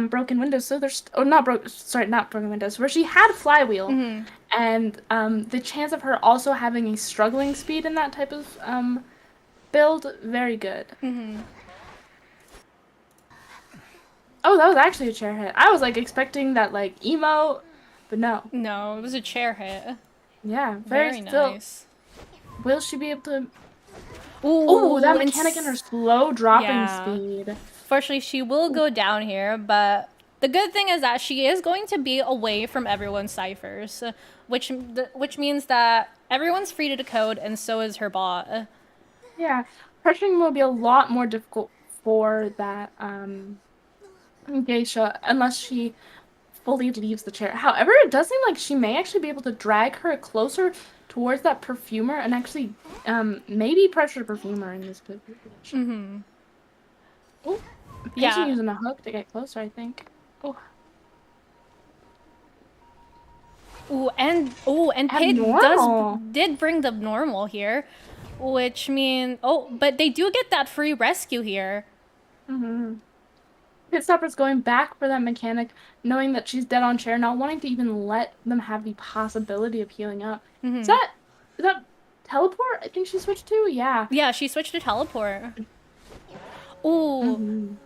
Speaker 5: broken windows, so there's not broken windows, where she had Flywheel, and the chance of her also having a struggling speed in that type of build, very good. Oh, that was actually a chair hit. I was like expecting that like emo, but no.
Speaker 6: No, it was a chair hit.
Speaker 5: Yeah,
Speaker 6: very nice.
Speaker 5: Will she be able to? Oh, that Mechanic and her slow dropping speed.
Speaker 6: Fortunately, she will go down here, but the good thing is that she is going to be away from everyone's ciphers, which means that everyone's free to decode, and so is her bot.
Speaker 5: Yeah, pressuring will be a lot more difficult for that Geisha, unless she fully leaves the chair. However, it does seem like she may actually be able to drag her closer towards that Perfumer and actually maybe pressure Perfumer in this position. Oh, Patient using a hook to get closer, I think.
Speaker 6: And Pit did bring the normal here, which means but they do get that free rescue here.
Speaker 5: Pitstopper's going back for that Mechanic, knowing that she's dead on chair, not wanting to even let them have the possibility of healing up. Is that teleport? I think she switched to? Yeah.
Speaker 6: Yeah, she switched to teleport. Ooh.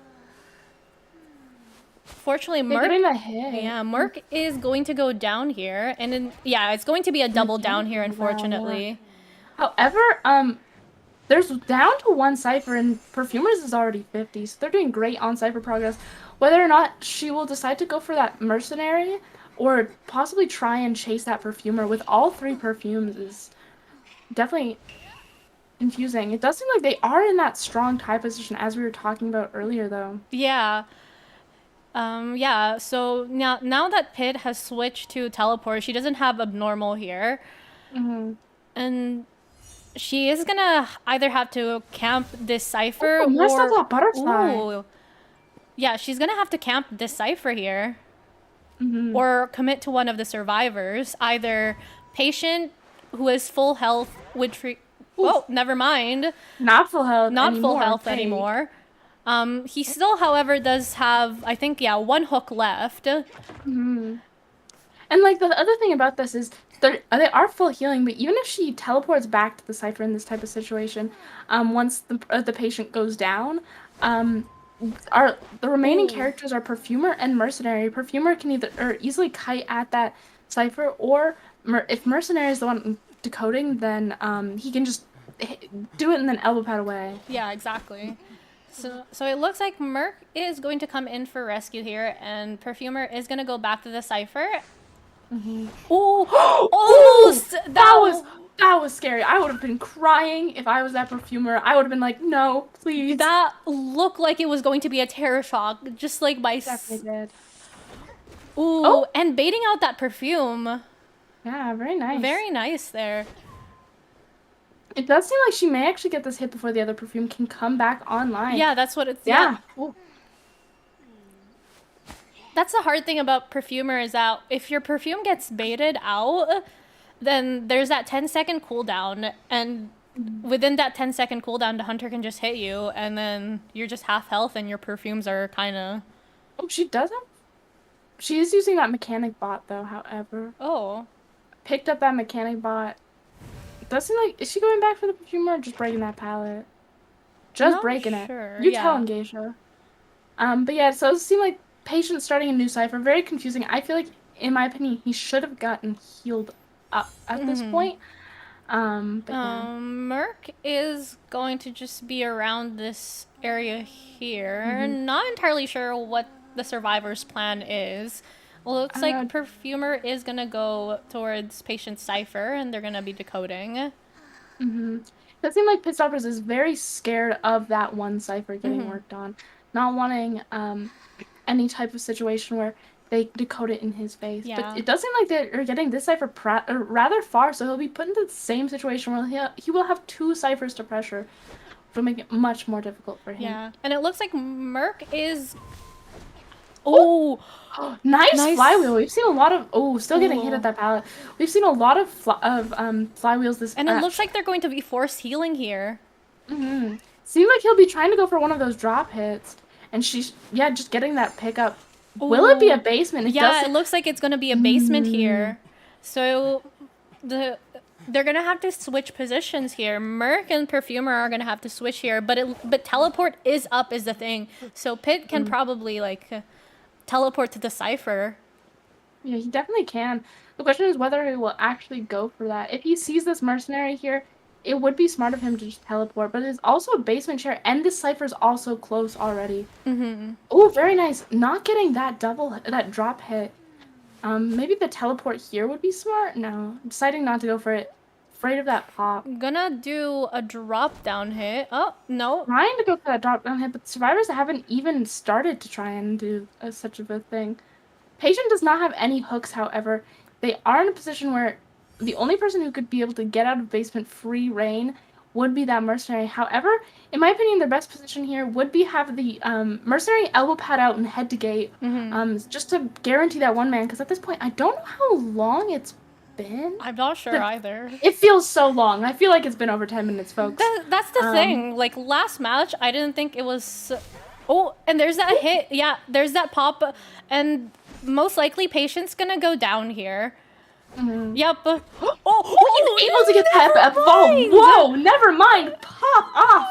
Speaker 6: Fortunately, Merc is going to go down here, and then it's going to be a double down here, unfortunately.
Speaker 5: However, there's down to one cipher, and Perfumers is already 50, so they're doing great on cipher progress. Whether or not she will decide to go for that Mercenary, or possibly try and chase that Perfumer with all three perfumes is definitely confusing. It does seem like they are in that strong tie position, as we were talking about earlier, though.
Speaker 6: Yeah. So now that Pit has switched to teleport, she doesn't have abnormal here. And she is gonna either have to camp this cipher
Speaker 5: or butterfly.
Speaker 6: Yeah, she's gonna have to camp this cipher here. Or commit to one of the survivors, either Patient, who is full health, never mind.
Speaker 5: Not full health
Speaker 6: anymore. He still, however, does have, I think, one hook left.
Speaker 5: And like the other thing about this is they are full healing, but even if she teleports back to the cipher in this type of situation, once the Patient goes down, the remaining characters are Perfumer and Mercenary. Perfumer can easily kite at that Cypher, or if Mercenary is the one decoding, then he can just do it and then elbow pad away.
Speaker 6: Yeah, exactly. So it looks like Merc is going to come in for rescue here, and Perfumer is going to go back to the Cypher. Oh, almost!
Speaker 5: That was scary. I would have been crying if I was that Perfumer. I would have been like, no, please.
Speaker 6: That looked like it was going to be a terror shock, just like by...
Speaker 5: Definitely did.
Speaker 6: Ooh, and baiting out that perfume.
Speaker 5: Yeah, very nice.
Speaker 6: Very nice there.
Speaker 5: It does seem like she may actually get this hit before the other perfume can come back online.
Speaker 6: Yeah, that's what it's...
Speaker 5: Yeah.
Speaker 6: That's the hard thing about Perfumer is that if your perfume gets baited out, then there's that 10-second cooldown, and within that 10-second cooldown, the hunter can just hit you, and then you're just half health, and your perfumes are kind of...
Speaker 5: Oh, she doesn't? She is using that mechanic bot, though, however.
Speaker 6: Oh.
Speaker 5: Picked up that mechanic bot. It does seem like... Is she going back for the perfumer or just breaking that pallet? Just
Speaker 6: Not
Speaker 5: breaking
Speaker 6: sure.
Speaker 5: it. You
Speaker 6: Yeah.
Speaker 5: tell Geisha. But yeah, so it seemed like Patient starting a new Cypher. Very confusing. I feel like, in my opinion, he should have gotten healed up at this point. But yeah.
Speaker 6: Merc is going to just be around this area here. Not entirely sure what the survivor's plan is. Looks like Perfumer is gonna go towards Patient Cypher, and they're gonna be decoding.
Speaker 5: It seems like Pitstoppers is very scared of that one Cypher getting worked on. Not wanting any type of situation where they decode it in his face.
Speaker 6: Yeah.
Speaker 5: But it does seem like they're getting this Cypher rather far, so he'll be put into the same situation where he will have two Cyphers to pressure, which will make it much more difficult for him.
Speaker 6: Yeah, and it looks like Merc is...
Speaker 5: Nice flywheel. We've seen a lot of... still getting hit at that pallet. We've seen a lot of flywheels this
Speaker 6: And it looks like they're going to be forced healing here.
Speaker 5: Seems like he'll be trying to go for one of those drop hits. And she's, just getting that pickup. Will it be a basement?
Speaker 6: It looks like it's going to be a basement here. So they're going to have to switch positions here. Merc and Perfumer are going to have to switch here. But teleport is up is the thing. So Pit can probably, teleport to the Cypher.
Speaker 5: Yeah, he definitely can. The question is whether he will actually go for that. If he sees this mercenary here, it would be smart of him to just teleport, but it's also a basement chair, and this Cypher's also close already. Oh, very nice. Not getting that drop hit. Maybe the teleport here would be smart? No. Deciding not to go for it. Afraid of that pop.
Speaker 6: Gonna do a drop down hit. Oh, no.
Speaker 5: Trying to go for that drop down hit, but survivors haven't even started to try and do such a thing. Patient does not have any hooks, however. They are in a position where the only person who could be able to get out of basement free reign would be that mercenary. However, in my opinion, their best position here would be have the mercenary elbow pad out and head to gate, just to guarantee that one man. Because at this point, I don't know how long it's been.
Speaker 6: I'm not sure either.
Speaker 5: It feels so long. I feel like it's been over 10 minutes, folks.
Speaker 6: That's the thing. Like, last match, I didn't think it was... Oh, and there's that hit. Yeah, there's that pop. And most likely, Patient's gonna go down here. Yep.
Speaker 5: He's able to get that ball. Whoa, never mind. Pop off.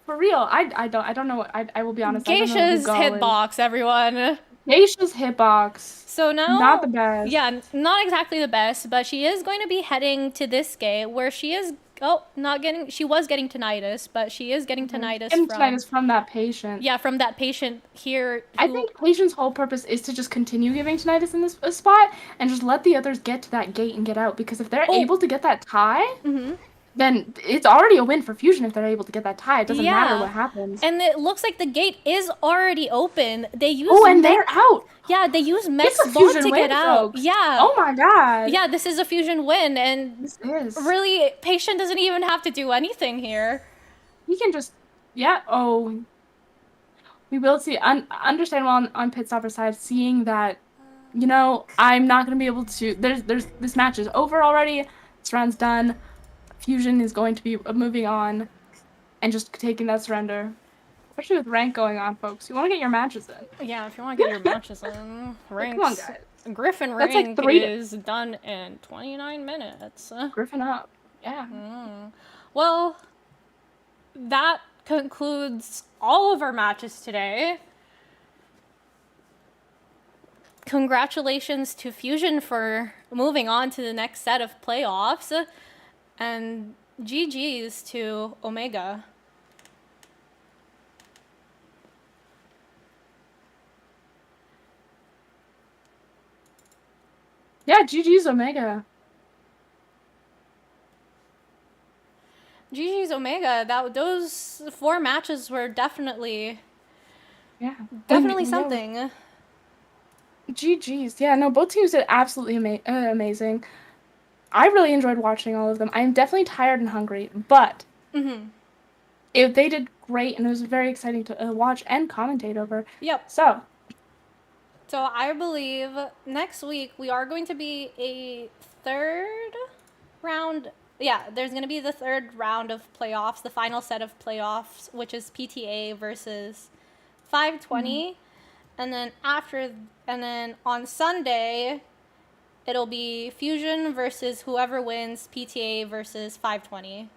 Speaker 5: For real, I don't know. I will be honest.
Speaker 6: Geisha's hitbox, everyone.
Speaker 5: Geisha's hitbox.
Speaker 6: So now,
Speaker 5: not the best.
Speaker 6: Yeah, not exactly the best, but she is going to be heading to this gate where she is. Oh, not getting. She was getting tinnitus, but she is getting tinnitus
Speaker 5: from that patient.
Speaker 6: Yeah, from that patient here.
Speaker 5: I think patient's whole purpose is to just continue giving tinnitus in this spot and just let the others get to that gate and get out. Because if they're able to get that tie, then it's already a win for Fuzion if they're able to get that tie. It doesn't matter what happens.
Speaker 6: And it looks like the gate is already open. They use
Speaker 5: and they're out.
Speaker 6: Yeah, they use Mech's bot to get out.
Speaker 5: Folks.
Speaker 6: Yeah.
Speaker 5: Oh my god.
Speaker 6: Yeah, this is a Fuzion win, and
Speaker 5: this is
Speaker 6: really Patient doesn't even have to do anything here.
Speaker 5: He can just we will see. Understandable on Pitstopper's side, seeing that I'm not gonna be able to. There's this match is over already. This round's done. Fuzion is going to be moving on and just taking that surrender. Especially with rank going on, folks. You want to get your matches in.
Speaker 6: Yeah, if you want to get your matches in. Ranks.
Speaker 5: Come on, guys.
Speaker 6: Griffin rank is done in 29 minutes.
Speaker 5: Griffin up. Yeah.
Speaker 6: Well, that concludes all of our matches today. congratulations to Fuzion for moving on to the next set of playoffs, and GG's to Omega.
Speaker 5: Yeah, GG's Omega.
Speaker 6: GG's Omega. Those 4 matches were definitely
Speaker 5: Yeah.
Speaker 6: something.
Speaker 5: GG's. Yeah, no, both teams did absolutely amazing. I really enjoyed watching all of them. I'm definitely tired and hungry, but if they did great, and it was very exciting to watch and commentate over.
Speaker 6: Yep.
Speaker 5: So
Speaker 6: I believe next week we are going to be a 3rd round. Yeah, there's going to be the 3rd round of playoffs, the final set of playoffs, which is PTA versus 520. And then on Sunday, it'll be Fuzion versus whoever wins PTA versus 520.